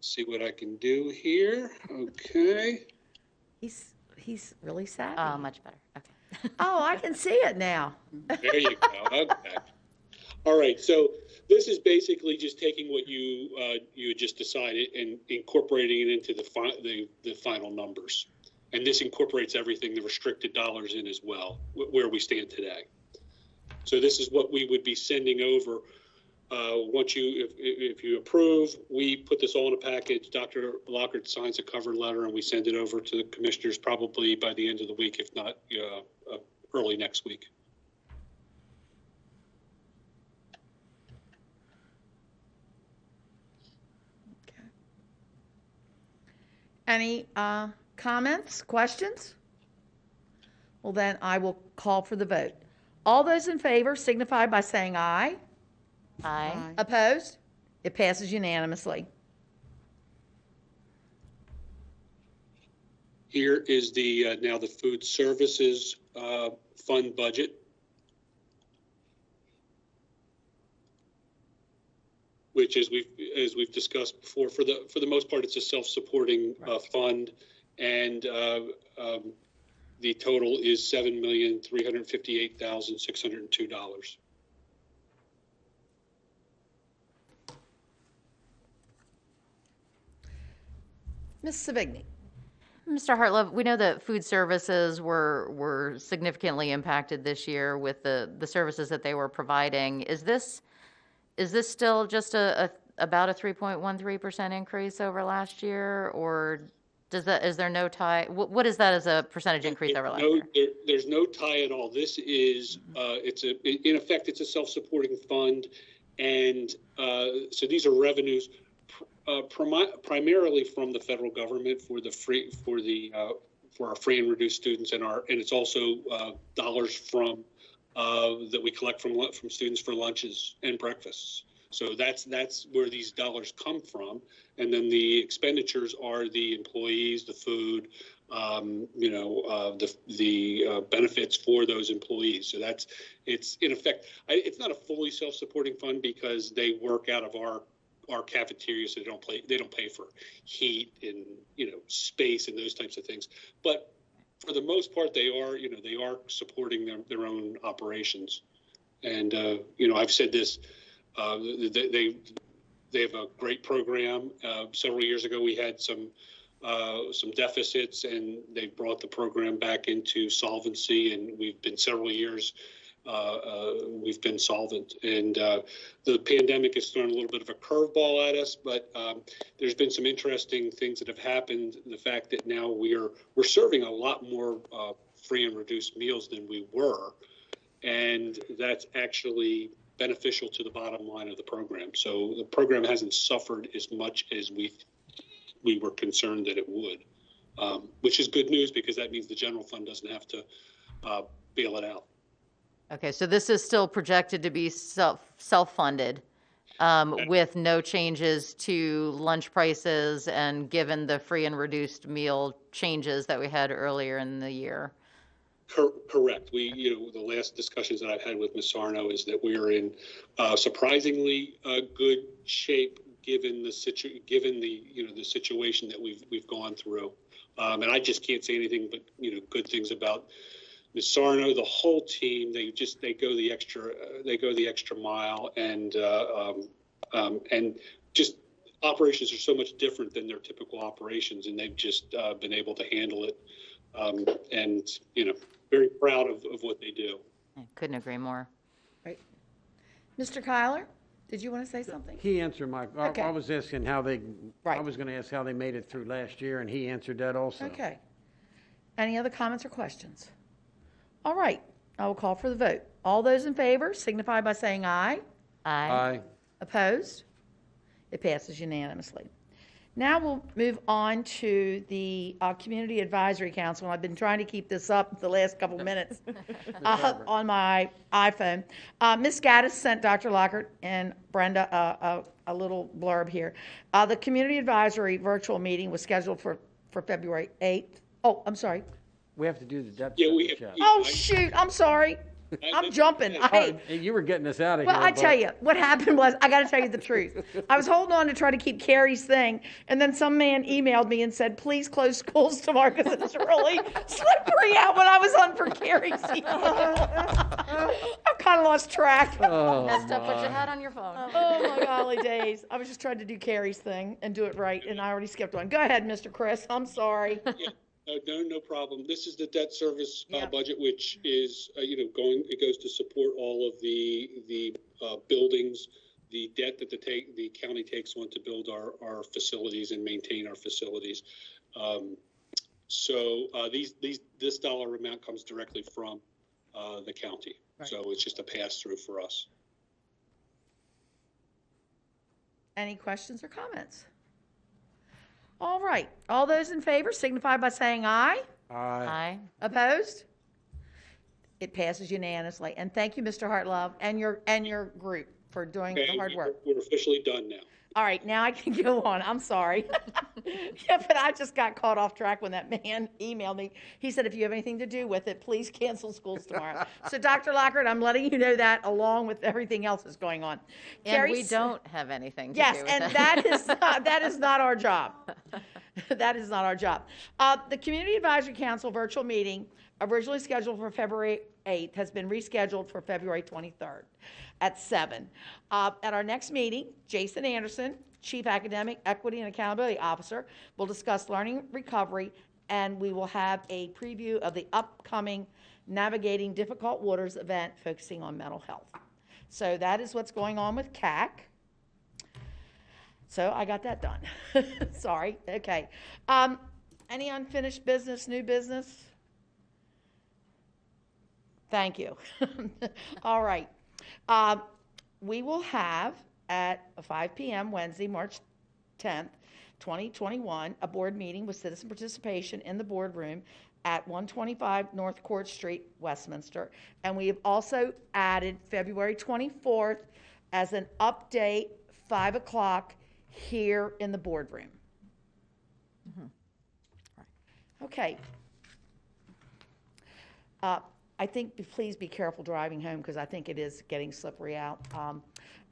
see what I can do here. Okay. He's really savvy. Oh, much better. Okay. Oh, I can see it now. There you go. Okay. All right. So this is basically just taking what you just decided and incorporating it into the final numbers. And this incorporates everything, the restricted dollars in as well, where we stand today. So this is what we would be sending over. Once if you approve, we put this all in a package. Dr. Lockhart signs a cover letter, and we send it over to the commissioners probably by the end of the week, if not early next week. Any comments, questions? Well, then I will call for the vote. All those in favor signify by saying aye. Aye. Opposed? It passes unanimously. Here is the now the food services fund budget. Which, as we've discussed before, for the most part, it's a self-supporting fund, and the total is $7,358,602. Ms. Savigny. Mr. Hartlove, we know that food services were significantly impacted this year with the services that they were providing. Is this still just about a 3.13% increase over last year, or is there no tie? What is that as a percentage increase over last year? There's no tie at all. This is in effect it's a self-supporting fund, and so these are revenues primarily from the federal government for our free and reduced students, and it's also dollars from that we collect from students for lunches and breakfasts. So that's where these dollars come from, and then the expenditures are the employees, the food, the benefits for those employees. So it's in effect, it's not a fully self-supporting fund because they work out of our cafeteria, so they don't pay for heat and space and those types of things. But for the most part, they are supporting their own operations. And I've said this. They have a great program. Several years ago, we had some deficits, and they brought the program back into solvency, and we've been several years. We've been solvent, and the pandemic has thrown a little bit of a curveball at us. But there's been some interesting things that have happened. The fact that now we're serving a lot more free and reduced meals than we were, and that's actually beneficial to the bottom line of the program. So the program hasn't suffered as much as we were concerned that it would, which is good news because that means the general fund doesn't have to bail it out. Okay, so this is still projected to be self-funded with no changes to lunch prices and given the free and reduced meal changes that we had earlier in the year. Correct. The last discussions that I've had with Ms. Sarno is that we are in surprisingly good shape given the situation that we've gone through. And I just can't say anything but good things about Ms. Sarno, the whole team. They go the extra mile, and just operations are so much different than their typical operations, and they've just been able to handle it. And very proud of what they do. I couldn't agree more. Right. Mr. Kyler, did you want to say something? He answered Okay. I was asking how they, Right. I was going to ask how they made it through last year, and he answered that also. Okay. Any other comments or questions? All right, I will call for the vote. All those in favor signify by saying aye. Aye. Opposed? It passes unanimously. Now we'll move on to the Community Advisory Council. I've been trying to keep this up the last couple minutes on my iPhone. Ms. Gaddis sent Dr. Lockhart and Brenda a little blurb here. The Community Advisory virtual meeting was scheduled for February 8th. Oh, I'm sorry. We have to do the debt Yeah, service check. Oh, shoot, I'm sorry. I'm jumping. You were getting us out of Well, here. I tell you, what happened was, I got to tell you the truth. I was holding on to try to keep Carrie's thing, and then some man emailed me and said, please close schools tomorrow because it's really slippery out when I was on for Carrie's email. I've kind of lost track. Messed up, put your hat on your phone. Oh, my golly days. I was just trying to do Carrie's thing and do it right, and I already skipped one. Go ahead, Mr. Chris. I'm sorry. No problem. This is the debt service budget, which is, it goes to support all of the buildings, the debt that the county takes on to build our facilities and maintain our facilities. This dollar amount comes directly from the county. Right. So it's just a pass through for us. Any questions or comments? All right. All those in favor signify by saying aye. Aye. Opposed? It passes unanimously. And thank you, Mr. Hartlove, and your group for doing the hard work. We're officially done now. All right, now I can go on. I'm sorry. Yeah, but I just got caught off track when that man emailed me. He said, if you have anything to do with it, please cancel schools tomorrow. So, Dr. Lockhart, I'm letting you know that along with everything else that's going on. And Carrie, we don't have anything to yes, do with and it. that is not our job. That is not our job. The Community Advisory Council virtual meeting, originally scheduled for February 8th, has been rescheduled for February 23rd at 7. At our next meeting, Jason Anderson, Chief Academic Equity and Accountability Officer, will discuss learning recovery, and we will have a preview of the upcoming Navigating Difficult Waters event focusing on mental health. So that is what's going on with CAC. So I got that done. Sorry. Okay. Any unfinished business, new business? Thank you. All right. We will have at 5 p.m. Wednesday, March 10th, 2021, a board meeting with citizen participation in the boardroom at 125 North Court Street, Westminster. And we have also added February 24th as an update, 5 o'clock here in the boardroom. Okay. I think please be careful driving home because I think it is getting slippery out.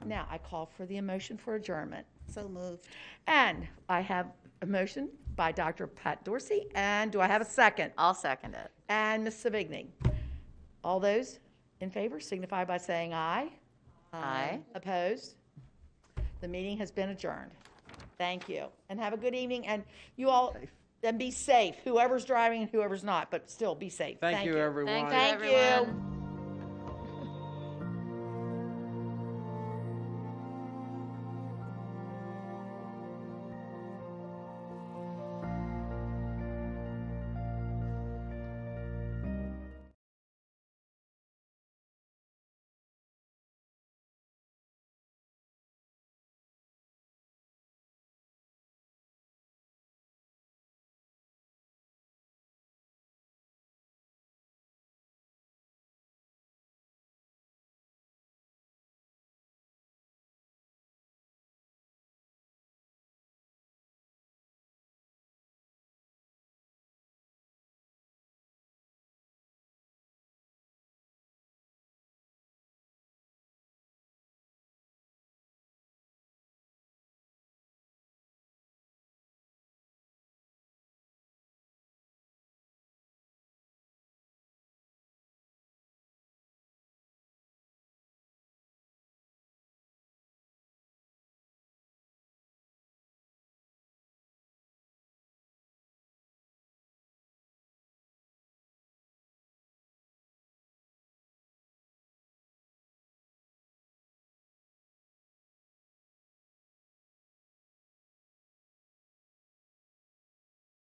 Now I call for the motion for adjournment. So moved. And I have a motion by Dr. Pat Dorsey. And do I have a second? I'll second it. And Ms. Savigny. All those in favor signify by saying aye. Aye. Opposed? The meeting has been adjourned. Thank you. And have a good evening. And you all, and be safe, whoever's driving and whoever's not, but still be safe. Thank you, everyone. Thank you, everyone.